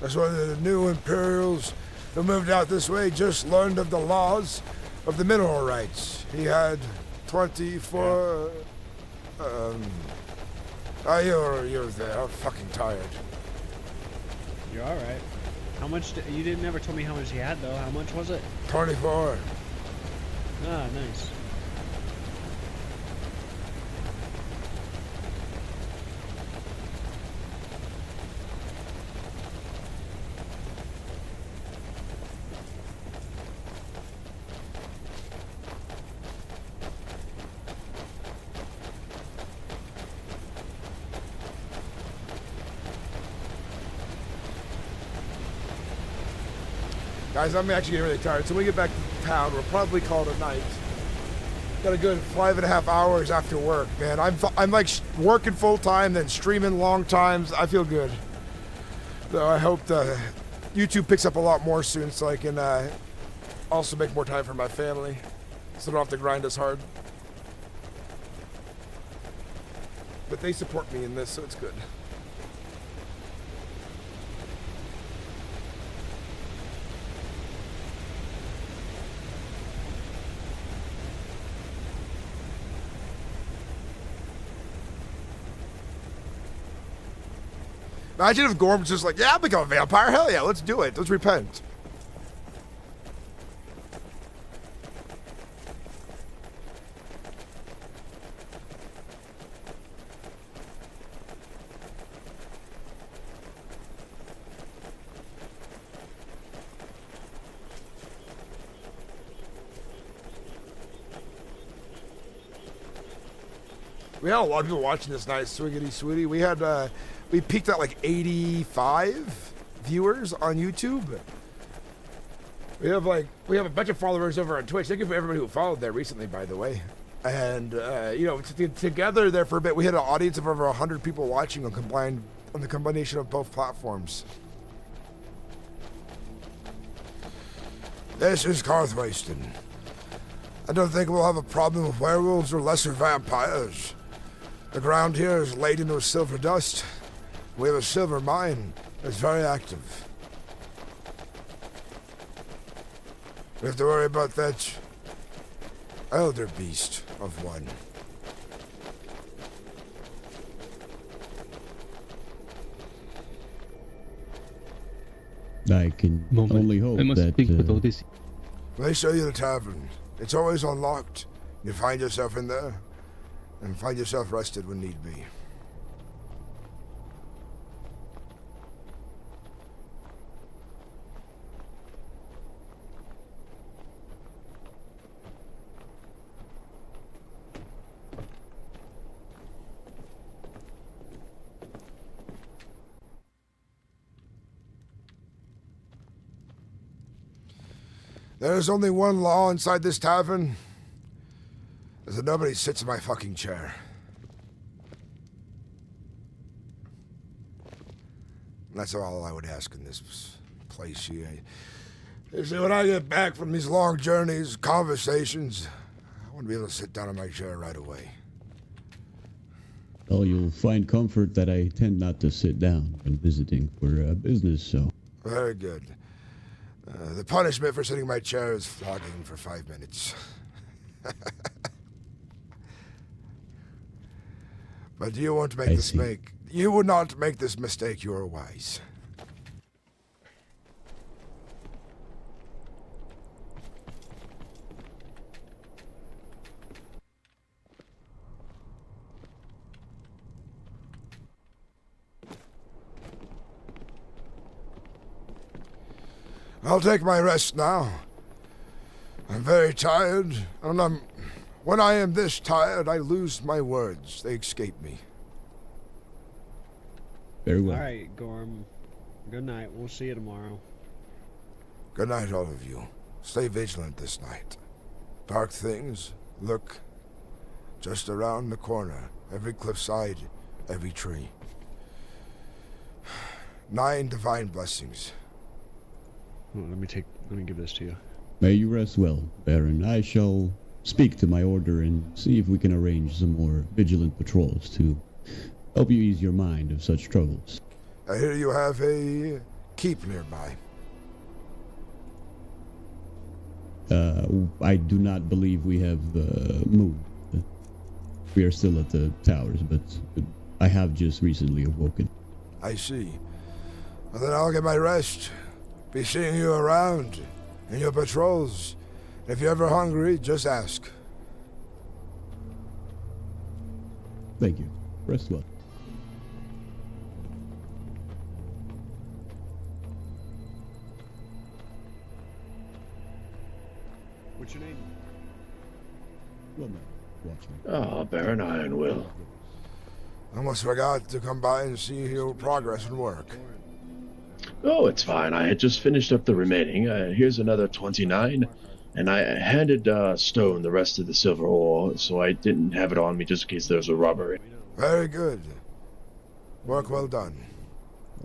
Speaker 1: That's one of the new Imperials who moved out this way just learned of the laws of the mineral rights. He had 24... you're there. I'm fucking tired.
Speaker 8: You're alright. How much... you didn't never tell me how much he had, though. How much was it?
Speaker 1: 24.
Speaker 8: Ah, nice.
Speaker 1: Guys, I'm actually getting really tired, so when we get back to town, we'll probably call it a night. Got a good 5.5 hours after work, man. I'm like working full time, then streaming long times. I feel good. So I hope YouTube picks up a lot more soon, so I can also make more time for my family, so I don't have to grind as hard. But they support me in this, so it's good. Imagine if Gorm was just like, yeah, I'll become a vampire. Hell yeah, let's do it. Let's repent. We had a lot of people watching this night, Swiggity Sweetie. We had, we peaked at like 85 viewers on YouTube. We have a bunch of followers over on Twitch. Thank you for everybody who followed there recently, by the way. And, you know, together there for a bit, we had an audience of over 100 people watching on the combination of both platforms. This is Karthwasten. I don't think we'll have a problem with werewolves or lesser vampires. The ground here is laden with silver dust. We have a silver mine that's very active. We have to worry about that elder beast of one.
Speaker 10: I can only hope that...
Speaker 1: They show you the tavern. It's always unlocked. You find yourself in there, and find yourself rested when need be. There's only one law inside this tavern. Is that nobody sits in my fucking chair. And that's all I would ask in this place here. You see, when I get back from these long journeys, conversations, I want to be able to sit down in my chair right away.
Speaker 10: Well, you'll find comfort that I tend not to sit down when visiting for business, so...
Speaker 1: Very good. The punishment for sitting in my chair is flogging for 5 minutes. But you won't make this mistake. You would not make this mistake. You are wise. I'll take my rest now. I'm very tired, and when I am this tired, I lose my words. They escape me.
Speaker 10: Very well.
Speaker 8: Alright, Gorm. Good night. We'll see you tomorrow.
Speaker 1: Good night, all of you. Stay vigilant this night. Dark things lurk just around the corner. Every cliffside, every tree. 9 divine blessings.
Speaker 8: Oh, let me give this to you.
Speaker 10: May you rest well, Baron. I shall speak to my order and see if we can arrange some more vigilant patrols to help you ease your mind of such troubles.
Speaker 1: I hear you have a keep nearby?
Speaker 10: I do not believe we have moved. We are still at the towers, but I have just recently awoken.
Speaker 1: I see. Well, then I'll get my rest. Be seeing you around in your patrols. If you're ever hungry, just ask.
Speaker 10: Thank you. Rest well.
Speaker 8: What's your name?
Speaker 10: Well, no. Watch me.
Speaker 12: Ah, Baron Ironwill.
Speaker 1: Almost forgot to come by and see your progress and work.
Speaker 12: Oh, it's fine. I had just finished up the remaining. Here's another 29. And I handed Stone the rest of the silver ore, so I didn't have it on me just in case there was a robbery.
Speaker 1: Very good. Work well done.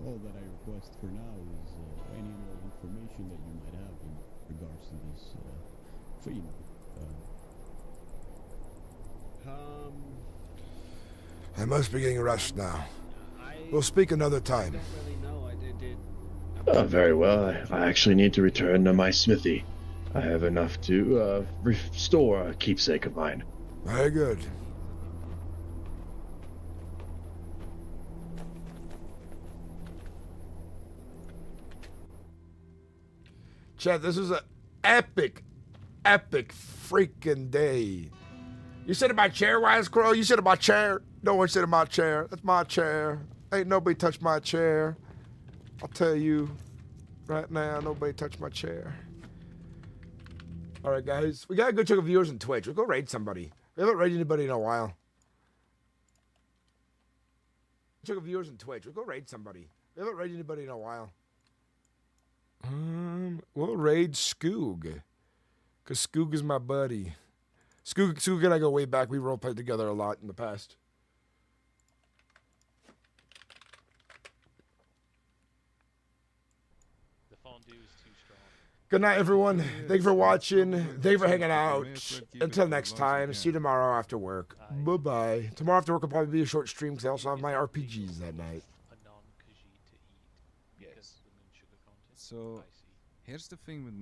Speaker 10: All that I request for now is any more information that you might have in regards to this fiend.
Speaker 1: I must be getting rest now. We'll speak another time.
Speaker 12: Very well. I actually need to return to my smithy. I have enough to restore a keepsake of mine.
Speaker 1: Very good. Chad, this was an epic freaking day. You sit in my chair, Wise Crow? You sit in my chair? No one sit in my chair. That's my chair. Ain't nobody touch my chair. I'll tell you right now, nobody touch my chair. All right, guys. We got a good chunk of viewers on Twitch. We'll go raid somebody. We haven't raided anybody in a while. Chunk of viewers on Twitch. We'll go raid somebody. We haven't raided anybody in a while. We'll raid Skoog. Because Skoog is my buddy. Skoog and I go way back. We roleplayed together a lot in the past.
Speaker 13: The fondue is too strong.
Speaker 1: Good night, everyone. Thank you for watching. Thank you for hanging out. Until next time, see you tomorrow after work. Bye-bye. Tomorrow after work will probably be a short stream because I also have my RPGs that night.
Speaker 13: A non-Khajiit to eat because the moon sugar content.
Speaker 15: So, here's the thing with Moonson.